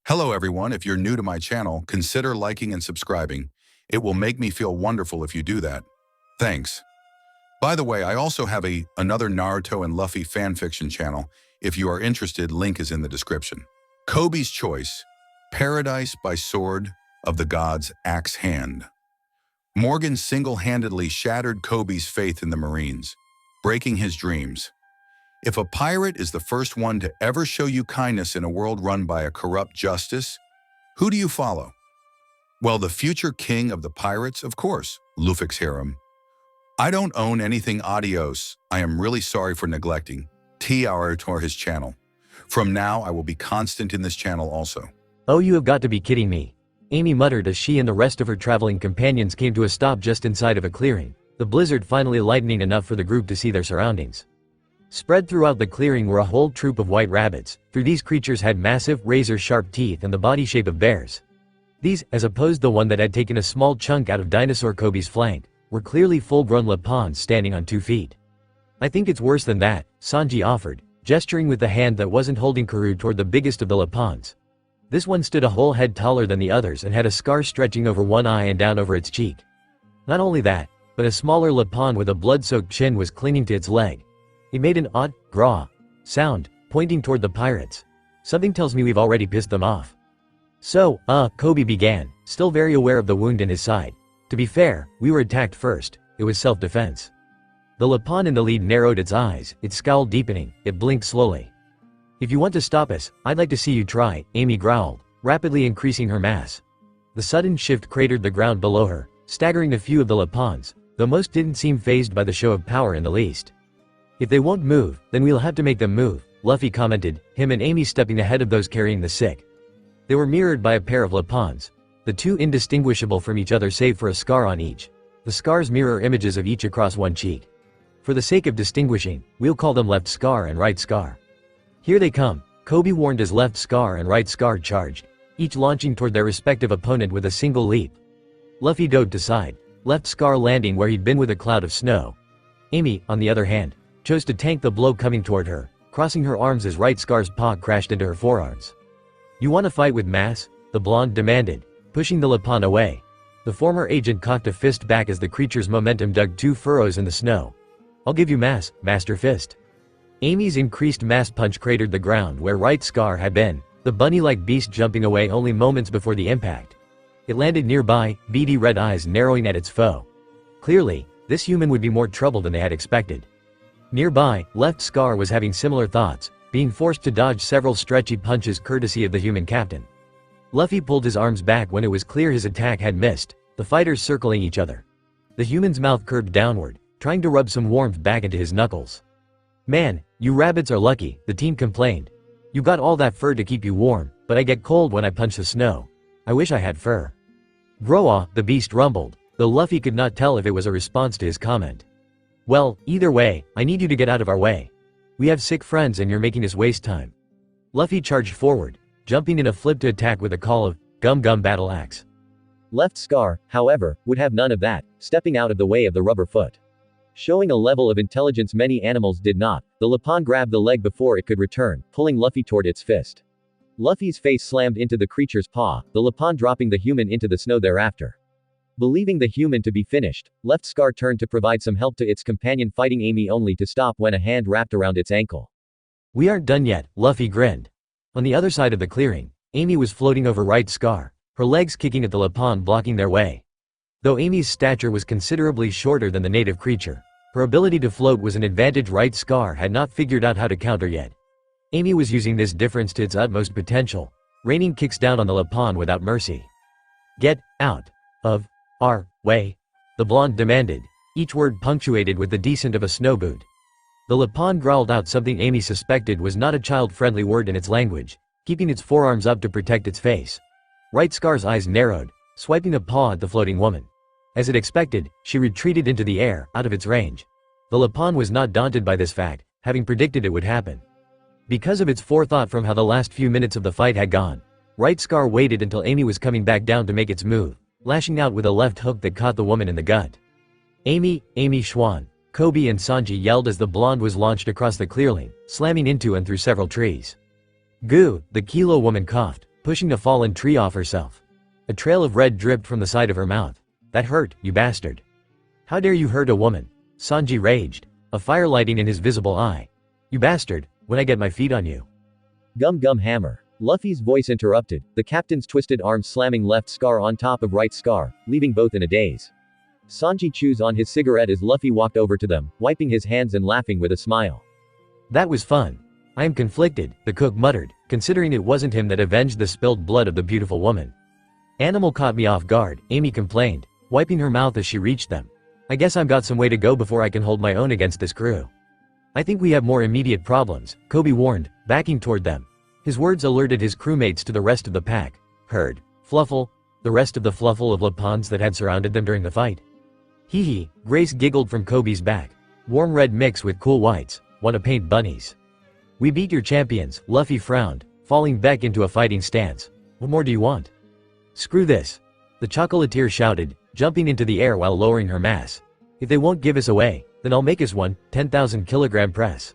Hello everyone, if you're new to my channel, consider liking and subscribing. It will make me feel wonderful if you do that. Thanks. By the way, I also have another Naruto and Luffy fanfiction channel. If you are interested, link is in the description. Koby's Choice, Paradise by Sword of the Gods Axe Hand. Morgan single-handedly shattered Koby's faith in the Marines, breaking his dreams. If a pirate is the first one to ever show you kindness in a world run by a corrupt justice, who do you follow? Well, the future king of the pirates, of course, luffyxharem. I don't own anything. Adios. I am really sorry for neglecting his channel. From now, I will be constant in this channel also. Oh, you have got to be kidding me. Amy muttered as she and the rest of her traveling companions came to a stop just inside of a clearing, the blizzard finally lightening enough for the group to see their surroundings. Spread throughout the clearing were a whole troop of white rabbits. These creatures had massive, razor-sharp teeth and the body shape of bears. These, as opposed to the one that had taken a small chunk out of dinosaur Koby's flank, were clearly full-grown lapons standing on 2 feet. I think it's worse than that, Sanji offered, gesturing with the hand that wasn't holding Karoo toward the biggest of the lapons. This one stood a whole head taller than the others and had a scar stretching over one eye and down over its cheek. Not only that, but a smaller lapon with a blood-soaked chin was clinging to its leg. He made an odd, graw sound, pointing toward the pirates. Something tells me we've already pissed them off. So, Coby began, still very aware of the wound in his side. To be fair, we were attacked first. It was self-defense. The lapon in the lead narrowed its eyes, its scowl deepening, it blinked slowly. If you want to stop us, I'd like to see you try, Amy growled, rapidly increasing her mass. The sudden shift cratered the ground below her, staggering a few of the lapons, though most didn't seem fazed by the show of power in the least. If they won't move, then we'll have to make them move, Luffy commented, him and Amy stepping ahead of those carrying the sick. They were mirrored by a pair of lapons, the two indistinguishable from each other save for a scar on each. The scars mirror images of each across one cheek. For the sake of distinguishing, we'll call them left scar and right scar. Here they come, Coby warned as left scar and right scar charged, each launching toward their respective opponent with a single leap. Luffy dove to side, left scar landing where he'd been with a cloud of snow. Amy, on the other hand, chose to tank the blow coming toward her, crossing her arms as right scar's paw crashed into her forearms. You want to fight with mass? The blonde demanded, pushing the lapon away. The former agent cocked a fist back as the creature's momentum dug 2 furrows in the snow. I'll give you mass, Master Fist. Amy's increased mass punch cratered the ground where right scar had been, the bunny-like beast jumping away only moments before the impact. It landed nearby, beady red eyes narrowing at its foe. Clearly, this human would be more trouble than they had expected. Nearby, left scar was having similar thoughts, being forced to dodge several stretchy punches courtesy of the human captain. Luffy pulled his arms back when it was clear his attack had missed, the fighters circling each other. The human's mouth curved downward, trying to rub some warmth back into his knuckles. Man, you rabbits are lucky, the team complained. You got all that fur to keep you warm, but I get cold when I punch the snow. I wish I had fur. Groa, the beast rumbled, though Luffy could not tell if it was a response to his comment. Well, either way, I need you to get out of our way. We have sick friends and you're making us waste time. Luffy charged forward, jumping in a flip to attack with a call of, Gum Gum Battle Axe. Left Scar, however, would have none of that, stepping out of the way of the rubber foot. Showing a level of intelligence many animals did not, the lapon grabbed the leg before it could return, pulling Luffy toward its fist. Luffy's face slammed into the creature's paw, the lapon dropping the human into the snow thereafter. Believing the human to be finished, Left Scar turned to provide some help to its companion fighting Amy only to stop when a hand wrapped around its ankle. We aren't done yet, Luffy grinned. On the other side of the clearing, Amy was floating over Right Scar, her legs kicking at the lapon blocking their way. Though Amy's stature was considerably shorter than the native creature, her ability to float was an advantage Right Scar had not figured out how to counter yet. Amy was using this difference to its utmost potential, raining kicks down on the lapon without mercy. Get out of our way, the blonde demanded, each word punctuated with the descent of a snow boot. The lapon growled out something Amy suspected was not a child-friendly word in its language, keeping its forearms up to protect its face. Right Scar's eyes narrowed, swiping a paw at the floating woman. As it expected, she retreated into the air, out of its range. The lapon was not daunted by this fact, having predicted it would happen. Because of its forethought from how the last few minutes of the fight had gone, Right Scar waited until Amy was coming back down to make its move, lashing out with a left hook that caught the woman in the gut. Amy Schwan, Coby and Sanji yelled as the blonde was launched across the clearing, slamming into and through several trees. Goo, the Kilo woman coughed, pushing a fallen tree off herself. A trail of red dripped from the side of her mouth. "That hurt, you bastard. How dare you hurt a woman?" Sanji raged, a fire lighting in his visible eye. "You bastard, when I get my feet on you." Gum gum hammer. Luffy's voice interrupted, the captain's twisted arm slamming left scar on top of right scar, leaving both in a daze. Sanji chews on his cigarette as Luffy walked over to them, wiping his hands and laughing with a smile. "That was fun. I am conflicted," the cook muttered, considering it wasn't him that avenged the spilled blood of the beautiful woman. "Animal caught me off guard," Amy complained, wiping her mouth as she reached them. "I guess I've got some way to go before I can hold my own against this crew." "I think we have more immediate problems," Coby warned, backing toward them. His words alerted his crewmates to the rest of the pack. Heard. Fluffle, the rest of the fluffle of lapons that had surrounded them during the fight. Hee hee, Grace giggled from Koby's back. Warm red mix with cool whites. "Wanna paint bunnies?" "We beat your champions," Luffy frowned, falling back into a fighting stance. "What more do you want?" "Screw this," the chocolatier shouted, jumping into the air while lowering her mass. "If they won't give us away, then I'll make us one, 10,000 kilogram press."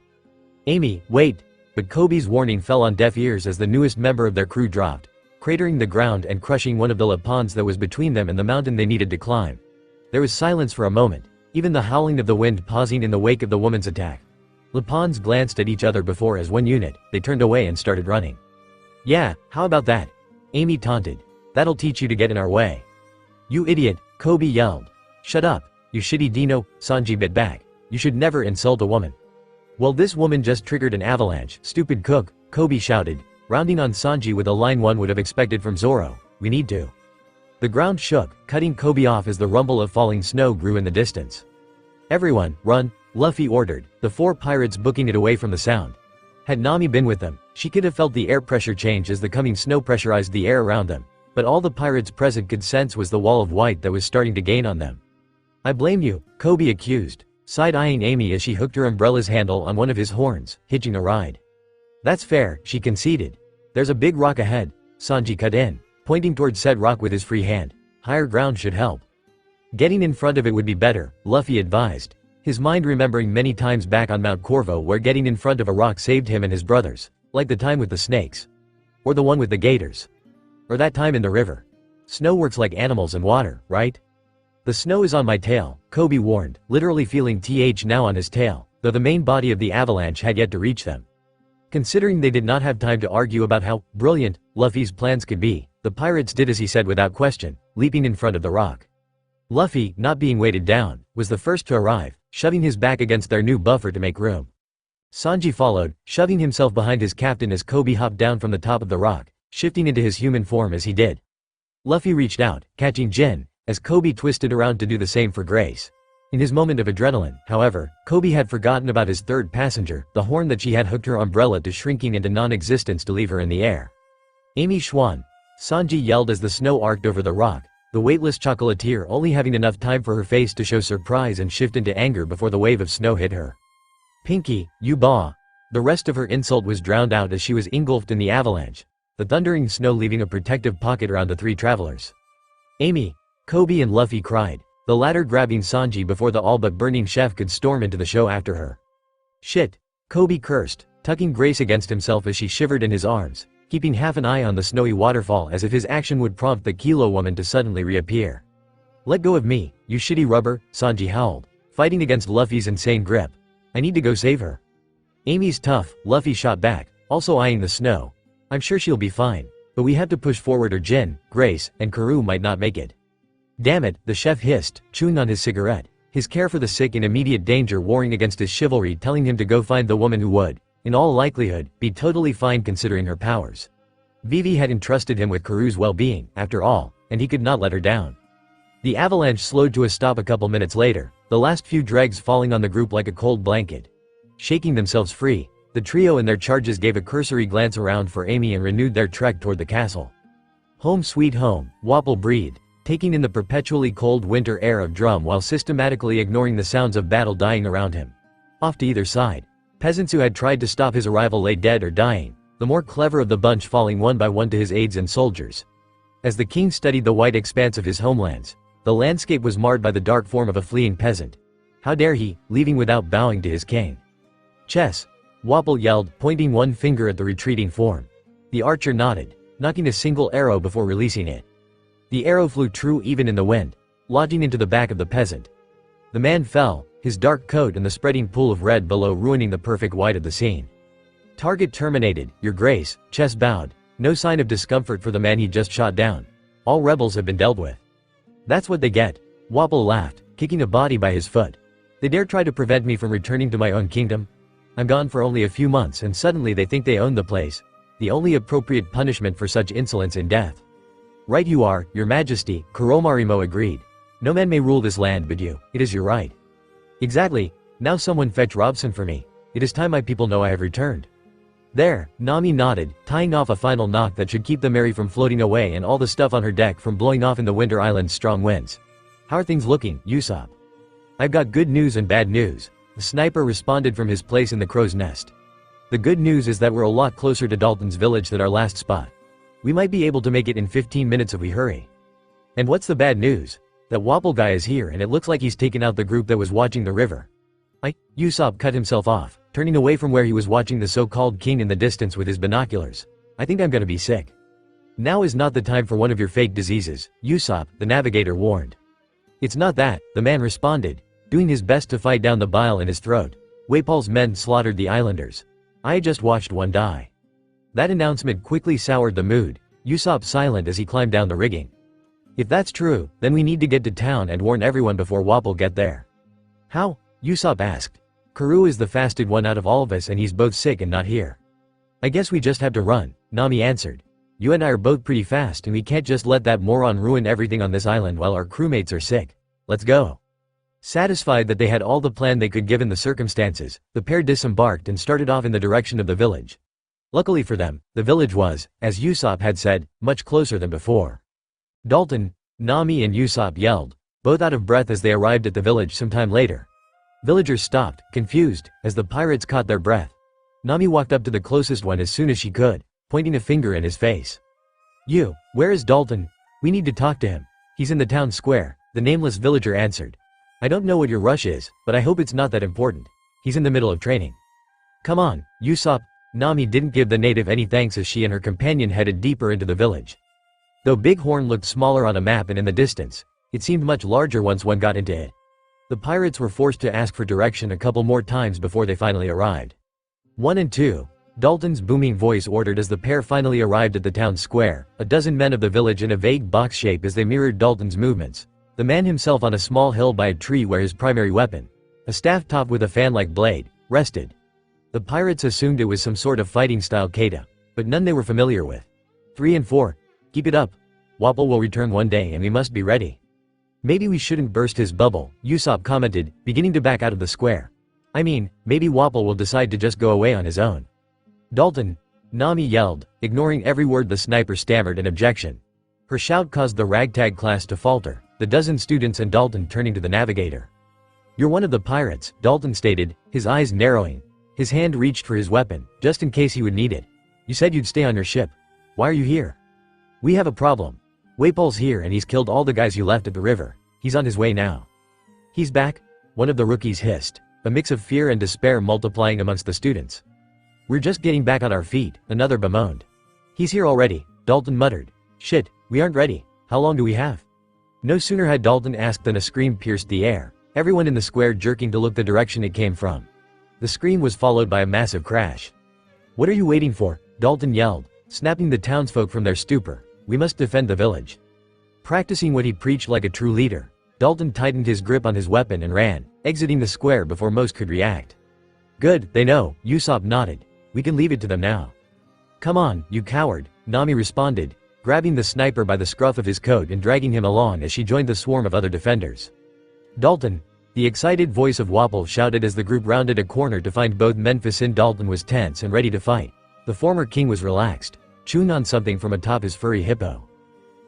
"Amy, wait," but Koby's warning fell on deaf ears as the newest member of their crew dropped, cratering the ground and crushing one of the lapons that was between them and the mountain they needed to climb. There was silence for a moment, even the howling of the wind pausing in the wake of the woman's attack. Lapons glanced at each other before as one unit, they turned away and started running. "Yeah, how about that?" Amy taunted. "That'll teach you to get in our way." "You idiot," Coby yelled. "Shut up, you shitty dino," Sanji bit back. "You should never insult a woman." "Well, this woman just triggered an avalanche, stupid cook," Coby shouted, rounding on Sanji with a line one would have expected from Zoro. "We need to." The ground shook, cutting Coby off as the rumble of falling snow grew in the distance. "Everyone, run," Luffy ordered, the four pirates booking it away from the sound. Had Nami been with them, she could have felt the air pressure change as the coming snow pressurized the air around them, but all the pirates present could sense was the wall of white that was starting to gain on them. "I blame you," Coby accused, side-eyeing Amy as she hooked her umbrella's handle on one of his horns, hitching a ride. "That's fair," she conceded. "There's a big rock ahead," Sanji cut in, pointing toward said rock with his free hand. "Higher ground should help." "Getting in front of it would be better," Luffy advised, his mind remembering many times back on Mount Corvo where getting in front of a rock saved him and his brothers, like the time with the snakes. Or the one with the gators. Or that time in the river. Snow works like animals and water, right? "The snow is on my tail," Coby warned, literally feeling now on his tail, though the main body of the avalanche had yet to reach them. Considering they did not have time to argue about how brilliant Luffy's plans could be, the pirates did as he said without question, leaping in front of the rock. Luffy, not being weighted down, was the first to arrive, shoving his back against their new buffer to make room. Sanji followed, shoving himself behind his captain as Coby hopped down from the top of the rock, shifting into his human form as he did. Luffy reached out, catching Jin, as Coby twisted around to do the same for Grace. In his moment of adrenaline, however, Coby had forgotten about his third passenger, the horn that she had hooked her umbrella to shrinking into non-existence to leave her in the air. "Amy Schwan," Sanji yelled as the snow arced over the rock, the weightless chocolatier only having enough time for her face to show surprise and shift into anger before the wave of snow hit her. "Pinky, you baw." The rest of her insult was drowned out as she was engulfed in the avalanche, the thundering snow leaving a protective pocket around the three travelers. "Amy," Coby and Luffy cried, the latter grabbing Sanji before the all-but-burning chef could storm into the show after her. "Shit," Coby cursed, tucking Grace against himself as she shivered in his arms, keeping half an eye on the snowy waterfall as if his action would prompt the Kilo woman to suddenly reappear. "Let go of me, you shitty rubber," Sanji howled, fighting against Luffy's insane grip. "I need to go save her." "Amy's tough," Luffy shot back, also eyeing the snow. "I'm sure she'll be fine, but we have to push forward or Jin, Grace, and Karoo might not make it." "Damn it," the chef hissed, chewing on his cigarette, his care for the sick in immediate danger warring against his chivalry telling him to go find the woman who would, in all likelihood, be totally fine considering her powers. Vivi had entrusted him with Karoo's well-being, after all, and he could not let her down. The avalanche slowed to a stop a couple minutes later, the last few dregs falling on the group like a cold blanket. Shaking themselves free, the trio and their charges gave a cursory glance around for Amy and renewed their trek toward the castle. "Home sweet home," Wapol breathed, taking in the perpetually cold winter air of Drum while systematically ignoring the sounds of battle dying around him. Off to either side, peasants who had tried to stop his arrival lay dead or dying, the more clever of the bunch falling one by one to his aides and soldiers. As the king studied the white expanse of his homelands, the landscape was marred by the dark form of a fleeing peasant. How dare he, leaving without bowing to his king? "Chess!" Wapol yelled, pointing one finger at the retreating form. The archer nodded. knocking a single arrow before releasing it. The arrow flew true even in the wind, lodging into the back of the peasant. The man fell, his dark coat and the spreading pool of red below ruining the perfect white of the scene. Target terminated, Your Grace, chest bowed. No sign of discomfort for the man he just shot down. All rebels have been dealt with. That's what they get. Wapol laughed, kicking a body by his foot. They dare try to prevent me from returning to my own kingdom? I'm gone for only a few months and suddenly they think they own the place. The only appropriate punishment for such insolence is death. Right you are, Your Majesty, Kuromarimo agreed. No man may rule this land but you, it is your right. Exactly, now someone fetch Robson for me. It is time my people know I have returned. There, Nami nodded, tying off a final knot that should keep the Mary from floating away and all the stuff on her deck from blowing off in the Winter Island's strong winds. How are things looking, Usopp? I've got good news and bad news. The sniper responded from his place in the crow's nest. The good news is that we're a lot closer to Dalton's village than our last spot. We might be able to make it in 15 minutes if we hurry. And what's the bad news? That Wapol guy is here and it looks like he's taken out the group that was watching the river. Usopp cut himself off, turning away from where he was watching the so-called king in the distance with his binoculars. I think I'm gonna be sick. Now is not the time for one of your fake diseases, Usopp, the navigator warned. It's not that, the man responded, doing his best to fight down the bile in his throat. Wapol's men slaughtered the islanders. I just watched one die. That announcement quickly soured the mood, Usopp silent as he climbed down the rigging. If that's true, then we need to get to town and warn everyone before Wapol get there. How? Usopp asked. Karoo is the fasted one out of all of us and he's both sick and not here. I guess we just have to run, Nami answered. You and I are both pretty fast and we can't just let that moron ruin everything on this island while our crewmates are sick. Let's go. Satisfied that they had all the plan they could given the circumstances, the pair disembarked and started off in the direction of the village. Luckily for them, the village was, as Usopp had said, much closer than before. Dalton, Nami and Usopp yelled, both out of breath as they arrived at the village some time later. Villagers stopped, confused, as the pirates caught their breath. Nami walked up to the closest one as soon as she could, pointing a finger in his face. Where is Dalton? We need to talk to him. He's in the town square, the nameless villager answered. I don't know what your rush is, but I hope it's not that important. He's in the middle of training. Come on, Usopp. Nami didn't give the native any thanks as she and her companion headed deeper into the village. Though Big Horn looked smaller on a map and in the distance, it seemed much larger once one got into it. The pirates were forced to ask for direction a couple more times before they finally arrived. 1 and 2. Dalton's booming voice ordered as the pair finally arrived at the town square, a dozen men of the village in a vague box shape as they mirrored Dalton's movements. The man himself on a small hill by a tree where his primary weapon, a staff topped with a fan-like blade, rested. The pirates assumed it was some sort of fighting-style kata, but none they were familiar with. 3 and 4. Keep it up. Wapol will return one day and we must be ready. Maybe we shouldn't burst his bubble, Usopp commented, beginning to back out of the square. I mean, maybe Wapol will decide to just go away on his own. Dalton, Nami yelled, ignoring every word the sniper stammered in objection. Her shout caused the ragtag class to falter, the dozen students and Dalton turning to the navigator. You're one of the pirates, Dalton stated, his eyes narrowing. His hand reached for his weapon, just in case he would need it. You said you'd stay on your ship. Why are you here? We have a problem. Wapol's here and he's killed all the guys you left at the river. He's on his way now. He's back? One of the rookies hissed, a mix of fear and despair multiplying amongst the students. We're just getting back on our feet, another bemoaned. He's here already, Dalton muttered. Shit, we aren't ready. How long do we have? No sooner had Dalton asked than a scream pierced the air, everyone in the square jerking to look the direction it came from. The scream was followed by a massive crash. What are you waiting for? Dalton yelled, snapping the townsfolk from their stupor. We must defend the village. Practicing what he preached like a true leader, Dalton tightened his grip on his weapon and ran, exiting the square before most could react. Good, they know, Usopp nodded. We can leave it to them now. Come on, you coward, Nami responded, grabbing the sniper by the scruff of his coat and dragging him along as she joined the swarm of other defenders. Dalton, the excited voice of Wapol shouted as the group rounded a corner to find both Memphis and Dalton was tense and ready to fight. The former king was relaxed, chewing on something from atop his furry hippo.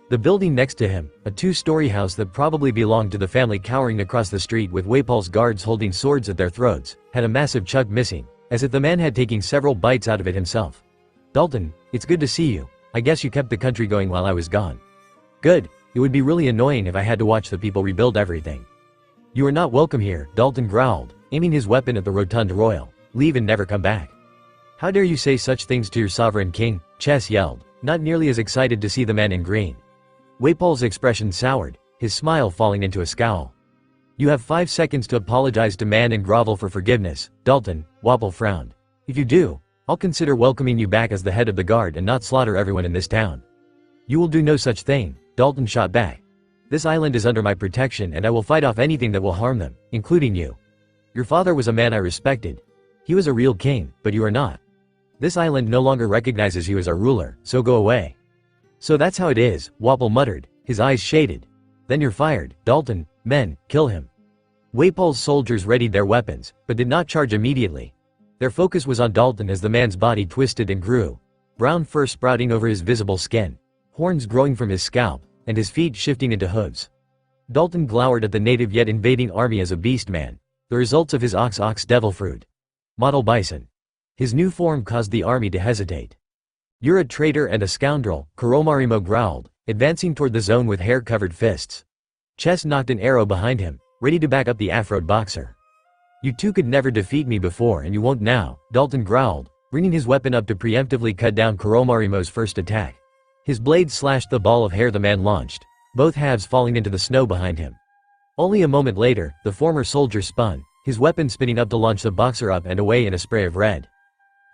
The building next to him, a two-story house that probably belonged to the family cowering across the street with Wapol's guards holding swords at their throats, had a massive chug missing, as if the man had taken several bites out of it himself. Dalton, it's good to see you. I guess you kept the country going while I was gone. Good, it would be really annoying if I had to watch the people rebuild everything. You are not welcome here, Dalton growled, aiming his weapon at the rotund royal. Leave and never come back. How dare you say such things to your sovereign king, Chess yelled, not nearly as excited to see the man in green. Waipol's expression soured, his smile falling into a scowl. You have 5 seconds to apologize to man and grovel for forgiveness, Dalton, Wapol frowned. If you do, I'll consider welcoming you back as the head of the guard and not slaughter everyone in this town. You will do no such thing, Dalton shot back. This island is under my protection and I will fight off anything that will harm them, including you. Your father was a man I respected. He was a real king, but you are not. This island no longer recognizes you as our ruler, so go away. So that's how it is, Wapol muttered, his eyes shaded. Then you're fired, Dalton, men, kill him. Waipol's soldiers readied their weapons, but did not charge immediately. Their focus was on Dalton as the man's body twisted and grew. Brown fur sprouting over his visible skin, horns growing from his scalp, and his feet shifting into hooves. Dalton glowered at the native yet invading army as a beast man, the results of his ox devil fruit. Model bison. His new form caused the army to hesitate. You're a traitor and a scoundrel, Koromarimo growled, advancing toward the zone with hair-covered fists. Chess knocked an arrow behind him, ready to back up the afroed boxer. You two could never defeat me before and you won't now, Dalton growled, bringing his weapon up to preemptively cut down Koromarimo's first attack. His blade slashed the ball of hair the man launched, both halves falling into the snow behind him. Only a moment later, the former soldier spun, his weapon spinning up to launch the boxer up and away in a spray of red.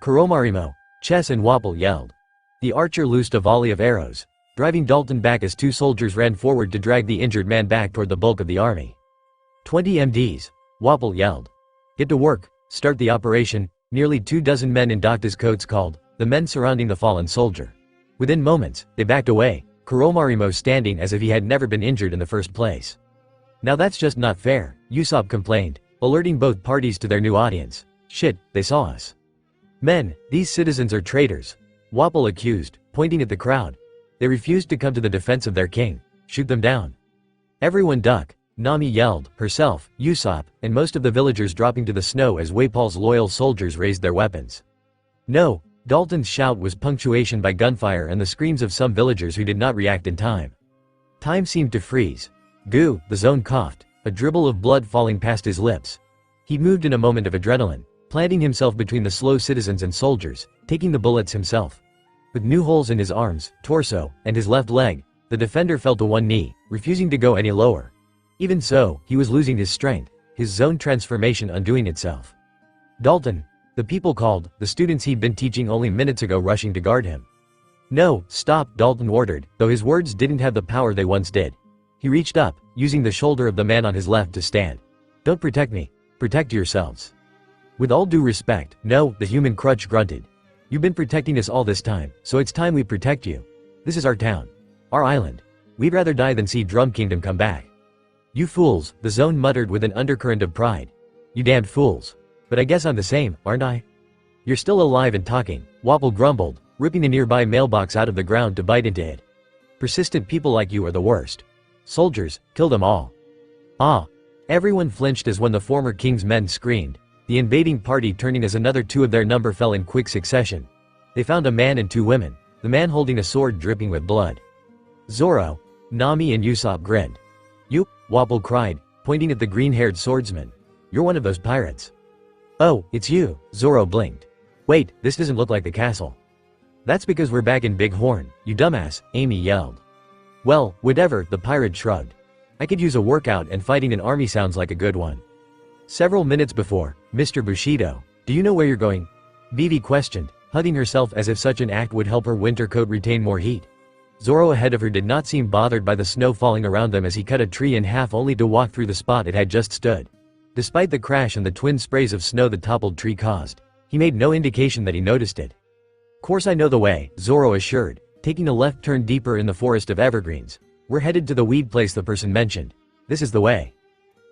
Koromarimo, Chess and Wapol yelled. The archer loosed a volley of arrows, driving Dalton back as 2 soldiers ran forward to drag the injured man back toward the bulk of the army. 20 MDs, Wapol yelled. Get to work, start the operation, nearly 24 men in doctor's coats called, the men surrounding the fallen soldier. Within moments, they backed away, Koromarimo standing as if he had never been injured in the first place. Now that's just not fair, Usopp complained, alerting both parties to their new audience. Shit, they saw us. Men, these citizens are traitors, Wapol accused, pointing at the crowd. They refused to come to the defense of their king. Shoot them down. Everyone duck, Nami yelled, herself, Usopp, and most of the villagers dropping to the snow as Waipol's loyal soldiers raised their weapons. No, Dalton's shout was punctuation by gunfire and the screams of some villagers who did not react in time. Time seemed to freeze. Goo, the zone coughed, a dribble of blood falling past his lips. He moved in a moment of adrenaline, planting himself between the slow citizens and soldiers, taking the bullets himself. With new holes in his arms, torso, and his left leg, the defender fell to one knee, refusing to go any lower. Even so, he was losing his strength, his zone transformation undoing itself. Dalton, the people called, the students he'd been teaching only minutes ago rushing to guard him. No, stop, Dalton ordered, though his words didn't have the power they once did. He reached up, using the shoulder of the man on his left to stand. Don't protect me, protect yourselves. With all due respect, no, the human crutch grunted. You've been protecting us all this time, so it's time we protect you. This is our town. Our island. We'd rather die than see Drum Kingdom come back. You fools, the zone muttered with an undercurrent of pride. You damned fools. But I guess I'm the same, aren't I? You're still alive and talking, Wapol grumbled, ripping the nearby mailbox out of the ground to bite into it. Persistent people like you are the worst. Soldiers, kill them all. Ah. Everyone flinched as when the former king's men screamed, the invading party turning as another 2 of their number fell in quick succession. They found a man and 2 women, the man holding a sword dripping with blood. Zoro, Nami and Usopp grinned. You, Wapol cried, pointing at the green-haired swordsman. You're one of those pirates. Oh, it's you, Zoro blinked. Wait, this doesn't look like the castle. That's because we're back in Big Horn, you dumbass, Amy yelled. Well, whatever, the pirate shrugged. I could use a workout and fighting an army sounds like a good one. Several minutes before, Mr. Bushido, do you know where you're going? Vivi questioned, hugging herself as if such an act would help her winter coat retain more heat. Zoro ahead of her did not seem bothered by the snow falling around them as he cut a tree in half only to walk through the spot it had just stood. Despite the crash and the twin sprays of snow the toppled tree caused, he made no indication that he noticed it. Course I know the way, Zoro assured, taking a left turn deeper in the forest of evergreens. We're headed to the weed place the person mentioned. This is the way.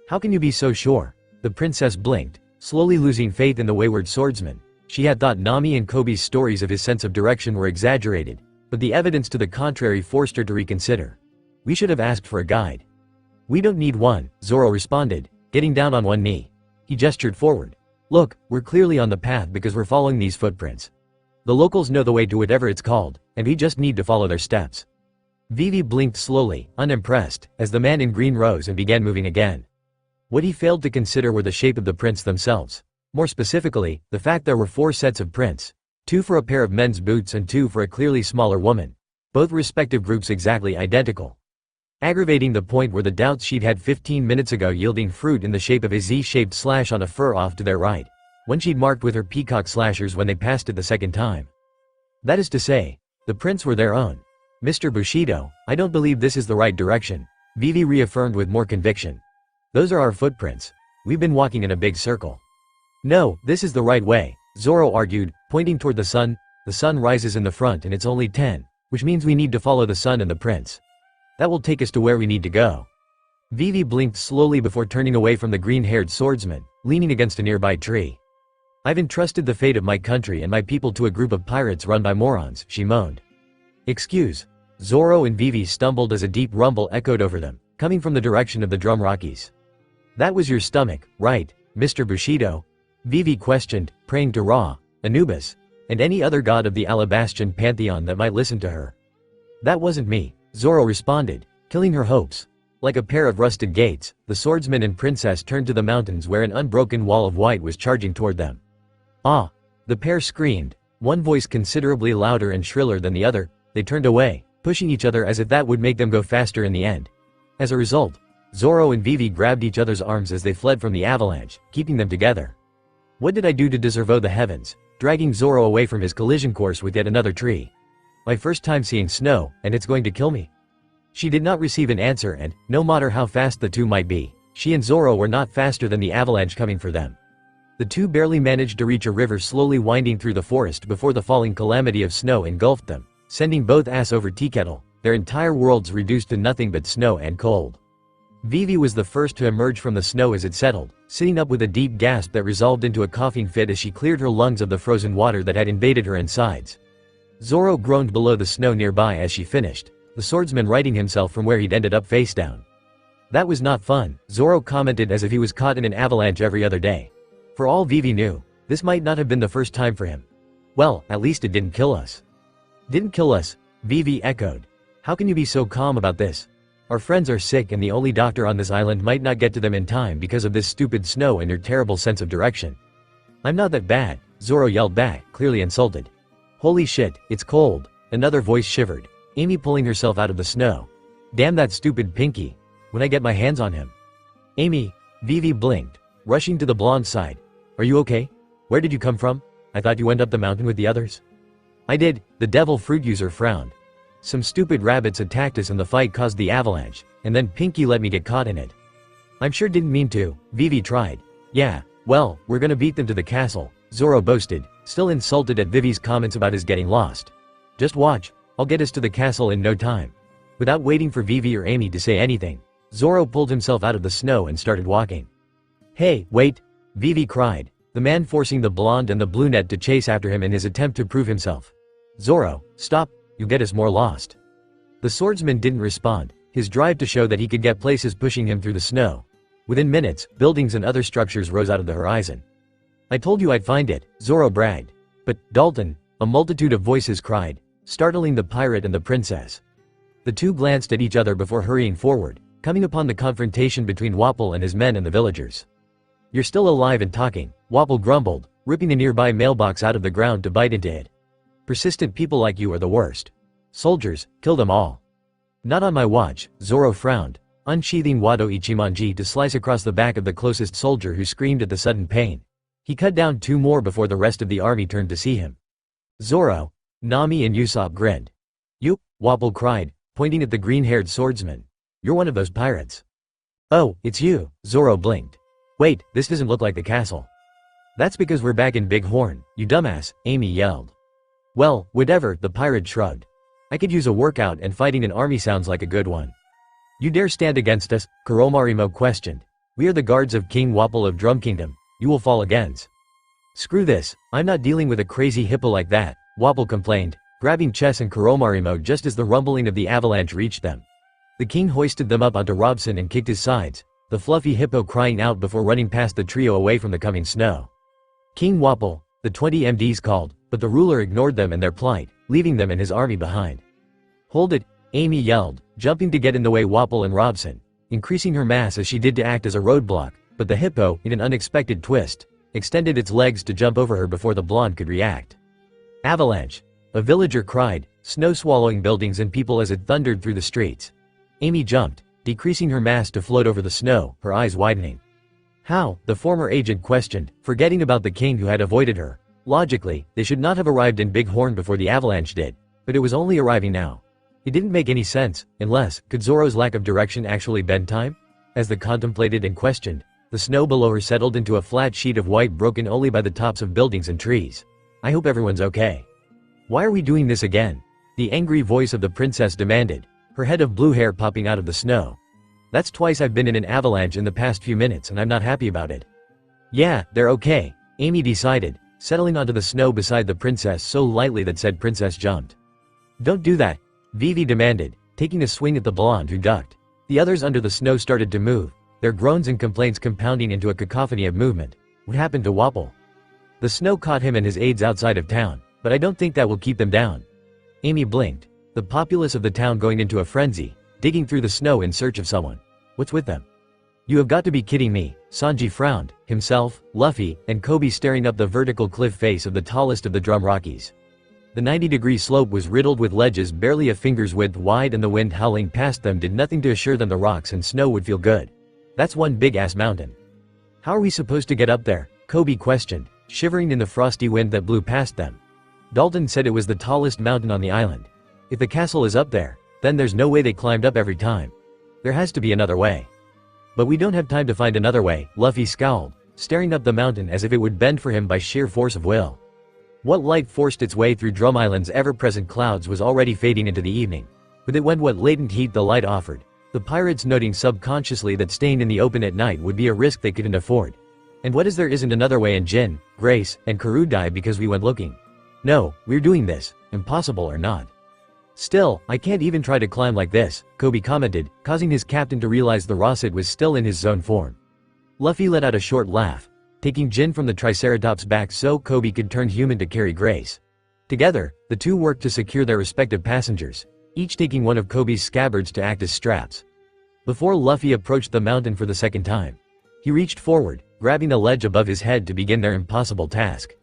How can you be so sure? The princess blinked, slowly losing faith in the wayward swordsman. She had thought Nami and Koby's stories of his sense of direction were exaggerated, but the evidence to the contrary forced her to reconsider. We should have asked for a guide. We don't need one, Zoro responded, getting down on one knee. He gestured forward. Look, we're clearly on the path because we're following these footprints. The locals know the way to whatever it's called, and we just need to follow their steps. Vivi blinked slowly, unimpressed, as the man in green rose and began moving again. What he failed to consider were the shape of the prints themselves. More specifically, the fact there were 4 sets of prints. 2 for a pair of men's boots and 2 for a clearly smaller woman. Both respective groups exactly identical. Aggravating the point were the doubts she'd had 15 minutes ago yielding fruit in the shape of a Z-shaped slash on a fur off to their right, one she'd marked with her peacock slashers when they passed it the second time. That is to say, the prints were their own. Mr. Bushido, I don't believe this is the right direction, Vivi reaffirmed with more conviction. Those are our footprints. We've been walking in a big circle. No, this is the right way, Zoro argued, pointing toward the sun. The sun rises in the front and it's only 10, which means we need to follow the sun and the prints. That will take us to where we need to go. Vivi blinked slowly before turning away from the green-haired swordsman, leaning against a nearby tree. I've entrusted the fate of my country and my people to a group of pirates run by morons, she moaned. Excuse. Zoro and Vivi stumbled as a deep rumble echoed over them, coming from the direction of the Drum Rockies. That was your stomach, right, Mr. Bushido? Vivi questioned, praying to Ra, Anubis, and any other god of the Alabastian pantheon that might listen to her. That wasn't me, Zoro responded, killing her hopes. Like a pair of rusted gates, the swordsman and princess turned to the mountains where an unbroken wall of white was charging toward them. Ah! The pair screamed, one voice considerably louder and shriller than the other. They turned away, pushing each other as if that would make them go faster in the end. As a result, Zoro and Vivi grabbed each other's arms as they fled from the avalanche, keeping them together. What did I do to deserve the heavens? Dragging Zoro away from his collision course with yet another tree. My first time seeing snow, and it's going to kill me? She did not receive an answer and, no matter how fast the two might be, she and Zoro were not faster than the avalanche coming for them. The two barely managed to reach a river slowly winding through the forest before the falling calamity of snow engulfed them, sending both ass over teakettle, their entire worlds reduced to nothing but snow and cold. Vivi was the first to emerge from the snow as it settled, sitting up with a deep gasp that resolved into a coughing fit as she cleared her lungs of the frozen water that had invaded her insides. Zoro groaned below the snow nearby as she finished, the swordsman righting himself from where he'd ended up face down. That was not fun, Zoro commented as if he was caught in an avalanche every other day. For all Vivi knew, this might not have been the first time for him. Well, at least it didn't kill us. Didn't kill us, Vivi echoed. How can you be so calm about this? Our friends are sick and the only doctor on this island might not get to them in time because of this stupid snow and your terrible sense of direction. I'm not that bad, Zoro yelled back, clearly insulted. Holy shit, it's cold, another voice shivered, Amy pulling herself out of the snow. Damn that stupid Pinky. When I get my hands on him. Amy, Vivi blinked, rushing to the blonde's side. Are you okay? Where did you come from? I thought you went up the mountain with the others. I did, the devil fruit user frowned. Some stupid rabbits attacked us and the fight caused the avalanche, and then Pinky let me get caught in it. I'm sure didn't mean to, Vivi tried. Yeah, well, we're gonna beat them to the castle, Zoro boasted, still insulted at Vivi's comments about his getting lost. Just watch, I'll get us to the castle in no time. Without waiting for Vivi or Amy to say anything, Zoro pulled himself out of the snow and started walking. Hey, wait, Vivi cried, the man forcing the blonde and the brunette to chase after him in his attempt to prove himself. Zoro, stop, you'll get us more lost. The swordsman didn't respond, his drive to show that he could get places pushing him through the snow. Within minutes, buildings and other structures rose out of the horizon. I told you I'd find it, Zoro bragged. But, Dalton, a multitude of voices cried, startling the pirate and the princess. The two glanced at each other before hurrying forward, coming upon the confrontation between Wapol and his men and the villagers. You're still alive and talking, Wapol grumbled, ripping a nearby mailbox out of the ground to bite into it. Persistent people like you are the worst. Soldiers, kill them all. Not on my watch, Zoro frowned, unsheathing Wado Ichimonji to slice across the back of the closest soldier who screamed at the sudden pain. He cut down 2 more before the rest of the army turned to see him. Zoro, Nami and Usopp grinned. You, Wapol cried, pointing at the green-haired swordsman. You're one of those pirates. Oh, it's you, Zoro blinked. Wait, this doesn't look like the castle. That's because we're back in Big Horn, you dumbass, Amy yelled. Well, whatever, the pirate shrugged. I could use a workout and fighting an army sounds like a good one. You dare stand against us? Kuromarimo questioned. We are the guards of King Wapol of Drum Kingdom, you will fall against. Screw this, I'm not dealing with a crazy hippo like that, Wapol complained, grabbing Chess and Kuromarimo just as the rumbling of the avalanche reached them. The king hoisted them up onto Robson and kicked his sides, the fluffy hippo crying out before running past the trio away from the coming snow. King Wapol, the 20 MDs called, but the ruler ignored them and their plight, leaving them and his army behind. Hold it, Amy yelled, jumping to get in the way Wapol and Robson, increasing her mass as she did to act as a roadblock, but the hippo, in an unexpected twist, extended its legs to jump over her before the blonde could react. Avalanche! A villager cried, snow swallowing buildings and people as it thundered through the streets. Amy jumped, decreasing her mass to float over the snow, her eyes widening. How? The former agent questioned, forgetting about the king who had avoided her. Logically, they should not have arrived in Bighorn before the avalanche did, but it was only arriving now. It didn't make any sense, unless, could Zoro's lack of direction actually bend time? As they contemplated and questioned, the snow below her settled into a flat sheet of white broken only by the tops of buildings and trees. I hope everyone's okay. Why are we doing this again? The angry voice of the princess demanded, her head of blue hair popping out of the snow. That's twice I've been in an avalanche in the past few minutes and I'm not happy about it. Yeah, they're okay, Amy decided, settling onto the snow beside the princess so lightly that said princess jumped. Don't do that, Vivi demanded, taking a swing at the blonde who ducked. The others under the snow started to move, their groans and complaints compounding into a cacophony of movement. What happened to Wapple? The snow caught him and his aides outside of town, but I don't think that will keep them down. Amy blinked, the populace of the town going into a frenzy, digging through the snow in search of someone. What's with them? You have got to be kidding me, Sanji frowned, himself, Luffy, and Coby staring up the vertical cliff face of the tallest of the Drum Rockies. The 90-degree slope was riddled with ledges barely a finger's width wide and the wind howling past them did nothing to assure them the rocks and snow would feel good. That's one big-ass mountain. How are we supposed to get up there? Coby questioned, shivering in the frosty wind that blew past them. Dalton said it was the tallest mountain on the island. If the castle is up there, then there's no way they climbed up every time. There has to be another way. But we don't have time to find another way, Luffy scowled, staring up the mountain as if it would bend for him by sheer force of will. What light forced its way through Drum Island's ever-present clouds was already fading into the evening. With it went what latent heat the light offered, the pirates noting subconsciously that staying in the open at night would be a risk they couldn't afford. And what is there isn't another way, and Jin, Grace, and Karoo die because we went looking? No, we're doing this, impossible or not. Still, I can't even try to climb like this, Coby commented, causing his captain to realize the Rosset was still in his zone form. Luffy let out a short laugh, taking Jin from the Triceratops back so Coby could turn human to carry Grace. Together, the two worked to secure their respective passengers, each taking one of Coby's scabbards to act as straps. Before Luffy approached the mountain for the second time, he reached forward, grabbing the ledge above his head to begin their impossible task.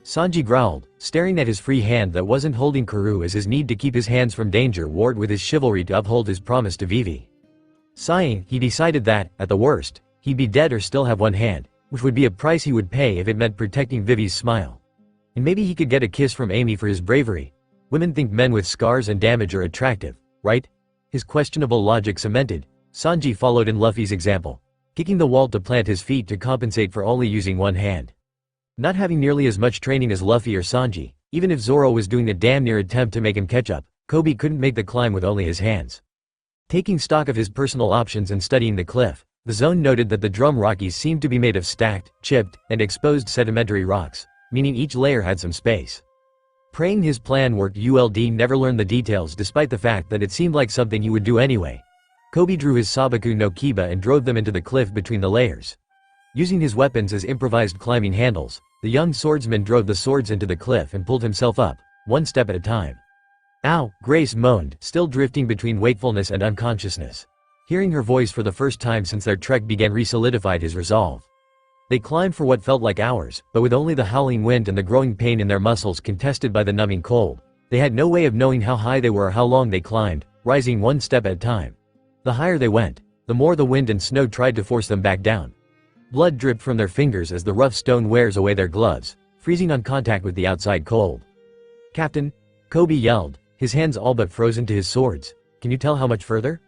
Sanji growled, staring at his free hand that wasn't holding Karoo as his need to keep his hands from danger warred with his chivalry to uphold his promise to Vivi. Sighing, he decided that, at the worst, he'd be dead or still have one hand, which would be a price he would pay if it meant protecting Vivi's smile. And maybe he could get a kiss from Amy for his bravery. Women think men with scars and damage are attractive, right? His questionable logic cemented, Sanji followed in Luffy's example, kicking the wall to plant his feet to compensate for only using one hand. Not having nearly as much training as Luffy or Sanji, even if Zoro was doing a damn near attempt to make him catch up, Coby couldn't make the climb with only his hands. Taking stock of his personal options and studying the cliff, the zone noted that the Drum Rockies seemed to be made of stacked, chipped, and exposed sedimentary rocks, meaning each layer had some space. Praying his plan worked, ULD never learned the details despite the fact that it seemed like something he would do anyway. Coby drew his Sabaku no Kiba and drove them into the cliff between the layers. Using his weapons as improvised climbing handles, the young swordsman drove the swords into the cliff and pulled himself up, one step at a time. Ow, Grace moaned, still drifting between wakefulness and unconsciousness. Hearing her voice for the first time since their trek began re-solidified his resolve. They climbed for what felt like hours, but with only the howling wind and the growing pain in their muscles contested by the numbing cold. They had no way of knowing how high they were or how long they climbed, rising one step at a time. The higher they went, the more the wind and snow tried to force them back down. Blood dripped from their fingers as the rough stone wears away their gloves, freezing on contact with the outside cold. Captain, Coby yelled, his hands all but frozen to his swords. Can you tell how much further?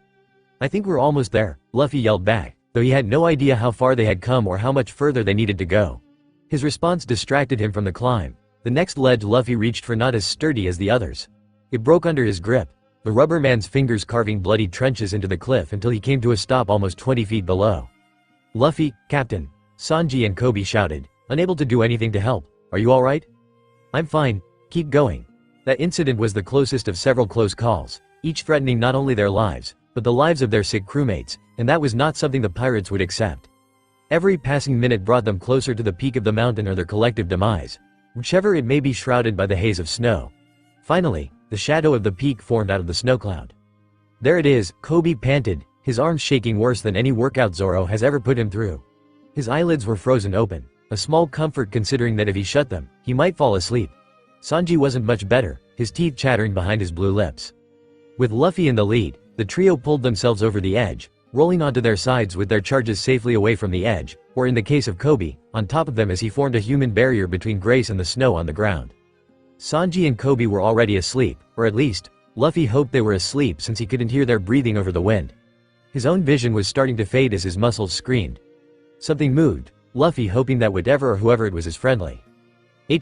I think we're almost there, Luffy yelled back, though he had no idea how far they had come or how much further they needed to go. His response distracted him from the climb. The next ledge Luffy reached for not as sturdy as the others. It broke under his grip, the rubber man's fingers carving bloody trenches into the cliff until he came to a stop almost 20 feet below. Luffy, Captain, Sanji and Coby shouted, unable to do anything to help. Are you alright? I'm fine, keep going. That incident was the closest of several close calls, each threatening not only their lives, but the lives of their sick crewmates, and that was not something the pirates would accept. Every passing minute brought them closer to the peak of the mountain or their collective demise, whichever it may be, shrouded by the haze of snow. Finally, the shadow of the peak formed out of the snow cloud. There it is, Coby panted, his arms shaking worse than any workout Zoro has ever put him through. His eyelids were frozen open, a small comfort considering that if he shut them, he might fall asleep. Sanji wasn't much better, his teeth chattering behind his blue lips. With Luffy in the lead, the trio pulled themselves over the edge, rolling onto their sides with their charges safely away from the edge, or in the case of Coby, on top of them as he formed a human barrier between Grace and the snow on the ground. Sanji and Coby were already asleep, or at least, Luffy hoped they were asleep since he couldn't hear their breathing over the wind. His own vision was starting to fade as his muscles screamed. Something moved, Luffy hoping that whatever or whoever it was is friendly.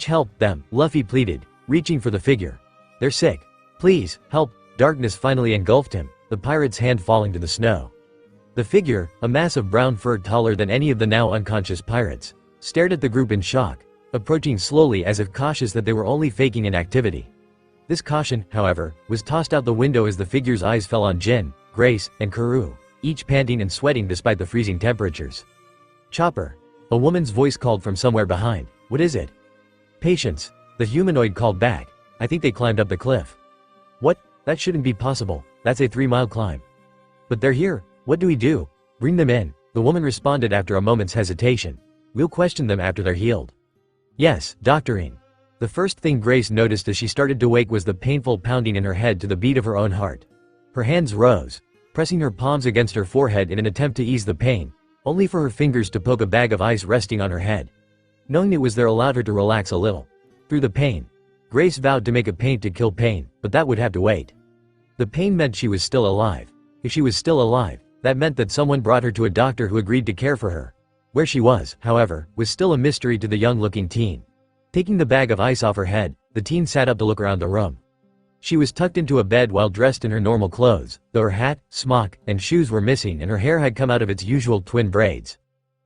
Help them, Luffy pleaded, reaching for the figure. They're sick. Please, help. Darkness finally engulfed him, the pirate's hand falling to the snow. The figure, a mass of brown fur taller than any of the now unconscious pirates, stared at the group in shock, approaching slowly as if cautious that they were only faking inactivity. This caution, however, was tossed out the window as the figure's eyes fell on Jin, Grace, and Karoo, each panting and sweating despite the freezing temperatures. Chopper. A woman's voice called from somewhere behind. What is it? Patience. The humanoid called back. I think they climbed up the cliff. What? That shouldn't be possible. That's a 3-mile climb. But they're here. What do we do? Bring them in. The woman responded after a moment's hesitation. We'll question them after they're healed. Yes, doctoring. The first thing Grace noticed as she started to wake was the painful pounding in her head to the beat of her own heart. Her hands rose, pressing her palms against her forehead in an attempt to ease the pain, only for her fingers to poke a bag of ice resting on her head. Knowing it was there allowed her to relax a little. Through the pain, Grace vowed to make a paint to kill pain, but that would have to wait. The pain meant she was still alive. If she was still alive, that meant that someone brought her to a doctor who agreed to care for her. Where she was, however, was still a mystery to the young-looking teen. Taking the bag of ice off her head, the teen sat up to look around the room. She was tucked into a bed while dressed in her normal clothes, though her hat, smock, and shoes were missing and her hair had come out of its usual twin braids.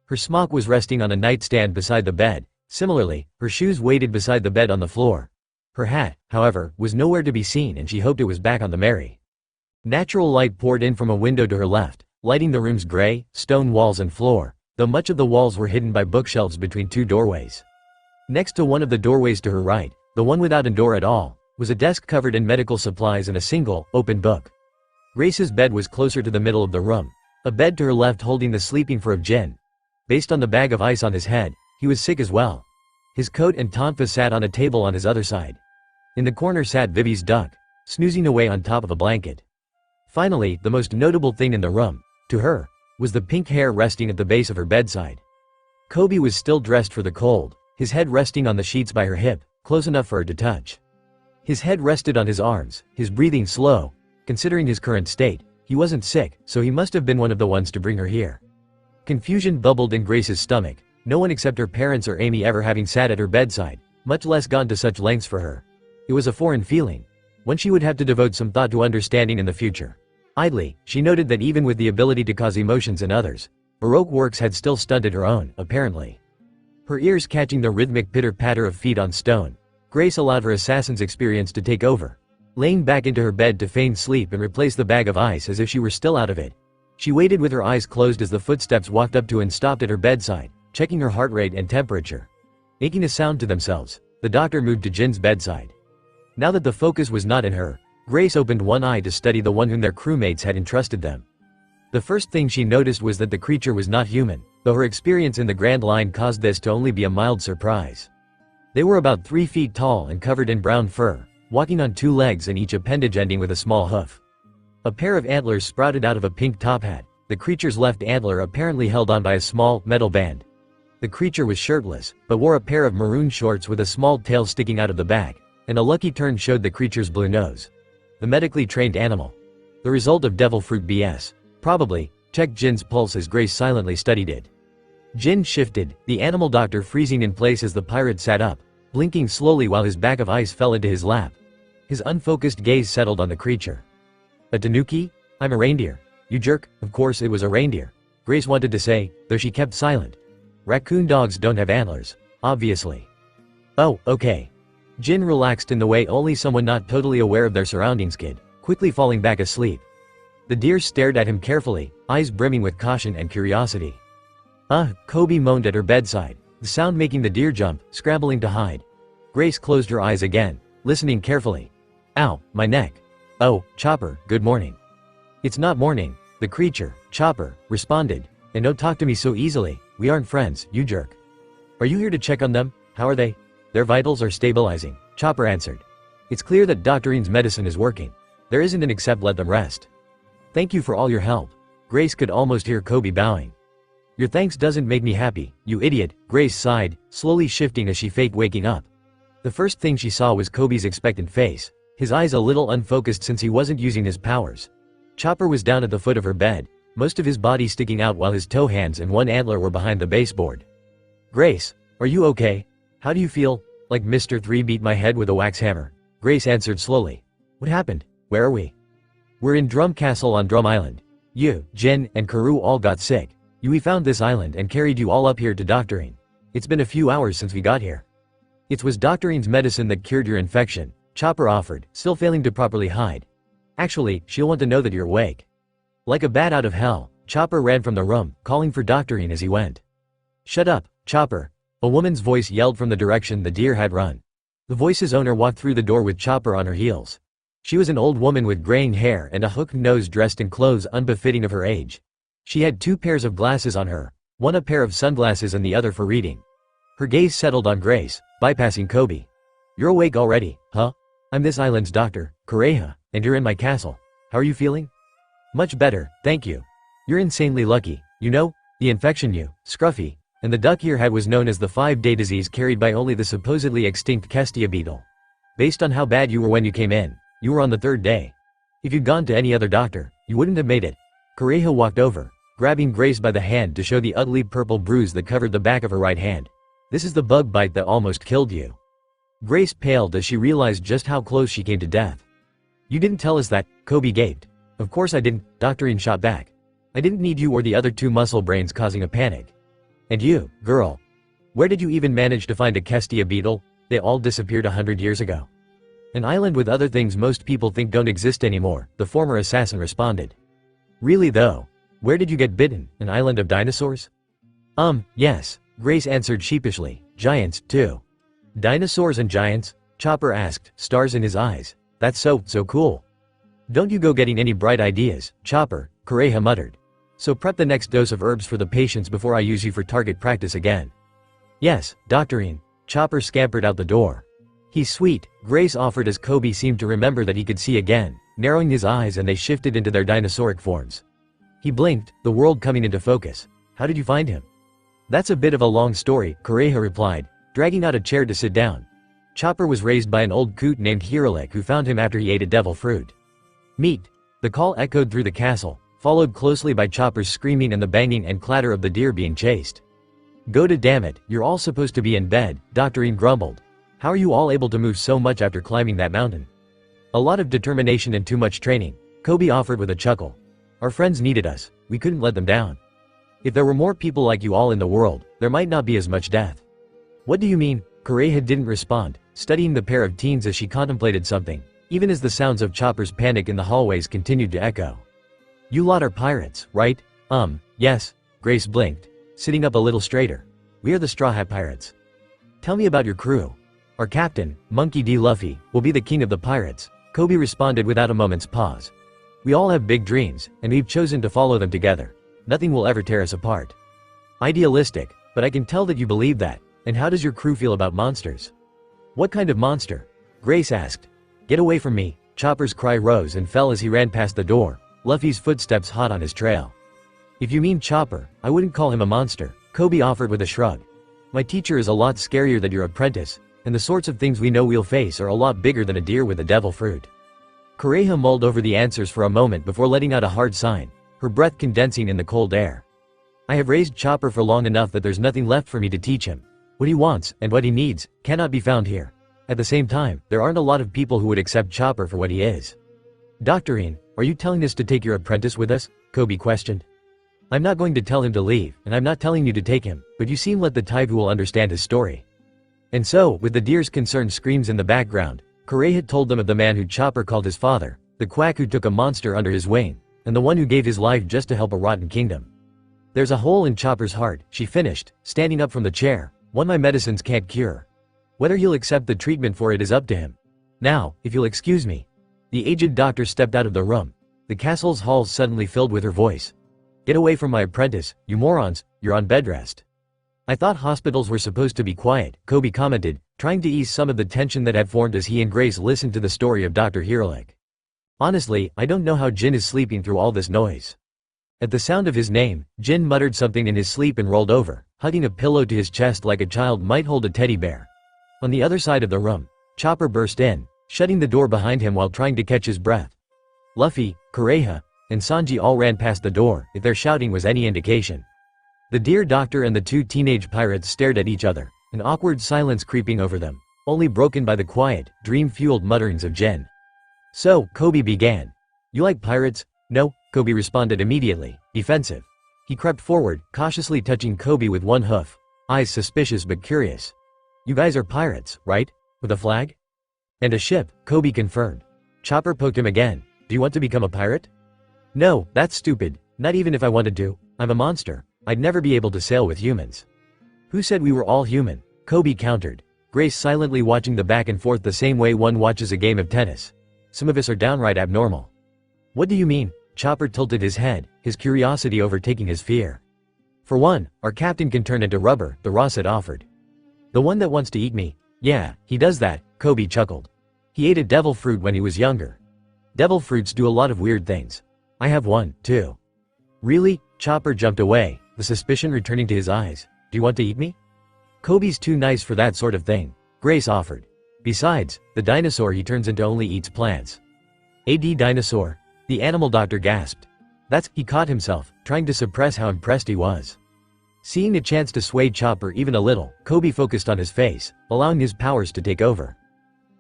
Her smock was resting on a nightstand beside the bed. Similarly, her shoes waited beside the bed on the floor. Her hat, however, was nowhere to be seen and she hoped it was back on the Mary. Natural light poured in from a window to her left, lighting the room's gray, stone walls and floor, though much of the walls were hidden by bookshelves between 2 doorways. Next to one of the doorways to her right, the one without a door at all, was a desk covered in medical supplies and a single, open book. Grace's bed was closer to the middle of the room, a bed to her left holding the sleeping fur of Jin. Based on the bag of ice on his head, he was sick as well. His coat and tonfa sat on a table on his other side. In the corner sat Vivi's duck, snoozing away on top of a blanket. Finally, the most notable thing in the room, to her, was the pink hair resting at the base of her bedside. Coby was still dressed for the cold, his head resting on the sheets by her hip, close enough for her to touch. His head rested on his arms, his breathing slow. Considering his current state, he wasn't sick, so he must have been one of the ones to bring her here. Confusion bubbled in Grace's stomach, no one except her parents or Amy ever having sat at her bedside, much less gone to such lengths for her. It was a foreign feeling, one she would have to devote some thought to understanding in the future. Idly, she noted that even with the ability to cause emotions in others, Baroque works had still stunted her own, apparently. Her ears catching the rhythmic pitter-patter of feet on stone, Grace allowed her assassin's experience to take over. Laying back into her bed to feign sleep and replace the bag of ice as if she were still out of it. She waited with her eyes closed as the footsteps walked up to and stopped at her bedside, checking her heart rate and temperature. Making a sound to themselves, the doctor moved to Jin's bedside. Now that the focus was not in her, Grace opened one eye to study the one whom their crewmates had entrusted them. The first thing she noticed was that the creature was not human, though her experience in the Grand Line caused this to only be a mild surprise. They were about 3 feet tall and covered in brown fur, walking on 2 legs and each appendage ending with a small hoof. A pair of antlers sprouted out of a pink top hat, the creature's left antler apparently held on by a small, metal band. The creature was shirtless, but wore a pair of maroon shorts with a small tail sticking out of the back, and a lucky turn showed the creature's blue nose. The medically trained animal. The result of devil fruit BS. Probably, checked Jin's pulse as Grace silently studied it. Jin shifted, the animal doctor freezing in place as the pirate sat up, blinking slowly while his bag of ice fell into his lap. His unfocused gaze settled on the creature. A tanuki? I'm a reindeer. You jerk. Of course it was a reindeer. Grace wanted to say, though she kept silent. Raccoon dogs don't have antlers, obviously. Oh, okay. Jin relaxed in the way only someone not totally aware of their surroundings could, quickly falling back asleep. The deer stared at him carefully, eyes brimming with caution and curiosity. Coby moaned at her bedside, the sound making the deer jump, scrambling to hide. Grace closed her eyes again, listening carefully. Ow, my neck. Oh, Chopper, good morning. It's not morning, the creature, Chopper, responded. And don't talk to me so easily, we aren't friends, you jerk. Are you here to check on them? How are they? Their vitals are stabilizing. Chopper answered. It's clear that Dr. Ian's medicine is working. There isn't an except let them rest. Thank you for all your help. Grace could almost hear Coby bowing. Your thanks doesn't make me happy, you idiot, Grace sighed, slowly shifting as she faked waking up. The first thing she saw was Coby's expectant face, his eyes a little unfocused since he wasn't using his powers. Chopper was down at the foot of her bed, most of his body sticking out while his toe hands and one antler were behind the baseboard. Grace, are you okay? How do you feel? Like Mr. 3 beat my head with a wax hammer. Grace answered slowly. What happened? Where are we? We're in Drum Castle on Drum Island. You, Jin, and Karoo all got sick. We found this island and carried you all up here to Dr. Ian. It's been a few hours since we got here. It was Dr. Ian's medicine that cured your infection, Chopper offered, still failing to properly hide. Actually, she'll want to know that you're awake. Like a bat out of hell, Chopper ran from the room, calling for Dr. Ian as he went. Shut up, Chopper. A woman's voice yelled from the direction the deer had run. The voice's owner walked through the door with Chopper on her heels. She was an old woman with graying hair and a hooked nose dressed in clothes unbefitting of her age. She had 2 pairs of glasses on her, one a pair of sunglasses and the other for reading. Her gaze settled on Grace, bypassing Coby. You're awake already, huh? I'm this island's doctor, Kureha, and you're in my castle. How are you feeling? Much better, thank you. You're insanely lucky, you know, the infection you, Scruffy, and the duck here had was known as the 5-day disease carried by only the supposedly extinct Kestia beetle. Based on how bad you were when you came in, you were on the 3rd day. If you'd gone to any other doctor, you wouldn't have made it. Kureha walked over, grabbing Grace by the hand to show the ugly purple bruise that covered the back of her right hand. This is the bug bite that almost killed you. Grace paled as she realized just how close she came to death. You didn't tell us that, Coby gaped. Of course I didn't, Dr. Ian shot back. I didn't need you or the other 2 muscle brains causing a panic. And you, girl. Where did you even manage to find a Kestia beetle? They all disappeared 100 years ago. An island with other things most people think don't exist anymore, the former assassin responded. Really though? Where did you get bitten, an island of dinosaurs? Yes, Grace answered sheepishly, giants, too. Dinosaurs and giants? Chopper asked, stars in his eyes. That's so cool. Don't you go getting any bright ideas, Chopper, Kureha muttered. So prep the next dose of herbs for the patients before I use you for target practice again. Yes, Dr. Ian. Chopper scampered out the door. He's sweet, Grace offered as Coby seemed to remember that he could see again, narrowing his eyes and they shifted into their dinosauric forms. He blinked, the world coming into focus. How did you find him? That's a bit of a long story, Kureha replied, dragging out a chair to sit down. Chopper was raised by an old coot named Hiralik who found him after he ate a devil fruit. Meat. The call echoed through the castle, followed closely by Chopper's screaming and the banging and clatter of the deer being chased. Go to damn it, you're all supposed to be in bed, Dr. Ian grumbled. How are you all able to move so much after climbing that mountain? A lot of determination and too much training, Coby offered with a chuckle. Our friends needed us, we couldn't let them down. If there were more people like you all in the world, there might not be as much death. What do you mean? Kureha didn't respond, studying the pair of teens as she contemplated something, even as the sounds of Chopper's panic in the hallways continued to echo. You lot are pirates, right? Yes, Grace blinked, sitting up a little straighter. We are the Straw Hat Pirates. Tell me about your crew. Our captain, Monkey D. Luffy, will be the king of the pirates, Coby responded without a moment's pause. We all have big dreams, and we've chosen to follow them together. Nothing will ever tear us apart. Idealistic, but I can tell that you believe that. And how does your crew feel about monsters? What kind of monster? Grace asked. Get away from me, Chopper's cry rose and fell as he ran past the door, Luffy's footsteps hot on his trail. If you mean Chopper, I wouldn't call him a monster, Coby offered with a shrug. My teacher is a lot scarier than your apprentice, and the sorts of things we know we'll face are a lot bigger than a deer with a devil fruit. Kureha mulled over the answers for a moment before letting out a hard sign, her breath condensing in the cold air. I have raised Chopper for long enough that there's nothing left for me to teach him. What he wants, and what he needs, cannot be found here. At the same time, there aren't a lot of people who would accept Chopper for what he is. Dr. Ian, are you telling us to take your apprentice with us? Coby questioned. I'm not going to tell him to leave, and I'm not telling you to take him, but you seem let the Taivu will understand his story. And so, with the deer's concerned screams in the background, Kureha had told them of the man who Chopper called his father, the quack who took a monster under his wing, and the one who gave his life just to help a rotten kingdom. There's a hole in Chopper's heart, she finished, standing up from the chair, one my medicines can't cure. Whether you'll accept the treatment for it is up to him. Now, if you'll excuse me. The aged doctor stepped out of the room. The castle's halls suddenly filled with her voice. Get away from my apprentice, you morons, you're on bed rest. I thought hospitals were supposed to be quiet, Coby commented, trying to ease some of the tension that had formed as he and Grace listened to the story of Dr. Hirolik. Honestly, I don't know how Jin is sleeping through all this noise. At the sound of his name, Jin muttered something in his sleep and rolled over, hugging a pillow to his chest like a child might hold a teddy bear. On the other side of the room, Chopper burst in, shutting the door behind him while trying to catch his breath. Luffy, Kureha, and Sanji all ran past the door, if their shouting was any indication. The Dear Doctor and the two teenage pirates stared at each other, an awkward silence creeping over them, only broken by the quiet, dream-fueled mutterings of Jin. So, Coby began. You like pirates? No, Coby responded immediately, defensive. He crept forward, cautiously touching Coby with one hoof, eyes suspicious but curious. You guys are pirates, right? With a flag? And a ship, Coby confirmed. Chopper poked him again. Do you want to become a pirate? No, that's stupid, not even if I wanted to. I'm a monster. I'd never be able to sail with humans. Who said we were all human? Coby countered. Grace silently watching the back and forth the same way one watches a game of tennis. Some of us are downright abnormal. What do you mean? Chopper tilted his head, his curiosity overtaking his fear. For one, our captain can turn into rubber, the Rossett offered. The one that wants to eat me? Yeah, he does that, Coby chuckled. He ate a devil fruit when he was younger. Devil fruits do a lot of weird things. I have one, too. Really? Chopper jumped away, the suspicion returning to his eyes. Do you want to eat me? Coby's too nice for that sort of thing, Grace offered. Besides, the dinosaur he turns into only eats plants. Dinosaur? The animal doctor gasped. He caught himself, trying to suppress how impressed he was. Seeing a chance to sway Chopper even a little, Coby focused on his face, allowing his powers to take over.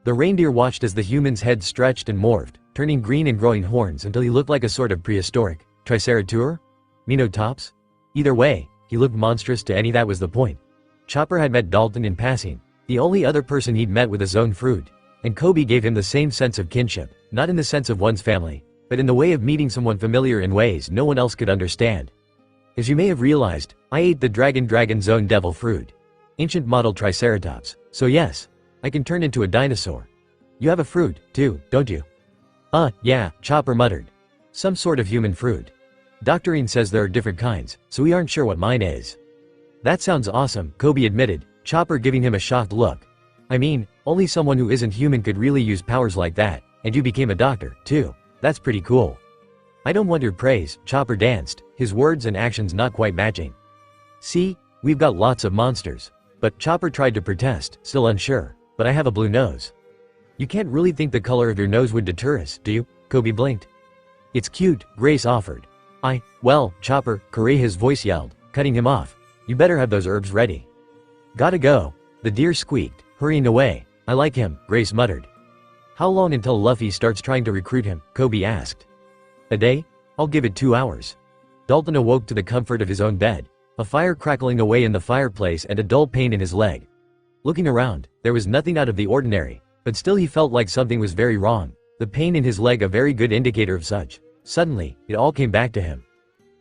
The reindeer watched as the human's head stretched and morphed, turning green and growing horns until he looked like a sort of prehistoric Triceratops? Minotaurs? Either way, he looked monstrous to any that was the point. Chopper had met Dalton in passing, the only other person he'd met with his own fruit, and Coby gave him the same sense of kinship, not in the sense of one's family, but in the way of meeting someone familiar in ways no one else could understand. As you may have realized, I ate the Dragon's own devil fruit. Ancient model Triceratops, so yes, I can turn into a dinosaur. You have a fruit, too, don't you? Yeah, Chopper muttered. Some sort of human fruit. Doctorine says there are different kinds, so we aren't sure what mine is. That sounds awesome, Coby admitted, Chopper giving him a shocked look. I mean, only someone who isn't human could really use powers like that, and you became a doctor, too. That's pretty cool. I don't want your praise, Chopper danced, his words and actions not quite matching. See, we've got lots of monsters. But Chopper tried to protest, still unsure. But I have a blue nose. You can't really think the color of your nose would deter us, do you? Coby blinked. It's cute, Grace offered. Well, Chopper, Kureha's voice yelled, cutting him off. You better have those herbs ready. Gotta go. The deer squeaked, hurrying away. I like him, Grace muttered. How long until Luffy starts trying to recruit him? Coby asked. A day? I'll give it 2 hours. Dalton awoke to the comfort of his own bed, a fire crackling away in the fireplace and a dull pain in his leg. Looking around, there was nothing out of the ordinary, but still he felt like something was very wrong, the pain in his leg a very good indicator of such. Suddenly, it all came back to him.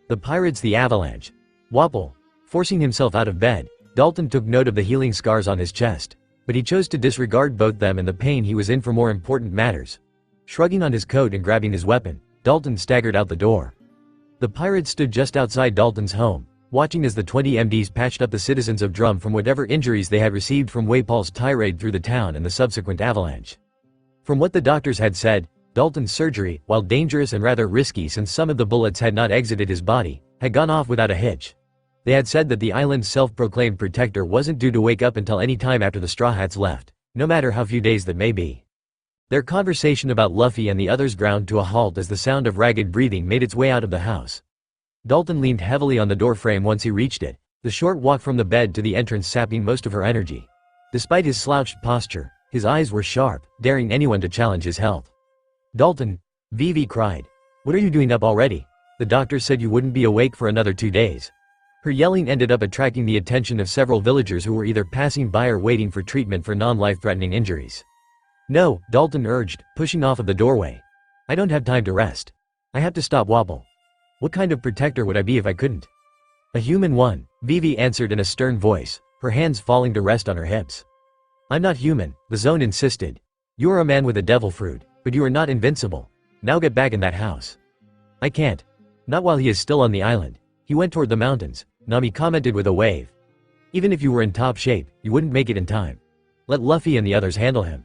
The pirates, the avalanche. Wapple. Forcing himself out of bed, Dalton took note of the healing scars on his chest, but he chose to disregard both them and the pain he was in for more important matters. Shrugging on his coat and grabbing his weapon, Dalton staggered out the door. The pirates stood just outside Dalton's home, watching as the 20 MDs patched up the citizens of Drum from whatever injuries they had received from Waypal's tirade through the town and the subsequent avalanche. From what the doctors had said, Dalton's surgery, while dangerous and rather risky since some of the bullets had not exited his body, had gone off without a hitch. They had said that the island's self-proclaimed protector wasn't due to wake up until any time after the Straw Hats left, no matter how few days that may be. Their conversation about Luffy and the others ground to a halt as the sound of ragged breathing made its way out of the house. Dalton leaned heavily on the doorframe once he reached it, the short walk from the bed to the entrance sapping most of her energy. Despite his slouched posture, his eyes were sharp, daring anyone to challenge his health. Dalton, Vivi cried. What are you doing up already? The doctor said you wouldn't be awake for another 2 days. Her yelling ended up attracting the attention of several villagers who were either passing by or waiting for treatment for non-life-threatening injuries. No, Dalton urged, pushing off of the doorway. I don't have time to rest. I have to stop Wobble. What kind of protector would I be if I couldn't? A human one, Vivi answered in a stern voice, her hands falling to rest on her hips. I'm not human, the zone insisted. You are a man with a devil fruit, but you are not invincible. Now get back in that house. I can't. Not while he is still on the island. He went toward the mountains, Nami commented with a wave. Even if you were in top shape, you wouldn't make it in time. Let Luffy and the others handle him.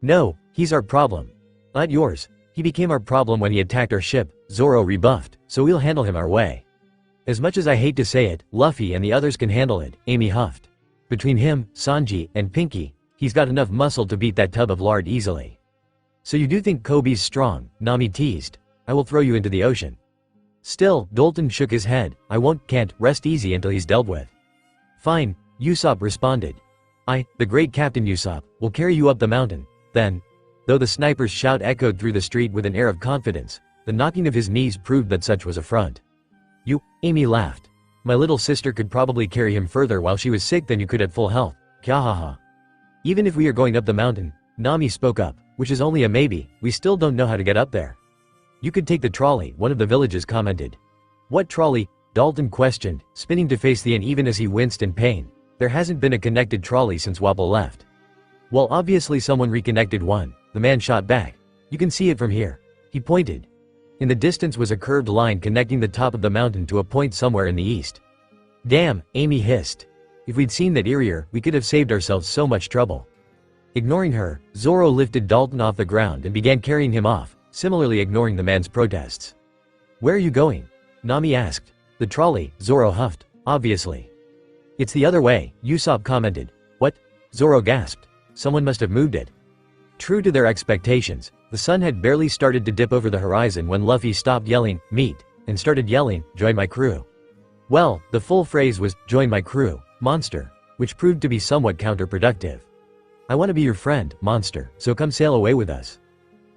No, he's our problem. Not yours. He became our problem when he attacked our ship, Zoro rebuffed, so we'll handle him our way. As much as I hate to say it, Luffy and the others can handle it, Amy huffed. Between him, Sanji, and Pinky, he's got enough muscle to beat that tub of lard easily. So you do think Koby's strong, Nami teased. I will throw you into the ocean. Still, Dalton shook his head. Can't rest easy until he's dealt with. Fine, Usopp responded. The great Captain Usopp, will carry you up the mountain. Then, though the sniper's shout echoed through the street with an air of confidence, the knocking of his knees proved that such was a front. Amy laughed. My little sister could probably carry him further while she was sick than you could at full health. Kyahaha. Even if we are going up the mountain, Nami spoke up, which is only a maybe, we still don't know how to get up there. You could take the trolley, one of the villages commented. What trolley? Dalton questioned, spinning to face the inn even as he winced in pain. There hasn't been a connected trolley since Wapol left. Well, obviously someone reconnected one, the man shot back. You can see it from here. He pointed. In the distance was a curved line connecting the top of the mountain to a point somewhere in the east. Damn, Amy hissed. If we'd seen that earlier, we could have saved ourselves so much trouble. Ignoring her, Zoro lifted Dalton off the ground and began carrying him off, similarly ignoring the man's protests. Where are you going? Nami asked. The trolley, Zoro huffed. Obviously. It's the other way, Usopp commented. What? Zoro gasped. Someone must have moved it. True to their expectations, the sun had barely started to dip over the horizon when Luffy stopped yelling, meet, and started yelling, join my crew. Well, the full phrase was, join my crew, monster, which proved to be somewhat counterproductive. I want to be your friend, monster, so come sail away with us.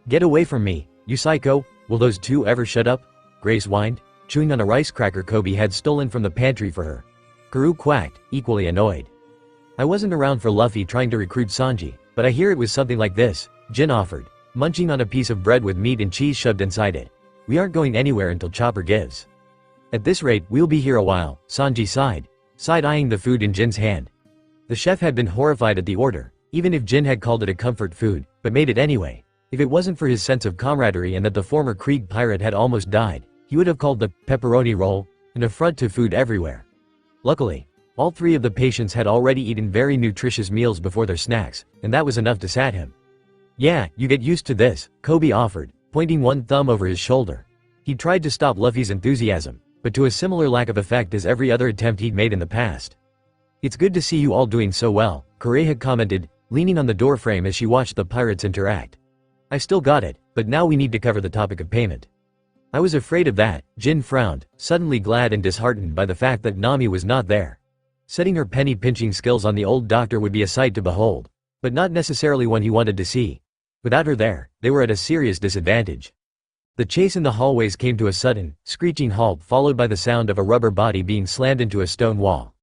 Get away from me, you psycho, will those two ever shut up? Grace whined, chewing on a rice cracker Coby had stolen from the pantry for her. Karoo quacked, equally annoyed. I wasn't around for Luffy trying to recruit Sanji, but I hear it was something like this, Jin offered, munching on a piece of bread with meat and cheese shoved inside it. We aren't going anywhere until Chopper gives. At this rate, we'll be here a while, Sanji sighed, side-eyeing the food in Jin's hand. The chef had been horrified at the order, even if Jin had called it a comfort food, but made it anyway. If it wasn't for his sense of camaraderie and that the former Krieg pirate had almost died, he would have called the pepperoni roll an affront to food everywhere. Luckily, all three of the patients had already eaten very nutritious meals before their snacks, and that was enough to sat him. Yeah, you get used to this, Coby offered, pointing one thumb over his shoulder. He tried to stop Luffy's enthusiasm, but to a similar lack of effect as every other attempt he'd made in the past. It's good to see you all doing so well, Kureha commented, leaning on the doorframe as she watched the pirates interact. I still got it, but now we need to cover the topic of payment. I was afraid of that, Jin frowned, suddenly glad and disheartened by the fact that Nami was not there. Setting her penny-pinching skills on the old doctor would be a sight to behold, but not necessarily one he wanted to see. Without her there, they were at a serious disadvantage. The chase in the hallways came to a sudden, screeching halt followed by the sound of a rubber body being slammed into a stone wall.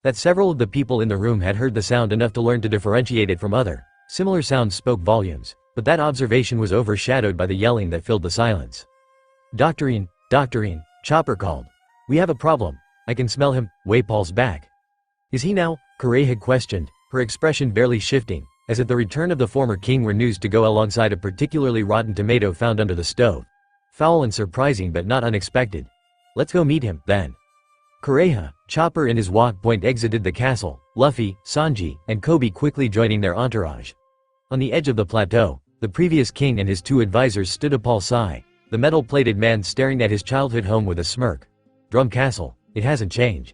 That several of the people in the room had heard the sound enough to learn to differentiate it from other, similar sounds spoke volumes, but that observation was overshadowed by the yelling that filled the silence. Doctorine, Chopper called. We have a problem. I can smell him, Wapol's back. Is he now? Kureha had questioned, her expression barely shifting, as if the return of the former king were news to go alongside a particularly rotten tomato found under the stove. Foul and surprising but not unexpected. Let's go meet him, then. Kureha, Chopper and his walk point exited the castle, Luffy, Sanji, and Coby quickly joining their entourage. On the edge of the plateau, the previous king and his two advisors stood Apal Sai, the metal-plated man staring at his childhood home with a smirk. Drum Castle, it hasn't changed.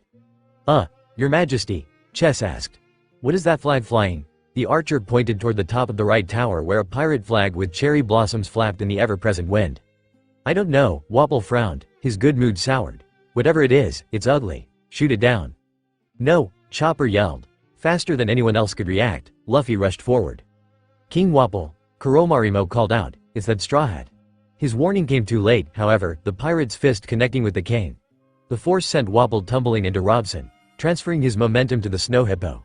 Your Majesty, Chess asked. What is that flag flying? The archer pointed toward the top of the right tower where a pirate flag with cherry blossoms flapped in the ever-present wind. I don't know, Wapol frowned, his good mood soured. Whatever it is, it's ugly. Shoot it down. No, Chopper yelled. Faster than anyone else could react, Luffy rushed forward. King Wapol, Kuromarimo called out, it's that straw hat. His warning came too late, however, the pirate's fist connecting with the cane. The force sent Wapol tumbling into Robson, transferring his momentum to the snow hippo.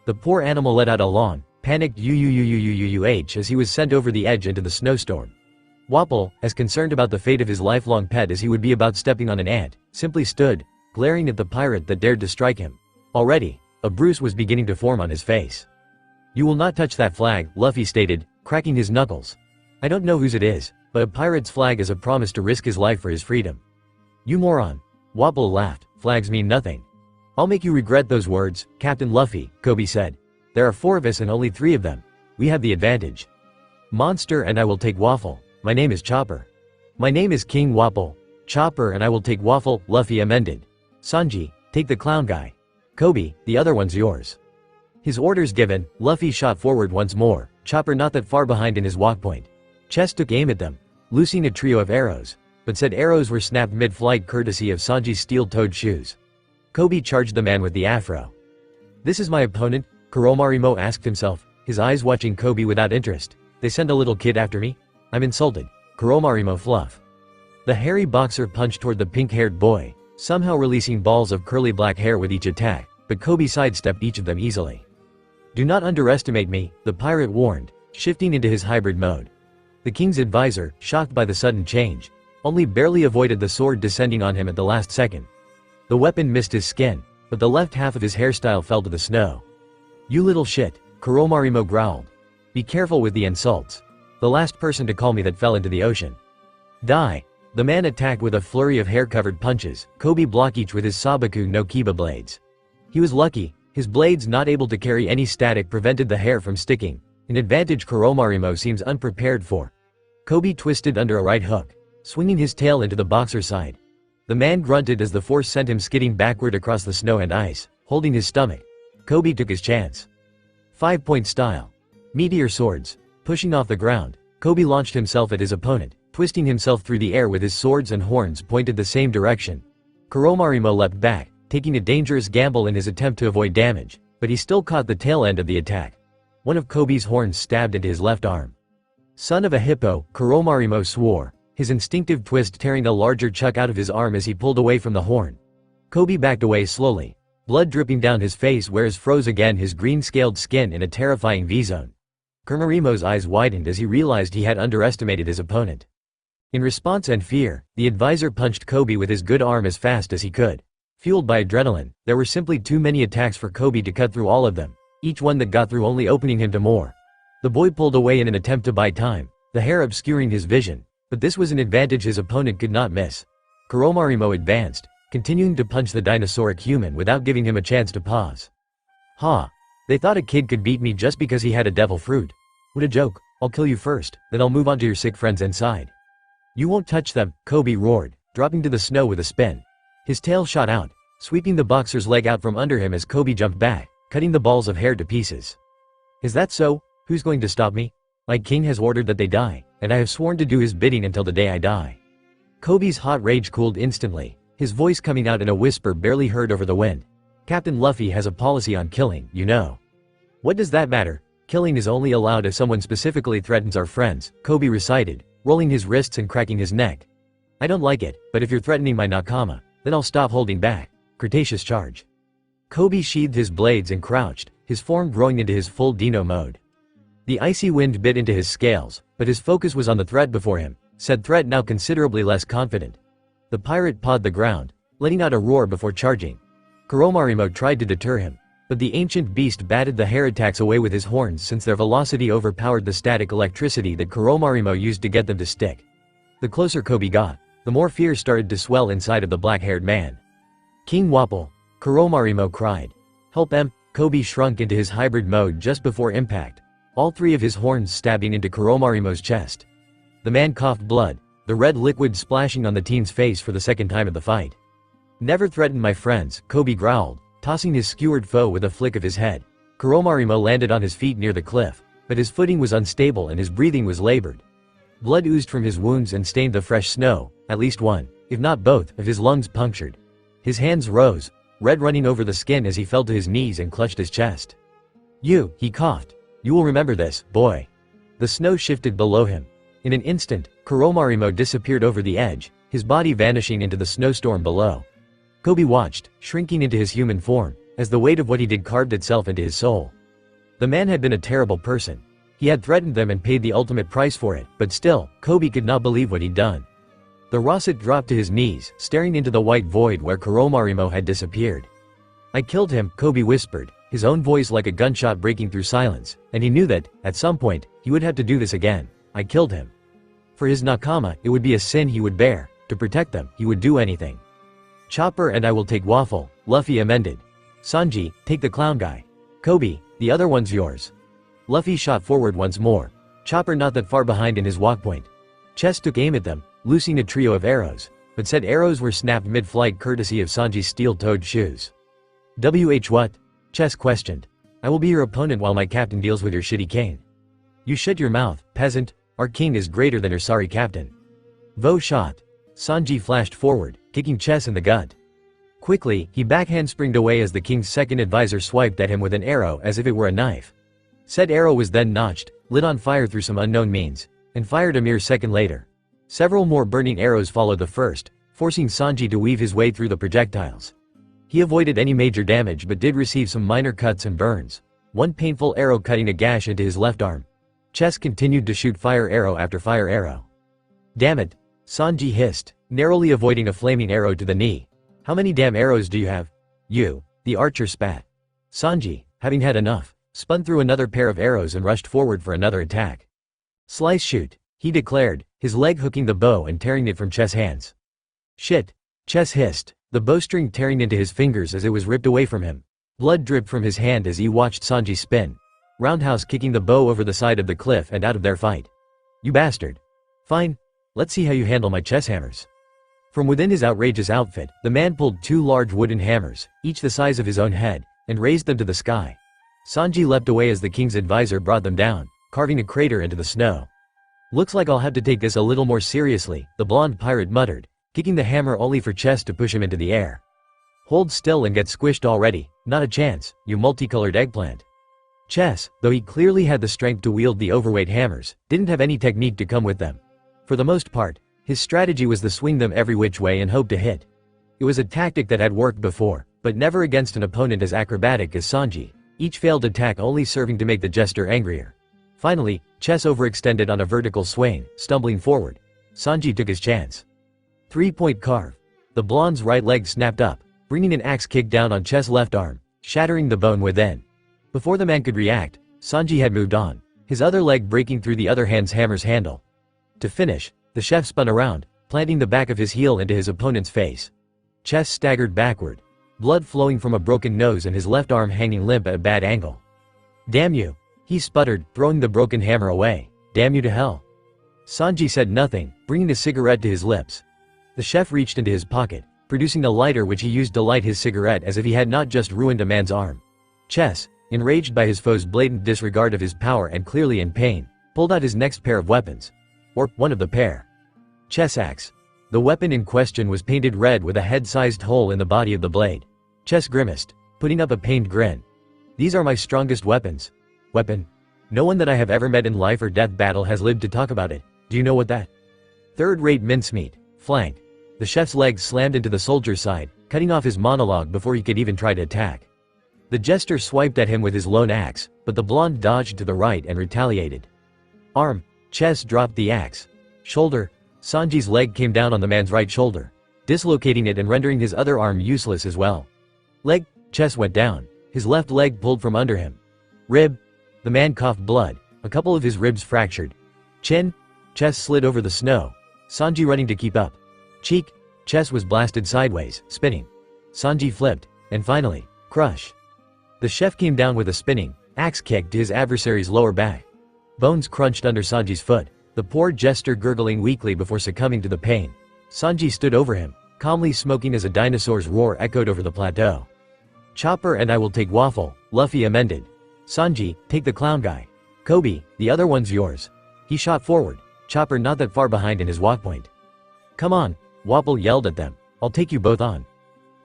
The poor animal let out a long, panicked "uuuuuuuh" as he was sent over the edge into the snowstorm. Wapol, as concerned about the fate of his lifelong pet as he would be about stepping on an ant, simply stood, glaring at the pirate that dared to strike him. Already, a bruise was beginning to form on his face. You will not touch that flag, Luffy stated, cracking his knuckles. I don't know whose it is, but a pirate's flag is a promise to risk his life for his freedom. You moron. Wapol laughed, flags mean nothing. I'll make you regret those words, Captain Luffy, Coby said. There are 4 of us and only 3 of them. We have the advantage. Monster and I will take Waffle. My name is Chopper. My name is King Wapple. Chopper and I will take Waffle, Luffy amended. Sanji, take the clown guy. Coby, the other one's yours. His orders given, Luffy shot forward once more, Chopper not that far behind in his walk point. Chest took aim at them, loosing a trio of arrows, but said arrows were snapped mid-flight courtesy of Sanji's steel-toed shoes. Coby charged the man with the afro. This is my opponent? Kuromarimo asked himself, his eyes watching Coby without interest. They send a little kid after me? I'm insulted. Kuromarimo fluff. The hairy boxer punched toward the pink-haired boy, somehow releasing balls of curly black hair with each attack, but Coby sidestepped each of them easily. Do not underestimate me, the pirate warned, shifting into his hybrid mode. The king's advisor, shocked by the sudden change, only barely avoided the sword descending on him at the last second. The weapon missed his skin, but the left half of his hairstyle fell to the snow. You little shit, Kuromarimo growled. Be careful with the insults. The last person to call me that fell into the ocean. Die. The man attacked with a flurry of hair-covered punches, Coby blocked each with his Sabaku no Kiba blades. He was lucky, his blades not able to carry any static prevented the hair from sticking, an advantage Kuromarimo seems unprepared for. Coby twisted under a right hook, swinging his tail into the boxer's side. The man grunted as the force sent him skidding backward across the snow and ice, holding his stomach. Coby took his chance. 5-point style. Meteor swords. Pushing off the ground, Coby launched himself at his opponent, twisting himself through the air with his swords and horns pointed the same direction. Kuromarimo leapt back, taking a dangerous gamble in his attempt to avoid damage, but he still caught the tail end of the attack. One of Koby's horns stabbed into his left arm. Son of a hippo, Kuromarimo swore, his instinctive twist tearing a larger chunk out of his arm as he pulled away from the horn. Coby backed away slowly, blood dripping down his face whereas froze again his green-scaled skin in a terrifying V-zone. Kuromarimo's eyes widened as he realized he had underestimated his opponent. In response and fear, the advisor punched Coby with his good arm as fast as he could. Fueled by adrenaline, there were simply too many attacks for Coby to cut through all of them, each one that got through only opening him to more. The boy pulled away in an attempt to buy time, the hair obscuring his vision, but this was an advantage his opponent could not miss. Kuromarimo advanced, continuing to punch the dinosauric human without giving him a chance to pause. Ha! They thought a kid could beat me just because he had a devil fruit. What a joke, I'll kill you first, then I'll move on to your sick friends inside. You won't touch them, Coby roared, dropping to the snow with a spin. His tail shot out, sweeping the boxer's leg out from under him as Coby jumped back, cutting the balls of hair to pieces. Is that so? Who's going to stop me? My king has ordered that they die, and I have sworn to do his bidding until the day I die. Coby's hot rage cooled instantly, his voice coming out in a whisper barely heard over the wind. Captain Luffy has a policy on killing, you know. What does that matter? Killing is only allowed if someone specifically threatens our friends, Coby recited, rolling his wrists and cracking his neck. I don't like it, but if you're threatening my nakama, then I'll stop holding back. Cretaceous charge. Coby sheathed his blades and crouched, his form growing into his full Dino mode. The icy wind bit into his scales, but his focus was on the threat before him, said threat now considerably less confident. The pirate pawed the ground, letting out a roar before charging. Kuromarimo tried to deter him, but the ancient beast batted the hair attacks away with his horns since their velocity overpowered the static electricity that Kuromarimo used to get them to stick. The closer Coby got, the more fear started to swell inside of the black-haired man. King Wapple, Kuromarimo cried. Help em, Coby shrunk into his hybrid mode just before impact, all 3 of his horns stabbing into Kuromarimo's chest. The man coughed blood, the red liquid splashing on the teen's face for the second time of the fight. Never threaten my friends, Coby growled, tossing his skewered foe with a flick of his head. Kuromarimo landed on his feet near the cliff, but his footing was unstable and his breathing was labored. Blood oozed from his wounds and stained the fresh snow, at least one, if not both, of his lungs punctured. His hands rose, red running over the skin as he fell to his knees and clutched his chest. You, he coughed. You will remember this, boy. The snow shifted below him. In an instant, Kuromarimo disappeared over the edge, his body vanishing into the snowstorm below. Coby watched, shrinking into his human form, as the weight of what he did carved itself into his soul. The man had been a terrible person. He had threatened them and paid the ultimate price for it, but still, Coby could not believe what he'd done. The Rossett dropped to his knees, staring into the white void where Kuromarimo had disappeared. I killed him, Coby whispered, his own voice like a gunshot breaking through silence, and he knew that, at some point, he would have to do this again. I killed him. For his nakama, it would be a sin he would bear. To protect them, he would do anything. Chopper and I will take Waffle, Luffy amended. Sanji, take the clown guy. Koby, the other one's yours. Luffy shot forward once more. Chopper not that far behind in his walk point. Chess took aim at them, loosing a trio of arrows, but said arrows were snapped mid-flight courtesy of Sanji's steel-toed shoes. What? Chess questioned. I will be your opponent while my captain deals with your shitty cane. You shut your mouth, peasant. Our king is greater than your sorry captain. Vo shot. Sanji flashed forward, kicking Chess in the gut. Quickly, he backhand-springed away as the king's second advisor swiped at him with an arrow as if it were a knife. Said arrow was then notched, lit on fire through some unknown means, and fired a mere second later. Several more burning arrows followed the first, forcing Sanji to weave his way through the projectiles. He avoided any major damage but did receive some minor cuts and burns, one painful arrow cutting a gash into his left arm. Chess continued to shoot fire arrow after fire arrow. Damn it, Sanji hissed, narrowly avoiding a flaming arrow to the knee. How many damn arrows do you have? You, the archer spat. Sanji, having had enough, spun through another pair of arrows and rushed forward for another attack. Slice shoot, he declared, his leg hooking the bow and tearing it from Chess' hands. Shit, Chess hissed, the bowstring tearing into his fingers as it was ripped away from him. Blood dripped from his hand as he watched Sanji spin, roundhouse kicking the bow over the side of the cliff and out of their fight. You bastard. Fine, let's see how you handle my chess hammers. From within his outrageous outfit, the man pulled two large wooden hammers, each the size of his own head, and raised them to the sky. Sanji leapt away as the king's advisor brought them down, carving a crater into the snow. Looks like I'll have to take this a little more seriously, the blonde pirate muttered, kicking the hammer only for Chess to push him into the air. Hold still and get squished already, not a chance, you multicolored eggplant. Chess, though he clearly had the strength to wield the overweight hammers, didn't have any technique to come with them. For the most part, his strategy was to swing them every which way and hope to hit. It was a tactic that had worked before, but never against an opponent as acrobatic as Sanji, each failed attack only serving to make the jester angrier. Finally, Chess overextended on a vertical swing, stumbling forward. Sanji took his chance. 3-point carve. The blonde's right leg snapped up, bringing an axe kick down on Chess' left arm, shattering the bone within. Before the man could react, Sanji had moved on, his other leg breaking through the other hand's hammer's handle. To finish, the chef spun around, planting the back of his heel into his opponent's face. Chess staggered backward, blood flowing from a broken nose and his left arm hanging limp at a bad angle. Damn you, he sputtered, throwing the broken hammer away. Damn you to hell. Sanji said nothing, bringing a cigarette to his lips. The chef reached into his pocket, producing a lighter which he used to light his cigarette as if he had not just ruined a man's arm. Chess, enraged by his foe's blatant disregard of his power and clearly in pain, pulled out his next pair of weapons. Or, one of the pair. Chess axe. The weapon in question was painted red with a head-sized hole in the body of the blade. Chess grimaced, putting up a pained grin. These are my strongest weapons. Weapon? No one that I have ever met in life or death battle has lived to talk about it. Do you know what that? Third-rate mincemeat. Flank. The chef's legs slammed into the soldier's side, cutting off his monologue before he could even try to attack. The jester swiped at him with his lone axe, but the blonde dodged to the right and retaliated. Arm. Chess dropped the axe. Shoulder. Sanji's leg came down on the man's right shoulder, dislocating it and rendering his other arm useless as well. Leg. Chess went down, his left leg pulled from under him. Rib. The man coughed blood, a couple of his ribs fractured. Chin. Chess slid over the snow, Sanji running to keep up. Cheek. Chess was blasted sideways, spinning. Sanji flipped, and finally, crush. The chef came down with a spinning axe kick to his adversary's lower back. Bones crunched under Sanji's foot, the poor jester gurgling weakly before succumbing to the pain. Sanji stood over him, calmly smoking as a dinosaur's roar echoed over the plateau. Chopper and I will take Waffle, Luffy amended. Sanji, take the clown guy. Koby, the other one's yours. He shot forward, Chopper not that far behind in his walk point. Come on, Waffle yelled at them, I'll take you both on.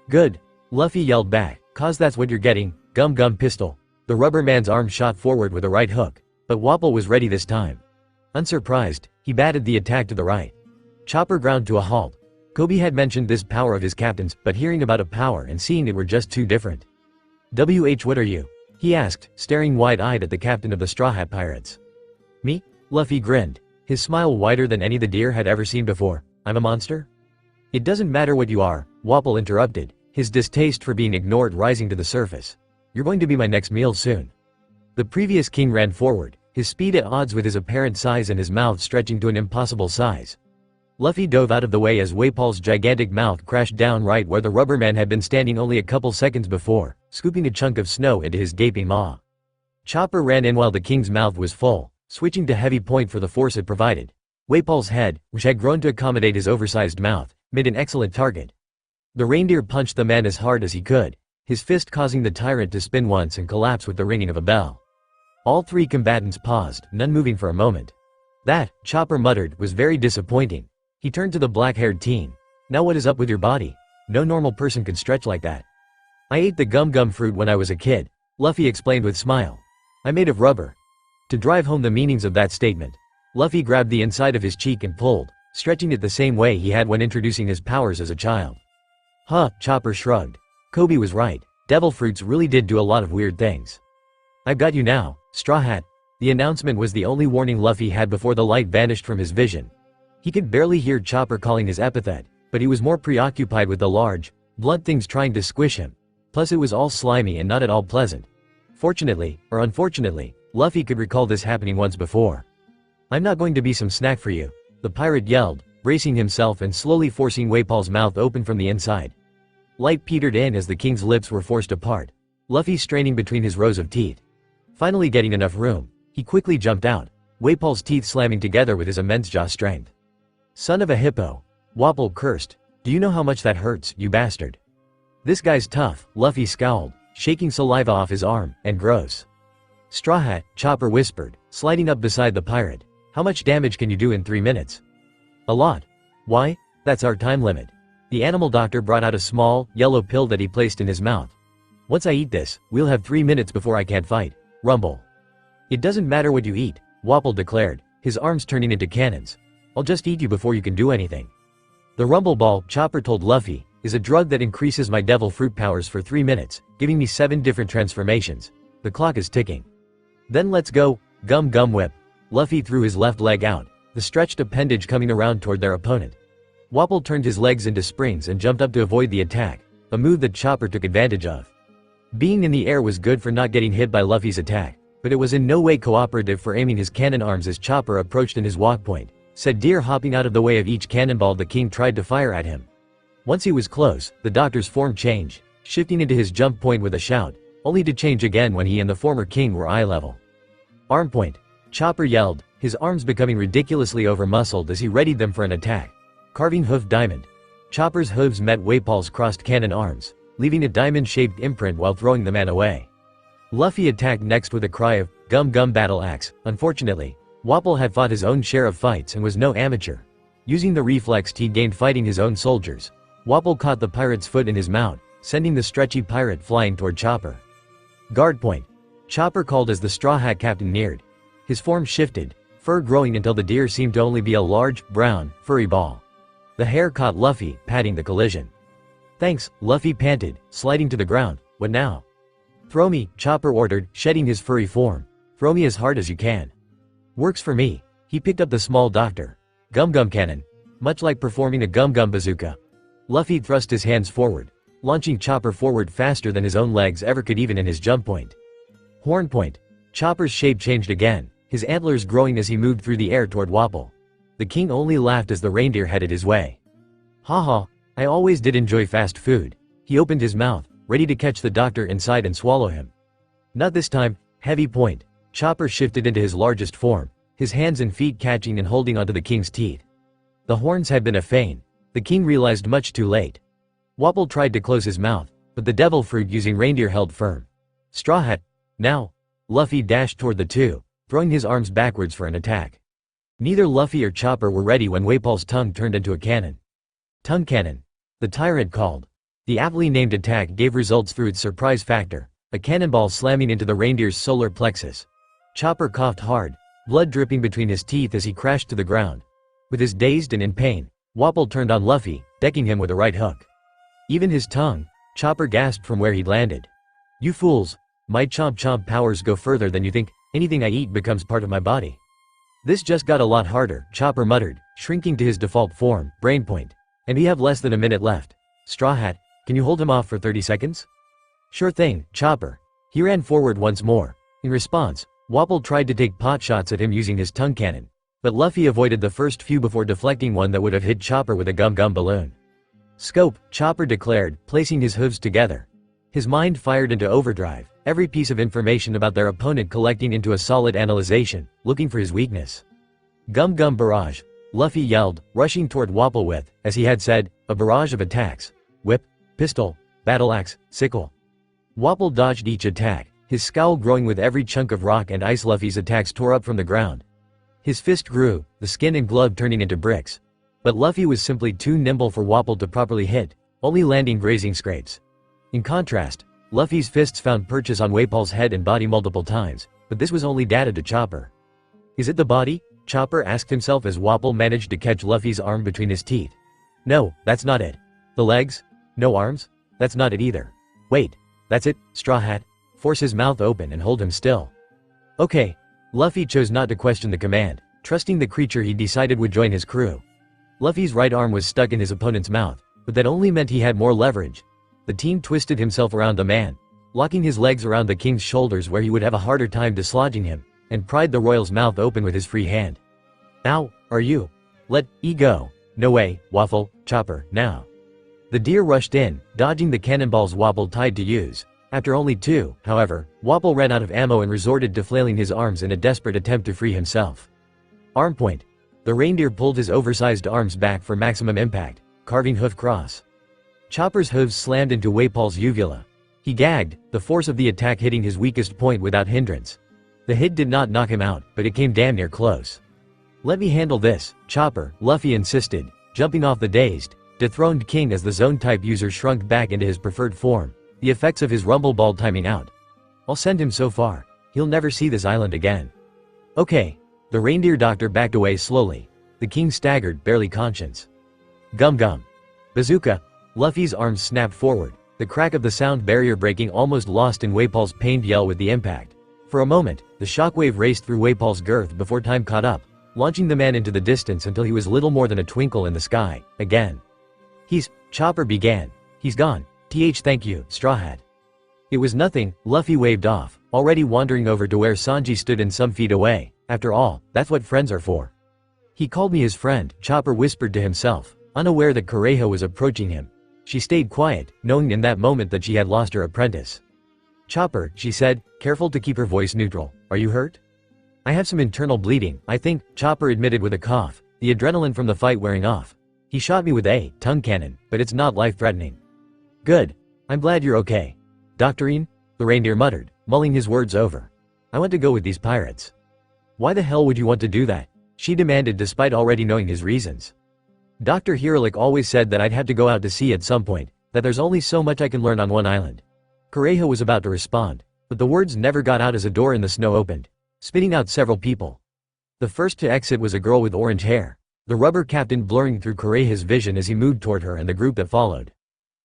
Good, Luffy yelled back, cause that's what you're getting, gum pistol. The rubber man's arm shot forward with a right hook, but Waffle was ready this time. Unsurprised, he batted the attack to the right. Chopper ground to a halt. Koby had mentioned this power of his captain's, but hearing about a power and seeing it were just too different. What are you? He asked, staring wide-eyed at the captain of the Straw Hat Pirates. Me? Luffy grinned, his smile wider than any the deer had ever seen before. I'm a monster? It doesn't matter what you are, Waffle interrupted, his distaste for being ignored rising to the surface. You're going to be my next meal soon. The previous king ran forward, his speed at odds with his apparent size and his mouth stretching to an impossible size. Luffy dove out of the way as Waipol's gigantic mouth crashed down right where the rubberman had been standing only a couple seconds before, scooping a chunk of snow into his gaping maw. Chopper ran in while the king's mouth was full, switching to heavy point for the force it provided. Waipol's head, which had grown to accommodate his oversized mouth, made an excellent target. The reindeer punched the man as hard as he could, his fist causing the tyrant to spin once and collapse with the ringing of a bell. All three combatants paused, none moving for a moment. That, Chopper muttered, was very disappointing. He turned to the black-haired teen. Now what is up with your body? No normal person could stretch like that. I ate the gum-gum fruit when I was a kid, Luffy explained with smile. I'm made of rubber. To drive home the meanings of that statement, Luffy grabbed the inside of his cheek and pulled, stretching it the same way he had when introducing his powers as a child. Huh, Chopper shrugged. Coby was right. Devil fruits really did do a lot of weird things. I've got you now, Straw Hat. The announcement was the only warning Luffy had before the light vanished from his vision. He could barely hear Chopper calling his epithet, but he was more preoccupied with the large, blunt things trying to squish him. Plus it was all slimy and not at all pleasant. Fortunately, or unfortunately, Luffy could recall this happening once before. I'm not going to be some snack for you, the pirate yelled, bracing himself and slowly forcing Waipol's mouth open from the inside. Light petered in as the king's lips were forced apart, Luffy straining between his rows of teeth. Finally getting enough room, he quickly jumped out, Waipol's teeth slamming together with his immense jaw strength. Son of a hippo, Wapol cursed. Do you know how much that hurts, you bastard? This guy's tough, Luffy scowled, shaking saliva off his arm, and gross. Straw Hat, Chopper whispered, sliding up beside the pirate. How much damage can you do in 3 minutes? A lot. Why? That's our time limit. The animal doctor brought out a small, yellow pill that he placed in his mouth. Once I eat this, we'll have 3 minutes before I can't fight. Rumble. It doesn't matter what you eat, Wapol declared, his arms turning into cannons. I'll just eat you before you can do anything. The Rumble Ball, Chopper told Luffy, is a drug that increases my devil fruit powers for 3 minutes, giving me 7 different transformations. The clock is ticking. Then let's go, Gum Gum Whip. Luffy threw his left leg out, the stretched appendage coming around toward their opponent. Wapol turned his legs into springs and jumped up to avoid the attack, a move that Chopper took advantage of. Being in the air was good for not getting hit by Luffy's attack, but it was in no way cooperative for aiming his cannon arms as Chopper approached in his walk point, said deer hopping out of the way of each cannonball the king tried to fire at him. Once he was close, the doctor's form changed, shifting into his jump point with a shout, only to change again when he and the former king were eye level. Arm point. Chopper yelled, his arms becoming ridiculously over-muscled as he readied them for an attack. Carving hoof diamond. Chopper's hooves met Waipol's crossed cannon arms, leaving a diamond-shaped imprint while throwing the man away. Luffy attacked next with a cry of, Gum Gum Battle Axe. Unfortunately, Wapol had fought his own share of fights and was no amateur. Using the reflex he gained fighting his own soldiers, Wapol caught the pirate's foot in his mount, sending the stretchy pirate flying toward Chopper. Guard point. Chopper called as the Straw Hat captain neared. His form shifted, fur growing until the deer seemed to only be a large, brown, furry ball. The hair caught Luffy, padding the collision. Thanks, Luffy panted, sliding to the ground. What now? Throw me, Chopper ordered, shedding his furry form. Throw me as hard as you can. Works for me. He picked up the small doctor. Gum Gum Cannon. Much like performing a Gum Gum Bazooka. Luffy thrust his hands forward, launching Chopper forward faster than his own legs ever could even in his jump point. Horn point. Chopper's shape changed again, his antlers growing as he moved through the air toward Wapol. The king only laughed as the reindeer headed his way. Haha, I always did enjoy fast food. He opened his mouth, ready to catch the doctor inside and swallow him. Not this time, heavy point. Chopper shifted into his largest form, his hands and feet catching and holding onto the king's teeth. The horns had been a feint. The king realized much too late. Wapol tried to close his mouth, but the devil fruit using reindeer held firm. Straw Hat, now! Luffy dashed toward the two, throwing his arms backwards for an attack. Neither Luffy or Chopper were ready when Waipol's tongue turned into a cannon. Tongue cannon. The tyrant called. The aptly named attack gave results through its surprise factor, a cannonball slamming into the reindeer's solar plexus. Chopper coughed hard, blood dripping between his teeth as he crashed to the ground. With his dazed and in pain, Wapol turned on Luffy, decking him with a right hook. Even his tongue, Chopper gasped from where he'd landed. You fools, my chomp chomp powers go further than you think, anything I eat becomes part of my body. This just got a lot harder, Chopper muttered, shrinking to his default form, brain point. And we have less than a minute left. Straw Hat, can you hold him off for 30 seconds? Sure thing, Chopper. He ran forward once more. In response, Wapol tried to take pot shots at him using his tongue cannon, but Luffy avoided the first few before deflecting one that would have hit Chopper with a gum-gum balloon. "Scope," Chopper declared, placing his hooves together. His mind fired into overdrive, every piece of information about their opponent collecting into a solid analyzation, looking for his weakness. "Gum-gum barrage," Luffy yelled, rushing toward Wapol with, as he had said, a barrage of attacks. Whip, pistol, battle axe, sickle. Wapol dodged each attack, his scowl growing with every chunk of rock and ice Luffy's attacks tore up from the ground. His fist grew, the skin and glove turning into bricks. But Luffy was simply too nimble for Wapol to properly hit, only landing grazing scrapes. In contrast, Luffy's fists found purchase on Wapol's head and body multiple times, but this was only data to Chopper. "Is it the body?" Chopper asked himself as Wapol managed to catch Luffy's arm between his teeth. "No, that's not it." "The legs? No arms? That's not it either." "Wait, that's it, Straw Hat. Force his mouth open and hold him still." "Okay." Luffy chose not to question the command, trusting the creature he decided would join his crew. Luffy's right arm was stuck in his opponent's mouth, but that only meant he had more leverage. The team twisted himself around the man, locking his legs around the king's shoulders where he would have a harder time dislodging him, and pried the royal's mouth open with his free hand. "Ow, are you? Let E go." "No way, Waffle, Chopper, now." The deer rushed in, dodging the cannonballs Wapol tied to use. After only 2, however, Wapol ran out of ammo and resorted to flailing his arms in a desperate attempt to free himself. Arm point. The reindeer pulled his oversized arms back for maximum impact, carving hoof cross. Chopper's hooves slammed into Wapol's uvula. He gagged, the force of the attack hitting his weakest point without hindrance. The hit did not knock him out, but it came damn near close. "Let me handle this, Chopper," Luffy insisted, jumping off the dazed, dethroned king as the zone-type user shrunk back into his preferred form, the effects of his rumble ball timing out. "I'll send him so far, he'll never see this island again." "Okay." The reindeer doctor backed away slowly. The king staggered, barely conscious. "Gum-gum." Bazooka. Luffy's arms snapped forward, the crack of the sound barrier breaking almost lost in Wapol's pained yell with the impact. For a moment, the shockwave raced through Wapol's girth before time caught up, launching the man into the distance until he was little more than a twinkle in the sky, again. Chopper began. "He's gone. Thank you, Straw Hat." It was nothing, Luffy waved off, already wandering over to where Sanji stood and some feet away. After all, that's what friends are for. "He called me his friend," Chopper whispered to himself, unaware that Kureha was approaching him. She stayed quiet, knowing in that moment that she had lost her apprentice. "Chopper," she said, careful to keep her voice neutral, "are you hurt?" "I have some internal bleeding, I think," Chopper admitted with a cough, the adrenaline from the fight wearing off. "He shot me with a tongue cannon, but it's not life-threatening." "Good. I'm glad you're okay." "Doctorine?" the reindeer muttered, mulling his words over. "I want to go with these pirates." "Why the hell would you want to do that?" she demanded despite already knowing his reasons. "Dr. Hiralik always said that I'd have to go out to sea at some point, that there's only so much I can learn on one island." Kureha was about to respond, but the words never got out as a door in the snow opened, spitting out several people. The first to exit was a girl with orange hair, the rubber captain blurring through Kureha's vision as he moved toward her and the group that followed.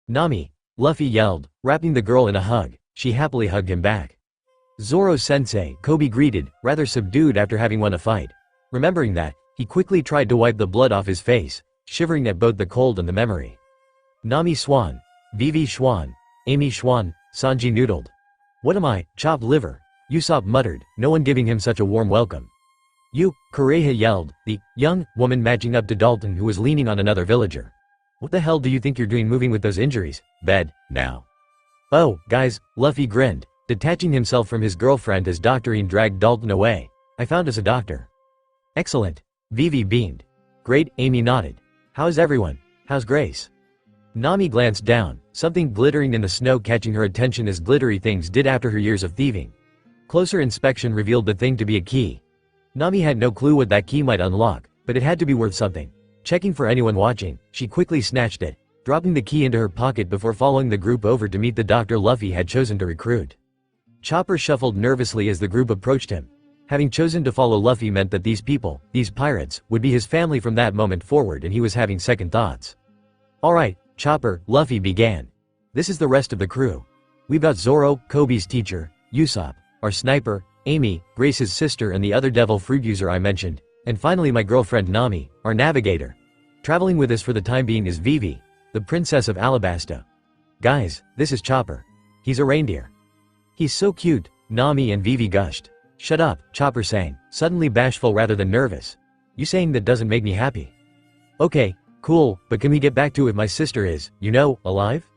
"Nami!" Luffy yelled, wrapping the girl in a hug. She happily hugged him back. "Zoro-sensei," Coby greeted, rather subdued after having won a fight. Remembering that, he quickly tried to wipe the blood off his face, shivering at both the cold and the memory. "Nami Swan. Vivi Schwan. Amy Schwan," Sanji noodled. "What am I, chopped liver?" Usopp muttered, no one giving him such a warm welcome. "You," Kureha yelled, the young woman matching up to Dalton who was leaning on another villager. "What the hell do you think you're doing moving with those injuries? Bed, now." "Oh, guys," Luffy grinned, detaching himself from his girlfriend as Doctorine dragged Dalton away. "I found us a doctor." "Excellent." Vivi beamed. "Great," Amy nodded. "How's everyone? How's Grace?" Nami glanced down, something glittering in the snow catching her attention as glittery things did after her years of thieving. Closer inspection revealed the thing to be a key. Nami had no clue what that key might unlock, but it had to be worth something. Checking for anyone watching, she quickly snatched it, dropping the key into her pocket before following the group over to meet the doctor Luffy had chosen to recruit. Chopper shuffled nervously as the group approached him. Having chosen to follow Luffy meant that these people, these pirates, would be his family from that moment forward, and he was having second thoughts. "Alright, Chopper," Luffy began. "This is the rest of the crew. We've got Zoro, Koby's teacher, Usopp, our sniper, Amy, Grace's sister and the other devil fruit user I mentioned, and finally my girlfriend Nami, our navigator. Traveling with us for the time being is Vivi, the princess of Alabasta. Guys, this is Chopper. He's a reindeer. He's so cute," Nami and Vivi gushed. "Shut up," Chopper sang, suddenly bashful rather than nervous. You saying that doesn't make me happy. Okay, cool, but can we get back to if my sister is, alive?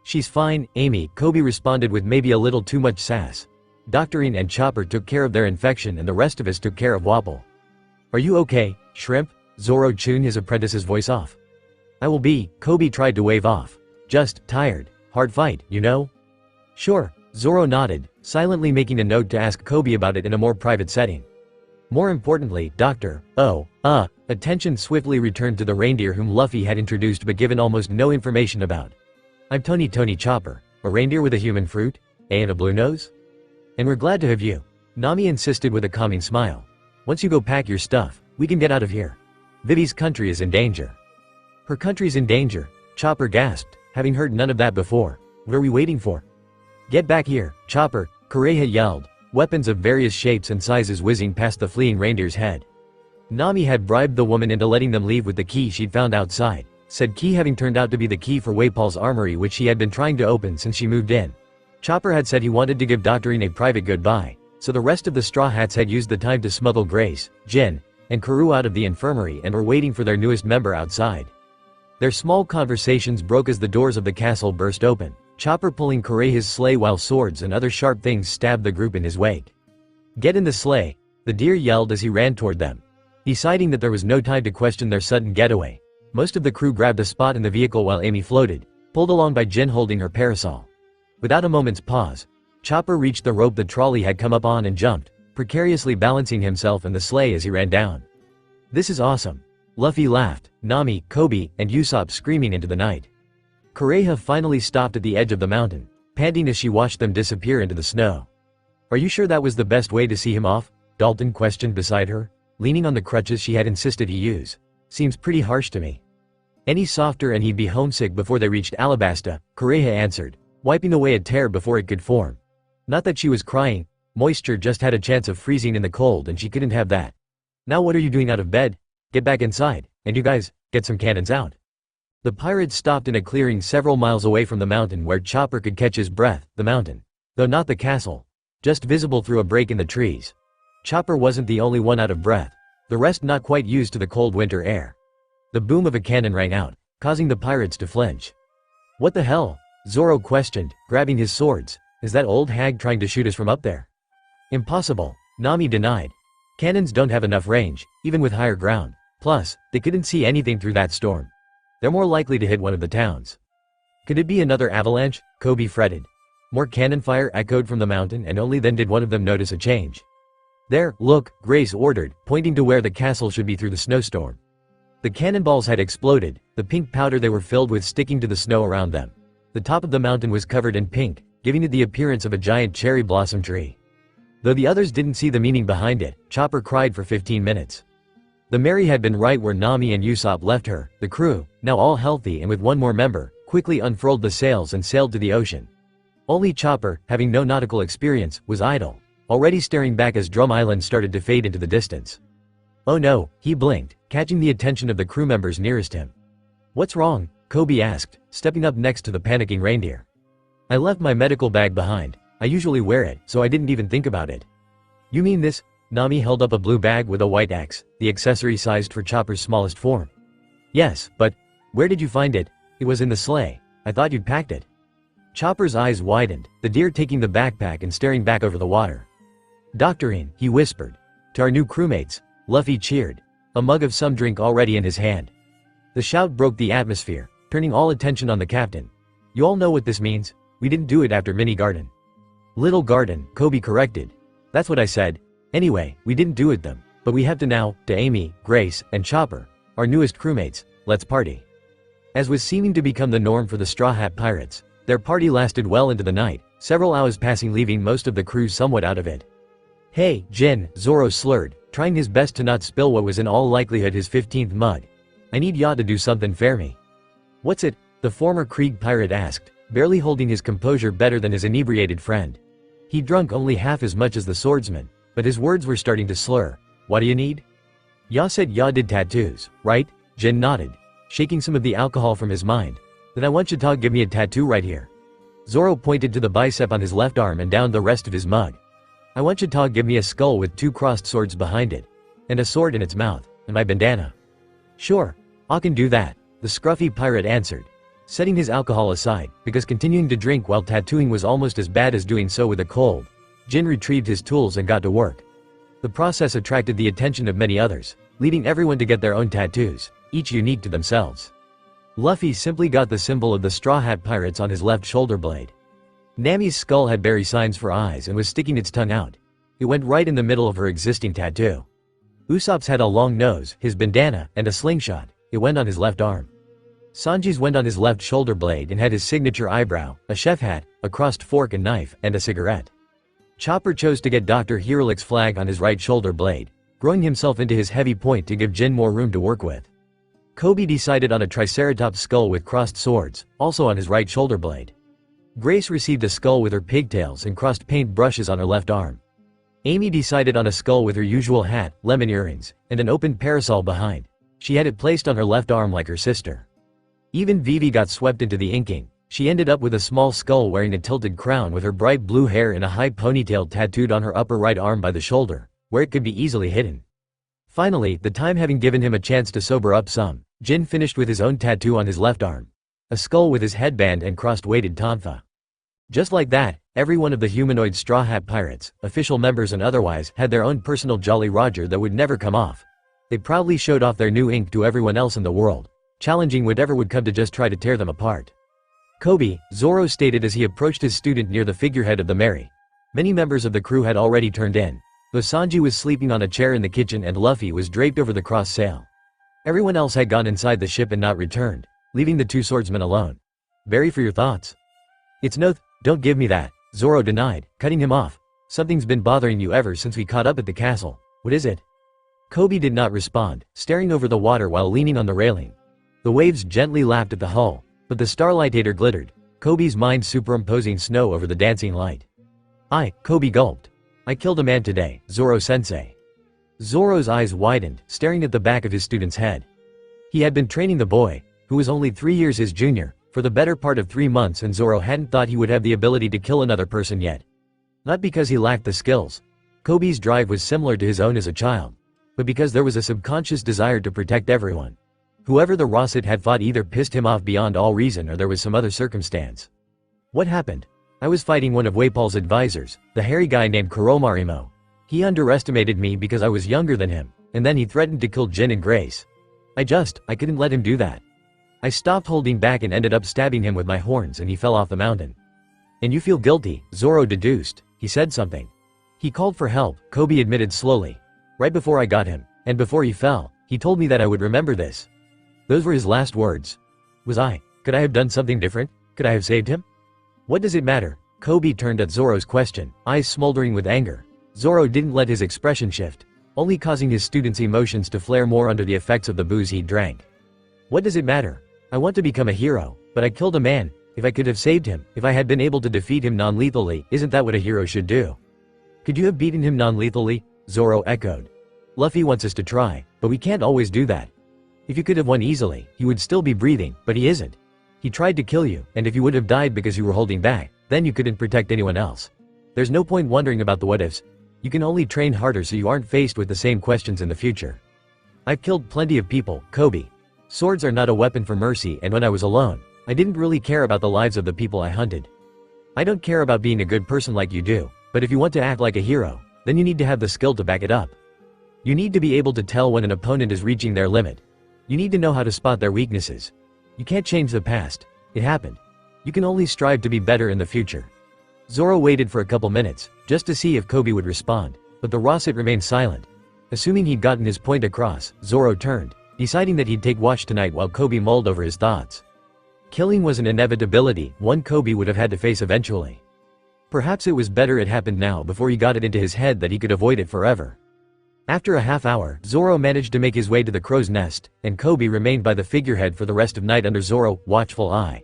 She's fine, Amy, Coby responded with maybe a little too much sass. Doctorine and Chopper took care of their infection and the rest of us took care of Wobble. Are you okay, Shrimp? Zoro tuned his apprentice's voice off. I will be, Coby tried to wave off. Just, tired. Hard fight, Sure, Zoro nodded, silently making a note to ask Coby about it in a more private setting. More importantly, attention swiftly returned to the reindeer whom Luffy had introduced but given almost no information about. I'm Tony Chopper, a reindeer with a human fruit, and a blue nose? And we're glad to have you. Nami insisted with a calming smile. Once you go pack your stuff, we can get out of here. Vivi's country is in danger. Her country's in danger, Chopper gasped, having heard none of that before. What are we waiting for? Get back here, Chopper, Kureha yelled, weapons of various shapes and sizes whizzing past the fleeing reindeer's head. Nami had bribed the woman into letting them leave with the key she'd found outside, said key having turned out to be the key for Waipal's armory which she had been trying to open since she moved in. Chopper had said he wanted to give Doctorine a private goodbye, so the rest of the Straw Hats had used the time to smuggle Grace, Jin, and Karoo out of the infirmary and were waiting for their newest member outside. Their small conversations broke as the doors of the castle burst open, Chopper pulling Kureha's sleigh while swords and other sharp things stabbed the group in his wake. Get in the sleigh, the deer yelled as he ran toward them. Deciding that there was no time to question their sudden getaway, most of the crew grabbed a spot in the vehicle while Amy floated, pulled along by Jin holding her parasol. Without a moment's pause, Chopper reached the rope the trolley had come up on and jumped, precariously balancing himself and the sleigh as he ran down. This is awesome. Luffy laughed, Nami, Coby, and Usopp screaming into the night. Kureha finally stopped at the edge of the mountain, panting as she watched them disappear into the snow. Are you sure that was the best way to see him off? Dalton questioned beside her, leaning on the crutches she had insisted he use. Seems pretty harsh to me. Any softer and he'd be homesick before they reached Alabasta, Kureha answered, wiping away a tear before it could form. Not that she was crying, moisture just had a chance of freezing in the cold and she couldn't have that. Now what are you doing out of bed? Get back inside, and you guys, get some cannons out. The pirates stopped in a clearing several miles away from the mountain where Chopper could catch his breath, the mountain. Though not the castle. Just visible through a break in the trees. Chopper wasn't the only one out of breath, the rest not quite used to the cold winter air. The boom of a cannon rang out, causing the pirates to flinch. What the hell? Zoro questioned, grabbing his swords. Is that old hag trying to shoot us from up there? Impossible, Nami denied. Cannons don't have enough range, even with higher ground. Plus, they couldn't see anything through that storm. They're more likely to hit one of the towns. Could it be another avalanche? Coby fretted. More cannon fire echoed from the mountain and only then did one of them notice a change. There, look, Grace ordered, pointing to where the castle should be through the snowstorm. The cannonballs had exploded, the pink powder they were filled with sticking to the snow around them. The top of the mountain was covered in pink, giving it the appearance of a giant cherry blossom tree. Though the others didn't see the meaning behind it, Chopper cried for 15 minutes. The Mary had been right where Nami and Usopp left her. The crew, now all healthy and with one more member, quickly unfurled the sails and sailed to the ocean. Only Chopper, having no nautical experience, was idle, already staring back as Drum Island started to fade into the distance. Oh no, he blinked, catching the attention of the crew members nearest him. What's wrong? Coby asked, stepping up next to the panicking reindeer. I left my medical bag behind. I usually wear it, so I didn't even think about it. You mean this? Nami held up a blue bag with a white X, the accessory sized for Chopper's smallest form. Yes, but where did you find it? It was in the sleigh. I thought you'd packed it. Chopper's eyes widened, the deer taking the backpack and staring back over the water. Doctorine, he whispered. To our new crewmates, Luffy cheered, a mug of some drink already in his hand. The shout broke the atmosphere, turning all attention on the captain. You all know what this means. We didn't do it after Mini Garden. Little Garden, Coby corrected. That's what I said. Anyway, we didn't do it them, but we have to now, to Amy, Grace, and Chopper, our newest crewmates, let's party. As was seeming to become the norm for the Straw Hat Pirates, their party lasted well into the night, several hours passing leaving most of the crew somewhat out of it. Hey, Jin, Zoro slurred, trying his best to not spill what was in all likelihood his 15th mug. I need ya to do something for me. What's it? The former Krieg pirate asked, barely holding his composure better than his inebriated friend. He'd drunk only half as much as the swordsman, but his words were starting to slur. What do you need? Ya said ya did tattoos, right? Jin nodded, shaking some of the alcohol from his mind. Then I want you to give me a tattoo right here. Zoro pointed to the bicep on his left arm and down the rest of his mug. I want you to give me a skull with 2 crossed swords behind it. And a sword in its mouth. and my bandana. Sure, I can do that, the scruffy pirate answered, setting his alcohol aside, because continuing to drink while tattooing was almost as bad as doing so with a cold. Jin retrieved his tools and got to work. The process attracted the attention of many others, leading everyone to get their own tattoos, each unique to themselves. Luffy simply got the symbol of the Straw Hat Pirates on his left shoulder blade. Nami's skull had berry signs for eyes and was sticking its tongue out. It went right in the middle of her existing tattoo. Usopp's had a long nose, his bandana, and a slingshot. It went on his left arm. Sanji's went on his left shoulder blade and had his signature eyebrow, a chef hat, a crossed fork and knife, and a cigarette. Chopper chose to get Dr. Hiralick's flag on his right shoulder blade, growing himself into his heavy point to give Jin more room to work with. Coby decided on a triceratops skull with crossed swords, also on his right shoulder blade. Grace received a skull with her pigtails and crossed paint brushes on her left arm. Amy decided on a skull with her usual hat, lemon earrings, and an open parasol behind. She had it placed on her left arm like her sister. Even Vivi got swept into the inking. She ended up with a small skull wearing a tilted crown with her bright blue hair in a high ponytail tattooed on her upper right arm by the shoulder, where it could be easily hidden. Finally, the time having given him a chance to sober up some, Jin finished with his own tattoo on his left arm. A skull with his headband and crossed weighted tonfa. Just like that, every one of the humanoid Straw Hat Pirates, official members and otherwise, had their own personal Jolly Roger that would never come off. They proudly showed off their new ink to everyone else in the world, challenging whatever would come to just try to tear them apart. Coby, Zoro stated as he approached his student near the figurehead of the Mary. Many members of the crew had already turned in, though Sanji was sleeping on a chair in the kitchen and Luffy was draped over the cross sail. Everyone else had gone inside the ship and not returned, leaving the two swordsmen alone. Barry, for your thoughts? It's no don't give me that, Zoro denied, cutting him off. Something's been bothering you ever since we caught up at the castle. What is it? Coby did not respond, staring over the water while leaning on the railing. The waves gently lapped at the hull, but the starlightator glittered, Koby's mind superimposing snow over the dancing light. Coby gulped. I killed a man today, Zoro-sensei. Zoro's eyes widened, staring at the back of his student's head. He had been training the boy, who was only 3 years his junior, for the better part of 3 months, and Zoro hadn't thought he would have the ability to kill another person yet. Not because he lacked the skills. Koby's drive was similar to his own as a child, but because there was a subconscious desire to protect everyone. Whoever the Rossett had fought either pissed him off beyond all reason or there was some other circumstance. What happened? I was fighting one of Waypal's advisors, the hairy guy named Koromarimo. He underestimated me because I was younger than him, and then he threatened to kill Jin and Grace. I couldn't let him do that. I stopped holding back and ended up stabbing him with my horns and he fell off the mountain. And you feel guilty, Zoro deduced. He said something. He called for help, Coby admitted slowly. Right before I got him, and before he fell, he told me that I would remember this. Those were his last words. Could I have done something different? Could I have saved him? What does it matter? Coby turned at Zoro's question, eyes smoldering with anger. Zoro didn't let his expression shift, only causing his student's emotions to flare more under the effects of the booze he drank. What does it matter? I want to become a hero, but I killed a man. If I could have saved him, if I had been able to defeat him non-lethally, isn't that what a hero should do? Could you have beaten him non-lethally? Zoro echoed. Luffy wants us to try, but we can't always do that. If you could have won easily, he would still be breathing, but he isn't. He tried to kill you, and if you would have died because you were holding back, then you couldn't protect anyone else. There's no point wondering about the what-ifs. You can only train harder so you aren't faced with the same questions in the future. I've killed plenty of people, Coby. Swords are not a weapon for mercy, and when I was alone, I didn't really care about the lives of the people I hunted. I don't care about being a good person like you do, but if you want to act like a hero, then you need to have the skill to back it up. You need to be able to tell when an opponent is reaching their limit. You need to know how to spot their weaknesses. You can't change the past. It happened. You can only strive to be better in the future. Zoro waited for a couple minutes, just to see if Coby would respond, but the Rossett remained silent. Assuming he'd gotten his point across, Zoro turned, deciding that he'd take watch tonight while Coby mulled over his thoughts. Killing was an inevitability, one Coby would have had to face eventually. Perhaps it was better it happened now before he got it into his head that he could avoid it forever. After a half hour, Zoro managed to make his way to the crow's nest, and Coby remained by the figurehead for the rest of night under Zoro's watchful eye.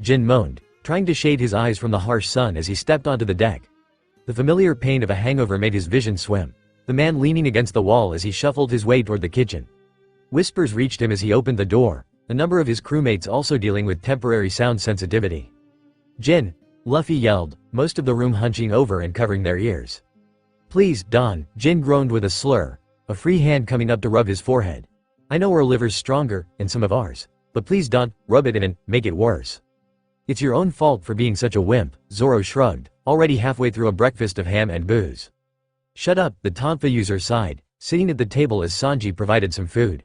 Jin moaned, trying to shade his eyes from the harsh sun as he stepped onto the deck. The familiar pain of a hangover made his vision swim, the man leaning against the wall as he shuffled his way toward the kitchen. Whispers reached him as he opened the door, a number of his crewmates also dealing with temporary sound sensitivity. Jin, Luffy yelled, most of the room hunching over and covering their ears. Please, Don, Jin groaned with a slur. a free hand coming up to rub his forehead. I know our liver's stronger, and some of ours. But please don't rub it in and make it worse. It's your own fault for being such a wimp, Zoro shrugged, already halfway through a breakfast of ham and booze. Shut up, the tonfa user sighed, sitting at the table as Sanji provided some food.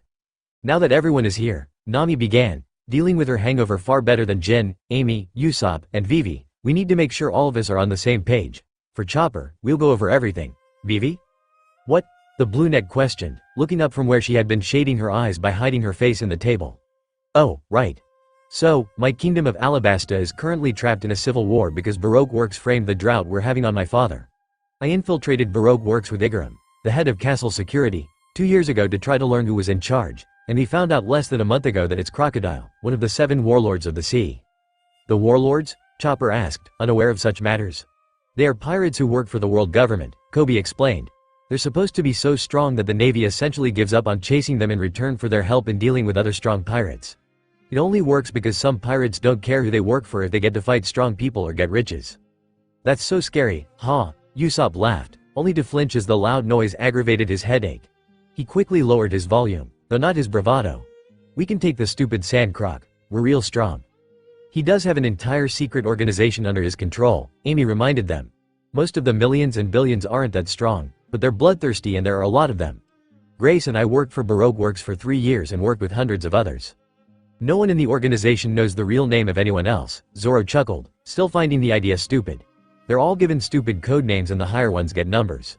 Now that everyone is here, Nami began, dealing with her hangover far better than Jin, Amy, Usopp, and Vivi. We need to make sure all of us are on the same page. For Chopper, we'll go over everything. Vivi? What? The brunette questioned, looking up from where she had been shading her eyes by hiding her face in the table. Oh, right. So, my kingdom of Alabasta is currently trapped in a civil war because Baroque Works framed the drought we're having on my father. I infiltrated Baroque Works with Igaram, the head of castle security, 2 years ago to try to learn who was in charge, and we found out less than a month ago that it's Crocodile, one of the 7 warlords of the sea. The warlords? Chopper asked, unaware of such matters. They are pirates who work for the world government, Coby explained. They're supposed to be so strong that the Navy essentially gives up on chasing them in return for their help in dealing with other strong pirates. It only works because some pirates don't care who they work for if they get to fight strong people or get riches. That's so scary, huh? Usopp laughed, only to flinch as the loud noise aggravated his headache. He quickly lowered his volume, though not his bravado. We can take the stupid sand croc, we're real strong. He does have an entire secret organization under his control, Amy reminded them. Most of the millions and billions aren't that strong, but they're bloodthirsty and there are a lot of them. Grace and I worked for Baroque Works for 3 years and worked with hundreds of others. No one in the organization knows the real name of anyone else, Zoro chuckled, still finding the idea stupid. They're all given stupid code names and the higher ones get numbers.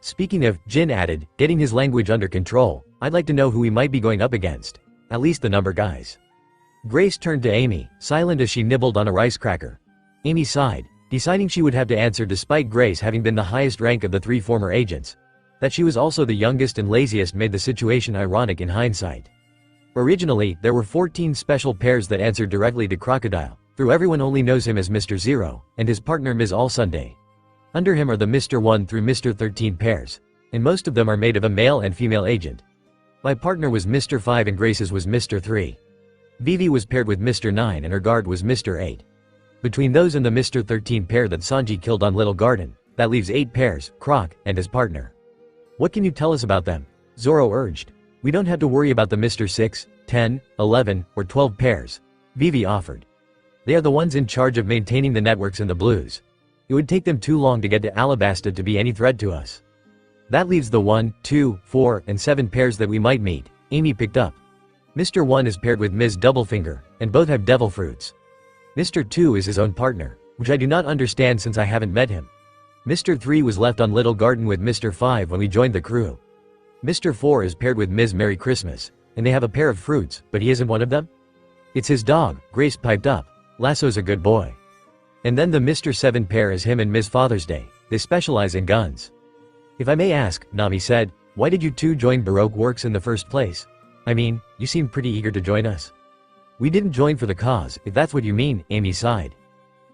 Speaking of, Jin added, getting his language under control, I'd like to know who we might be going up against. At least the number guys. Grace turned to Amy, silent as she nibbled on a rice cracker. Amy sighed, deciding she would have to answer despite Grace having been the highest rank of the 3 former agents. That she was also the youngest and laziest made the situation ironic in hindsight. Originally, there were 14 special pairs that answered directly to Crocodile, though everyone only knows him as Mr. Zero, and his partner Ms. Allsunday. Under him are the Mr. 1 through Mr. 13 pairs, and most of them are made of a male and female agent. My partner was Mr. 5 and Grace's was Mr. 3. Vivi was paired with Mr. 9 and her guard was Mr. 8. Between those and the Mr. 13 pair that Sanji killed on Little Garden, that leaves 8 pairs, Croc, and his partner. What can you tell us about them? Zoro urged. We don't have to worry about the Mr. 6, 10, 11, or 12 pairs, Vivi offered. They are the ones in charge of maintaining the networks in the blues. It would take them too long to get to Alabasta to be any threat to us. That leaves the 1, 2, 4, and 7 pairs that we might meet, Amy picked up. Mr. 1 is paired with Ms. Doublefinger, and both have devil fruits. Mr. 2 is his own partner, which I do not understand since I haven't met him. Mr. 3 was left on Little Garden with Mr. 5 when we joined the crew. Mr. 4 is paired with Ms. Merry Christmas, and they have a pair of fruits, but he isn't one of them? It's his dog, Grace piped up. Lasso's a good boy. And then the Mr. 7 pair is him and Ms. Father's Day, they specialize in guns. If I may ask, Nami said, why did you 2 join Baroque Works in the first place? I mean, you seem pretty eager to join us. We didn't join for the cause, if that's what you mean, Amy sighed.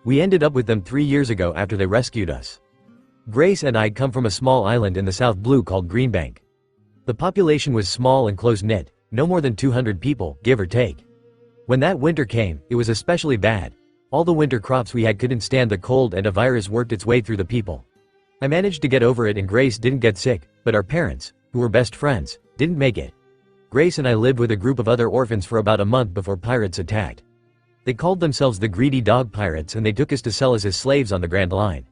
We ended up with them 3 years ago after they rescued us. Grace and I come from a small island in the South Blue called Greenbank. The population was small and close-knit, no more than 200 people, give or take. When that winter came, it was especially bad. All the winter crops we had couldn't stand the cold and a virus worked its way through the people. I managed to get over it and Grace didn't get sick, but our parents, who were best friends, didn't make it. Grace and I lived with a group of other orphans for about a month before pirates attacked. They called themselves the Greedy Dog Pirates and they took us to sell us as slaves on the Grand Line.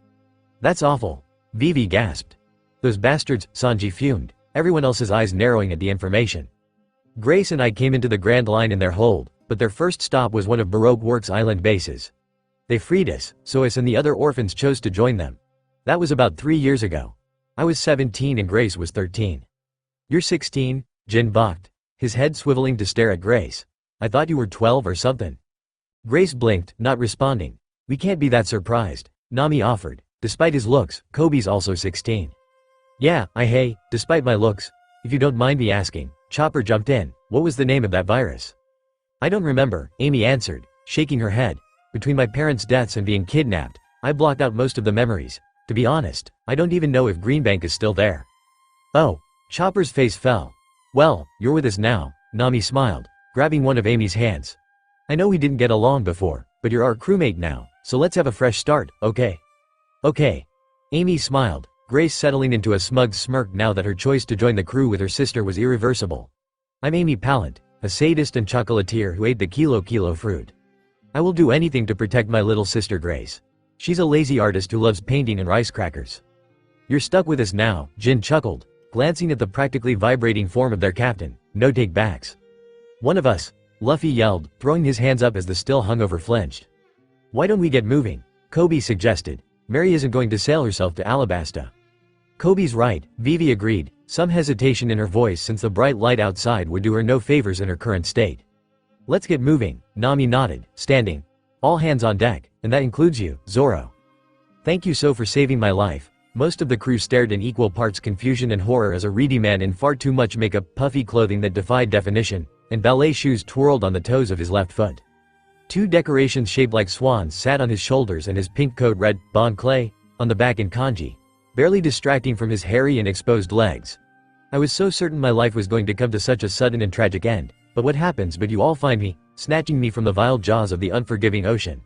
That's awful. Vivi gasped. Those bastards, Sanji fumed, everyone else's eyes narrowing at the information. Grace and I came into the Grand Line in their hold, but their first stop was one of Baroque Works' island bases. They freed us, so us and the other orphans chose to join them. That was about 3 years ago. I was 17 and Grace was 13. You're 16, Jin balked, his head swiveling to stare at Grace. I thought you were 12 or something. Grace blinked, not responding. We can't be that surprised, Nami offered. Despite his looks, Koby's also 16. Yeah, hey, despite my looks. If you don't mind me asking, Chopper jumped in, what was the name of that virus? I don't remember, Amy answered, shaking her head. Between my parents' deaths and being kidnapped, I blocked out most of the memories. To be honest, I don't even know if Greenbank is still there. Oh, Chopper's face fell. Well, you're with us now, Nami smiled, grabbing one of Amy's hands. I know we didn't get along before, but you're our crewmate now, so let's have a fresh start, okay? Okay. Amy smiled, Grace settling into a smug smirk now that her choice to join the crew with her sister was irreversible. I'm Amy Pallant, a sadist and chocolatier who ate the kilo fruit. I will do anything to protect my little sister Grace. She's a lazy artist who loves painting and rice crackers. You're stuck with us now, Jin chuckled, glancing at the practically vibrating form of their captain. No take-backs. One of us, Luffy yelled, throwing his hands up as the still hungover flinched. Why don't we get moving? Coby suggested. Mary isn't going to sail herself to Alabasta. Koby's right, Vivi agreed, some hesitation in her voice since the bright light outside would do her no favors in her current state. Let's get moving, Nami nodded, standing. All hands on deck, and that includes you, Zoro. Thank you so for saving my life. Most of the crew stared in equal parts confusion and horror as a reedy man in far too much makeup, puffy clothing that defied definition, and ballet shoes twirled on the toes of his left foot. Two decorations shaped like swans sat on his shoulders and his pink coat read, Bon Clay, on the back in kanji, barely distracting from his hairy and exposed legs. I was so certain my life was going to come to such a sudden and tragic end, but what happens but you all find me, snatching me from the vile jaws of the unforgiving ocean.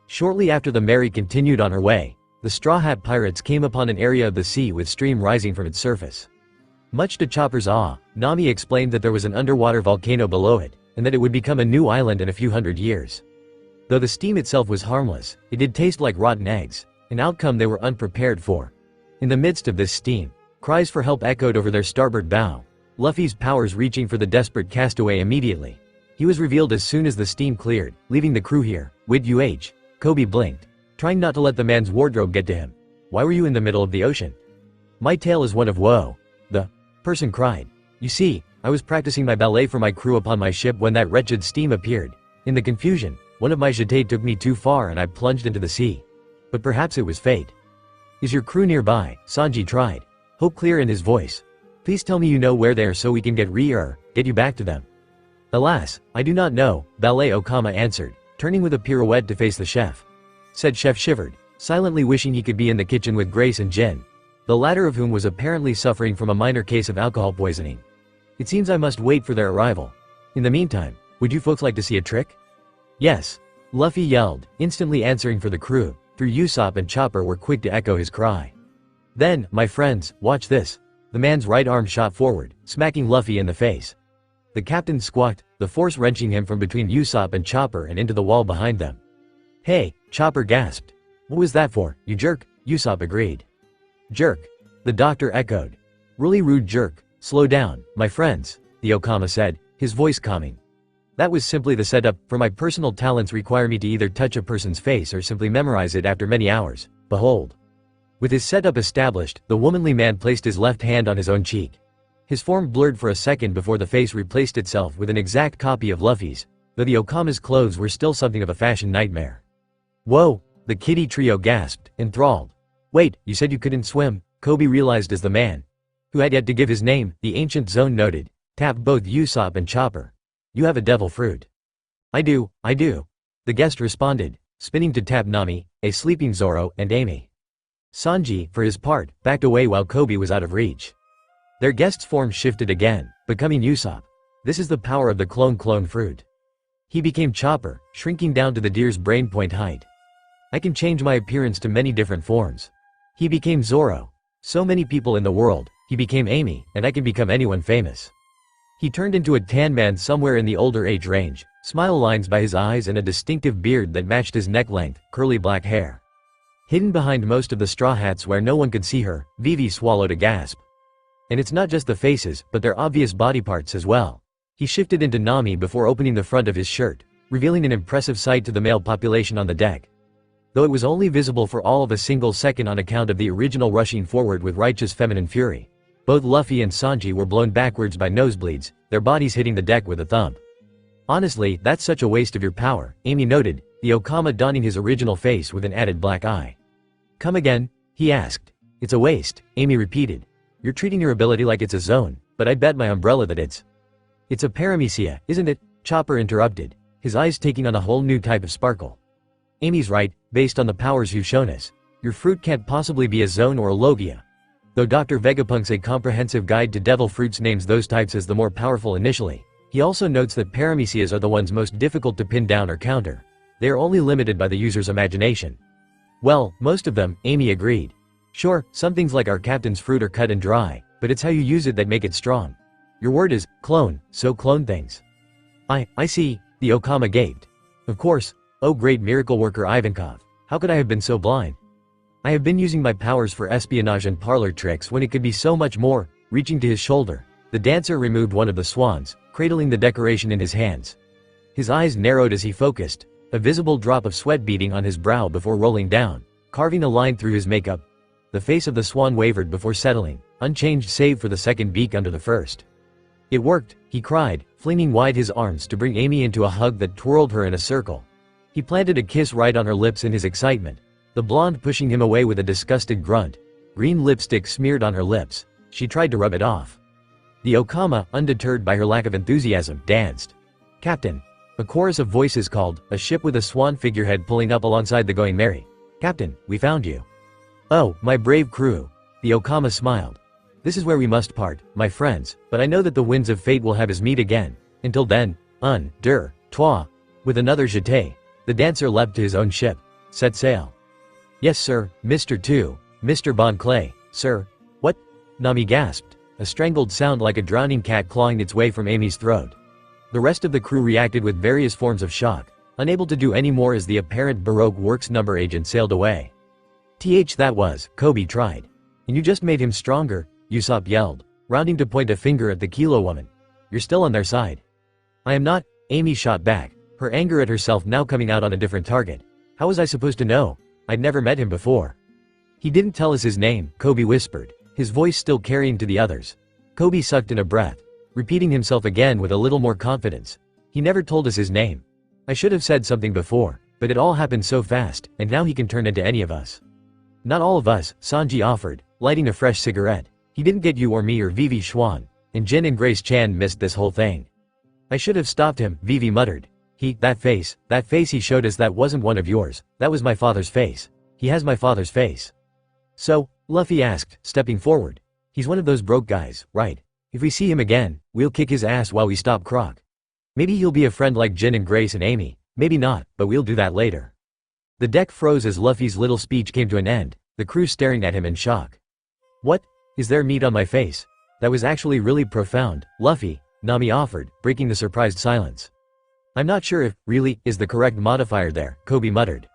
Shortly after the Mary continued on her way, the Straw Hat Pirates came upon an area of the sea with steam rising from its surface. Much to Chopper's awe, Nami explained that there was an underwater volcano below it, and that it would become a new island in a few hundred years. Though the steam itself was harmless, it did taste like rotten eggs, an outcome they were unprepared for. In the midst of this steam, cries for help echoed over their starboard bow, Luffy's powers reaching for the desperate castaway immediately. He was revealed as soon as the steam cleared, leaving the crew here. With Coby blinked, trying not to let the man's wardrobe get to him. Why were you in the middle of the ocean? My tale is one of woe. The person cried. You see, I was practicing my ballet for my crew upon my ship when that wretched steam appeared. In the confusion, one of my jetés took me too far and I plunged into the sea. But perhaps it was fate. Is your crew nearby? Sanji tried, hope clear in his voice. Please tell me you know where they are so we can get you back to them. Alas, I do not know, Ballet Okama answered, turning with a pirouette to face the chef. Said Chef shivered, silently wishing he could be in the kitchen with Grace and Jin, the latter of whom was apparently suffering from a minor case of alcohol poisoning. It seems I must wait for their arrival. In the meantime, would you folks like to see a trick? Yes, Luffy yelled, instantly answering for the crew, through Usopp and Chopper were quick to echo his cry. Then, my friends, watch this. The man's right arm shot forward, smacking Luffy in the face. The captain squawked, the force wrenching him from between Usopp and Chopper and into the wall behind them. Hey, Chopper gasped. What was that for, you jerk? Usopp agreed. Jerk. The doctor echoed. Really rude jerk. Slow down, my friends, the Okama said, his voice calming. That was simply the setup, for my personal talents require me to either touch a person's face or simply memorize it after many hours. Behold. With his setup established, the womanly man placed his left hand on his own cheek. His form blurred for a second before the face replaced itself with an exact copy of Luffy's, though the Okama's clothes were still something of a fashion nightmare. Whoa, the kitty trio gasped, enthralled. Wait, you said you couldn't swim? Coby realized as the man, who had yet to give his name, the ancient zone noted, tapped both Usopp and Chopper. You have a devil fruit. I do. The guest responded, spinning to tap Nami, a sleeping Zoro, and Amy. Sanji, for his part, backed away while Coby was out of reach. Their guest's form shifted again, becoming Usopp. This is the power of the clone fruit. He became Chopper, shrinking down to the deer's brain point height. I can change my appearance to many different forms. He became Zoro. So many people in the world. He became Amy, and I can become anyone famous. He turned into a tan man somewhere in the older age range, smile lines by his eyes and a distinctive beard that matched his neck length, curly black hair. Hidden behind most of the straw hats where no one could see her, Vivi swallowed a gasp. And it's not just the faces, but their obvious body parts as well. He shifted into Nami before opening the front of his shirt, revealing an impressive sight to the male population on the deck. Though it was only visible for all of a single second on account of the original rushing forward with righteous feminine fury. Both Luffy and Sanji were blown backwards by nosebleeds, their bodies hitting the deck with a thump. Honestly, that's such a waste of your power, Amy noted, the Okama donning his original face with an added black eye. Come again? He asked. It's a waste, Amy repeated. You're treating your ability like it's a zone, but I bet my umbrella that it's a paramecia, isn't it? Chopper interrupted, his eyes taking on a whole new type of sparkle. Amy's right, based on the powers you've shown us. Your fruit can't possibly be a zone or a logia. Though Dr. Vegapunk's A Comprehensive Guide to Devil Fruits names those types as the more powerful initially, he also notes that paramecias are the ones most difficult to pin down or counter. They are only limited by the user's imagination. Well, most of them, Amy agreed. Sure, some things like our captain's fruit are cut and dry, but it's how you use it that make it strong. Your word is, clone, so clone things. I see, the Okama gaped. Of course, oh great miracle worker Ivankov, how could I have been so blind? I have been using my powers for espionage and parlor tricks when it could be so much more. Reaching to his shoulder, the dancer removed one of the swans, cradling the decoration in his hands. His eyes narrowed as he focused, a visible drop of sweat beading on his brow before rolling down, carving a line through his makeup. The face of the swan wavered before settling, unchanged save for the second beak under the first. It worked, he cried, flinging wide his arms to bring Amy into a hug that twirled her in a circle. He planted a kiss right on her lips in his excitement, the blonde pushing him away with a disgusted grunt. Green lipstick smeared on her lips. She tried to rub it off. The Okama, undeterred by her lack of enthusiasm, danced. Captain. A chorus of voices called, a ship with a swan figurehead pulling up alongside the Going Merry. Captain, we found you. Oh, my brave crew. The Okama smiled. This is where we must part, my friends, but I know that the winds of fate will have us meet again. Until then, toi. With another jeté, the dancer leapt to his own ship. Set sail. Yes sir, Mr. 2, Mr. Bon Clay, sir. What? Nami gasped, a strangled sound like a drowning cat clawing its way from Amy's throat. The rest of the crew reacted with various forms of shock, unable to do any more as the apparent Baroque Works number agent sailed away. That was, Coby tried. And you just made him stronger, Usopp yelled, rounding to point a finger at the Kilo woman. You're still on their side. I am not, Amy shot back, her anger at herself now coming out on a different target. How was I supposed to know? I'd never met him before. He didn't tell us his name, Coby whispered, his voice still carrying to the others. Coby sucked in a breath, repeating himself again with a little more confidence. He never told us his name. I should have said something before, but it all happened so fast, and now he can turn into any of us. Not all of us, Sanji offered, lighting a fresh cigarette. He didn't get you or me or Vivi Schwan, and Jin and Grace Chan missed this whole thing. I should have stopped him, Vivi muttered. That face he showed us, that wasn't one of yours, that was my father's face. He has my father's face. So, Luffy asked, stepping forward. He's one of those broke guys, right? If we see him again, we'll kick his ass while we stop Croc. Maybe he'll be a friend like Jin and Grace and Amy, maybe not, but we'll do that later. The deck froze as Luffy's little speech came to an end, the crew staring at him in shock. What? Is there meat on my face? That was actually really profound, Luffy, Nami offered, breaking the surprised silence. I'm not sure if, really, is the correct modifier there, Coby muttered.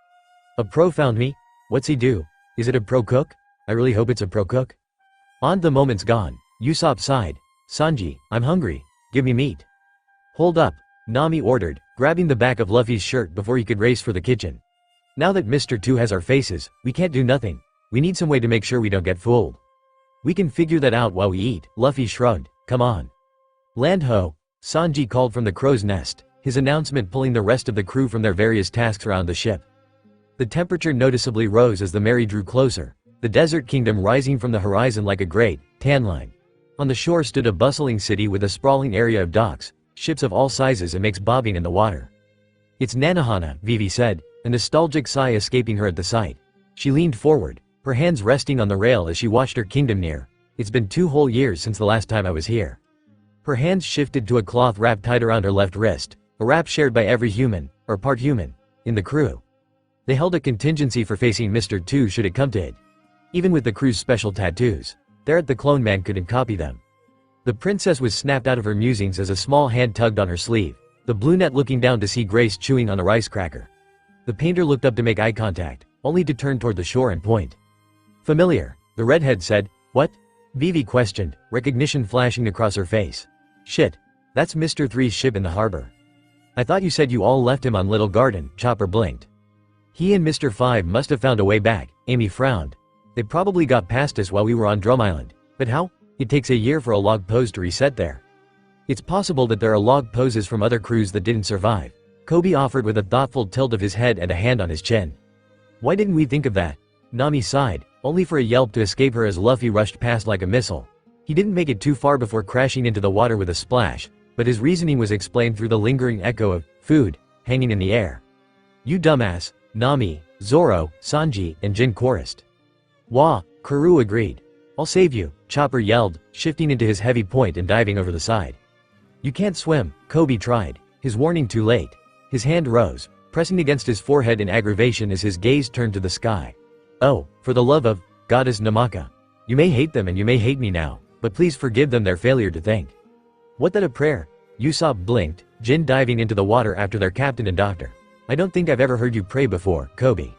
A pro found me? What's he do? Is it a pro cook? I really hope it's a pro cook. On the moment's gone, Usopp sighed. Sanji, I'm hungry, give me meat. Hold up, Nami ordered, grabbing the back of Luffy's shirt before he could race for the kitchen. Now that Mr. 2 has our faces, we can't do nothing. We need some way to make sure we don't get fooled. We can figure that out while we eat, Luffy shrugged, come on. Land ho, Sanji called from the crow's nest, his announcement pulling the rest of the crew from their various tasks around the ship. The temperature noticeably rose as the Merry drew closer, the desert kingdom rising from the horizon like a great, tan line. On the shore stood a bustling city with a sprawling area of docks, ships of all sizes and makes bobbing in the water. It's Nanohana, Vivi said, a nostalgic sigh escaping her at the sight. She leaned forward, her hands resting on the rail as she watched her kingdom near. It's been 2 whole years since the last time I was here. Her hands shifted to a cloth wrap tied around her left wrist, a wrap shared by every human, or part human, in the crew. They held a contingency for facing Mr. 2 should it come to it. Even with the crew's special tattoos, there the clone man couldn't copy them. The princess was snapped out of her musings as a small hand tugged on her sleeve, the brunette looking down to see Grace chewing on a rice cracker. The painter looked up to make eye contact, only to turn toward the shore and point. Familiar, the redhead said. What? Vivi questioned, recognition flashing across her face. Shit, that's Mr. 3's ship in the harbor. I thought you said you all left him on Little Garden, Chopper blinked. He and Mr. 5 must have found a way back, Amy frowned. They probably got past us while we were on Drum Island. But how? It takes a year for a log pose to reset there. It's possible that there are log poses from other crews that didn't survive, Coby offered with a thoughtful tilt of his head and a hand on his chin. Why didn't we think of that? Nami sighed, only for a yelp to escape her as Luffy rushed past like a missile. He didn't make it too far before crashing into the water with a splash, but his reasoning was explained through the lingering echo of food hanging in the air. You dumbass, Nami, Zoro, Sanji, and Jin chorused. Wah, Karoo agreed. I'll save you, Chopper yelled, shifting into his heavy point and diving over the side. You can't swim, Coby tried, his warning too late. His hand rose, pressing against his forehead in aggravation as his gaze turned to the sky. Oh, for the love of, Goddess Namaka. You may hate them and you may hate me now, but please forgive them their failure to think. What that a prayer? Usopp blinked, Jin diving into the water after their captain and doctor. I don't think I've ever heard you pray before, Coby.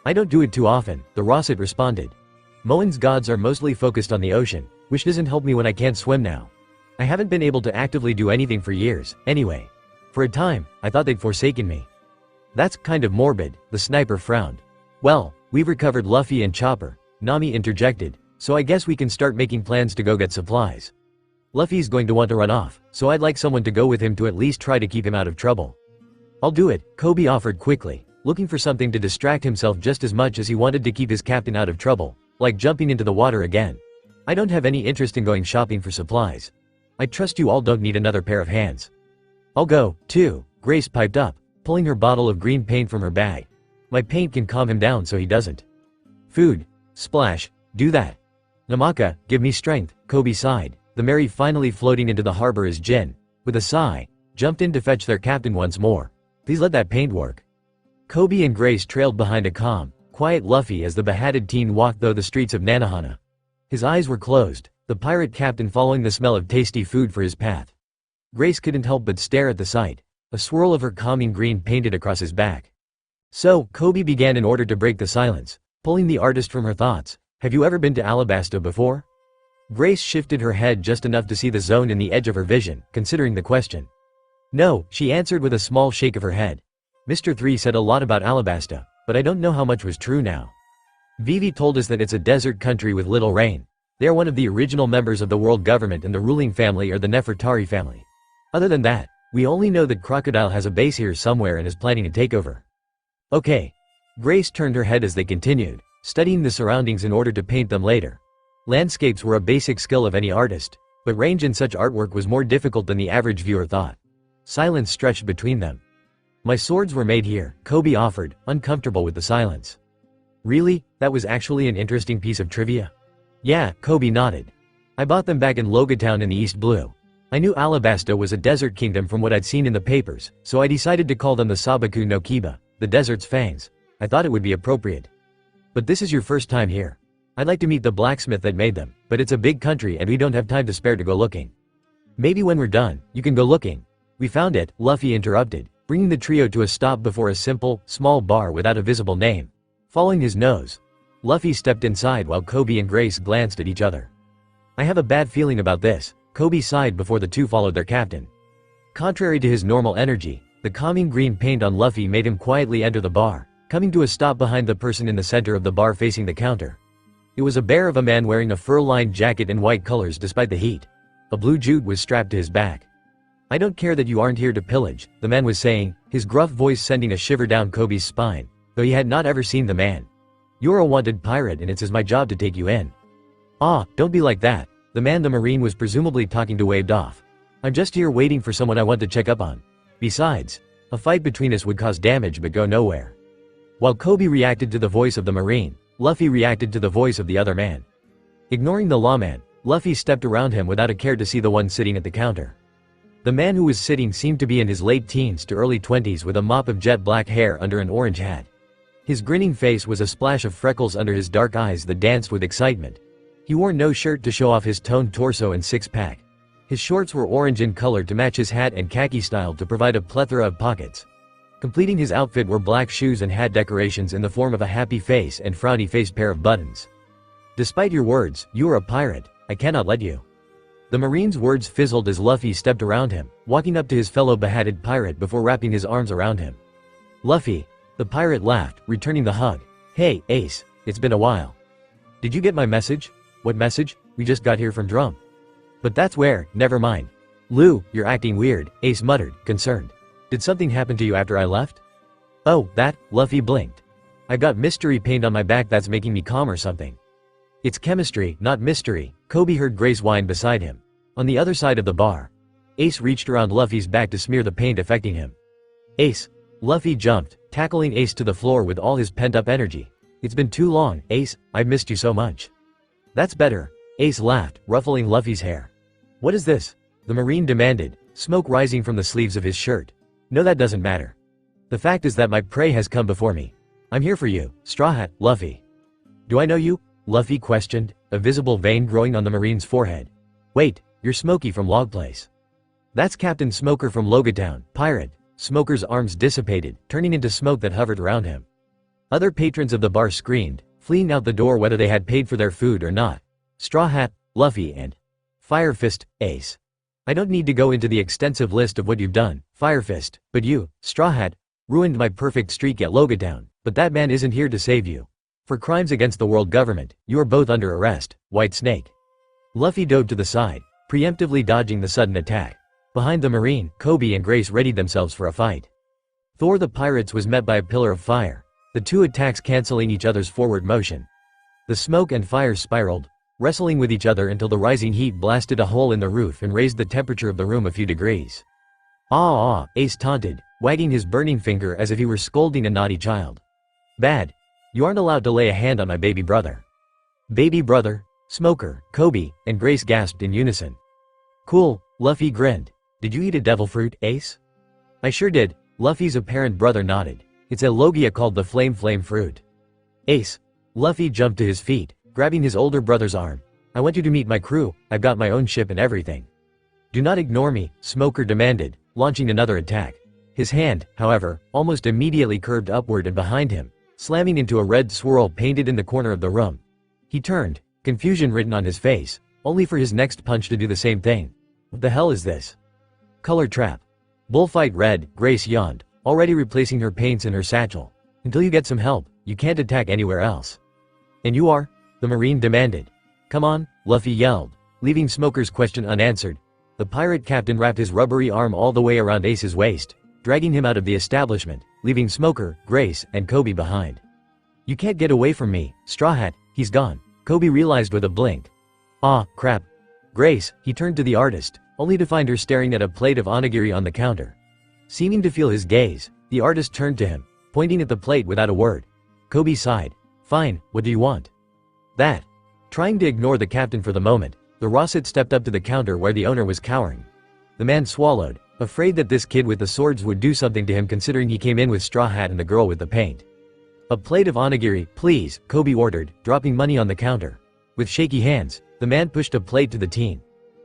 I don't do it too often, the Rosset responded. Moan's gods are mostly focused on the ocean, which doesn't help me when I can't swim now. I haven't been able to actively do anything for years, anyway. For a time, I thought they'd forsaken me. That's kind of morbid, the sniper frowned. Well, we've recovered Luffy and Chopper, Nami interjected, so I guess we can start making plans to go get supplies. Luffy's going to want to run off, so I'd like someone to go with him to at least try to keep him out of trouble. I'll do it, Coby offered quickly, looking for something to distract himself just as much as he wanted to keep his captain out of trouble, like jumping into the water again. I don't have any interest in going shopping for supplies. I trust you all don't need another pair of hands. I'll go, too, Grace piped up, pulling her bottle of green paint from her bag. My paint can calm him down so he doesn't. Food. Splash, do that. Namaka, give me strength, Coby sighed, the Mary finally floating into the harbor as Jin, with a sigh, jumped in to fetch their captain once more. Please let that paint work. Coby and Grace trailed behind a calm, quiet Luffy as the behatted teen walked through the streets of Nanohana. His eyes were closed, the pirate captain following the smell of tasty food for his path. Grace couldn't help but stare at the sight, a swirl of her calming green painted across his back. So, Coby began in order to break the silence, pulling the artist from her thoughts. Have you ever been to Alabasta before? Grace shifted her head just enough to see the zone in the edge of her vision, considering the question. No, she answered with a small shake of her head. Mr. 3 said a lot about Alabasta, but I don't know how much was true now. Vivi told us that it's a desert country with little rain. They are one of the original members of the world government and the ruling family are the Nefertari family. Other than that, we only know that Crocodile has a base here somewhere and is planning a takeover. Okay. Grace turned her head as they continued, studying the surroundings in order to paint them later. Landscapes were a basic skill of any artist, but range in such artwork was more difficult than the average viewer thought. Silence stretched between them. My swords were made here, Coby offered, uncomfortable with the silence. Really? That was actually an interesting piece of trivia? Yeah, Coby nodded. I bought them back in Logia Town in the East Blue. I knew Alabasta was a desert kingdom from what I'd seen in the papers, so I decided to call them the Sabaku no Kiba, the desert's fangs. I thought it would be appropriate. But this is your first time here. I'd like to meet the blacksmith that made them, but it's a big country and we don't have time to spare to go looking. Maybe when we're done, you can go looking. We found it, Luffy interrupted, bringing the trio to a stop before a simple, small bar without a visible name. Following his nose, Luffy stepped inside while Coby and Grace glanced at each other. I have a bad feeling about this, Coby sighed before the two followed their captain. Contrary to his normal energy, the calming green paint on Luffy made him quietly enter the bar, coming to a stop behind the person in the center of the bar facing the counter. It was a bear of a man wearing a fur-lined jacket in white colors despite the heat. A blue jute was strapped to his back. I don't care that you aren't here to pillage, the man was saying, his gruff voice sending a shiver down Coby's spine, though he had not ever seen the man. You're a wanted pirate and it's my job to take you in. Ah, don't be like that, the man the Marine was presumably talking to waved off. I'm just here waiting for someone I want to check up on. Besides, a fight between us would cause damage but go nowhere. While Coby reacted to the voice of the Marine, Luffy reacted to the voice of the other man. Ignoring the lawman, Luffy stepped around him without a care to see the one sitting at the counter. The man who was sitting seemed to be in his late teens to early 20s with a mop of jet black hair under an orange hat. His grinning face was a splash of freckles under his dark eyes that danced with excitement. He wore no shirt to show off his toned torso and six-pack. His shorts were orange in color to match his hat and khaki style to provide a plethora of pockets. Completing his outfit were black shoes and hat decorations in the form of a happy face and frowny-faced pair of buttons. Despite your words, you are a pirate, I cannot let you. The Marine's words fizzled as Luffy stepped around him, walking up to his fellow behatted pirate before wrapping his arms around him. Luffy, the pirate laughed, returning the hug. Hey, Ace, it's been a while. Did you get my message? What message? We just got here from Drum. But that's where, never mind. Lou, you're acting weird, Ace muttered, concerned. Did something happen to you after I left? Oh, that, Luffy blinked. I got mystery paint on my back that's making me calm or something. It's chemistry, not mystery, Coby heard Grace whine beside him. On the other side of the bar, Ace reached around Luffy's back to smear the paint affecting him. Ace. Luffy jumped, tackling Ace to the floor with all his pent-up energy. It's been too long, Ace, I've missed you so much. That's better, Ace laughed, ruffling Luffy's hair. What is this? The Marine demanded, smoke rising from the sleeves of his shirt. No, that doesn't matter. The fact is that my prey has come before me. I'm here for you, Straw Hat, Luffy. Do I know you? Luffy questioned, a visible vein growing on the Marine's forehead. Wait, you're Smokey from Log Place. That's Captain Smoker from Logia Town, pirate. Smoker's arms dissipated, turning into smoke that hovered around him. Other patrons of the bar screamed, fleeing out the door whether they had paid for their food or not. Straw Hat, Luffy and Fire Fist, Ace. I don't need to go into the extensive list of what you've done, Fire Fist, but you, Straw Hat, ruined my perfect streak at Logia Town, but that man isn't here to save you. For crimes against the world government, you are both under arrest, White Snake. Luffy dove to the side, preemptively dodging the sudden attack. Behind the Marine, Coby and Grace readied themselves for a fight. Thor the Pirates was met by a pillar of fire, the two attacks canceling each other's forward motion. The smoke and fire spiraled, wrestling with each other until the rising heat blasted a hole in the roof and raised the temperature of the room a few degrees. Ace taunted, wagging his burning finger as if he were scolding a naughty child. Bad. You aren't allowed to lay a hand on my baby brother. Baby brother? Smoker, Coby, and Grace gasped in unison. Cool, Luffy grinned. Did you eat a devil fruit, Ace? I sure did, Luffy's apparent brother nodded. It's a logia called the flame fruit. Ace. Luffy jumped to his feet, grabbing his older brother's arm. I want you to meet my crew, I've got my own ship and everything. Do not ignore me, Smoker demanded, launching another attack. His hand, however, almost immediately curved upward and behind him, slamming into a red swirl painted in the corner of the room. He turned, confusion written on his face, only for his next punch to do the same thing. What the hell is this? Color trap. Bullfight red, Grace yawned, already replacing her paints in her satchel. Until you get some help, you can't attack anywhere else. And you are? The Marine demanded. Come on, Luffy yelled, leaving Smoker's question unanswered. The pirate captain wrapped his rubbery arm all the way around Ace's waist, dragging him out of the establishment, leaving Smoker, Grace, and Coby behind. You can't get away from me, Straw Hat, he's gone, Coby realized with a blink. Ah, crap. Grace, he turned to the artist, only to find her staring at a plate of onigiri on the counter. Seeming to feel his gaze, the artist turned to him, pointing at the plate without a word. Coby sighed. Fine, what do you want? That. Trying to ignore the captain for the moment, the Rosset stepped up to the counter where the owner was cowering. The man swallowed, afraid that this kid with the swords would do something to him considering he came in with Straw Hat and the girl with the paint. A plate of onigiri, please, Coby ordered, dropping money on the counter. With shaky hands, the man pushed a plate to the teen.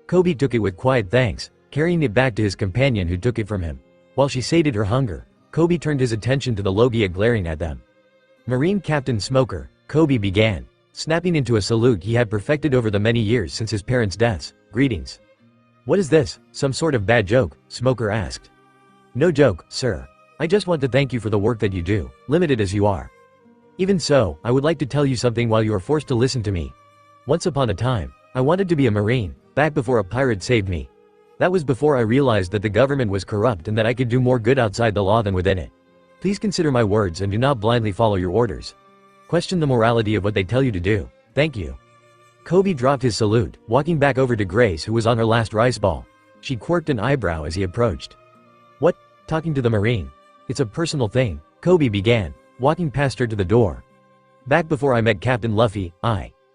Coby took it with quiet thanks, carrying it back to his companion who took it from him. While she sated her hunger, Coby turned his attention to the logia glaring at them. Marine Captain Smoker, Coby began, snapping into a salute he had perfected over the many years since his parents' deaths. Greetings. What is this, some sort of bad joke? Smoker asked. No joke, sir. I just want to thank you for the work that you do, limited as you are. Even so, I would like to tell you something while you are forced to listen to me. Once upon a time, I wanted to be a Marine, back before a pirate saved me. That was before I realized that the government was corrupt and that I could do more good outside the law than within it. Please consider my words and do not blindly follow your orders. Question the morality of what they tell you to do. Thank you. Coby dropped his salute, walking back over to Grace who was on her last rice ball. She quirked an eyebrow as he approached. What? Talking to the Marine? It's a personal thing, Coby began, walking past her to the door. Back before I met Captain Luffy,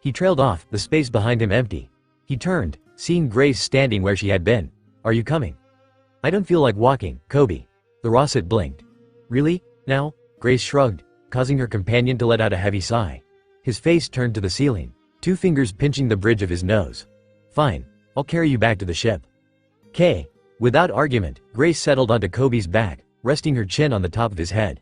He trailed off, the space behind him empty. He turned, seeing Grace standing where she had been. Are you coming? I don't feel like walking, Coby. The Rosset blinked. Really? Now? Grace shrugged, causing her companion to let out a heavy sigh. His face turned to the ceiling, 2 fingers pinching the bridge of his nose. Fine, I'll carry you back to the ship. K. Without argument, Grace settled onto Coby's back, resting her chin on the top of his head.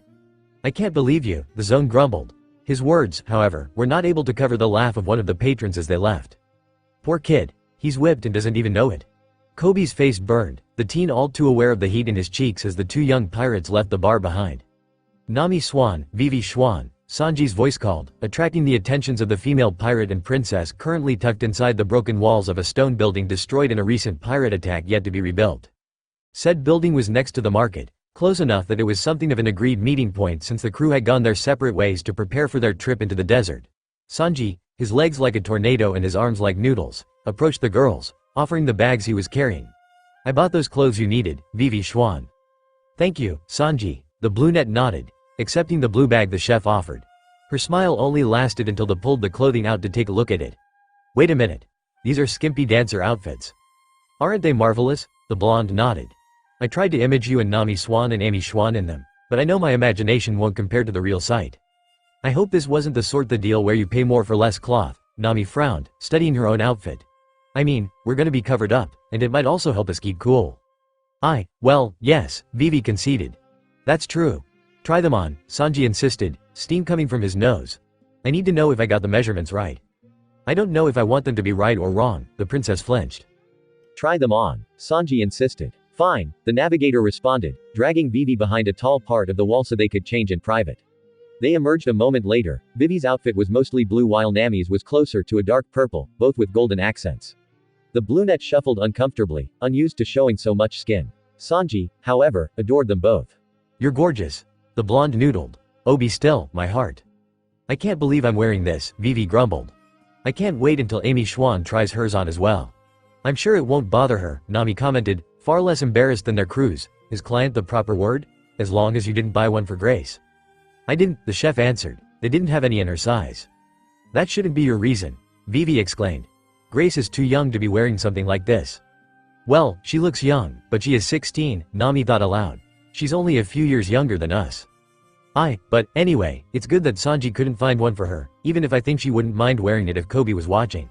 I can't believe you, the Zone grumbled. His words, however, were not able to cover the laugh of one of the patrons as they left. Poor kid, he's whipped and doesn't even know it. Coby's face burned, the teen all too aware of the heat in his cheeks as the 2 young pirates left the bar behind. Nami Swan, Vivi Schwan, Sanji's voice called, attracting the attentions of the female pirate and princess currently tucked inside the broken walls of a stone building destroyed in a recent pirate attack yet to be rebuilt. Said building was next to the market, close enough that it was something of an agreed meeting point since the crew had gone their separate ways to prepare for their trip into the desert. Sanji, his legs like a tornado and his arms like noodles, approached the girls, offering the bags he was carrying. I bought those clothes you needed, Vivi Schwan. Thank you, Sanji, the brunette nodded, accepting the blue bag the chef offered. Her smile only lasted until they pulled the clothing out to take a look at it. Wait a minute. These are skimpy dancer outfits. Aren't they marvelous? The blonde nodded. I tried to image you and Nami Swan and Amy Schwan in them, but I know my imagination won't compare to the real sight. I hope this wasn't the sort the deal where you pay more for less cloth. Nami frowned, studying her own outfit. I mean, we're gonna be covered up, and it might also help us keep cool. Well, yes, Vivi conceded. That's true. Try them on, Sanji insisted, steam coming from his nose. I need to know if I got the measurements right. I don't know if I want them to be right or wrong, the princess flinched. Try them on, Sanji insisted. Fine, the navigator responded, dragging Vivi behind a tall part of the wall so they could change in private. They emerged a moment later. Vivi's outfit was mostly blue while Nami's was closer to a dark purple, both with golden accents. The brunette shuffled uncomfortably, unused to showing so much skin. Sanji, however, adored them both. You're gorgeous. The blonde noodled. Oh, be still, my heart. I can't believe I'm wearing this, Vivi grumbled. I can't wait until Amy Schwan tries hers on as well. I'm sure it won't bother her, Nami commented, far less embarrassed than their crews. Is client the proper word? As long as you didn't buy one for Grace. I didn't, the chef answered. They didn't have any in her size. That shouldn't be your reason, Vivi exclaimed. Grace is too young to be wearing something like this. Well, she looks young, but she is 16, Nami thought aloud. She's only a few years younger than us. But anyway, it's good that Sanji couldn't find one for her, even if I think she wouldn't mind wearing it if Coby was watching.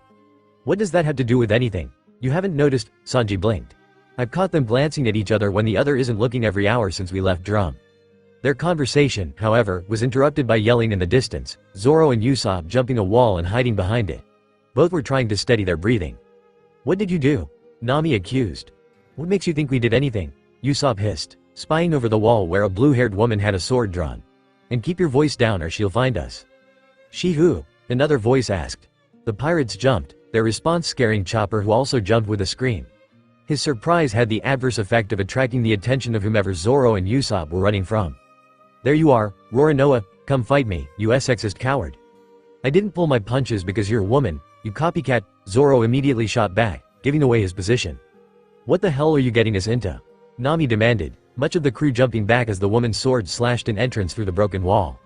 What does that have to do with anything? You haven't noticed, Sanji blinked. I've caught them glancing at each other when the other isn't looking every hour since we left Drum. Their conversation, however, was interrupted by yelling in the distance, Zoro and Usopp jumping a wall and hiding behind it. Both were trying to steady their breathing. What did you do? Nami accused. What makes you think we did anything? Usopp hissed, spying over the wall where a blue-haired woman had a sword drawn. And keep your voice down or she'll find us. She who? Another voice asked. The pirates jumped, their response scaring Chopper, who also jumped with a scream. His surprise had the adverse effect of attracting the attention of whomever Zoro and Usopp were running from. There you are, Roronoa, come fight me, you sexist coward. I didn't pull my punches because you're a woman, you copycat, Zoro immediately shot back, giving away his position. What the hell are you getting us into? Nami demanded, much of the crew jumping back as the woman's sword slashed an entrance through the broken wall.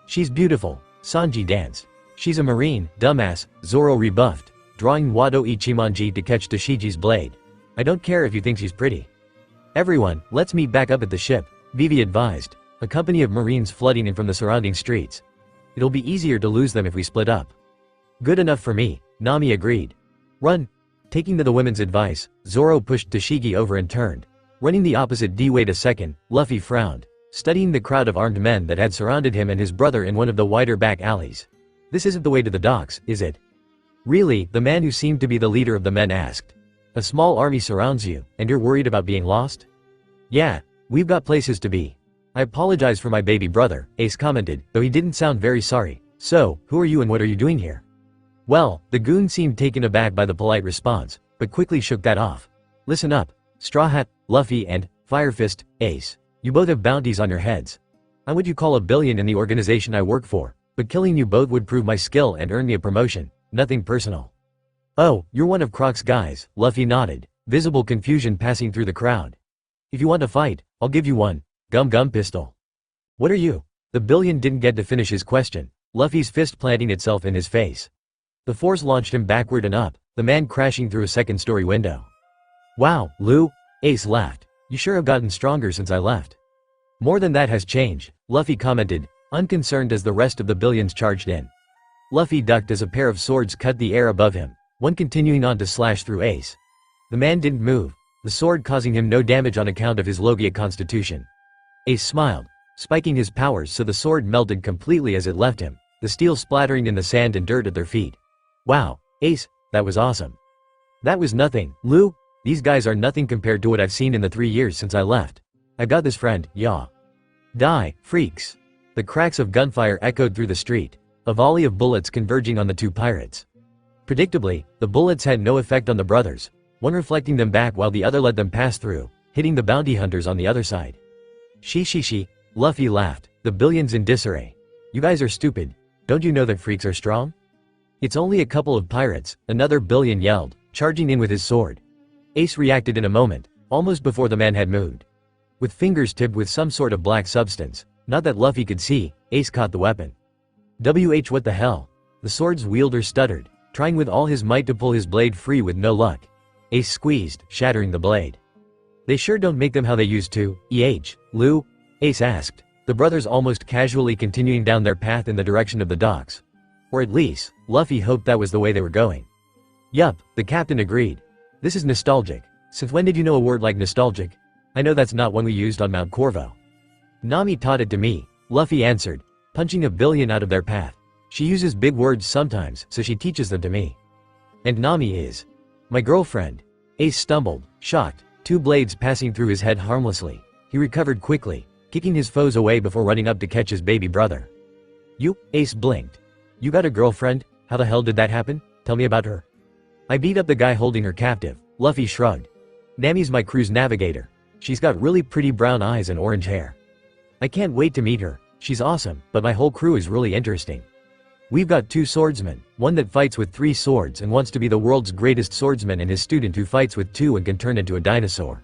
She's beautiful, Sanji danced. She's a marine, dumbass, Zoro rebuffed, drawing Wado Ichimonji to catch Tashiji's blade. I don't care if you think she's pretty. Everyone, let's meet back up at the ship, Vivi advised, a company of marines flooding in from the surrounding streets. It'll be easier to lose them if we split up. Good enough for me, Nami agreed. Run. Taking the women's advice, Zoro pushed Tashigi over and turned. Running the opposite D. Wait a second, Luffy frowned, studying the crowd of armed men that had surrounded him and his brother in one of the wider back alleys. This isn't the way to the docks, is it? Really, the man who seemed to be the leader of the men asked. A small army surrounds you, and you're worried about being lost? Yeah, we've got places to be. I apologize for my baby brother, Ace commented, though he didn't sound very sorry. So, who are you and what are you doing here? Well, the goon seemed taken aback by the polite response, but quickly shook that off. Listen up, Straw Hat, Luffy and Fire Fist, Ace. You both have bounties on your heads. I'm what you call a billion in the organization I work for, but killing you both would prove my skill and earn me a promotion, nothing personal. Oh, you're one of Croc's guys, Luffy nodded, visible confusion passing through the crowd. If you want to fight, I'll give you one. Gum pistol. What are you? The billion didn't get to finish his question, Luffy's fist planting itself in his face. The force launched him backward and up, the man crashing through a second-story window. Wow, Lou? Ace laughed. You sure have gotten stronger since I left. More than that has changed, Luffy commented, unconcerned as the rest of the billions charged in. Luffy ducked as a pair of swords cut the air above him, one continuing on to slash through Ace. The man didn't move, the sword causing him no damage on account of his logia constitution. Ace smiled, spiking his powers so the sword melted completely as it left him, the steel splattering in the sand and dirt at their feet. Wow, Ace, that was awesome. That was nothing, Lou. These guys are nothing compared to what I've seen in the 3 years since I left. I've got this friend, yeah. Die, freaks. The cracks of gunfire echoed through the street, a volley of bullets converging on the two pirates. Predictably, the bullets had no effect on the brothers, one reflecting them back while the other let them pass through, hitting the bounty hunters on the other side. She, Luffy laughed, the billions in disarray. You guys are stupid, don't you know that freaks are strong? It's only a couple of pirates, another billion yelled, charging in with his sword. Ace reacted in a moment, almost before the man had moved. With fingers tipped with some sort of black substance, not that Luffy could see, Ace caught the weapon. What the hell? The sword's wielder stuttered, trying with all his might to pull his blade free with no luck. Ace squeezed, shattering the blade. They sure don't make them how they used to, Lou? Ace asked. the brothers almost casually continuing down their path in the direction of the docks. Or at least, Luffy hoped that was the way they were going. Yup, the captain agreed. This is nostalgic. Since when did you know a word like nostalgic? I know that's not one we used on Mount Corvo. Nami taught it to me, Luffy answered, punching a billion out of their path. She uses big words sometimes, so she teaches them to me. And Nami is my girlfriend. Ace stumbled, shocked, two blades passing through his head harmlessly. He recovered quickly, kicking his foes away before running up to catch his baby brother. You? Ace blinked. You got a girlfriend? How the hell did that happen? Tell me about her. I beat up the guy holding her captive, Luffy shrugged. Nami's my crew's navigator. She's got really pretty brown eyes and orange hair. I can't wait to meet her. She's awesome, but my whole crew is really interesting. We've got 2 swordsmen, one that fights with 3 swords and wants to be the world's greatest swordsman, and his student who fights with 2 and can turn into a dinosaur.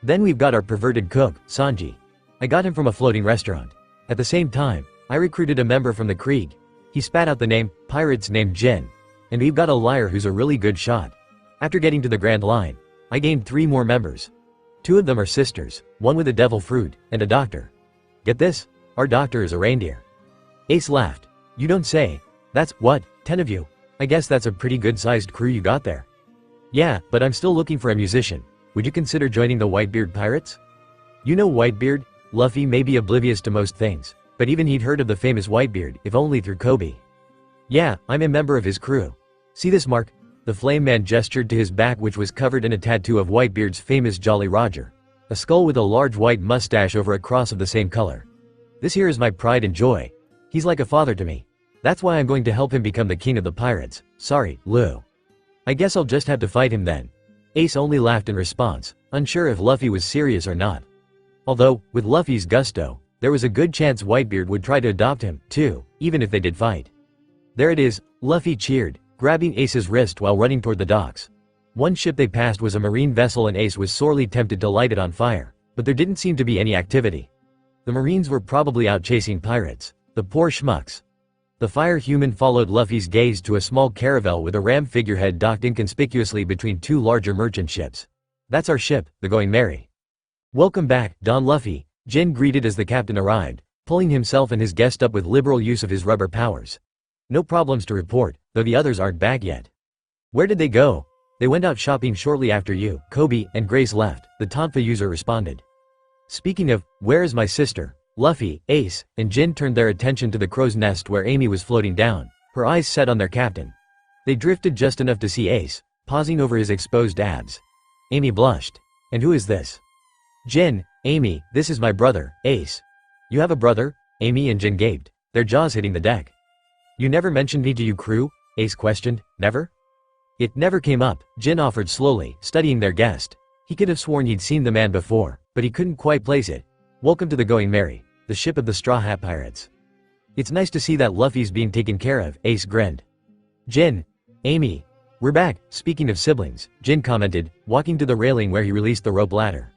Then we've got our perverted cook, Sanji. I got him from a floating restaurant. At the same time, I recruited a member from the Krieg. He spat out the name, pirates named Jin. And we've got a liar who's a really good shot. After getting to the Grand Line, I gained 3 more members. 2 of them are sisters, one with a devil fruit, and a doctor. Get this? Our doctor is a reindeer. Ace laughed. You don't say. That's, what, 10 of you? I guess that's a pretty good-sized crew you got there. Yeah, but I'm still looking for a musician. Would you consider joining the Whitebeard Pirates? You know Whitebeard? Luffy may be oblivious to most things, but even he'd heard of the famous Whitebeard, if only through Coby. Yeah, I'm a member of his crew. See this mark? The Flame Man gestured to his back, which was covered in a tattoo of Whitebeard's famous Jolly Roger. A skull with a large white mustache over a cross of the same color. This here is my pride and joy. He's like a father to me. That's why I'm going to help him become the king of the pirates. Sorry, Lou. I guess I'll just have to fight him then. Ace only laughed in response, unsure if Luffy was serious or not. Although, with Luffy's gusto, there was a good chance Whitebeard would try to adopt him, too, even if they did fight. There it is, Luffy cheered, grabbing Ace's wrist while running toward the docks. One ship they passed was a marine vessel, and Ace was sorely tempted to light it on fire, but there didn't seem to be any activity. The Marines were probably out chasing pirates. The poor schmucks. The fire human followed Luffy's gaze to a small caravel with a ram figurehead docked inconspicuously between 2 larger merchant ships. That's our ship, the Going Merry. Welcome back, Don Luffy, Jin greeted as the captain arrived, pulling himself and his guest up with liberal use of his rubber powers. No problems to report, though the others aren't back yet. Where did they go? They went out shopping shortly after you, Coby, and Grace left, the Tonfa user responded. Speaking of, where is my sister? Luffy, Ace, and Jin turned their attention to the crow's nest where Amy was floating down, her eyes set on their captain. They drifted just enough to see Ace, pausing over his exposed abs. Amy blushed. And who is this? Jin, Amy, this is my brother, Ace. You have a brother? Amy and Jin gaped, their jaws hitting the deck. You never mentioned me to you crew? Ace questioned. Never? It never came up, Jin offered slowly, studying their guest. He could have sworn he'd seen the man before, but he couldn't quite place it. Welcome to the Going Merry, the ship of the Straw Hat Pirates. It's nice to see that Luffy's being taken care of, Ace grinned. Jin, Amy, we're back. Speaking of siblings, Jin commented, walking to the railing where he released the rope ladder.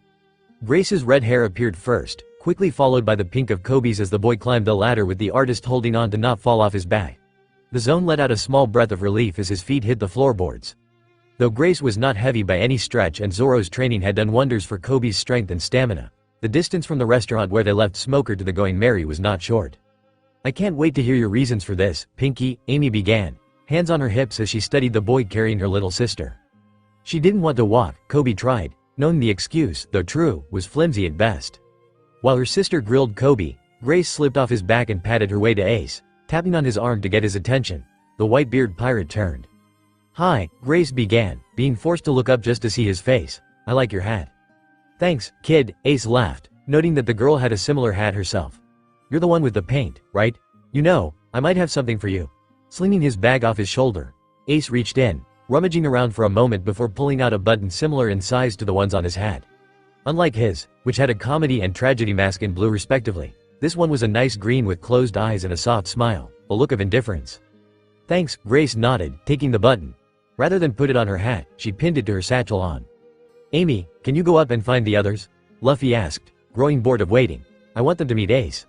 Grace's red hair appeared first, quickly followed by the pink of Coby's as the boy climbed the ladder with the artist holding on to not fall off his back. The zone let out a small breath of relief as his feet hit the floorboards. Though Grace was not heavy by any stretch and Zoro's training had done wonders for Coby's strength and stamina, the distance from the restaurant where they left Smoker to the Going Merry was not short. I can't wait to hear your reasons for this, Pinky, Amy began, hands on her hips as she studied the boy carrying her little sister. She didn't want to walk, Coby tried, knowing the excuse, though true, was flimsy at best. While her sister grilled Coby, Grace slipped off his back and patted her way to Ace, tapping on his arm to get his attention. The Whitebeard pirate turned. Hi, Grace began, being forced to look up just to see his face. I like your hat. Thanks, kid, Ace laughed, noting that the girl had a similar hat herself. You're the one with the paint, right? You know, I might have something for you. Slinging his bag off his shoulder, Ace reached in, rummaging around for a moment before pulling out a button similar in size to the ones on his hat. Unlike his, which had a comedy and tragedy mask in blue respectively, this one was a nice green with closed eyes and a soft smile, a look of indifference. Thanks, Grace nodded, taking the button. Rather than put it on her hat, she pinned it to her satchel on. Amy, can you go up and find the others? Luffy asked, growing bored of waiting. I want them to meet Ace.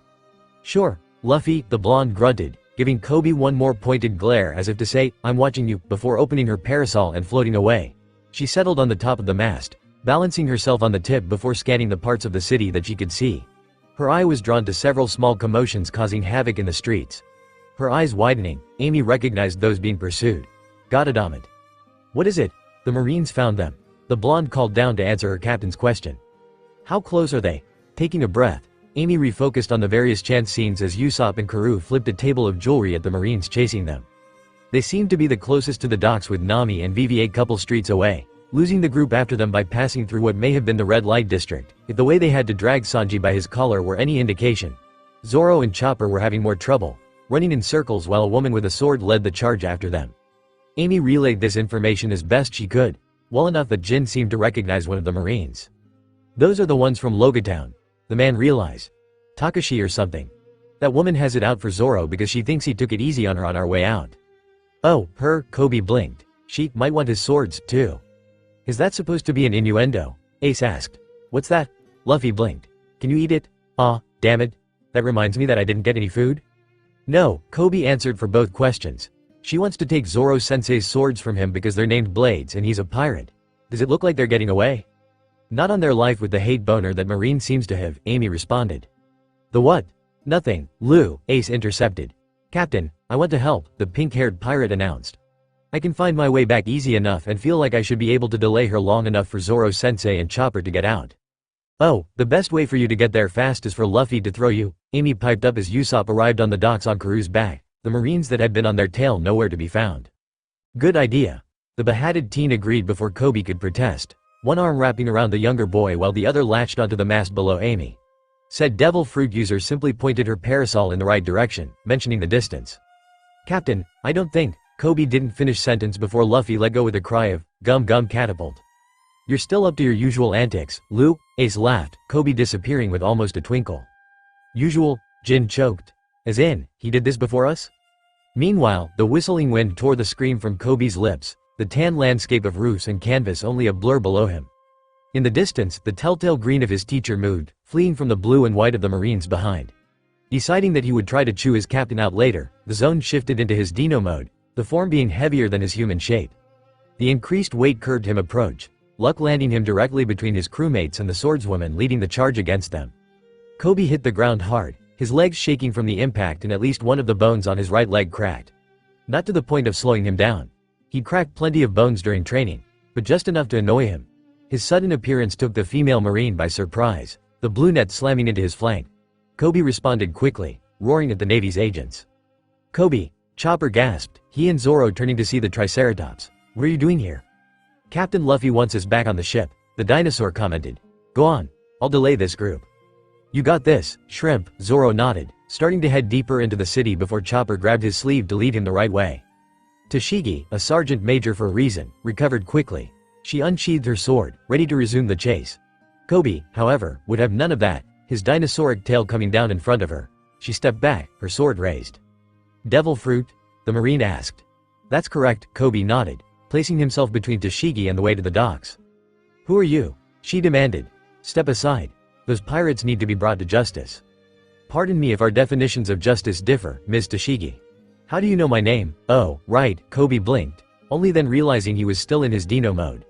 Sure, Luffy, the blonde grunted, giving Coby one more pointed glare as if to say, I'm watching you, before opening her parasol and floating away. She settled on the top of the mast, balancing herself on the tip before scanning the parts of the city that she could see. Her eye was drawn to several small commotions causing havoc in the streets. Her eyes widening, Amy recognized those being pursued. Goddammit. What is it? The Marines found them. The blonde called down to answer her captain's question. How close are they? Taking a breath, Amy refocused on the various chance scenes as Usopp and Karoo flipped a table of jewelry at the Marines chasing them. They seemed to be the closest to the docks, with Nami and Vivi a couple streets away, losing the group after them by passing through what may have been the red light district. If the way they had to drag Sanji by his collar were any indication, Zoro and Chopper were having more trouble, running in circles while a woman with a sword led the charge after them. Amy relayed this information as best she could, well enough that Jin seemed to recognize one of the Marines. Those are the ones from Logia Town, the man realized. Takashi or something. That woman has it out for Zoro because she thinks he took it easy on her on our way out. Oh, her, Coby blinked. She might want his swords, too. Is that supposed to be an innuendo? Ace asked. What's that? Luffy blinked. Can you eat it? Aw, damn it. That reminds me that I didn't get any food? No, Coby answered for both questions. She wants to take Zoro-sensei's swords from him because they're named Blades and he's a pirate. Does it look like they're getting away? Not on their life with the hate boner that Marine seems to have, Amy responded. The what? Nothing, Lou, Ace intercepted. Captain, I want to help, the pink-haired pirate announced. I can find my way back easy enough and feel like I should be able to delay her long enough for Zoro-sensei and Chopper to get out. Oh, the best way for you to get there fast is for Luffy to throw you, Amy piped up as Usopp arrived on the docks on Karoo's back, the Marines that had been on their tail nowhere to be found. Good idea. The behatted teen agreed before Coby could protest, one arm wrapping around the younger boy while the other latched onto the mast below Amy. Said devil fruit user simply pointed her parasol in the right direction, mentioning the distance. Captain, I don't think, Coby didn't finish sentence before Luffy let go with a cry of, gum gum catapult. You're still up to your usual antics, Lou, Ace laughed, Coby disappearing with almost a twinkle. Usual, Jin choked. As in, he did this before us? Meanwhile, the whistling wind tore the scream from Coby's lips, the tan landscape of roofs and canvas only a blur below him. In the distance, the telltale green of his teacher moved, fleeing from the blue and white of the Marines behind. Deciding that he would try to chew his captain out later, the zone shifted into his Dino mode, the form being heavier than his human shape. The increased weight curbed him approach, luck landing him directly between his crewmates and the swordswoman leading the charge against them. Coby hit the ground hard, his legs shaking from the impact and at least one of the bones on his right leg cracked. Not to the point of slowing him down. He'd cracked plenty of bones during training, but just enough to annoy him. His sudden appearance took the female Marine by surprise, the blue net slamming into his flank. Coby responded quickly, roaring at the Navy's agents. Coby, Chopper gasped, he and Zoro turning to see the Triceratops. What are you doing here? Captain Luffy wants us back on the ship, the dinosaur commented. Go on, I'll delay this group. You got this, Shrimp, Zoro nodded, starting to head deeper into the city before Chopper grabbed his sleeve to lead him the right way. Tashigi, a sergeant major for a reason, recovered quickly. She unsheathed her sword, ready to resume the chase. Coby, however, would have none of that, his dinosauric tail coming down in front of her. She stepped back, her sword raised. Devil fruit? The Marine asked. That's correct, Coby nodded, placing himself between Tashigi and the way to the docks. Who are you? She demanded. Step aside. Those pirates need to be brought to justice. Pardon me if our definitions of justice differ, Ms. Tashigi. How do you know my name? Oh, right, Coby blinked, only then realizing he was still in his Dino mode.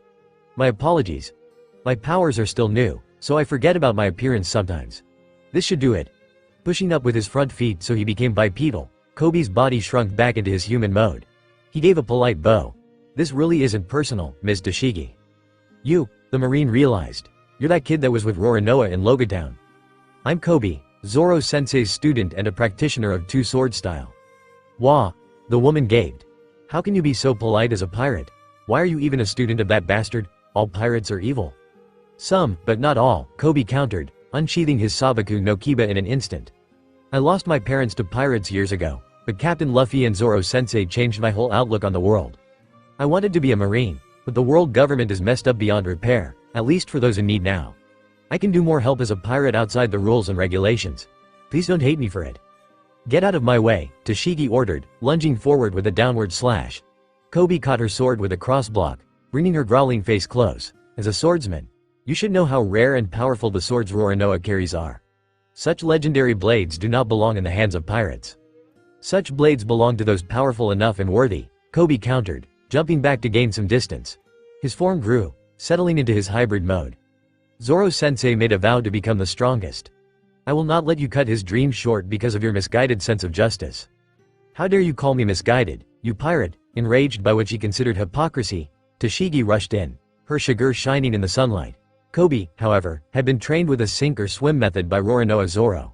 My apologies. My powers are still new, so I forget about my appearance sometimes. This should do it. Pushing up with his front feet so he became bipedal, Coby's body shrunk back into his human mode. He gave a polite bow. This really isn't personal, Ms. Tashigi. You, the Marine realized. You're that kid that was with Roronoa in Logia Town. I'm Coby, Zoro-sensei's student and a practitioner of two-sword style. Wah, the woman gaped. How can you be so polite as a pirate? Why are you even a student of that bastard? All pirates are evil. Some, but not all, Coby countered, unsheathing his Sabaku no Kiba in an instant. I lost my parents to pirates years ago, but Captain Luffy and Zoro-sensei changed my whole outlook on the world. I wanted to be a Marine, but the world government is messed up beyond repair, at least for those in need now. I can do more help as a pirate outside the rules and regulations. Please don't hate me for it. Get out of my way, Tashigi ordered, lunging forward with a downward slash. Coby caught her sword with a crossblock, bringing her growling face close. As a swordsman, you should know how rare and powerful the swords Roronoa carries are. Such legendary blades do not belong in the hands of pirates. Such blades belong to those powerful enough and worthy, Coby countered, jumping back to gain some distance. His form grew, settling into his hybrid mode. Zoro-sensei made a vow to become the strongest. I will not let you cut his dreams short because of your misguided sense of justice. How dare you call me misguided, you pirate? Enraged by what she considered hypocrisy, Tashigi rushed in, her shigure shining in the sunlight. Coby, however, had been trained with a sink or swim method by Roronoa Zoro.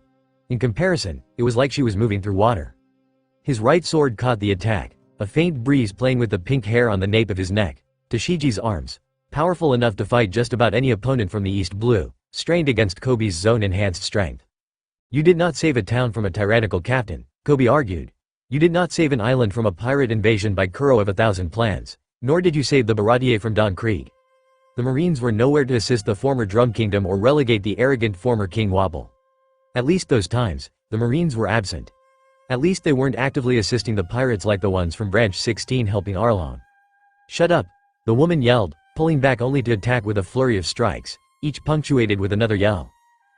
In comparison, it was like she was moving through water. His right sword caught the attack, a faint breeze playing with the pink hair on the nape of his neck. Tashigi's arms, powerful enough to fight just about any opponent from the East Blue, strained against Koby's zone-enhanced strength. You did not save a town from a tyrannical captain, Coby argued. You did not save an island from a pirate invasion by Kuro of 1,000 plans, nor did you save the Baratier from Don Krieg. The Marines were nowhere to assist the former Drum Kingdom or relegate the arrogant former King Wobble. At least those times, the Marines were absent. At least they weren't actively assisting the pirates like the ones from Branch 16 helping Arlong. Shut up, the woman yelled, pulling back only to attack with a flurry of strikes, each punctuated with another yell.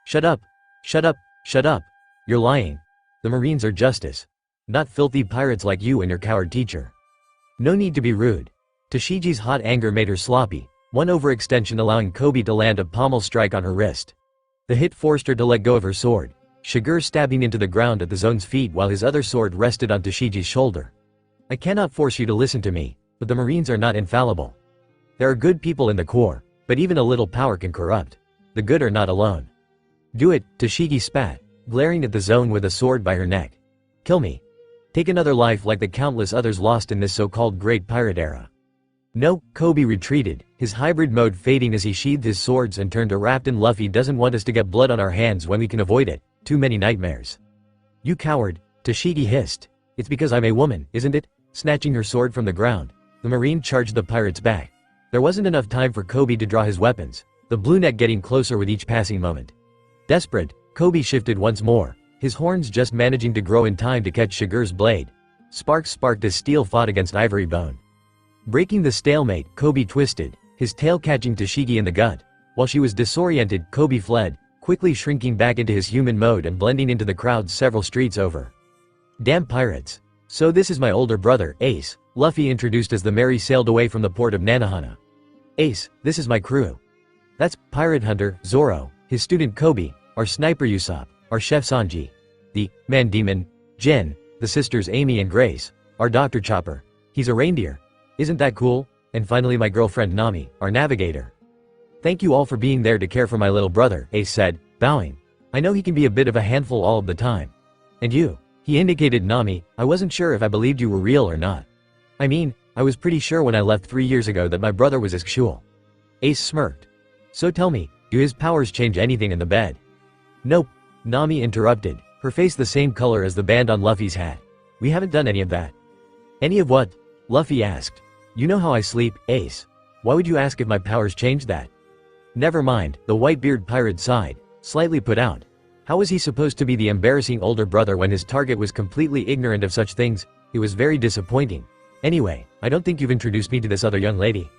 Shut up, shut up, shut up. You're lying. The Marines are justice. Not filthy pirates like you and your coward teacher. No need to be rude. Tashigi's hot anger made her sloppy, one overextension allowing Coby to land a pommel strike on her wrist. The hit forced her to let go of her sword, Shigure stabbing into the ground at the zone's feet while his other sword rested on Tashigi's shoulder. I cannot force you to listen to me, but the Marines are not infallible. There are good people in the Corps, but even a little power can corrupt. The good are not alone. Do it, Tashigi spat, glaring at the zone with a sword by her neck. Kill me. Take another life like the countless others lost in this so-called Great Pirate Era. No, Coby retreated, his hybrid mode fading as he sheathed his swords and turned to Raptor. Luffy doesn't want us to get blood on our hands when we can avoid it. Too many nightmares. You coward, Tashigi hissed. It's because I'm a woman, isn't it? Snatching her sword from the ground, the Marine charged the pirate's back. There wasn't enough time for Coby to draw his weapons, the blue neck getting closer with each passing moment. Desperate, Coby shifted once more, his horns just managing to grow in time to catch Shigure's blade. Sparks sparked as steel fought against ivory bone. Breaking the stalemate, Coby twisted, his tail catching Tashigi in the gut. While she was disoriented, Coby fled, quickly shrinking back into his human mode and blending into the crowd several streets over. Damn pirates. So this is my older brother, Ace, Luffy introduced as the Mary sailed away from the port of Nanohana. Ace, this is my crew. That's Pirate Hunter, Zoro, his student Coby, our sniper Usopp, our chef Sanji, the man demon, Jin, the sisters Amy and Grace, our Dr. Chopper. He's a reindeer. Isn't that cool? And finally my girlfriend Nami, our navigator. Thank you all for being there to care for my little brother, Ace said, bowing. I know he can be a bit of a handful all of the time. And you? He indicated Nami. I wasn't sure if I believed you were real or not. I mean, I was pretty sure when I left 3 years ago that my brother was actual. Ace smirked. So tell me, do his powers change anything in the bed? Nope, Nami interrupted, her face the same color as the band on Luffy's hat. We haven't done any of that. Any of what? Luffy asked. You know how I sleep, Ace. Why would you ask if my powers changed that? Never mind, the Whitebeard pirate sighed, slightly put out. How was he supposed to be the embarrassing older brother when his target was completely ignorant of such things? It was very disappointing. Anyway, I don't think you've introduced me to this other young lady.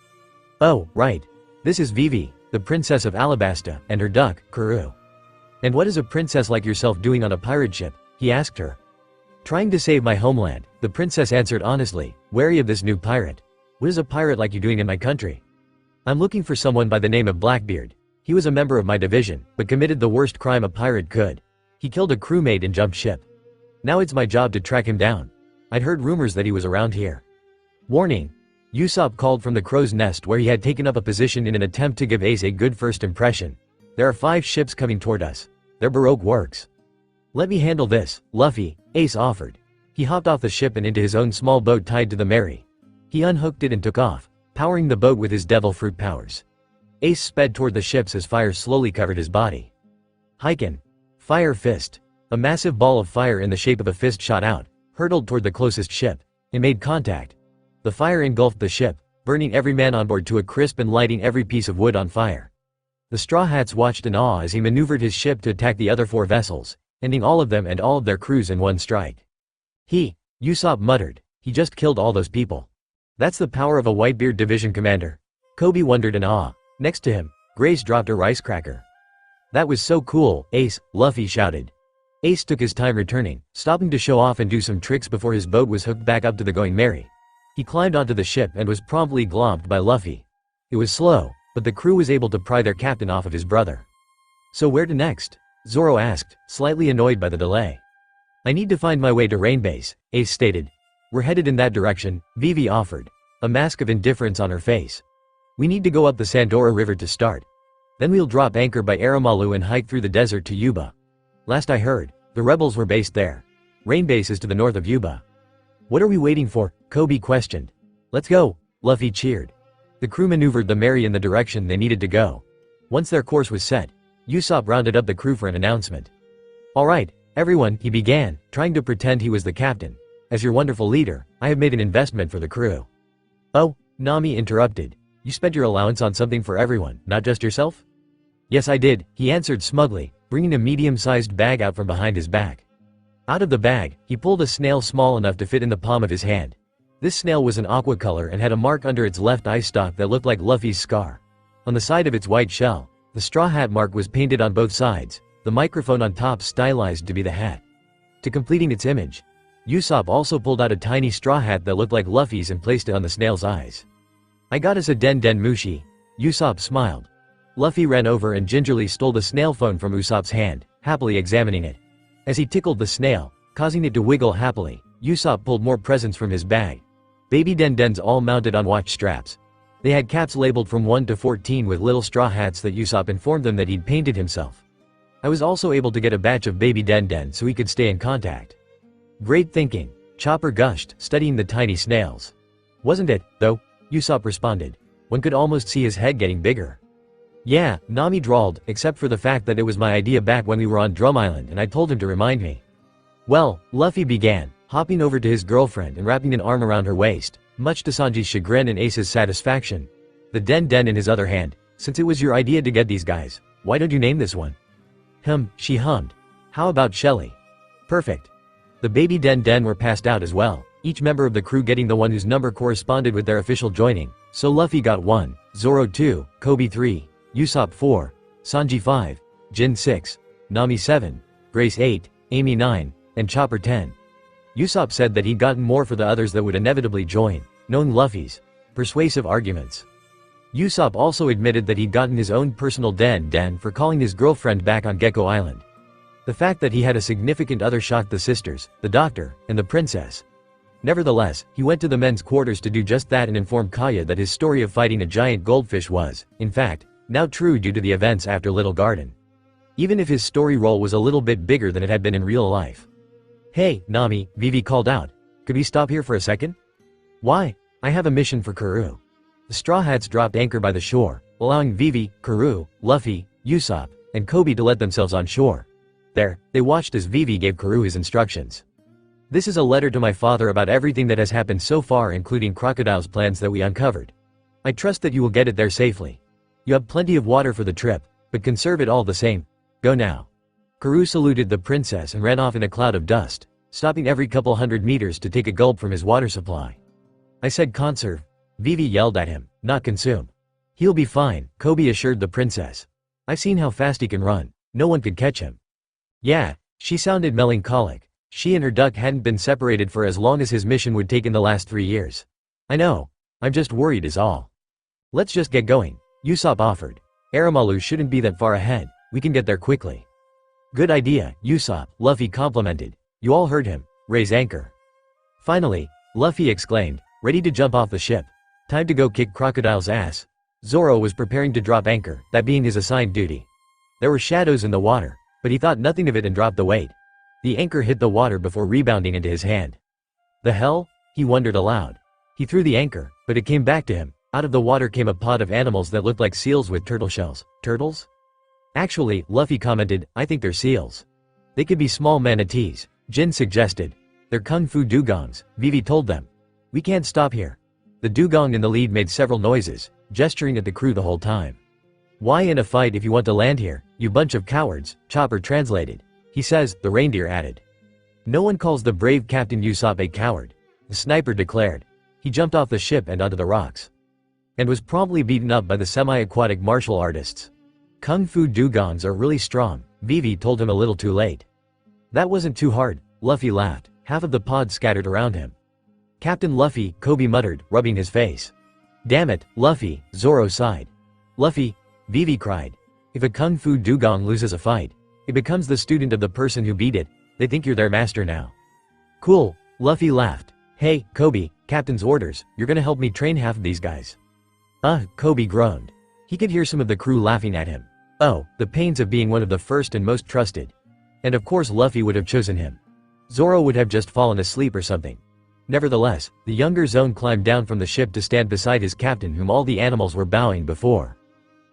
Oh, right. This is Vivi, the princess of Alabasta, and her duck, Kuru. And what is a princess like yourself doing on a pirate ship? He asked her. Trying to save my homeland, the princess answered honestly, wary of this new pirate. What is a pirate like you doing in my country? I'm looking for someone by the name of Blackbeard. He was a member of my division, but committed the worst crime a pirate could. He killed a crewmate and jumped ship. Now it's my job to track him down. I'd heard rumors that he was around here. Warning. Usopp called from the crow's nest where he had taken up a position in an attempt to give Ace a good first impression. There are 5 ships coming toward us. They're Baroque works. Let me handle this, Luffy, Ace offered. He hopped off the ship and into his own small boat tied to the Mary. He unhooked it and took off, powering the boat with his devil fruit powers. Ace sped toward the ships as fire slowly covered his body. Heiken. Fire fist. A massive ball of fire in the shape of a fist shot out, hurtled toward the closest ship. It made contact. The fire engulfed the ship, burning every man on board to a crisp and lighting every piece of wood on fire. The Straw Hats watched in awe as he maneuvered his ship to attack the other 4 vessels, ending all of them and all of their crews in one strike. Usopp muttered, he just killed all those people. That's the power of a Whitebeard division commander. Coby wondered in awe. Next to him, Grace dropped a rice cracker. That was so cool, Ace, Luffy shouted. Ace took his time returning, stopping to show off and do some tricks before his boat was hooked back up to the Going Merry. He climbed onto the ship and was promptly glomped by Luffy. It was slow, but the crew was able to pry their captain off of his brother. So where to next? Zoro asked, slightly annoyed by the delay. I need to find my way to Rain Base, Ace stated. We're headed in that direction, Vivi offered, a mask of indifference on her face. We need to go up the Sandora River to start. Then we'll drop anchor by Aramalu and hike through the desert to Yuba. Last I heard, the rebels were based there. Rain Base is to the north of Yuba. What are we waiting for? Koby questioned. Let's go, Luffy cheered. The crew maneuvered the Mary in the direction they needed to go. Once their course was set, Usopp rounded up the crew for an announcement. All right, everyone, he began, trying to pretend he was the captain. As your wonderful leader, I have made an investment for the crew. Oh, Nami interrupted. You spent your allowance on something for everyone, not just yourself? Yes, I did, he answered smugly, bringing a medium-sized bag out from behind his back. Out of the bag, he pulled a snail small enough to fit in the palm of his hand. This snail was an aqua color and had a mark under its left eye stalk that looked like Luffy's scar. On the side of its white shell, the straw hat mark was painted on both sides, the microphone on top stylized to be the hat. To completing its image, Usopp also pulled out a tiny straw hat that looked like Luffy's and placed it on the snail's eyes. I got us a Den Den Mushi. Usopp smiled. Luffy ran over and gingerly stole the snail phone from Usopp's hand, happily examining it. As he tickled the snail, causing it to wiggle happily, Usopp pulled more presents from his bag. Baby Den Dens all mounted on watch straps. They had caps labeled from 1 to 14 with little straw hats that Usopp informed them that he'd painted himself. I was also able to get a batch of Baby Den Den so he could stay in contact. Great thinking, Chopper gushed, studying the tiny snails. Wasn't it, though? Usopp responded. One could almost see his head getting bigger. Yeah, Nami drawled, except for the fact that it was my idea back when we were on Drum Island and I told him to remind me. Well, Luffy began, hopping over to his girlfriend and wrapping an arm around her waist, much to Sanji's chagrin and Ace's satisfaction. The Den Den in his other hand, since it was your idea to get these guys, why don't you name this one? She hummed. How about Shelly? Perfect. The baby Den Den were passed out as well, each member of the crew getting the one whose number corresponded with their official joining, so Luffy got 1, Zoro 2, Koby 3, Usopp 4, Sanji 5, Jin 6, Nami 7, Grace 8, Amy 9, and Chopper 10. Usopp said that he'd gotten more for the others that would inevitably join, known Luffy's persuasive arguments. Usopp also admitted that he'd gotten his own personal Den Den for calling his girlfriend back on Gecko Island. The fact that he had a significant other shocked the sisters, the doctor, and the princess. Nevertheless, he went to the men's quarters to do just that and informed Kaya that his story of fighting a giant goldfish was, in fact, now true due to the events after Little Garden. Even if his story role was a little bit bigger than it had been in real life. Hey, Nami, Vivi called out. Could we stop here for a second? Why? I have a mission for Karoo. The Straw Hats dropped anchor by the shore, allowing Vivi, Karoo, Luffy, Usopp, and Koby to let themselves on shore. There, they watched as Vivi gave Karoo his instructions. This is a letter to my father about everything that has happened so far, including Crocodile's plans that we uncovered. I trust that you will get it there safely. You have plenty of water for the trip, but conserve it all the same. Go now. Karoo saluted the princess and ran off in a cloud of dust, stopping every couple hundred meters to take a gulp from his water supply. I said conserve. Vivi yelled at him, not consume. He'll be fine, Koby assured the princess. I've seen how fast he can run. No one could catch him. Yeah, she sounded melancholic. She and her duck hadn't been separated for as long as his mission would take in the last 3 years. I know. I'm just worried is all. Let's just get going, Usopp offered. Aramalu shouldn't be that far ahead. We can get there quickly. Good idea, Usopp, Luffy complimented. You all heard him. Raise anchor. Finally, Luffy exclaimed, ready to jump off the ship. Time to go kick Crocodile's ass. Zoro was preparing to drop anchor, that being his assigned duty. There were shadows in the water, but he thought nothing of it and dropped the weight. The anchor hit the water before rebounding into his hand. The hell? He wondered aloud. He threw the anchor, but it came back to him. Out of the water came a pod of animals that looked like seals with turtle shells. Turtles? Actually, Luffy commented, I think they're seals. They could be small manatees, Jin suggested. They're kung fu dugongs, Vivi told them. We can't stop here. The dugong in the lead made several noises, gesturing at the crew the whole time. Why in a fight if you want to land here, you bunch of cowards, Chopper translated. He says, the reindeer added. No one calls the brave Captain Usopp a coward, the sniper declared. He jumped off the ship and onto the rocks. And was promptly beaten up by the semi-aquatic martial artists. Kung fu dugongs are really strong, Vivi told him a little too late. That wasn't too hard, Luffy laughed, half of the pod scattered around him. Captain Luffy, Koby muttered, rubbing his face. Damn it, Luffy, Zoro sighed. Luffy, Vivi cried. If a kung fu dugong loses a fight, It becomes the student of the person who beat it. They think you're their master now. Cool, Luffy laughed. Hey, Coby, captain's orders, you're gonna help me train half of these guys. Coby groaned. He could hear some of the crew laughing at him. Oh, the pains of being one of the first and most trusted. And of course Luffy would have chosen him. Zoro would have just fallen asleep or something. Nevertheless, the younger Zone climbed down from the ship to stand beside his captain whom all the animals were bowing before.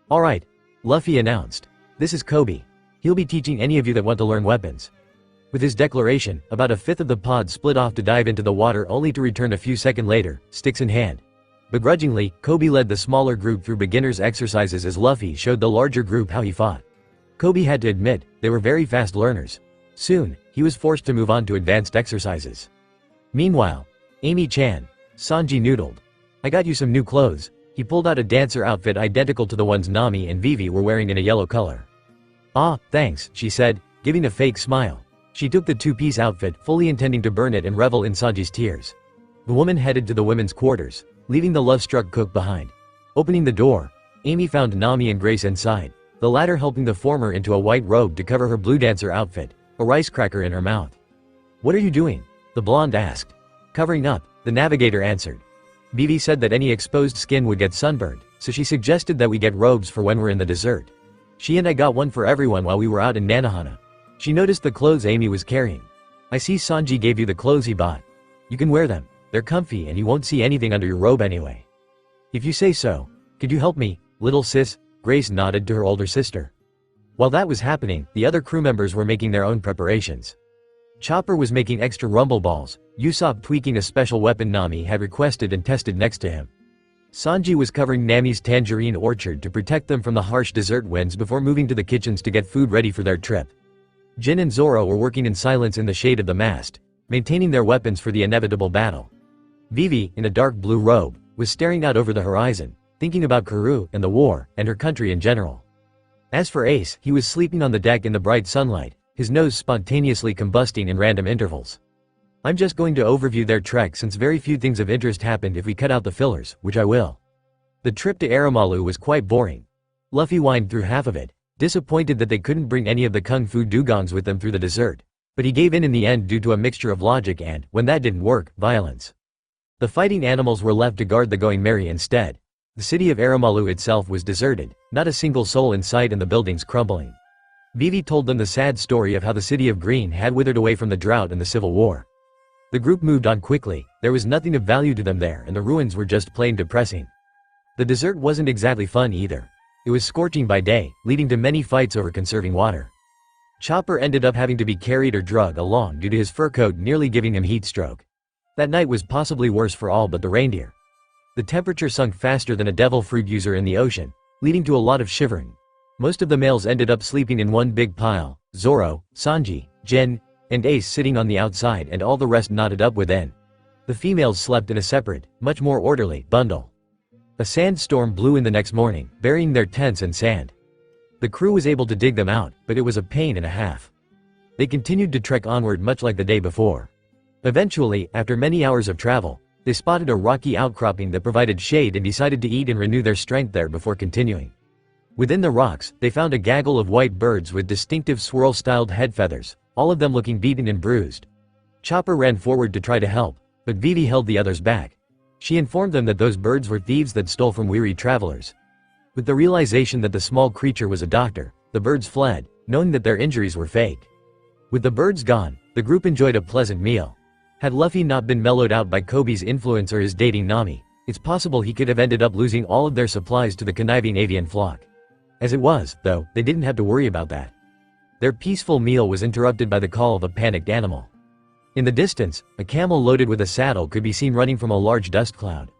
Alright, Luffy announced. This is Coby. He'll be teaching any of you that want to learn weapons. With his declaration, about a fifth of the pod split off to dive into the water only to return a few seconds later, sticks in hand. Begrudgingly, Coby led the smaller group through beginners exercises as Luffy showed the larger group how he fought. Coby had to admit, they were very fast learners. Soon, he was forced to move on to advanced exercises. Meanwhile, Amy-chan, Sanji noodled. I got you some new clothes. He pulled out a dancer outfit identical to the ones Nami and Vivi were wearing in a yellow color. Ah, thanks, she said, giving a fake smile. She took the two-piece outfit, fully intending to burn it and revel in Sanji's tears. The woman headed to the women's quarters, leaving the love-struck cook behind. Opening the door, Amy found Nami and Grace inside, the latter helping the former into a white robe to cover her blue dancer outfit, a rice cracker in her mouth. What are you doing? The blonde asked. Covering up, the navigator answered. Vivi said that any exposed skin would get sunburned, so she suggested that we get robes for when we're in the desert. She and I got one for everyone while we were out in Nanohana. She noticed the clothes Amy was carrying. I see Sanji gave you the clothes he bought. You can wear them. They're comfy and you won't see anything under your robe anyway. If you say so. Could you help me, little sis? Grace nodded to her older sister. While that was happening, the other crew members were making their own preparations. Chopper was making extra rumble balls, Usopp tweaking a special weapon Nami had requested and tested next to him. Sanji was covering Nami's tangerine orchard to protect them from the harsh desert winds before moving to the kitchens to get food ready for their trip. Jin and Zoro were working in silence in the shade of the mast, maintaining their weapons for the inevitable battle. Vivi, in a dark blue robe, was staring out over the horizon, thinking about Karoo and the war, and her country in general. As for Ace, he was sleeping on the deck in the bright sunlight, his nose spontaneously combusting in random intervals. I'm just going to overview their trek since very few things of interest happened if we cut out the fillers, which I will. The trip to Aramalu was quite boring. Luffy whined through half of it, disappointed that they couldn't bring any of the kung fu dugongs with them through the desert. But he gave in the end due to a mixture of logic and, when that didn't work, violence. The fighting animals were left to guard the Going Merry instead. The city of Aramalu itself was deserted, not a single soul in sight and the buildings crumbling. Vivi told them the sad story of how the city of Green had withered away from the drought and the civil war. The group moved on quickly, there was nothing of value to them there and the ruins were just plain depressing. The desert wasn't exactly fun either. It was scorching by day, leading to many fights over conserving water. Chopper ended up having to be carried or dragged along due to his fur coat nearly giving him heat stroke. That night was possibly worse for all but the reindeer. The temperature sunk faster than a devil fruit user in the ocean, leading to a lot of shivering. Most of the males ended up sleeping in one big pile, Zoro, Sanji, Jin, and Ace sitting on the outside and all the rest knotted up within. The females slept in a separate, much more orderly, bundle. A sandstorm blew in the next morning, burying their tents in sand. The crew was able to dig them out, but it was a pain and a half. They continued to trek onward much like the day before. Eventually, after many hours of travel, they spotted a rocky outcropping that provided shade and decided to eat and renew their strength there before continuing. Within the rocks, they found a gaggle of white birds with distinctive swirl-styled head feathers, all of them looking beaten and bruised. Chopper ran forward to try to help, but Vivi held the others back. She informed them that those birds were thieves that stole from weary travelers. With the realization that the small creature was a doctor, the birds fled, knowing that their injuries were fake. With the birds gone, the group enjoyed a pleasant meal. Had Luffy not been mellowed out by Koby's influence or his dating Nami, it's possible he could have ended up losing all of their supplies to the conniving avian flock. As it was, though, they didn't have to worry about that. Their peaceful meal was interrupted by the call of a panicked animal. In the distance, a camel loaded with a saddle could be seen running from a large dust cloud.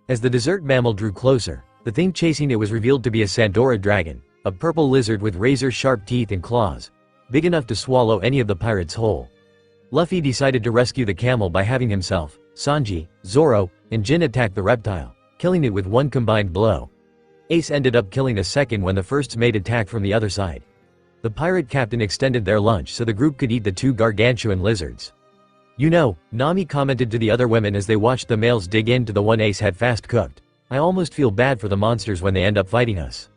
As the desert mammal drew closer, the thing chasing it was revealed to be a Sandora dragon, a purple lizard with razor-sharp teeth and claws, big enough to swallow any of the pirates whole. Luffy decided to rescue the camel by having himself, Sanji, Zoro, and Jin attack the reptile, killing it with one combined blow. Ace ended up killing a second when the first's made attack from the other side. The pirate captain extended their lunch so the group could eat the two gargantuan lizards. You know, Nami commented to the other women as they watched the males dig into the one Ace had fast cooked. I almost feel bad for the monsters when they end up fighting us.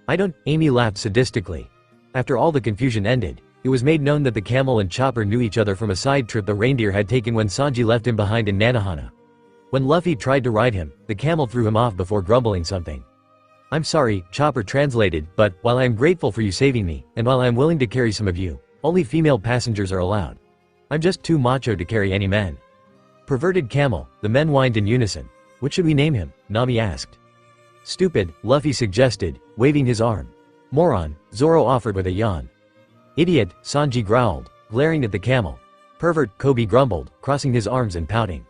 I don't, Amy laughed sadistically. After all the confusion ended, it was made known that the camel and Chopper knew each other from a side trip the reindeer had taken when Sanji left him behind in Nanohana. When Luffy tried to ride him, the camel threw him off before grumbling something. "I'm sorry," Chopper translated, "but, while I am grateful for you saving me, and while I am willing to carry some of you, only female passengers are allowed. I'm just too macho to carry any men." "Perverted camel," the men whined in unison. "What should we name him?" Nami asked. "Stupid," Luffy suggested, waving his arm. "Moron," Zoro offered with a yawn. "Idiot," Sanji growled, glaring at the camel. "Pervert," Koby grumbled, crossing his arms and pouting.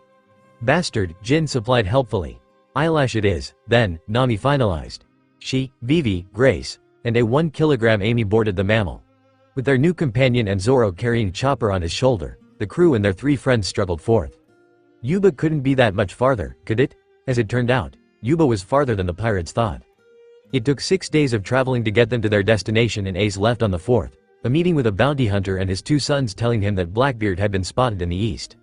"Bastard," Jin supplied helpfully. "Eyelash it is," then, Nami finalized. She, Vivi, Grace, and a 1 kilogram Amy boarded the mammal. With their new companion and Zoro carrying Chopper on his shoulder, the crew and their 3 friends struggled forth. Yuba couldn't be that much farther, could it? As it turned out, Yuba was farther than the pirates thought. It took 6 days of traveling to get them to their destination, and Ace left on the 4th, a meeting with a bounty hunter and his 2 sons telling him that Blackbeard had been spotted in the east.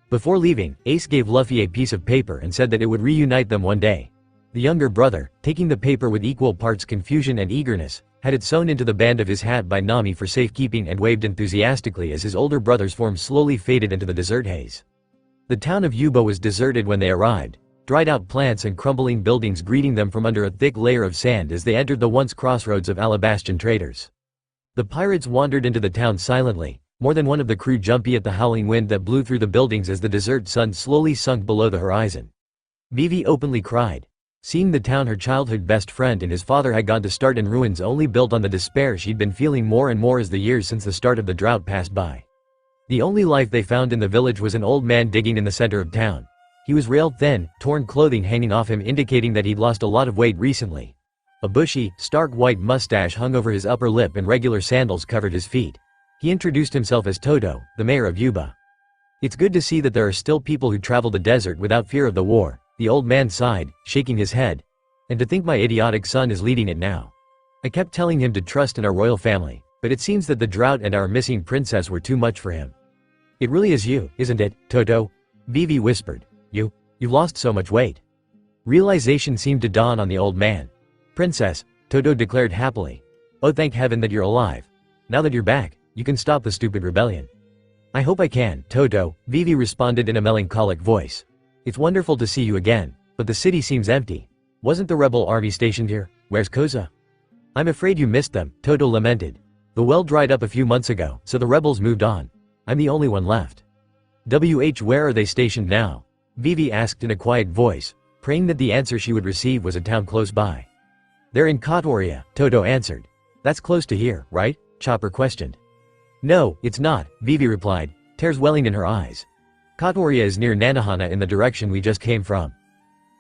Before leaving, Ace gave Luffy a piece of paper and said that it would reunite them one day. The younger brother, taking the paper with equal parts confusion and eagerness, had it sewn into the band of his hat by Nami for safekeeping and waved enthusiastically as his older brother's form slowly faded into the desert haze. The town of Yuba was deserted when they arrived, dried-out plants and crumbling buildings greeting them from under a thick layer of sand as they entered the once crossroads of Alabastion traders. The pirates wandered into the town silently, more than one of the crew jumpy at the howling wind that blew through the buildings as the desert sun slowly sunk below the horizon. Vivi openly cried. Seeing the town her childhood best friend and his father had gone to start in ruins only built on the despair she'd been feeling more and more as the years since the start of the drought passed by. The only life they found in the village was an old man digging in the center of town. He was rail thin, torn clothing hanging off him indicating that he'd lost a lot of weight recently. A bushy, stark white mustache hung over his upper lip and regular sandals covered his feet. He introduced himself as Toto, the mayor of Yuba. "It's good to see that there are still people who travel the desert without fear of the war," the old man sighed, shaking his head. "And to think my idiotic son is leading it now. I kept telling him to trust in our royal family, but it seems that the drought and our missing princess were too much for him." "It really is you, isn't it, Toto?" Vivi whispered. You've lost so much weight." Realization seemed to dawn on the old man. "Princess," Toto declared happily. "Oh, thank heaven that you're alive. Now that you're back, you can stop the stupid rebellion." "I hope I can, Toto," Vivi responded in a melancholic voice. "It's wonderful to see you again, but the city seems empty. Wasn't the rebel army stationed here? Where's Koza?" "I'm afraid you missed them," Toto lamented. "The well dried up a few months ago, so the rebels moved on. I'm the only one left." Where are they stationed now?" Vivi asked in a quiet voice, praying that the answer she would receive was a town close by. "They're in Kotoria," Toto answered. "That's close to here, right?" Chopper questioned. "No, it's not," Vivi replied, tears welling in her eyes. "Kotoria is near Nanohana in the direction we just came from."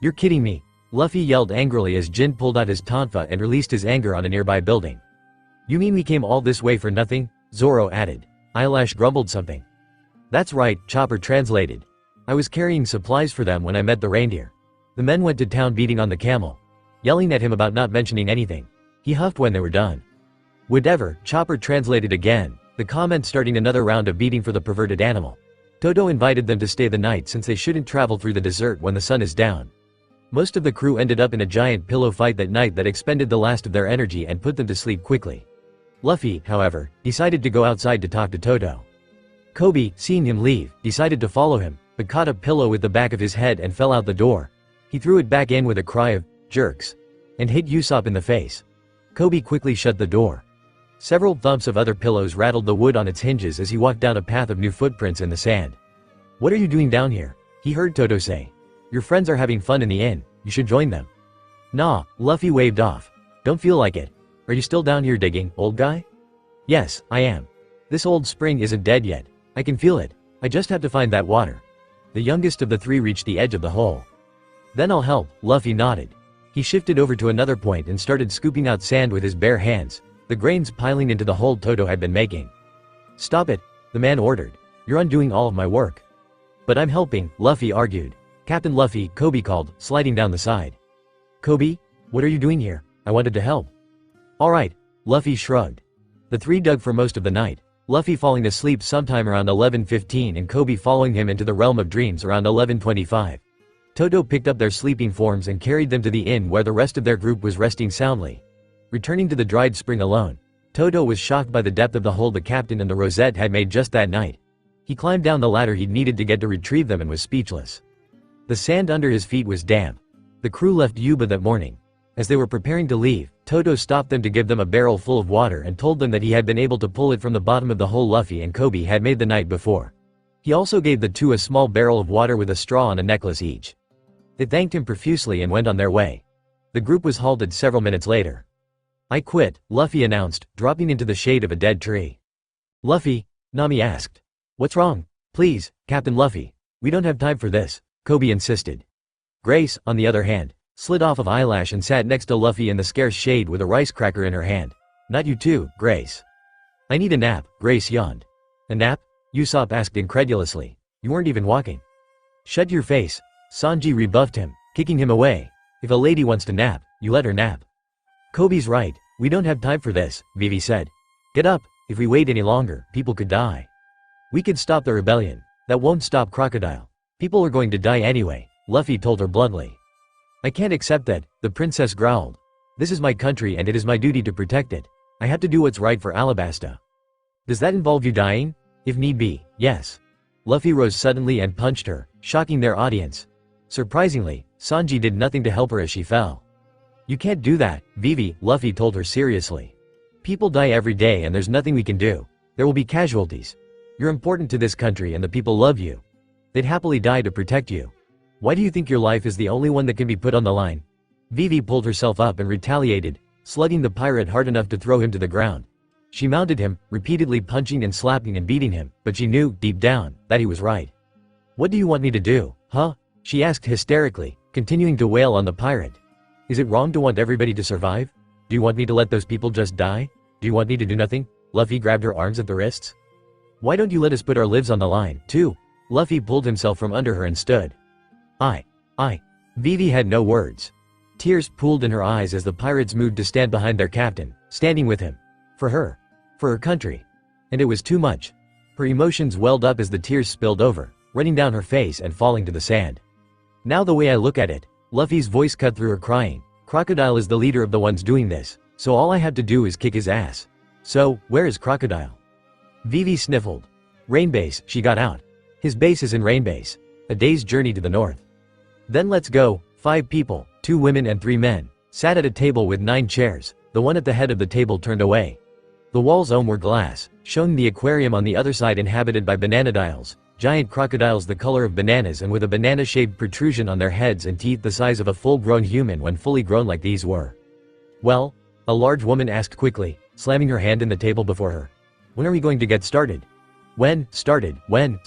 "You're kidding me," Luffy yelled angrily as Jin pulled out his tonfa and released his anger on a nearby building. "You mean we came all this way for nothing?" Zoro added. Eyelash grumbled something. "That's right," Chopper translated. "I was carrying supplies for them when I met the reindeer. The men went to town beating on the camel, yelling at him about not mentioning anything. He huffed when they were done." "Whatever," Chopper translated again, the comment starting another round of beating for the perverted animal. Toto invited them to stay the night since they shouldn't travel through the desert when the sun is down. Most of the crew ended up in a giant pillow fight that night that expended the last of their energy and put them to sleep quickly. Luffy, however, decided to go outside to talk to Toto. Coby, seeing him leave, decided to follow him, but caught a pillow with the back of his head and fell out the door. He threw it back in with a cry of, "Jerks!" and hit Usopp in the face. Coby quickly shut the door. Several thumps of other pillows rattled the wood on its hinges as he walked down a path of new footprints in the sand. "What are you doing down here?" he heard Toto say. "Your friends are having fun in the inn, you should join them." "Nah," Luffy waved off. "Don't feel like it. Are you still down here digging, old guy?" "Yes, I am. This old spring isn't dead yet. I can feel it. I just have to find that water." The youngest of the 3 reached the edge of the hole. "Then I'll help," Luffy nodded. He shifted over to another point and started scooping out sand with his bare hands, the grains piling into the hole Toto had been making. "Stop it," the man ordered. "You're undoing all of my work." "But I'm helping," Luffy argued. "Captain Luffy," Coby called, sliding down the side. "Coby? What are you doing here? I wanted to help." "Alright," Luffy shrugged. The 3 dug for most of the night, Luffy falling asleep sometime around 11:15 and Coby following him into the realm of dreams around 11:25. Toto picked up their sleeping forms and carried them to the inn where the rest of their group was resting soundly. Returning to the dried spring alone, Toto was shocked by the depth of the hole the captain and the rosette had made just that night. He climbed down the ladder he'd needed to get to retrieve them and was speechless. The sand under his feet was damp. The crew left Yuba that morning. As they were preparing to leave, Toto stopped them to give them a barrel full of water and told them that he had been able to pull it from the bottom of the hole Luffy and Coby had made the night before. He also gave the two a small barrel of water with a straw and a necklace each. They thanked him profusely and went on their way. The group was halted several minutes later. "I quit," Luffy announced, dropping into the shade of a dead tree. "Luffy?" Nami asked. "What's wrong?" "Please, Captain Luffy. We don't have time for this," Coby insisted. Grace, on the other hand, slid off of eyelash and sat next to Luffy in the scarce shade with a rice cracker in her hand. "Not you too, Grace." "I need a nap," Grace yawned. "A nap?" Usopp asked incredulously. "You weren't even walking." "Shut your face," Sanji rebuffed him, kicking him away. "If a lady wants to nap, you let her nap." "Koby's right, we don't have time for this," Vivi said. "Get up, if we wait any longer, people could die." "We could stop the rebellion. That won't stop Crocodile. People are going to die anyway," Luffy told her bluntly. "I can't accept that," the princess growled. "This is my country and it is my duty to protect it. I have to do what's right for Alabasta." "Does that involve you dying?" "If need be, yes." Luffy rose suddenly and punched her, shocking their audience. Surprisingly, Sanji did nothing to help her as she fell. "You can't do that, Vivi," Luffy told her seriously. "People die every day and there's nothing we can do. There will be casualties. You're important to this country and the people love you. They'd happily die to protect you. Why do you think your life is the only one that can be put on the line?" Vivi pulled herself up and retaliated, slugging the pirate hard enough to throw him to the ground. She mounted him, repeatedly punching and slapping and beating him, but she knew, deep down, that he was right. "What do you want me to do, huh?" she asked hysterically, continuing to wail on the pirate. "Is it wrong to want everybody to survive? Do you want me to let those people just die? Do you want me to do nothing?" Luffy grabbed her arms at the wrists. "Why don't you let us put our lives on the line, too?" Luffy pulled himself from under her and stood. I. Vivi had no words. Tears pooled in her eyes as the pirates moved to stand behind their captain, standing with him. For her. For her country. And it was too much. Her emotions welled up as the tears spilled over, running down her face and falling to the sand. "Now the way I look at it," Luffy's voice cut through her crying, "Crocodile is the leader of the ones doing this, so all I have to do is kick his ass. So, where is Crocodile?" Vivi sniffled. "Rainbase," she got out. "His base is in Rainbase. A day's journey to the north." "Then let's go." 5 people, 2 women and 3 men, sat at a table with 9 chairs. The one at the head of the table turned away. The walls were glass, showing the aquarium on the other side inhabited by bananadiles, giant crocodiles the color of bananas and with a banana-shaped protrusion on their heads and teeth the size of a full-grown human when fully grown like these were. "Well?" a large woman asked quickly, slamming her hand in the table before her. "When are we going to get started?" When started? When?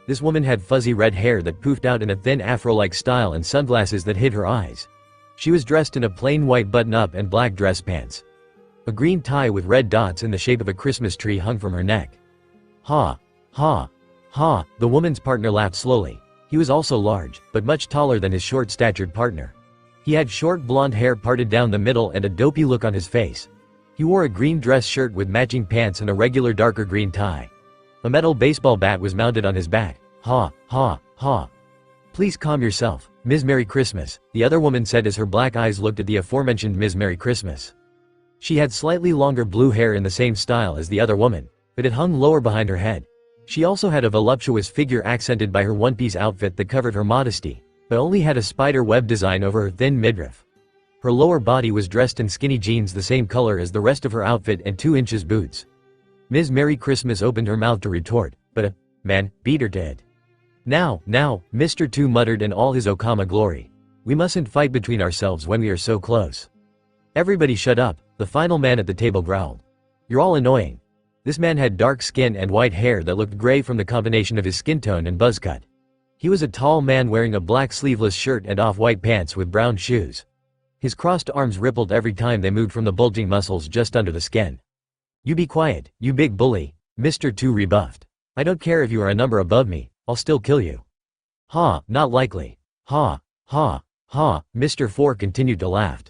This woman had fuzzy red hair that poofed out in a thin afro-like style and sunglasses that hid her eyes. She was dressed in a plain white button-up and black dress pants. A green tie with red dots in the shape of a Christmas tree hung from her neck. Ha! Ha! Ha! The woman's partner laughed slowly. He was also large, but much taller than his short-statured partner. He had short blonde hair parted down the middle and a dopey look on his face. He wore a green dress shirt with matching pants and a regular darker green tie. A metal baseball bat was mounted on his back. Ha! Ha! Ha! "Please calm yourself, Ms. Merry Christmas," the other woman said as her black eyes looked at the aforementioned Ms. Merry Christmas. She had slightly longer blue hair in the same style as the other woman, but it hung lower behind her head. She also had a voluptuous figure accented by her one-piece outfit that covered her modesty, but only had a spider web design over her thin midriff. Her lower body was dressed in skinny jeans the same color as the rest of her outfit and 2-inch boots. Ms. Merry Christmas opened her mouth to retort, but a man beat her to it. Now, Mr. 2 muttered in all his Okama glory. "We mustn't fight between ourselves when we are so close." "Everybody shut up," the final man at the table growled. "You're all annoying." This man had dark skin and white hair that looked gray from the combination of his skin tone and buzz cut. He was a tall man wearing a black sleeveless shirt and off-white pants with brown shoes. His crossed arms rippled every time they moved from the bulging muscles just under the skin. "You be quiet, you big bully," Mr. 2 rebuffed. "I don't care if you are a number above me, I'll still kill you." "Ha, not likely." "Ha, ha, ha," Mr. 4 continued to laugh.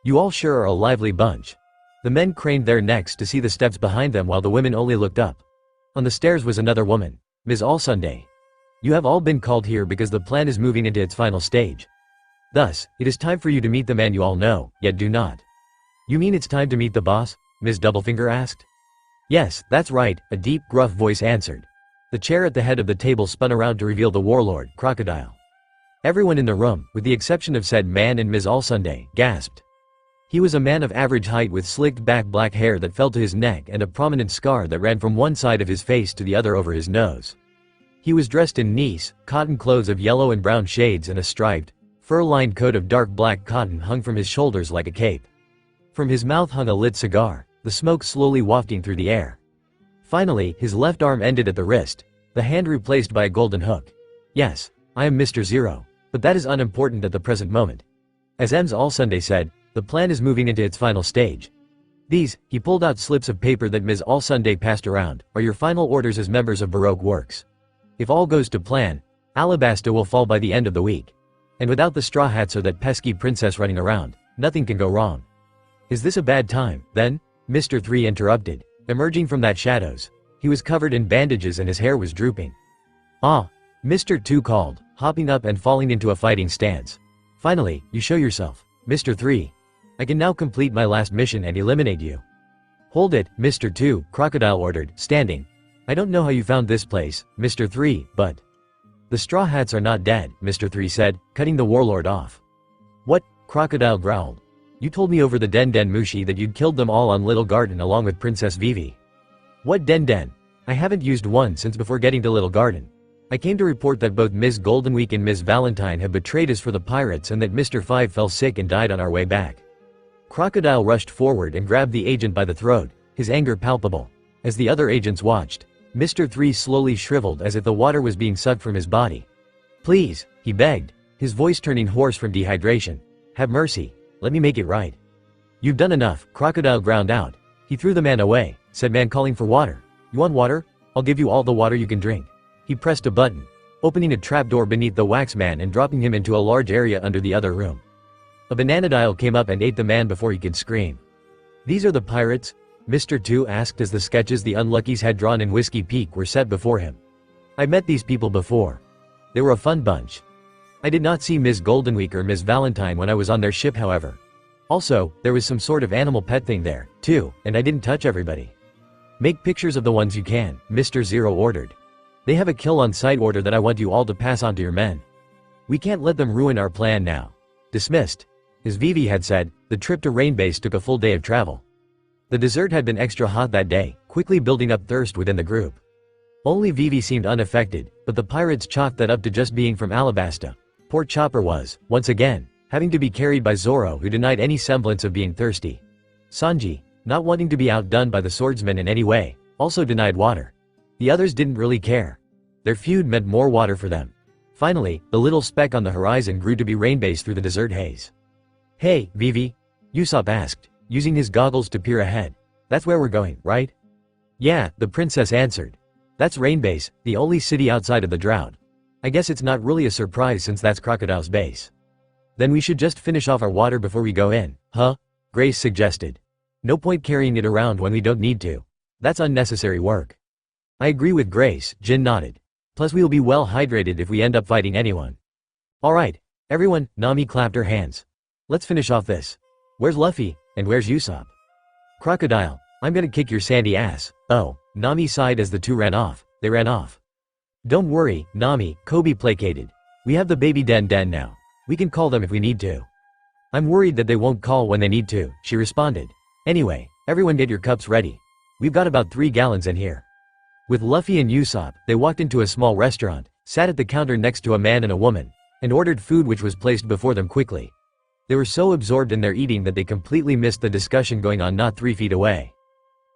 "You all sure are a lively bunch." The men craned their necks to see the steps behind them while the women only looked up. On the stairs was another woman, Ms. Allsunday. "You have all been called here because the plan is moving into its final stage. Thus, it is time for you to meet the man you all know, yet do not. You mean it's time to meet the boss? Ms. Doublefinger asked. Yes, that's right, a deep, gruff voice answered. The chair at the head of the table spun around to reveal the warlord, Crocodile. Everyone in the room, with the exception of said man and Ms. Allsunday, gasped. He was a man of average height with slicked back black hair that fell to his neck and a prominent scar that ran from one side of his face to the other over his nose. He was dressed in nice, cotton clothes of yellow and brown shades, and a striped, fur-lined coat of dark black cotton hung from his shoulders like a cape. From his mouth hung a lit cigar, the smoke slowly wafting through the air. Finally, his left arm ended at the wrist, the hand replaced by a golden hook. Yes, I am Mr. Zero, but that is unimportant at the present moment. As Ms. Allsunday said, the plan is moving into its final stage. These, he pulled out slips of paper that Ms. Allsunday passed around, are your final orders as members of Baroque Works. If all goes to plan, Alabasta will fall by the end of the week. And without the Straw Hats or that pesky princess running around, nothing can go wrong. Is this a bad time, then? Mr. 3 interrupted. Emerging from that shadows, he was covered in bandages and his hair was drooping. Ah, Mr. 2 called, hopping up and falling into a fighting stance. Finally, you show yourself, Mr. 3. I can now complete my last mission and eliminate you. Hold it, Mr. 2, Crocodile ordered, standing. I don't know how you found this place, Mr. 3, but… The Straw Hats are not dead, Mr. 3 said, cutting the warlord off. What? Crocodile growled. You told me over the Den Den Mushi that you'd killed them all on Little Garden along with Princess Vivi. What Den Den? I haven't used one since before getting to Little Garden. I came to report that both Ms. Goldenweek and Ms. Valentine have betrayed us for the pirates and that Mr. 5 fell sick and died on our way back. Crocodile rushed forward and grabbed the agent by the throat, his anger palpable. As the other agents watched, Mr. 3 slowly shriveled as if the water was being sucked from his body. Please, he begged, his voice turning hoarse from dehydration. Have mercy, let me make it right. You've done enough, Crocodile ground out. He threw the man away, said man calling for water. You want water? I'll give you all the water you can drink. He pressed a button, opening a trapdoor beneath the wax man and dropping him into a large area under the other room. A bananadile came up and ate the man before he could scream. These are the pirates? Mr. 2 asked as the sketches the Unluckies had drawn in Whiskey Peak were set before him. I met these people before. They were a fun bunch. I did not see Ms. Goldenweek or Ms. Valentine when I was on their ship, however. Also, there was some sort of animal pet thing there, too, and I didn't touch everybody. Make pictures of the ones you can, Mr. 0 ordered. They have a kill on sight order that I want you all to pass on to your men. We can't let them ruin our plan now. Dismissed. As Vivi had said, the trip to Rainbase took a full day of travel. The dessert had been extra hot that day, quickly building up thirst within the group. Only Vivi seemed unaffected, but the pirates chalked that up to just being from Alabasta. Poor Chopper was, once again, having to be carried by Zoro, who denied any semblance of being thirsty. Sanji, not wanting to be outdone by the swordsman in any way, also denied water. The others didn't really care. Their feud meant more water for them. Finally, the little speck on the horizon grew to be Rainbase through the desert haze. Hey, Vivi? Usopp asked, using his goggles to peer ahead. That's where we're going, right? Yeah, the princess answered. That's Rainbase, the only city outside of the drought. I guess it's not really a surprise since that's Crocodile's base. Then we should just finish off our water before we go in, huh? Grace suggested. No point carrying it around when we don't need to. That's unnecessary work. I agree with Grace, Jin nodded. Plus we'll be well hydrated if we end up fighting anyone. Alright, everyone, Nami clapped her hands. Let's finish off this. Where's Luffy, and where's Usopp? Crocodile, I'm gonna kick your sandy ass. Oh, Nami sighed as the two ran off. They ran off. Don't worry, Nami, Coby placated. We have the baby Den Den now. We can call them if we need to. I'm worried that they won't call when they need to, she responded. Anyway, everyone get your cups ready. We've got about 3 gallons in here. With Luffy and Usopp, they walked into a small restaurant, sat at the counter next to a man and a woman, and ordered food which was placed before them quickly. They were so absorbed in their eating that they completely missed the discussion going on not 3 feet away.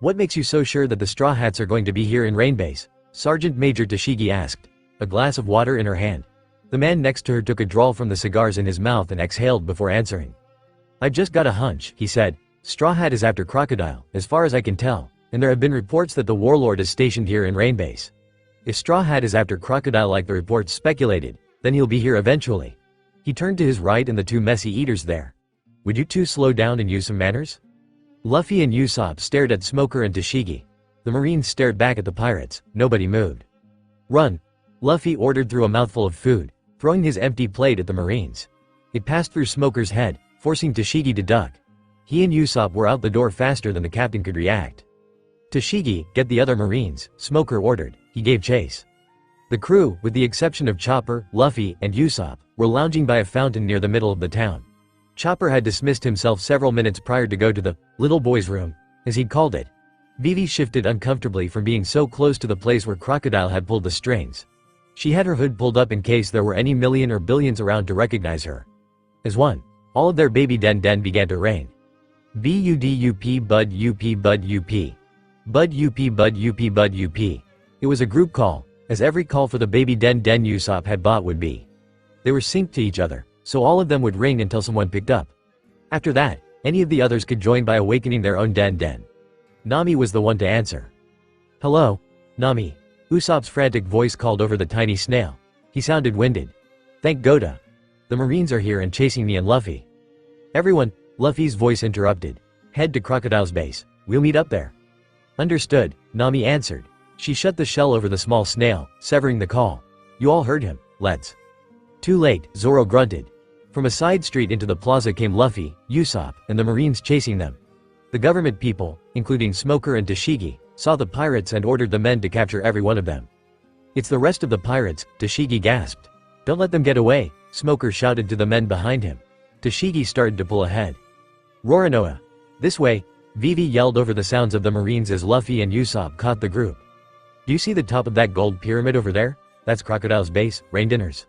What makes you so sure that the Straw Hats are going to be here in Rainbase? Sergeant Major Tashigi asked, a glass of water in her hand. The man next to her took a drawl from the cigars in his mouth and exhaled before answering. I've just got a hunch, he said. Straw Hat is after Crocodile, as far as I can tell, and there have been reports that the warlord is stationed here in Rainbase. If Straw Hat is after Crocodile like the reports speculated, then he'll be here eventually. He turned to his right and the 2 messy eaters there. Would you 2 slow down and use some manners? Luffy and Usopp stared at Smoker and Tashigi. The Marines stared back at the pirates. Nobody moved. Run! Luffy ordered through a mouthful of food, throwing his empty plate at the Marines. It passed through Smoker's head, forcing Tashigi to duck. He and Usopp were out the door faster than the captain could react. "Tashigi, get the other Marines," Smoker ordered. He gave chase. The crew, with the exception of Chopper, Luffy, and Usopp, were lounging by a fountain near the middle of the town. Chopper had dismissed himself several minutes prior to go to the little boy's room, as he'd called it. Vivi shifted uncomfortably from being so close to the place where Crocodile had pulled the strings. She had her hood pulled up in case there were any million or billions around to recognize her. As one, all of their baby den began to rain. B-U-D-U-P bud U-P bud U-P. Bud U-P bud U-P bud U-P. It was a group call, as every call for the baby den Usopp had bought would be. They were synced to each other, so all of them would ring until someone picked up. After that, any of the others could join by awakening their own den. Nami was the one to answer. "Hello, Nami." Usopp's frantic voice called over the tiny snail. He sounded winded. "Thank Goda. The Marines are here and chasing me and Luffy." "Everyone," Luffy's voice interrupted. "Head to Crocodile's base. We'll meet up there." "Understood," Nami answered. She shut the shell over the small snail, severing the call. "You all heard him, let's." Too late, Zoro grunted. From a side street into the plaza came Luffy, Usopp, and the Marines chasing them. The government people, including Smoker and Tashigi, saw the pirates and ordered the men to capture every one of them. "It's the rest of the pirates," Tashigi gasped. "Don't let them get away," Smoker shouted to the men behind him. Tashigi started to pull ahead. "Roronoa! This way!" Vivi yelled over the sounds of the Marines as Luffy and Usopp caught the group. "Do you see the top of that gold pyramid over there? That's Crocodile's base, rain dinners."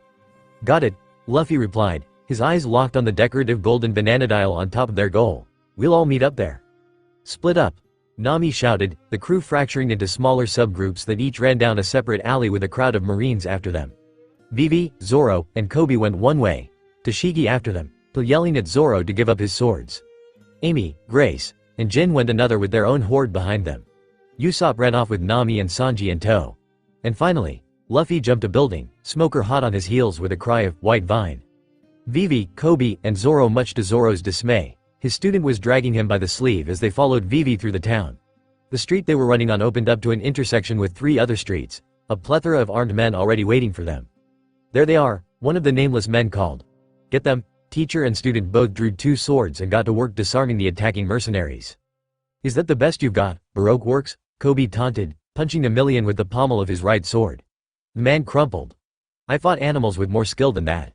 "Got it," Luffy replied, his eyes locked on the decorative golden banana dial on top of their goal. "We'll all meet up there." "Split up," Nami shouted, the crew fracturing into smaller subgroups that each ran down a separate alley with a crowd of Marines after them. Vivi, Zoro, and Coby went one way, Tashigi after them, yelling at Zoro to give up his swords. Amy, Grace, and Jin went another with their own horde behind them. Usopp ran off with Nami and Sanji in tow. And finally, Luffy jumped a building, Smoker hot on his heels with a cry of "White Vine." Vivi, Coby, and Zoro, much to Zoro's dismay, his student was dragging him by the sleeve as they followed Vivi through the town. The street they were running on opened up to an intersection with 3 other streets, a plethora of armed men already waiting for them. "There they are," one of the nameless men called. "Get them." Teacher and student both drew 2 swords and got to work disarming the attacking mercenaries. "Is that the best you've got, Baroque works?" Coby taunted, punching a million with the pommel of his right sword. The man crumpled. "I fought animals with more skill than that."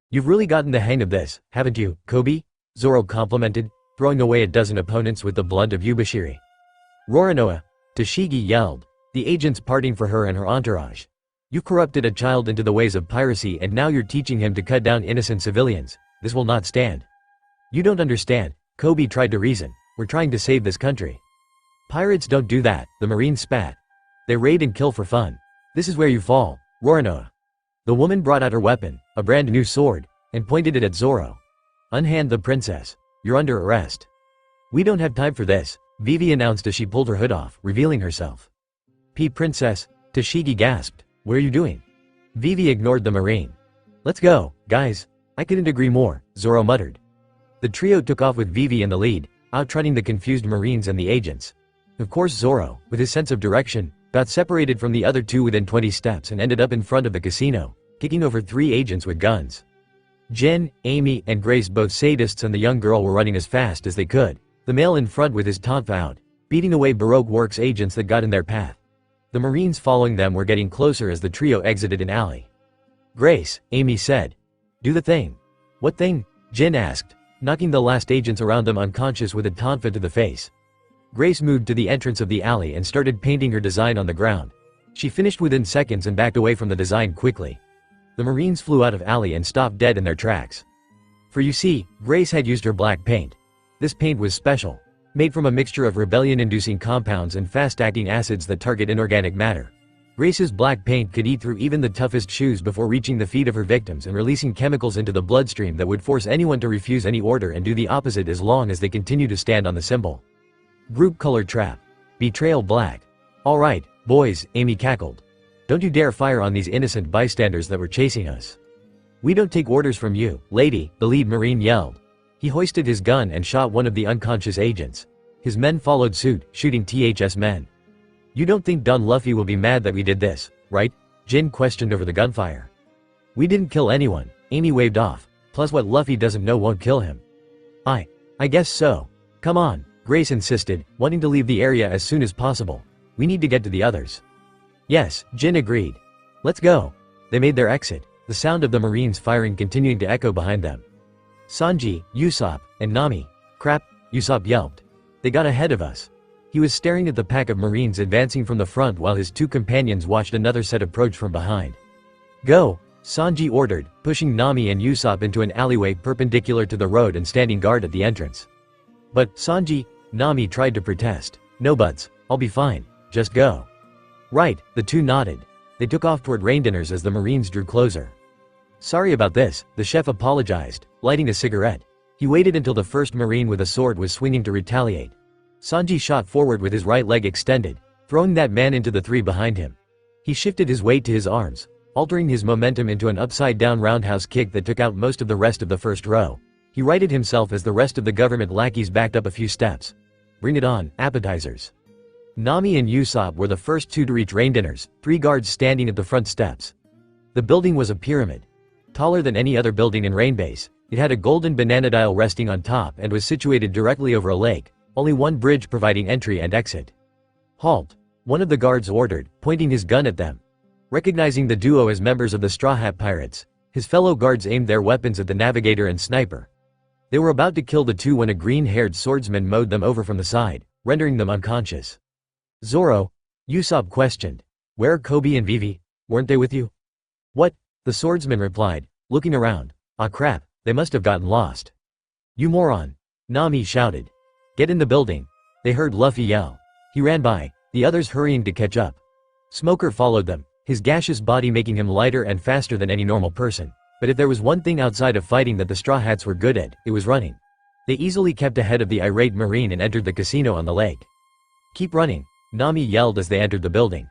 "You've really gotten the hang of this, haven't you, Coby?" Zoro complimented, throwing away a dozen opponents with the blunt of Yubashiri. "Roronoa," Tashigi yelled, the agents parting for her and her entourage. "You corrupted a child into the ways of piracy and now you're teaching him to cut down innocent civilians. This will not stand." "You don't understand," Coby tried to reason. "We're trying to save this country." "Pirates don't do that," the Marine spat. "They raid and kill for fun. This is where you fall, Roronoa." The woman brought out her weapon, a brand new sword, and pointed it at Zoro. "Unhand the princess. You're under arrest." "We don't have time for this," Vivi announced as she pulled her hood off, revealing herself. Princess," Tashigi gasped. "What are you doing?" Vivi ignored the Marine. "Let's go, guys." "I couldn't agree more," Zoro muttered. The trio took off with Vivi in the lead, outtrunning the confused Marines and the agents. Of course Zoro, with his sense of direction, got separated from the other 2 within 20 steps and ended up in front of the casino, kicking over 3 agents with guns. Jin, Amy, and Grace, both sadists, and the young girl were running as fast as they could, the male in front with his taunt out, beating away Baroque Works agents that got in their path. The Marines following them were getting closer as the trio exited an alley. "Grace," Amy said. "Do the thing." "What thing?" Jin asked, knocking the last agents around them unconscious with a tonfa to the face. Grace moved to the entrance of the alley and started painting her design on the ground. She finished within seconds and backed away from the design quickly. The Marines flew out of alley and stopped dead in their tracks. For you see, Grace had used her black paint. This paint was special, made from a mixture of rebellion-inducing compounds and fast-acting acids that target inorganic matter. Grace's black paint could eat through even the toughest shoes before reaching the feet of her victims and releasing chemicals into the bloodstream that would force anyone to refuse any order and do the opposite as long as they continue to stand on the symbol. Group color trap. Betrayal black. "All right, boys," Amy cackled. "Don't you dare fire on these innocent bystanders that were chasing us." "We don't take orders from you, lady," the lead Marine yelled. He hoisted his gun and shot one of the unconscious agents. His men followed suit, shooting THS men. "You don't think Don Luffy will be mad that we did this, right?" Jin questioned over the gunfire. "We didn't kill anyone," Amy waved off, "plus what Luffy doesn't know won't kill him." I guess so," Come on, Grace insisted, wanting to leave the area as soon as possible. We need to get to the others. Yes, Jin agreed. Let's go. They made their exit, the sound of the Marines firing continuing to echo behind them. Sanji, Usopp, and Nami. Crap, Usopp yelped. They got ahead of us. He was staring at the pack of Marines advancing from the front while his two companions watched another set approach from behind. Go, Sanji ordered, pushing Nami and Usopp into an alleyway perpendicular to the road and standing guard at the entrance. But, Sanji, Nami tried to protest. No buts, I'll be fine, just go. Right, the two nodded. They took off toward rain dinners as the Marines drew closer. Sorry about this, the chef apologized, lighting a cigarette. He waited until the first Marine with a sword was swinging to retaliate. Sanji shot forward with his right leg extended, throwing that man into the three behind him. He shifted his weight to his arms, altering his momentum into an upside-down roundhouse kick that took out most of the rest of the first row. He righted himself as the rest of the government lackeys backed up a few steps. Bring it on, appetizers. Nami and Usopp were the first two to reach rain dinners, three guards standing at the front steps. The building was a pyramid. Taller than any other building in Rain Base, it had a golden banana dial resting on top and was situated directly over a lake, only one bridge providing entry and exit. Halt! One of the guards ordered, pointing his gun at them. Recognizing the duo as members of the Straw Hat Pirates, his fellow guards aimed their weapons at the navigator and sniper. They were about to kill the two when a green-haired swordsman mowed them over from the side, rendering them unconscious. Zoro, Usopp questioned. Where are Coby and Vivi? Weren't they with you? What? The swordsman replied, looking around. Ah crap, they must have gotten lost. You moron! Nami shouted. Get in the building. They heard Luffy yell. He ran by, the others hurrying to catch up. Smoker followed them, his gaseous body making him lighter and faster than any normal person. But if there was one thing outside of fighting that the Straw Hats were good at, it was running. They easily kept ahead of the irate Marine and entered the casino on the lake. Keep running, Nami yelled as they entered the building.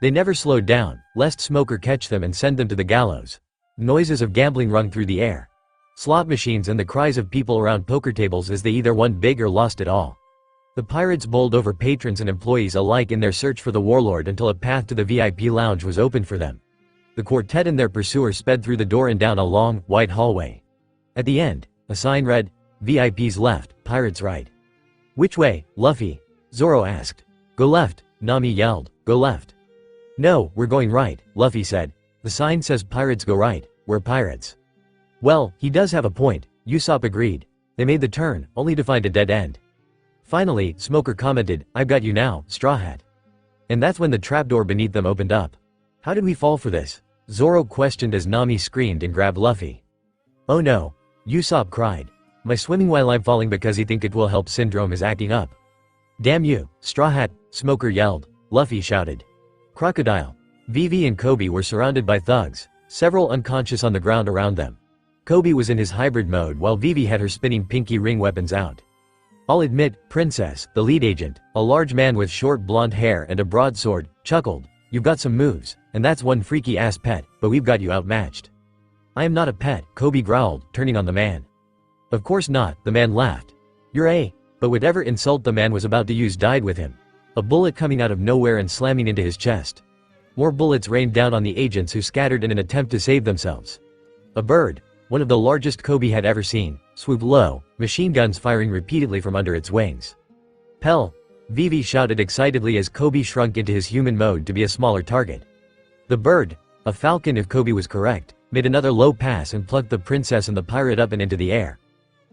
They never slowed down, lest Smoker catch them and send them to the gallows. Noises of gambling rung through the air. Slot machines and the cries of people around poker tables as they either won big or lost it all. The pirates bowled over patrons and employees alike in their search for the warlord until a path to the VIP lounge was opened for them. The quartet and their pursuer sped through the door and down a long, white hallway. At the end, a sign read, VIPs left, pirates right. Which way, Luffy? Zoro asked. Go left, Nami yelled, go left. No, we're going right, Luffy said. The sign says pirates go right, we're pirates. Well, he does have a point, Usopp agreed. They made the turn, only to find a dead end. Finally, Smoker commented, I've got you now, Straw Hat. And that's when the trapdoor beneath them opened up. How did we fall for this? Zoro questioned as Nami screamed and grabbed Luffy. Oh no, Usopp cried. My swimming while I'm falling because he think it will help syndrome is acting up. Damn you, Straw Hat, Smoker yelled. Luffy shouted. Crocodile. Vivi and Coby were surrounded by thugs, several unconscious on the ground around them. Coby was in his hybrid mode while Vivi had her spinning pinky ring weapons out. I'll admit, Princess, the lead agent, a large man with short blonde hair and a broadsword, chuckled. You've got some moves, and that's one freaky-ass pet, but we've got you outmatched. I am not a pet, Coby growled, turning on the man. Of course not, the man laughed. You're a... But whatever insult the man was about to use died with him. A bullet coming out of nowhere and slamming into his chest. More bullets rained down on the agents who scattered in an attempt to save themselves. A bird, one of the largest Coby had ever seen, swooped low, machine guns firing repeatedly from under its wings. Pell! Vivi shouted excitedly as Coby shrunk into his human mode to be a smaller target. The bird, a falcon if Coby was correct, made another low pass and plucked the princess and the pirate up and into the air.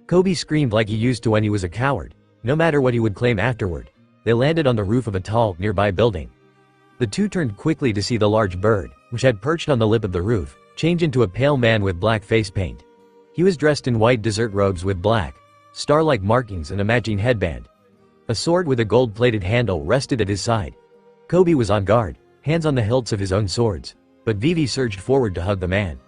Coby screamed like he used to when he was a coward, no matter what he would claim afterward. They landed on the roof of a tall, nearby building. The two turned quickly to see the large bird, which had perched on the lip of the roof, change into a pale man with black face paint. He was dressed in white desert robes with black, star-like markings and a matching headband. A sword with a gold-plated handle rested at his side. Coby was on guard, hands on the hilts of his own swords, but Vivi surged forward to hug the man.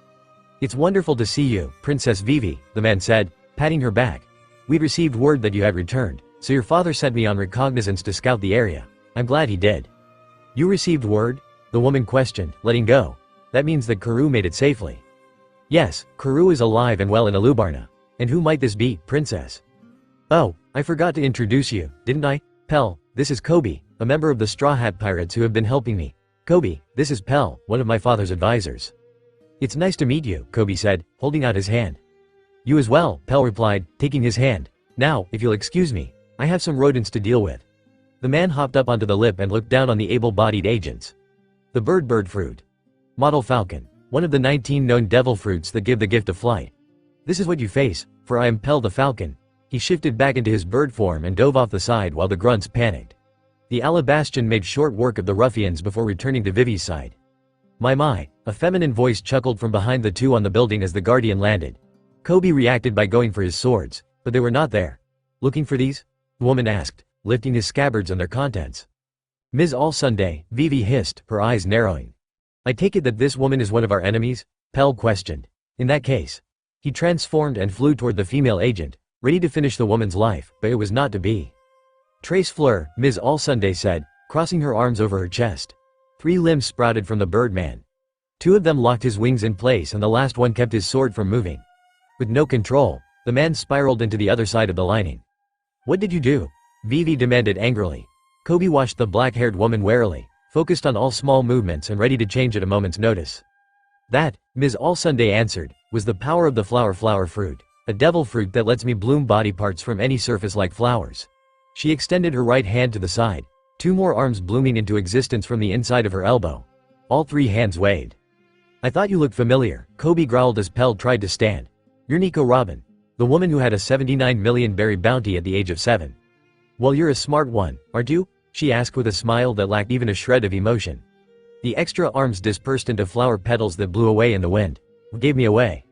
It's wonderful to see you, Princess Vivi, the man said, patting her back. We'd received word that you had returned, so your father sent me on reconnaissance to scout the area. I'm glad he did. You received word? The woman questioned, letting go. That means that Karoo made it safely. Yes, Karoo is alive and well in Alubarna. And who might this be, Princess? Oh, I forgot to introduce you, didn't I? Pell, this is Coby, a member of the Straw Hat Pirates who have been helping me. Coby, this is Pell, one of my father's advisors. It's nice to meet you, Coby said, holding out his hand. You as well, Pell replied, taking his hand. Now, if you'll excuse me. I have some rodents to deal with. The man hopped up onto the lip and looked down on the able-bodied agents. The bird fruit. Model falcon. One of the 19 known devil fruits that give the gift of flight. This is what you face, for I am Pell the falcon. He shifted back into his bird form and dove off the side while the grunts panicked. The Alabastian made short work of the ruffians before returning to Vivi's side. My, a feminine voice chuckled from behind the two on the building as the Guardian landed. Coby reacted by going for his swords, but they were not there. Looking for these? The woman asked, lifting his scabbards and their contents. Ms. All-Sunday, Vivi hissed, her eyes narrowing. I take it that this woman is one of our enemies? Pell questioned. In that case. He transformed and flew toward the female agent, ready to finish the woman's life, but it was not to be. Trace Fleur, Ms. All-Sunday said, crossing her arms over her chest. 3 limbs sprouted from the Birdman. 2 of them locked his wings in place and the last one kept his sword from moving. With no control, the man spiraled into the other side of the lining. What did you do? Vivi demanded angrily. Coby watched the black-haired woman warily, focused on all small movements and ready to change at a moment's notice. That, Ms. All-Sunday answered, was the power of the flower fruit, a devil fruit that lets me bloom body parts from any surface like flowers. She extended her right hand to the side, 2 more arms blooming into existence from the inside of her elbow. All 3 hands waved. I thought you looked familiar, Coby growled as Pell tried to stand. You're Nico Robin, the woman who had a 79 million berry bounty at the age of 7. Well, you're a smart one, aren't you? She asked with a smile that lacked even a shred of emotion. The extra arms dispersed into flower petals that blew away in the wind. What gave me away?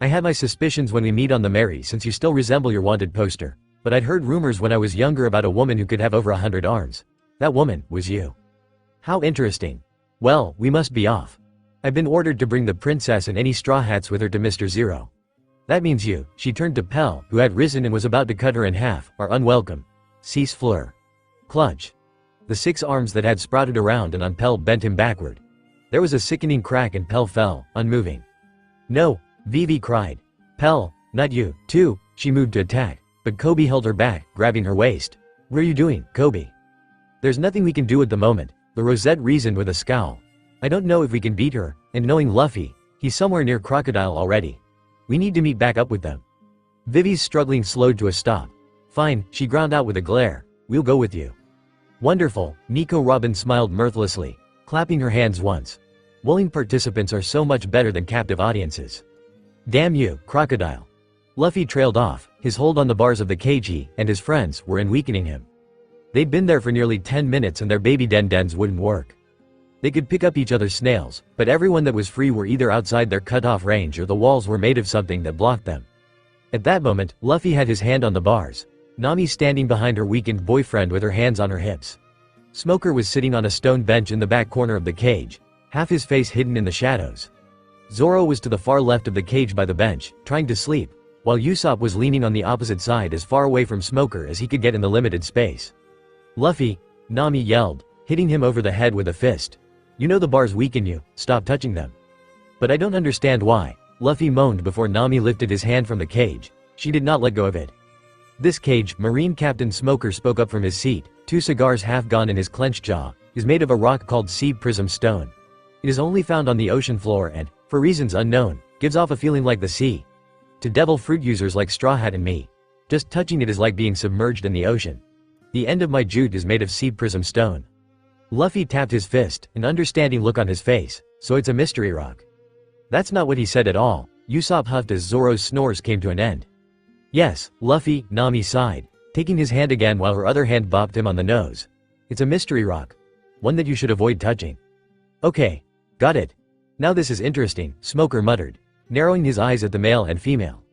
I had my suspicions when we meet on the Mary since you still resemble your wanted poster, but I'd heard rumors when I was younger about a woman who could have over 100 arms. That woman was you. How interesting. Well, we must be off. I've been ordered to bring the princess and any straw hats with her to Mr. Zero. That means you, she turned to Pell, who had risen and was about to cut her in half, are unwelcome. Cease Fleur. Clutch. The 6 arms that had sprouted around and on Pell bent him backward. There was a sickening crack and Pell fell, unmoving. No, Vivi cried. Pell, not you, too, she moved to attack, but Coby held her back, grabbing her waist. What are you doing, Coby? There's nothing we can do at the moment, the Rosette reasoned with a scowl. I don't know if we can beat her, and knowing Luffy, he's somewhere near Crocodile already. We need to meet back up with them. Vivi's struggling slowed to a stop. Fine, she ground out with a glare. We'll go with you. Wonderful, Nico Robin smiled mirthlessly, clapping her hands once. Willing participants are so much better than captive audiences. Damn you, Crocodile. Luffy trailed off, his hold on the bars of the cage he and his friends were in weakening him. They'd been there for nearly 10 minutes and their baby dens wouldn't work. They could pick up each other's snails, but everyone that was free were either outside their cut-off range or the walls were made of something that blocked them. At that moment, Luffy had his hand on the bars. Nami standing behind her weakened boyfriend with her hands on her hips. Smoker was sitting on a stone bench in the back corner of the cage, half his face hidden in the shadows. Zoro was to the far left of the cage by the bench, trying to sleep, while Usopp was leaning on the opposite side as far away from Smoker as he could get in the limited space. Luffy, Nami yelled, hitting him over the head with a fist. You know the bars weaken you, stop touching them. But I don't understand why, Luffy moaned before Nami lifted his hand from the cage. She did not let go of it. This cage, Marine Captain Smoker spoke up from his seat, 2 cigars half gone in his clenched jaw, is made of a rock called sea prism stone. It is only found on the ocean floor and, for reasons unknown, gives off a feeling like the sea. To devil fruit users like Straw Hat and me, just touching it is like being submerged in the ocean. The end of my jute is made of sea prism stone. Luffy tapped his fist, an understanding look on his face, so it's a mystery rock. That's not what he said at all, Usopp huffed as Zoro's snores came to an end. Yes, Luffy, Nami sighed, taking his hand again while her other hand bopped him on the nose. It's a mystery rock. One that you should avoid touching. Okay. Got it. Now this is interesting, Smoker muttered, narrowing his eyes at the male and female.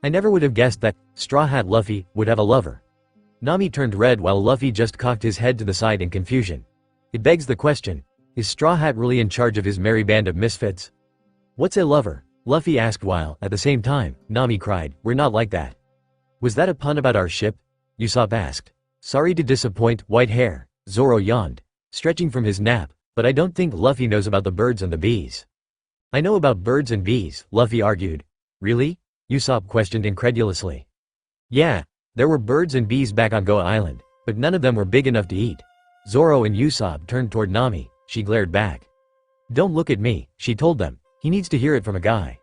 I never would have guessed that Straw Hat Luffy would have a lover. Nami turned red while Luffy just cocked his head to the side in confusion. It begs the question, is Straw Hat really in charge of his merry band of misfits? What's a lover? Luffy asked while, at the same time, Nami cried, we're not like that. Was that a pun about our ship? Usopp asked. Sorry to disappoint, white hair, Zoro yawned, stretching from his nap, but I don't think Luffy knows about the birds and the bees. I know about birds and bees, Luffy argued. Really? Usopp questioned incredulously. Yeah, there were birds and bees back on Goa Island, but none of them were big enough to eat. Zoro and Usopp turned toward Nami, she glared back. Don't look at me, she told them, he needs to hear it from a guy.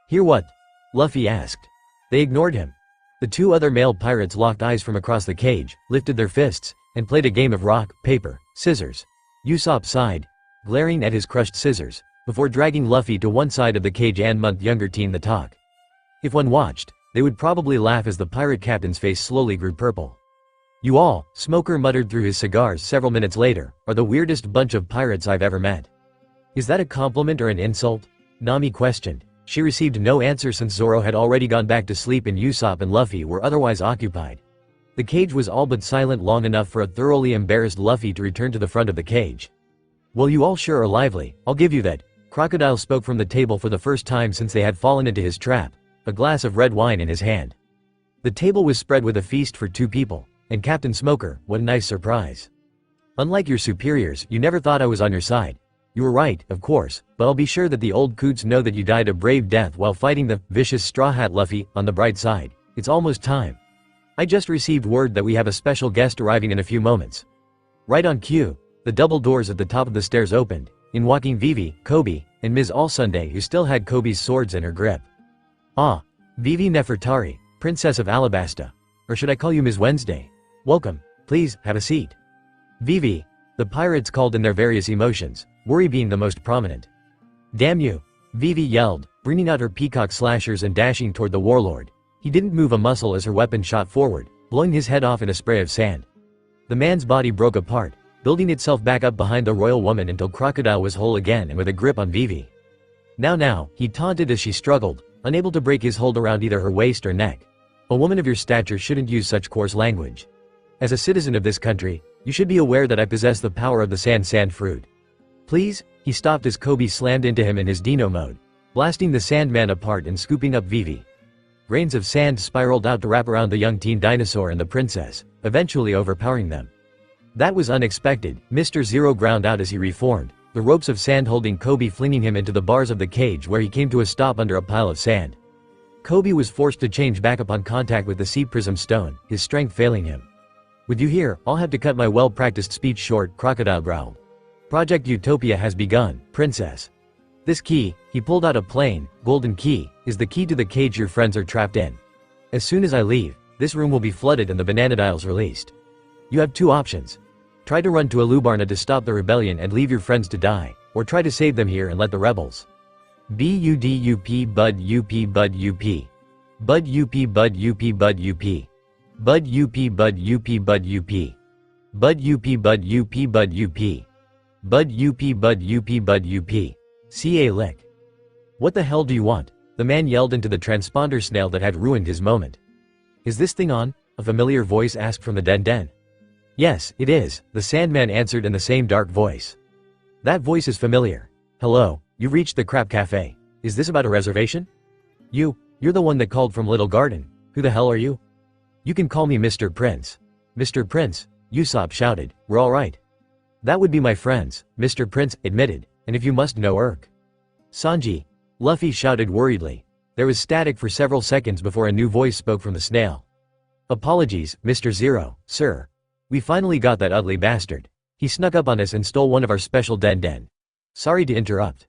Hear what? Luffy asked. They ignored him. The two other male pirates locked eyes from across the cage, lifted their fists, and played a game of rock, paper, scissors. Usopp sighed, glaring at his crushed scissors, before dragging Luffy to one side of the cage and month younger teen the talk. If one watched, they would probably laugh as the pirate captain's face slowly grew purple. "You all," Smoker muttered through his cigars several minutes later, "are the weirdest bunch of pirates I've ever met." "Is that a compliment or an insult?" Nami questioned. She received no answer since Zoro had already gone back to sleep and Usopp and Luffy were otherwise occupied. The cage was all but silent long enough for a thoroughly embarrassed Luffy to return to the front of the cage. "Well, you all sure are lively, I'll give you that." Crocodile spoke from the table for the first time since they had fallen into his trap, a glass of red wine in his hand. The table was spread with a feast for 2 people, and Captain Smoker, what a nice surprise. "Unlike your superiors, you never thought I was on your side. You were right, of course, but I'll be sure that the old coots know that you died a brave death while fighting the vicious Straw Hat Luffy. On the bright side, it's almost time. I just received word that we have a special guest arriving in a few moments." Right on cue, the double doors at the top of the stairs opened, in walking Vivi, Coby, and Ms. Allsunday, who still had Koby's swords in her grip. "Ah, Vivi Nefertari, Princess of Alabasta. Or should I call you Ms. Wednesday? Welcome, please, have a seat." "Vivi," the pirates called in their various emotions, worry being the most prominent. "Damn you," Vivi yelled, bringing out her peacock slashers and dashing toward the warlord. He didn't move a muscle as her weapon shot forward, blowing his head off in a spray of sand. The man's body broke apart, building itself back up behind the royal woman until Crocodile was whole again and with a grip on Vivi. Now, he taunted as she struggled, unable to break his hold around either her waist or neck. "A woman of your stature shouldn't use such coarse language. As a citizen of this country, you should be aware that I possess the power of the sand fruit. Please?" He stopped as Coby slammed into him in his Dino mode, blasting the Sandman apart and scooping up Vivi. Grains of sand spiraled out to wrap around the young teen dinosaur and the princess, eventually overpowering them. "That was unexpected," Mr. Zero ground out as he reformed, the ropes of sand holding Coby flinging him into the bars of the cage where he came to a stop under a pile of sand. Coby was forced to change back upon contact with the sea prism stone, his strength failing him. "With you here, I'll have to cut my well-practiced speech short," Crocodile growled. "Project Utopia has begun, princess. This key," he pulled out a plain, golden key, "is the key to the cage your friends are trapped in. As soon as I leave, this room will be flooded and the Bananadiles released. You have 2 options. Try to run to Alubarna to stop the rebellion and leave your friends to die, or try to save them here and let the rebels. BUDUP Bud UP Bud UP. Bud UP Bud UP Bud UP. Bud UP Bud UP Bud UP. Bud UP Bud UP Bud UP. Bud UP Bud UP Bud UP. CA Lick. What the hell do you want?" the man yelled into the transponder snail that had ruined his moment. "Is this thing on?" a familiar voice asked from the den. "Yes, it is," the Sandman answered in the same dark voice. "That voice is familiar. Hello, you've reached the Crap Cafe. Is this about a reservation?" You're the one that called from Little Garden. Who the hell are you?" "You can call me Mr. Prince." "Mr. Prince," Usopp shouted, "we're all right." "That would be my friends," Mr. Prince admitted, "and if you must know Sanji," Luffy shouted worriedly. There was static for several seconds before a new voice spoke from the snail. "Apologies, Mr. Zero, sir. We finally got that ugly bastard. He snuck up on us and stole one of our special den. Sorry to interrupt."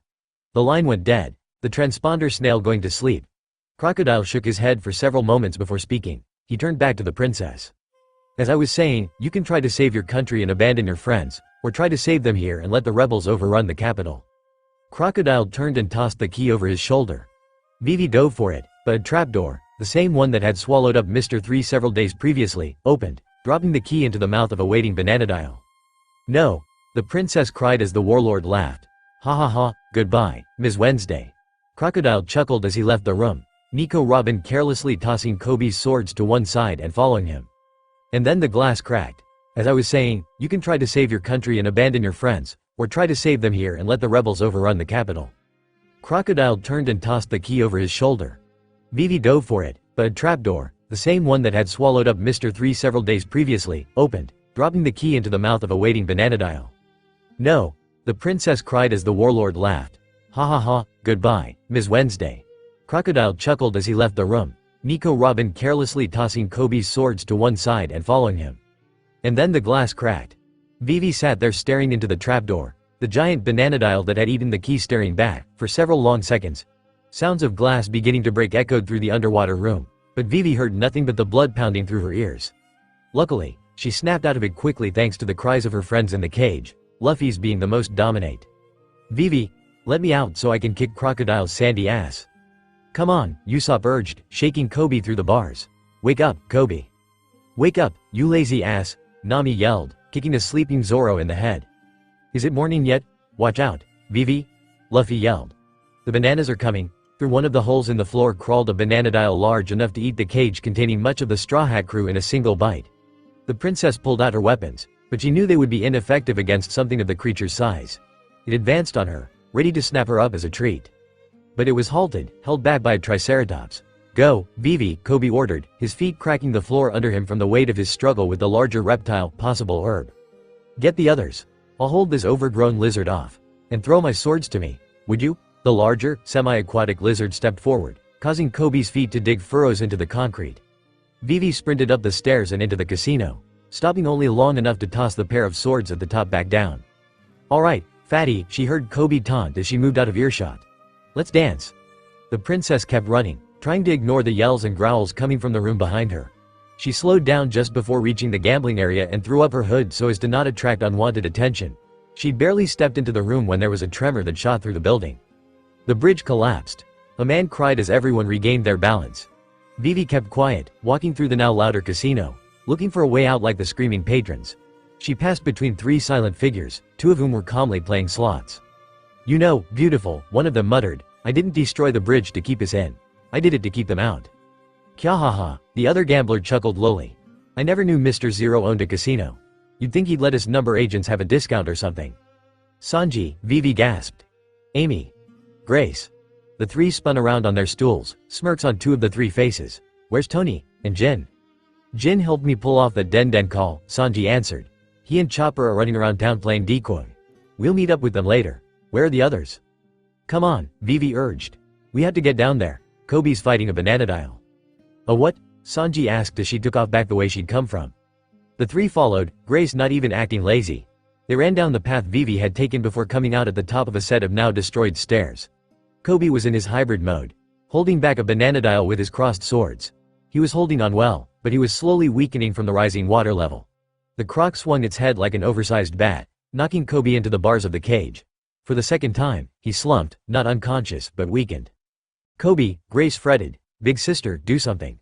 The line went dead, the transponder snail going to sleep. Crocodile shook his head for several moments before speaking. He turned back to the princess. "As I was saying, you can try to save your country and abandon your friends, or try to save them here and let the rebels overrun the capital." Crocodile turned and tossed the key over his shoulder. Vivi dove for it, but a trapdoor, the same one that had swallowed up Mr. 3 several days previously, opened, dropping the key into the mouth of a waiting Bananadile. "No," the princess cried as the warlord laughed. "Ha ha ha, goodbye, Ms. Wednesday." Crocodile chuckled as he left the room, Nico Robin carelessly tossing Koby's swords to one side and following him. And then the glass cracked. "As I was saying, you can try to save your country and abandon your friends, or try to save them here and let the rebels overrun the capital." Crocodile turned and tossed the key over his shoulder. Vivi dove for it, but a trapdoor, the same one that had swallowed up Mr. 3 several days previously, opened, dropping the key into the mouth of a waiting Bananadile. "No," the princess cried as the warlord laughed. "Ha ha ha, goodbye, Ms. Wednesday." Crocodile chuckled as he left the room, Nico Robin carelessly tossing Koby's swords to one side and following him. And then the glass cracked. Vivi sat there staring into the trapdoor, the giant Bananadile that had eaten the key staring back, for several long seconds. Sounds of glass beginning to break echoed through the underwater room, But Vivi heard nothing but the blood pounding through her ears. Luckily, she snapped out of it quickly thanks to the cries of her friends in the cage, Luffy's being the most dominant. "Vivi, let me out so I can kick Crocodile's sandy ass." "Come on," Usopp urged, shaking Coby through the bars. "Wake up, Coby. Wake up, you lazy ass," Nami yelled, kicking a sleeping Zoro in the head. "Is it morning yet? Watch out, Vivi," Luffy yelled. "The bananas are coming." Through one of the holes in the floor crawled a bananadile large enough to eat the cage containing much of the Straw Hat crew in a single bite. The princess pulled out her weapons, but she knew they would be ineffective against something of the creature's size. It advanced on her, ready to snap her up as a treat. But it was halted, held back by a triceratops. "Go, Vivi," Coby ordered, his feet cracking the floor under him from the weight of his struggle with the larger reptile, possible herb. "Get the others. I'll hold this overgrown lizard off. And throw my swords to me, would you?" The larger, semi-aquatic lizard stepped forward, causing Coby's feet to dig furrows into the concrete. Vivi sprinted up the stairs and into the casino, stopping only long enough to toss the pair of swords at the top back down. "All right, fatty," she heard Coby taunt as she moved out of earshot. "Let's dance." The princess kept running, trying to ignore the yells and growls coming from the room behind her. She slowed down just before reaching the gambling area and threw up her hood so as to not attract unwanted attention. She'd barely stepped into the room when there was a tremor that shot through the building. The bridge collapsed. A man cried as everyone regained their balance. Vivi kept quiet, walking through the now louder casino, looking for a way out like the screaming patrons. She passed between three silent figures, two of whom were calmly playing slots. "You know, beautiful," one of them muttered, "I didn't destroy the bridge to keep us in. I did it to keep them out." "Kyahaha," the other gambler chuckled lowly. "I never knew Mr. Zero owned a casino. You'd think he'd let us number agents have a discount or something." "Sanji," Vivi gasped. "Amy. Grace." The three spun around on their stools, smirks on two of the three faces. "Where's Tony? And Jin?" "Jin helped me pull off that Den call," Sanji answered. "He and Chopper are running around town playing decoy. We'll meet up with them later. Where are the others?" "Come on," Vivi urged. "We had to get down there. Koby's fighting a bananadile." "A what?" Sanji asked as she took off back the way she'd come from. The three followed, Grace not even acting lazy. They ran down the path Vivi had taken before coming out at the top of a set of now destroyed stairs. Coby was in his hybrid mode, holding back a bananadile with his crossed swords. He was holding on well, but he was slowly weakening from the rising water level. The croc swung its head like an oversized bat, knocking Coby into the bars of the cage. For the second time, he slumped, not unconscious, but weakened. "Coby," Grace fretted. "Big sister, do something."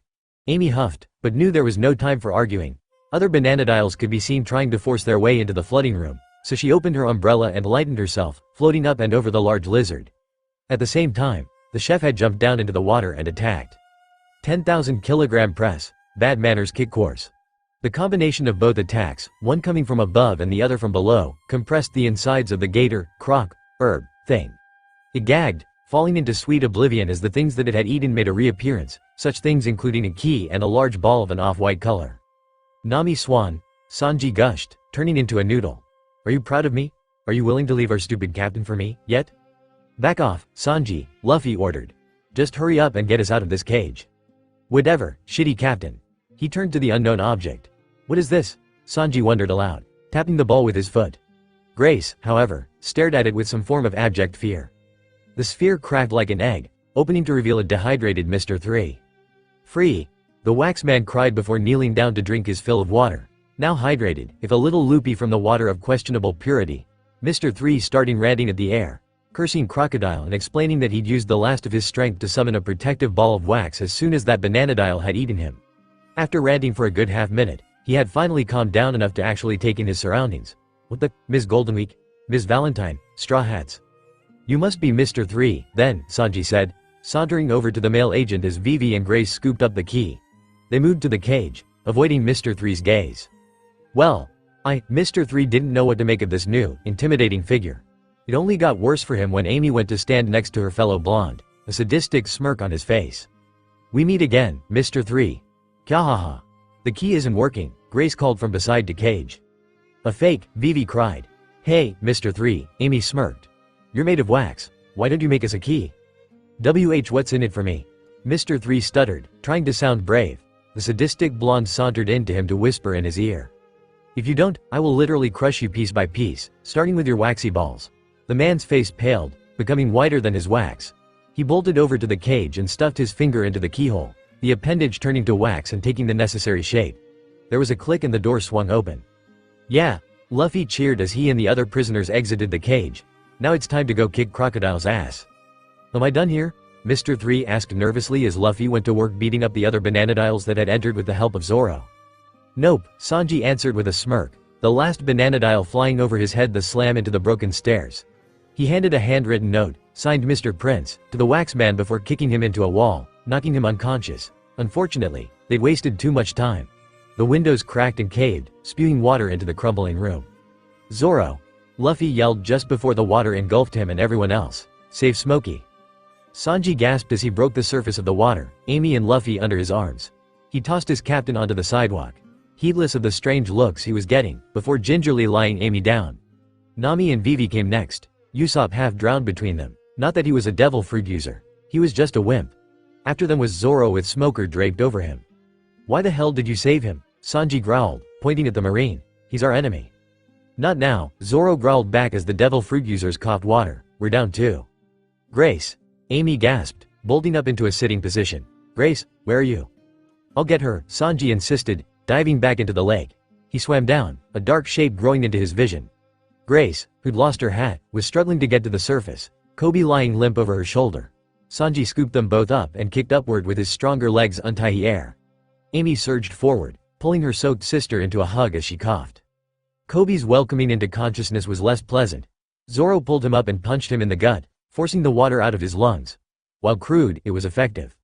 Amy huffed, but knew there was no time for arguing. Other bananadiles could be seen trying to force their way into the flooding room, so she opened her umbrella and lightened herself, floating up and over the large lizard. At the same time, the chef had jumped down into the water and attacked. 10,000 kilogram press, bad manners kick course. The combination of both attacks, one coming from above and the other from below, compressed the insides of the gator, croc, herb, thing. It gagged, falling into sweet oblivion as the things that it had eaten made a reappearance, such things including a key and a large ball of an off-white color. "Nami Swan," Sanji gushed, turning into a noodle. "Are you proud of me? Are you willing to leave our stupid captain for me, yet?" "Back off, Sanji," Luffy ordered. "Just hurry up and get us out of this cage." "Whatever, shitty captain." He turned to the unknown object. "What is this?" Sanji wondered aloud, tapping the ball with his foot. Grace, however, stared at it with some form of abject fear. The sphere cracked like an egg, opening to reveal a dehydrated Mr. 3. "Free!" The waxman cried before kneeling down to drink his fill of water. Now hydrated, if a little loopy from the water of questionable purity, Mr. 3 started ranting at the air, cursing Crocodile and explaining that he'd used the last of his strength to summon a protective ball of wax as soon as that bananadile had eaten him. After ranting for a good half-minute, he had finally calmed down enough to actually take in his surroundings. "What the, Ms. Goldenweek? Ms. Valentine, Straw Hats. You must be Mr. 3, then," Sanji said, sauntering over to the male agent as Vivi and Grace scooped up the key. They moved to the cage, avoiding Mr. 3's gaze. Well, Mr. 3 didn't know what to make of this new, intimidating figure. It only got worse for him when Amy went to stand next to her fellow blonde, a sadistic smirk on his face. "We meet again, Mr. 3. Kyahaha." "The key isn't working," Grace called from beside the cage. "A fake," Vivi cried. "Hey, Mr. 3, Amy smirked. "You're made of wax. Why don't you make us a key?" What's in it for me?" Mr. 3 stuttered, trying to sound brave. The sadistic blonde sauntered in to him to whisper in his ear. "If you don't, I will literally crush you piece by piece, starting with your waxy balls." The man's face paled, becoming whiter than his wax. He bolted over to the cage and stuffed his finger into the keyhole. the appendage turning to wax and taking the necessary shape. There was a click and the door swung open. "Yeah," Luffy cheered as he and the other prisoners exited the cage. "Now it's time to go kick Crocodile's ass." "Am I done here?" Mr. 3 asked nervously as Luffy went to work beating up the other bananadiles that had entered with the help of Zoro. "Nope," Sanji answered with a smirk, the last bananadile flying over his head to slam into the broken stairs. He handed a handwritten note, signed Mr. Prince, to the wax man before kicking him into a wall, knocking him unconscious. Unfortunately, they'd wasted too much time. The windows cracked and caved, spewing water into the crumbling room. "Zoro!" Luffy yelled just before the water engulfed him and everyone else, save Smokey. Sanji gasped as he broke the surface of the water, Amy and Luffy under his arms. He tossed his captain onto the sidewalk, heedless of the strange looks he was getting, before gingerly lying Amy down. Nami and Vivi came next, Usopp half drowned between them. Not that he was a devil fruit user. He was just a wimp. After them was Zoro with Smoker draped over him. "Why the hell did you save him?" Sanji growled, pointing at the marine. "He's our enemy." "Not now," Zoro growled back as the devil fruit users coughed water. "We're down too." "Grace!" Amy gasped, bolting up into a sitting position. "Grace, where are you?" "I'll get her," Sanji insisted, diving back into the lake. He swam down, a dark shape growing into his vision. Grace, who'd lost her hat, was struggling to get to the surface, Coby lying limp over her shoulder. Sanji scooped them both up and kicked upward with his stronger legs untie air. Amy surged forward, pulling her soaked sister into a hug as she coughed. Koby's welcoming into consciousness was less pleasant. Zoro pulled him up and punched him in the gut, forcing the water out of his lungs. While crude, it was effective.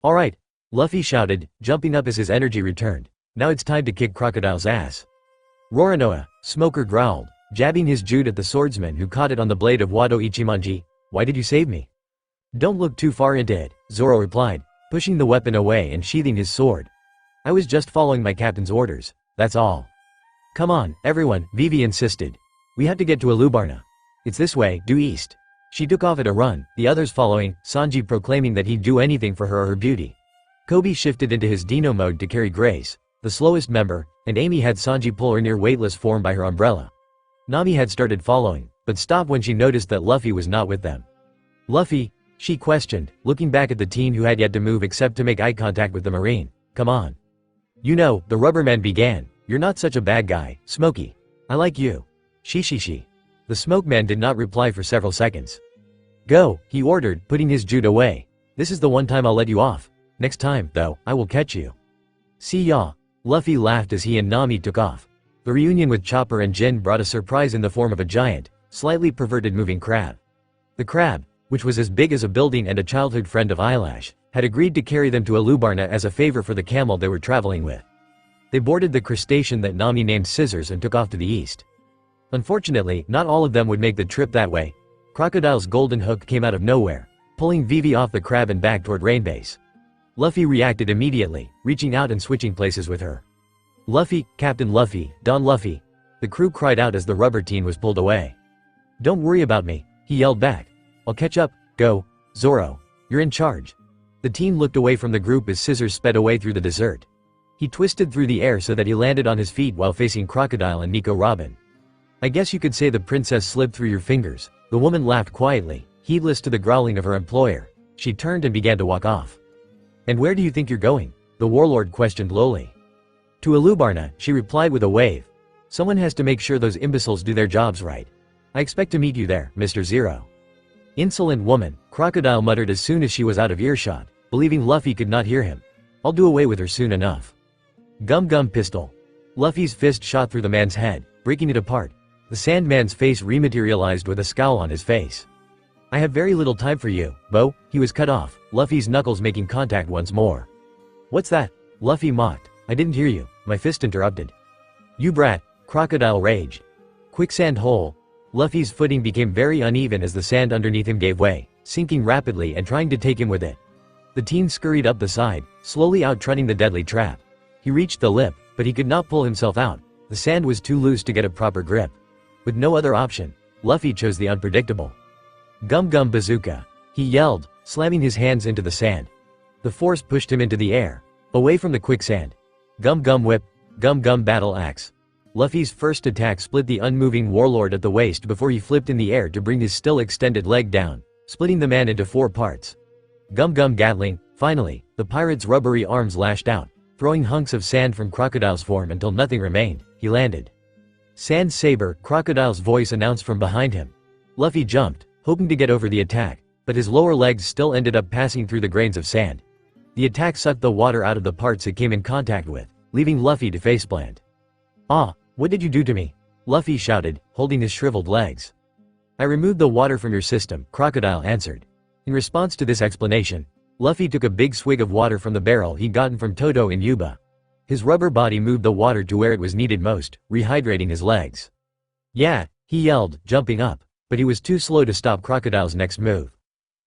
"All right," Luffy shouted, jumping up as his energy returned. "Now it's time to kick Crocodile's ass." "Roronoa," Smoker growled, jabbing his jute at the swordsman who caught it on the blade of Wado Ichimonji. "Why did you save me?" "Don't look too far into it," Zoro replied, pushing the weapon away and sheathing his sword. "I was just following my captain's orders, that's all." "Come on, everyone," Vivi insisted. "We have to get to Alubarna. It's this way, due east." She took off at a run, the others following, Sanji proclaiming that he'd do anything for her or her beauty. Koby shifted into his Dino mode to carry Grace, the slowest member, and Amy had Sanji pull her near weightless form by her umbrella. Nami had started following, but stopped when she noticed that Luffy was not with them. "Luffy?" she questioned, looking back at the teen who had yet to move except to make eye contact with the marine. "Come on." "You know," the rubberman began, "you're not such a bad guy, Smokey. I like you." She. The smoke man did not reply for several seconds. "Go," he ordered, putting his jute away. "This is the one time I'll let you off. Next time, though, I will catch you." "See ya." Luffy laughed as he and Nami took off. The reunion with Chopper and Jin brought a surprise in the form of a giant, slightly perverted moving crab. The crab, which was as big as a building and a childhood friend of Eyelash, had agreed to carry them to Alubarna as a favor for the camel they were traveling with. They boarded the crustacean that Nami named Scissors and took off to the east. Unfortunately, not all of them would make the trip that way. Crocodile's golden hook came out of nowhere, pulling Vivi off the crab and back toward Rainbase. Luffy reacted immediately, reaching out and switching places with her. "Luffy, Captain Luffy, Don Luffy," the crew cried out as the rubber teen was pulled away. "Don't worry about me," he yelled back. "I'll catch up, go, Zoro. You're in charge." The teen looked away from the group as Scissors sped away through the desert. He twisted through the air so that he landed on his feet while facing Crocodile and Nico Robin. "I guess you could say the princess slipped through your fingers," the woman laughed quietly, heedless to the growling of her employer. She turned and began to walk off. "And where do you think you're going?" the warlord questioned lowly. "To Alubarna," she replied with a wave. "Someone has to make sure those imbeciles do their jobs right. I expect to meet you there, Mr. Zero." "Insolent woman," Crocodile muttered as soon as she was out of earshot, believing Luffy could not hear him. "I'll do away with her soon enough." Gum pistol. Luffy's fist shot through the man's head, breaking it apart. The Sandman's face rematerialized with a scowl on his face. "I have very little time for you, Bo." He was cut off, Luffy's knuckles making contact once more. "What's that?" Luffy mocked. "I didn't hear you," my fist interrupted. "You brat," Crocodile raged. Quicksand hole. Luffy's footing became very uneven as the sand underneath him gave way, sinking rapidly and trying to take him with it. The teen scurried up the side, slowly outrunning the deadly trap. He reached the lip, but he could not pull himself out. The sand was too loose to get a proper grip. With no other option, Luffy chose the unpredictable. Gum bazooka. He yelled, slamming his hands into the sand. The force pushed him into the air, away from the quicksand. Gum whip. Gum battle axe. Luffy's first attack split the unmoving warlord at the waist before he flipped in the air to bring his still extended leg down, splitting the man into 4 parts. Gum Gatling. Finally, the pirate's rubbery arms lashed out, throwing hunks of sand from Crocodile's form until nothing remained. He landed. Sand saber, Crocodile's voice announced from behind him. Luffy jumped, hoping to get over the attack, but his lower legs still ended up passing through the grains of sand. The attack sucked the water out of the parts it came in contact with, leaving Luffy to faceplant. "Ah, what did you do to me?" Luffy shouted, holding his shriveled legs. "I removed the water from your system," Crocodile answered. In response to this explanation, Luffy took a big swig of water from the barrel he'd gotten from Todo in Yuba. His rubber body moved the water to where it was needed most, rehydrating his legs. "Yeah," he yelled, jumping up, but he was too slow to stop Crocodile's next move.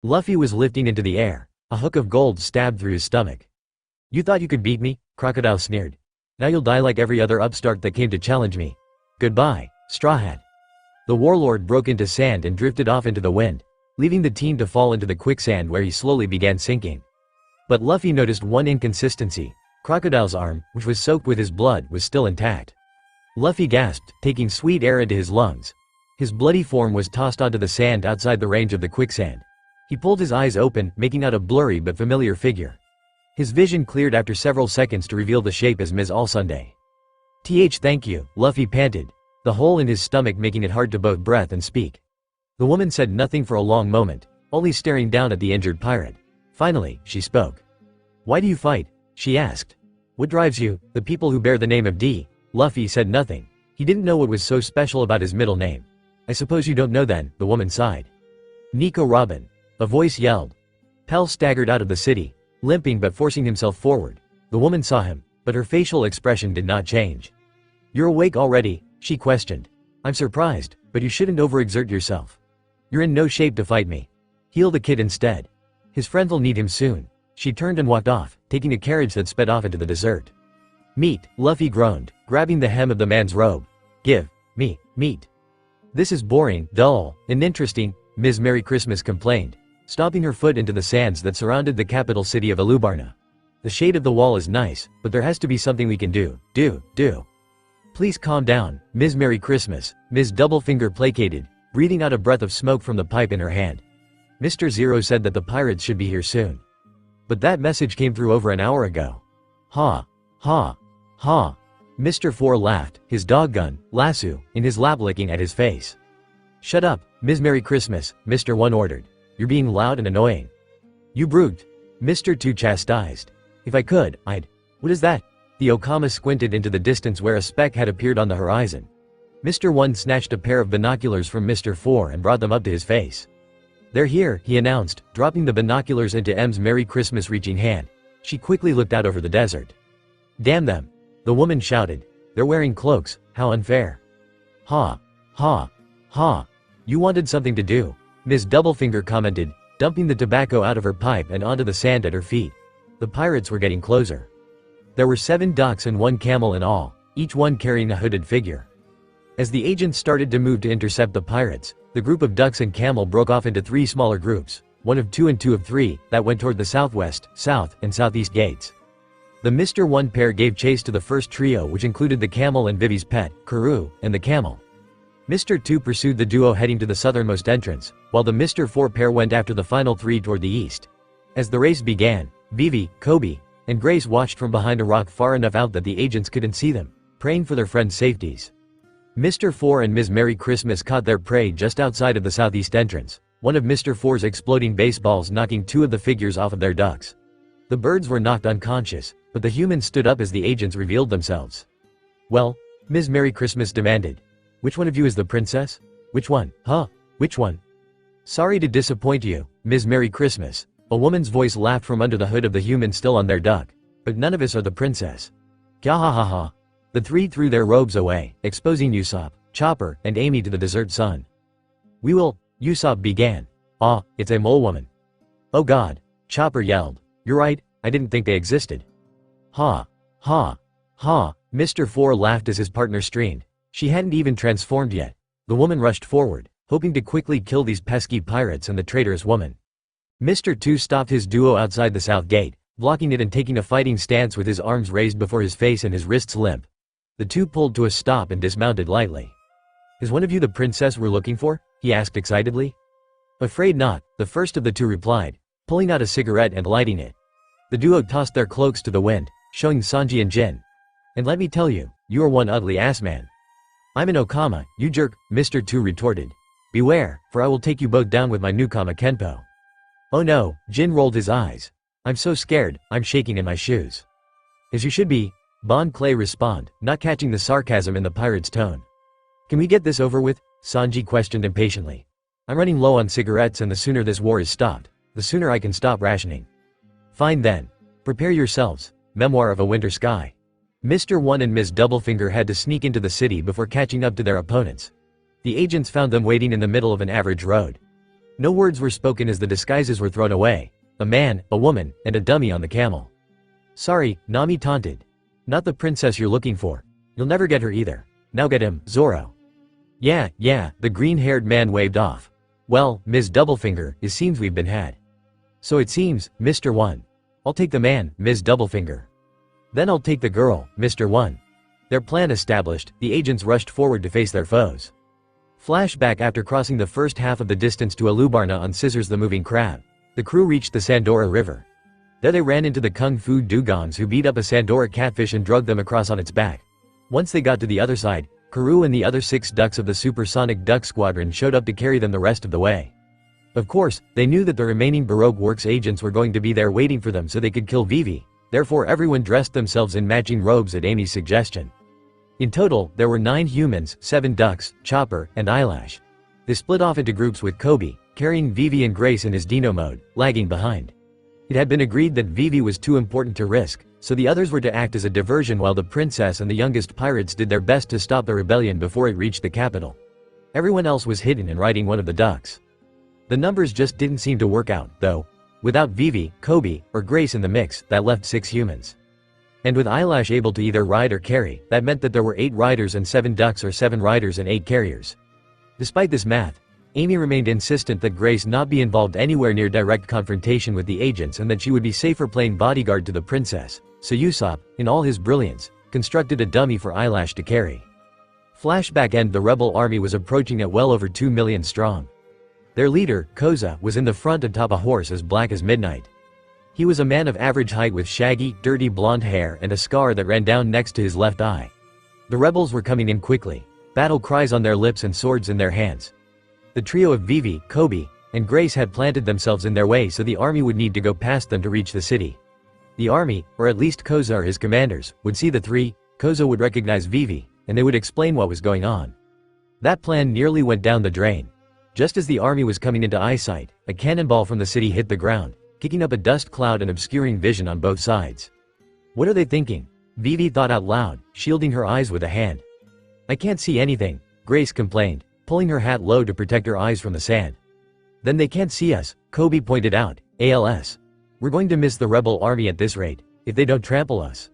Luffy was lifting into the air, a hook of gold stabbed through his stomach. "You thought you could beat me?" Crocodile sneered. "Now you'll die like every other upstart that came to challenge me. Goodbye, Straw Hat." The warlord broke into sand and drifted off into the wind, leaving the team to fall into the quicksand where he slowly began sinking. But Luffy noticed one inconsistency. Crocodile's arm, which was soaked with his blood, was still intact. Luffy gasped, taking sweet air into his lungs. His bloody form was tossed onto the sand outside the range of the quicksand. He pulled his eyes open, making out a blurry but familiar figure. His vision cleared after several seconds to reveal the shape as Ms. Allsunday. Thank you," Luffy panted, the hole in his stomach making it hard to both breathe and speak. The woman said nothing for a long moment, only staring down at the injured pirate. Finally, she spoke. "Why do you fight?" she asked. "What drives you?" "The people who bear the name of D." Luffy said nothing. He didn't know what was so special about his middle name. "I suppose you don't know then," the woman sighed. "Nico Robin," a voice yelled. Pell staggered out of the city, limping but forcing himself forward. The woman saw him, but her facial expression did not change. "You're awake already?" she questioned. "I'm surprised, but you shouldn't overexert yourself. You're in no shape to fight me. Heal the kid instead. His friend'll need him soon." She turned and walked off, taking a carriage that sped off into the desert. "Meat," Luffy groaned, grabbing the hem of the man's robe. "Give me meat." "This is boring, dull, and interesting," Ms. Merry Christmas complained, stomping her foot into the sands that surrounded the capital city of Alubarna. "The shade of the wall is nice, but there has to be something we can do. Please calm down, Ms. Merry Christmas," Ms. Doublefinger placated, breathing out a breath of smoke from the pipe in her hand. "Mr. Zero said that the pirates should be here soon. But that message came through over an hour ago." "Ha, ha, ha." Mr. Fore laughed, his dog gun, Lasso, in his lap licking at his face. "Shut up, Ms. Merry Christmas," Mr. 1 ordered. "You're being loud and annoying." "You brute," Mr. 2 chastised. "If I could, I'd—" "What is that?" The Okama squinted into the distance where a speck had appeared on the horizon. Mr. 1 snatched a pair of binoculars from Mr. 4 and brought them up to his face. "They're here," he announced, dropping the binoculars into M's Merry Christmas reaching hand. She quickly looked out over the desert. "Damn them," the woman shouted. "They're wearing cloaks, how unfair." "Ha, ha, ha. You wanted something to do," Ms. Doublefinger commented, dumping the tobacco out of her pipe and onto the sand at her feet. The pirates were getting closer. There were 7 ducks and 1 camel in all, each one carrying a hooded figure. As the agents started to move to intercept the pirates, the group of ducks and camel broke off into 3 smaller groups, 1 of 2 and 2 of 3, that went toward the southwest, south, and southeast gates. The Mr. 1 pair gave chase to the first trio, which included the camel and Vivi's pet, Karoo, and the camel. Mr. 2 pursued the duo heading to the southernmost entrance, while the Mr. 4 pair went after the final 3 toward the east. As the race began, Vivi, Coby, and Grace watched from behind a rock far enough out that the agents couldn't see them, praying for their friends' safeties. Mr. 4 and Ms. Merry Christmas caught their prey just outside of the southeast entrance, one of Mr. 4's exploding baseballs knocking 2 of the figures off of their ducks. The birds were knocked unconscious, but the humans stood up as the agents revealed themselves. "Well?" Ms. Merry Christmas demanded. "Which one of you is the princess?" "Which one? Huh? Which one?" "Sorry to disappoint you, Ms. Merry Christmas," a woman's voice laughed from under the hood of the human still on their duck. "But none of us are the princess." Gah-ha-ha-ha. The 3 threw their robes away, exposing Usopp, Chopper, and Amy to the desert sun. "We will," Usopp began. "Ah, it's a mole woman." "Oh god," Chopper yelled. "You're right, I didn't think they existed." "Ha, ha, ha," Mr. 4 laughed as his partner streamed. She hadn't even transformed yet. The woman rushed forward, hoping to quickly kill these pesky pirates and the traitorous woman. Mr. 2 stopped his duo outside the south gate, blocking it and taking a fighting stance with his arms raised before his face and his wrists limp. The 2 pulled to a stop and dismounted lightly. "Is one of you the princess we're looking for?" he asked excitedly. "Afraid not," the first of the 2 replied, pulling out a cigarette and lighting it. The duo tossed their cloaks to the wind, showing Sanji and Jin. "And let me tell you, you are one ugly ass man." "I'm an Okama, you jerk," Mr. 2 retorted. "Beware, for I will take you both down with my Nukama Kenpo." "Oh no," Jin rolled his eyes. "I'm so scared, I'm shaking in my shoes." "As you should be," Bon Clay responded, not catching the sarcasm in the pirate's tone. "Can we get this over with?" Sanji questioned impatiently. "I'm running low on cigarettes, and the sooner this war is stopped, the sooner I can stop rationing." "Fine then. Prepare yourselves." Memoir of a Winter Sky. Mr. 1 and Ms. Doublefinger had to sneak into the city before catching up to their opponents. The agents found them waiting in the middle of an average road. No words were spoken as the disguises were thrown away. A man, a woman, and a dummy on the camel. "Sorry," Nami taunted. "Not the princess you're looking for. You'll never get her either. Now get him, Zoro." Yeah, the green-haired man waved off. "Well, Ms. Doublefinger, it seems we've been had." "So it seems, Mr. 1. I'll take the man, Ms. Doublefinger." "Then I'll take the girl, Mr. 1. Their plan established, the agents rushed forward to face their foes. Flashback after crossing the first half of the distance to Alubarna on Scissors the Moving Crab. The crew reached the Sandora River. There they ran into the Kung Fu Dugongs who beat up a Sandora catfish and dragged them across on its back. Once they got to the other side, Karoo and the other 6 ducks of the Supersonic Duck Squadron showed up to carry them the rest of the way. Of course, they knew that the remaining Baroque Works agents were going to be there waiting for them so they could kill Vivi, therefore everyone dressed themselves in matching robes at Amy's suggestion. In total, there were 9 humans, 7 ducks, Chopper, and Eyelash. They split off into groups with Coby, carrying Vivi and Grace in his Dino mode, lagging behind. It had been agreed that Vivi was too important to risk, so the others were to act as a diversion while the princess and the youngest pirates did their best to stop the rebellion before it reached the capital. Everyone else was hidden and riding one of the ducks. The numbers just didn't seem to work out, though. Without Vivi, Coby, or Grace in the mix, that left 6 humans. And with Eyelash able to either ride or carry, that meant that there were 8 riders and 7 ducks or 7 riders and 8 carriers. Despite this math, Amy remained insistent that Grace not be involved anywhere near direct confrontation with the agents and that she would be safer playing bodyguard to the princess, so Usopp, in all his brilliance, constructed a dummy for Eyelash to carry. Flashback end: the rebel army was approaching at well over 2 million strong. Their leader, Koza, was in the front atop a horse as black as midnight. He was a man of average height with shaggy, dirty blonde hair and a scar that ran down next to his left eye. The rebels were coming in quickly, battle cries on their lips and swords in their hands. The trio of Vivi, Coby, and Grace had planted themselves in their way so the army would need to go past them to reach the city. The army, or at least Koza or his commanders, would see the 3, Koza would recognize Vivi, and they would explain what was going on. That plan nearly went down the drain. Just as the army was coming into eyesight, a cannonball from the city hit the ground, kicking up a dust cloud and obscuring vision on both sides. "What are they thinking?" Vivi thought out loud, shielding her eyes with a hand. "I can't see anything," Grace complained, pulling her hat low to protect her eyes from the sand. "Then they can't see us," Coby pointed out, ALS. "We're going to miss the rebel army at this rate, if they don't trample us.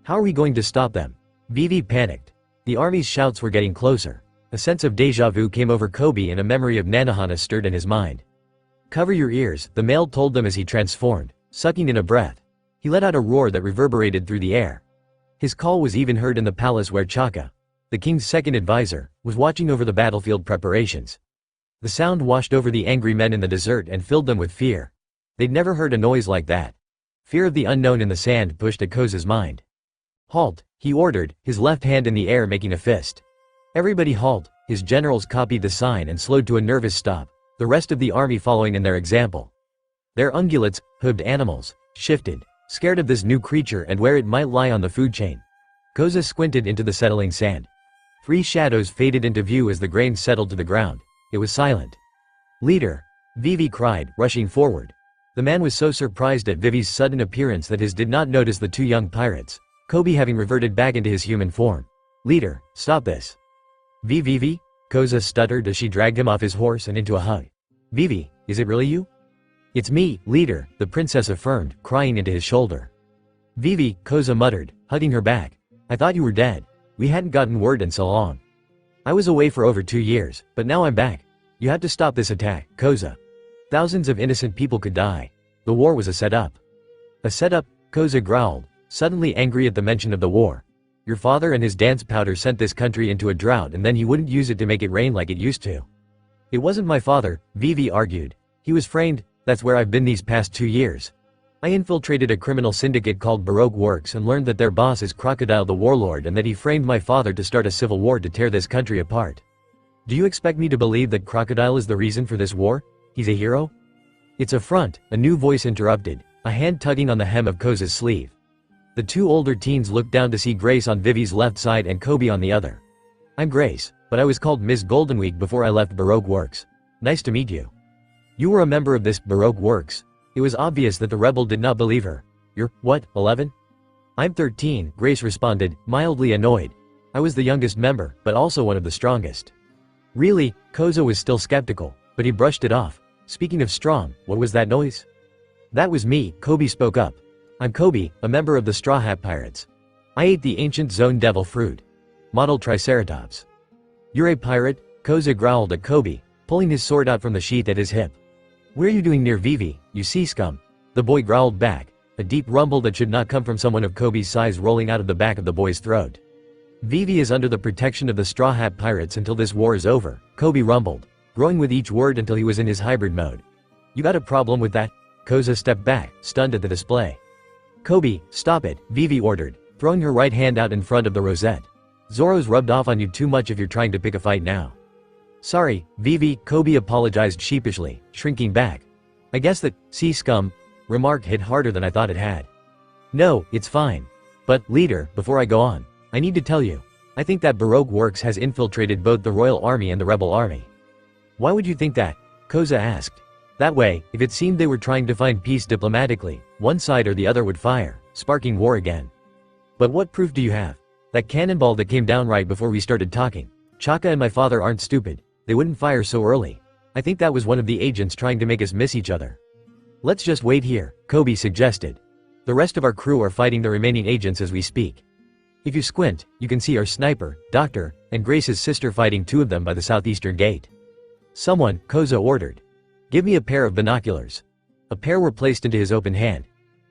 How are we going to stop them?" Vivi panicked. The army's shouts were getting closer. A sense of déjà vu came over Coby and a memory of Nanohana stirred in his mind. "Cover your ears," the male told them as he transformed, sucking in a breath. He let out a roar that reverberated through the air. His call was even heard in the palace where Chaka, the king's second advisor, was watching over the battlefield preparations. The sound washed over the angry men in the desert and filled them with fear. They'd never heard a noise like that. Fear of the unknown in the sand pushed at Koza's mind. "Halt," he ordered, his left hand in the air making a fist. Everybody halt. His generals copied the sign and slowed to a nervous stop, the rest of the army following in their example. Their ungulates, hooved animals, shifted, scared of this new creature and where it might lie on the food chain. Koza squinted into the settling sand. 3 shadows faded into view as the grain settled to the ground. It was silent. "Leader!" Vivi cried, rushing forward. The man was so surprised at Vivi's sudden appearance that he did not notice the 2 young pirates, Coby having reverted back into his human form. "Leader, stop this." Vivi? Koza stuttered as she dragged him off his horse and into a hug. "Vivi, is it really you?" "It's me, leader," the princess affirmed, crying into his shoulder. "Vivi," Koza muttered, hugging her back. "I thought you were dead. We hadn't gotten word in so long. I was away for over 2 years, but now I'm back. You have to stop this attack, Koza. Thousands of innocent people could die. The war was a setup." "A setup?" Koza growled, suddenly angry at the mention of the war. "Your father and his dance powder sent this country into a drought and then he wouldn't use it to make it rain like it used to." "It wasn't my father," Vivi argued. "He was framed, that's where I've been these past 2 years." I infiltrated a criminal syndicate called Baroque Works and learned that their boss is Crocodile the Warlord and that he framed my father to start a civil war to tear this country apart. Do you expect me to believe that Crocodile is the reason for this war? He's a hero? It's a front, a new voice interrupted, a hand tugging on the hem of Koza's sleeve. The two older teens looked down to see Grace on Vivi's left side and Coby on the other. I'm Grace, but I was called Ms. Goldenweek before I left Baroque Works. Nice to meet you. You were a member of this Baroque Works. It was obvious that the rebel did not believe her. You're, what, 11? I'm 13, Grace responded, mildly annoyed. I was the youngest member, but also one of the strongest. Really? Koza was still skeptical, but he brushed it off. Speaking of strong, what was that noise? That was me, Coby spoke up. I'm Coby, a member of the Straw Hat Pirates. I ate the ancient zone devil fruit. Model Triceratops. You're a pirate? Koza growled at Coby, pulling his sword out from the sheath at his hip. What are you doing near Vivi, you sea scum? The boy growled back, a deep rumble that should not come from someone of Coby's size rolling out of the back of the boy's throat. Vivi is under the protection of the Straw Hat Pirates until this war is over, Coby rumbled, growing with each word until he was in his hybrid mode. You got a problem with that? Koza stepped back, stunned at the display. Coby, stop it, Vivi ordered, throwing her right hand out in front of the rosette. Zoro's rubbed off on you too much if you're trying to pick a fight now. Sorry, Vivi, Coby apologized sheepishly, shrinking back. I guess that sea scum remark hit harder than I thought it had. No, it's fine. But, leader, before I go on, I need to tell you, I think that Baroque Works has infiltrated both the Royal Army and the Rebel Army. Why would you think that? Koza asked. That way, if it seemed they were trying to find peace diplomatically, one side or the other would fire, sparking war again. But what proof do you have? That cannonball that came down right before we started talking. Chaka and my father aren't stupid. They wouldn't fire so early. I think that was one of the agents trying to make us miss each other. Let's just wait here, Coby suggested. The rest of our crew are fighting the remaining agents as we speak. If you squint, you can see our sniper, Doctor, and Grace's sister fighting two of them by the southeastern gate. Someone, Koza ordered. Give me a pair of binoculars. A pair were placed into his open hand.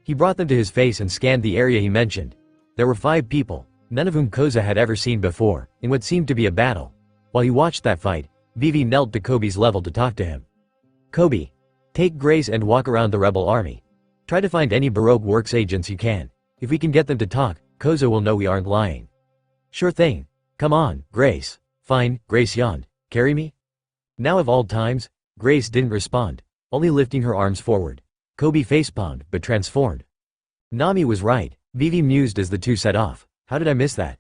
He brought them to his face and scanned the area he mentioned. There were 5 people, none of whom Koza had ever seen before, in what seemed to be a battle. While he watched that fight, Vivi knelt to Coby's level to talk to him. Coby, take Grace and walk around the rebel army. Try to find any Baroque Works agents you can. If we can get them to talk, Koza will know we aren't lying. Sure thing. Come on, Grace. Fine, Grace yawned. Carry me? Now of all times, Grace didn't respond, only lifting her arms forward. Coby facepalmed, but transformed. Nami was right, Vivi mused as the two set off. How did I miss that?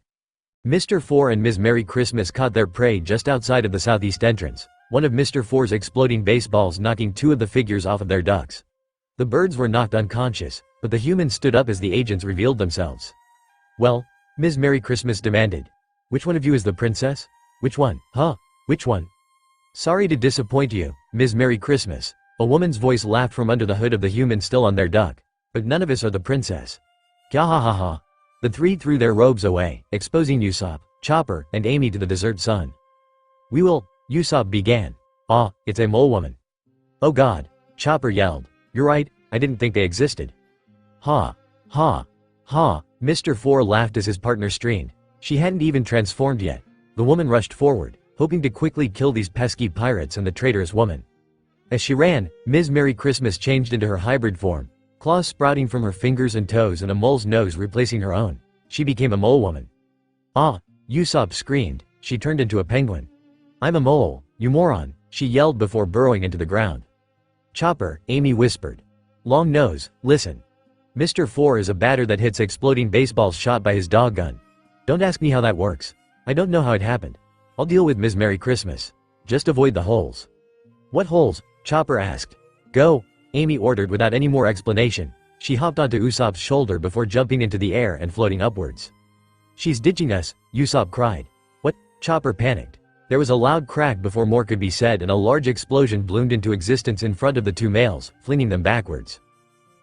Mr. Fore and Ms. Merry Christmas caught their prey just outside of the southeast entrance, one of Mr. Fore's exploding baseballs knocking 2 of the figures off of their ducks. The birds were knocked unconscious, but the humans stood up as the agents revealed themselves. Well, Ms. Merry Christmas demanded. Which one of you is the princess? Which one, huh? Which one? Sorry to disappoint you, Ms. Merry Christmas. A woman's voice laughed from under the hood of the human still on their duck. But none of us are the princess. Kya ha ha ha. The 3 threw their robes away, exposing Usopp, Chopper, and Amy to the desert sun. We will, Usopp began. Ah, it's a mole woman. Oh god, Chopper yelled. You're right, I didn't think they existed. Ha, ha, ha, Mr. Fore laughed as his partner streamed. She hadn't even transformed yet. The woman rushed forward, hoping to quickly kill these pesky pirates and the traitorous woman. As she ran, Ms. Merry Christmas changed into her hybrid form. Claws sprouting from her fingers and toes and a mole's nose replacing her own. She became a mole woman. Ah, Usopp screamed. She turned into a penguin. I'm a mole, you moron, she yelled before burrowing into the ground. Chopper, Amy whispered. Long nose, listen. Mr. Fore is a batter that hits exploding baseballs shot by his dog gun. Don't ask me how that works. I don't know how it happened. I'll deal with Ms. Merry Christmas. Just avoid the holes. What holes? Chopper asked. Go, Amy ordered without any more explanation. She hopped onto Usopp's shoulder before jumping into the air and floating upwards. She's ditching us, Usopp cried. What? Chopper panicked. There was a loud crack before more could be said and a large explosion bloomed into existence in front of the 2 males, flinging them backwards.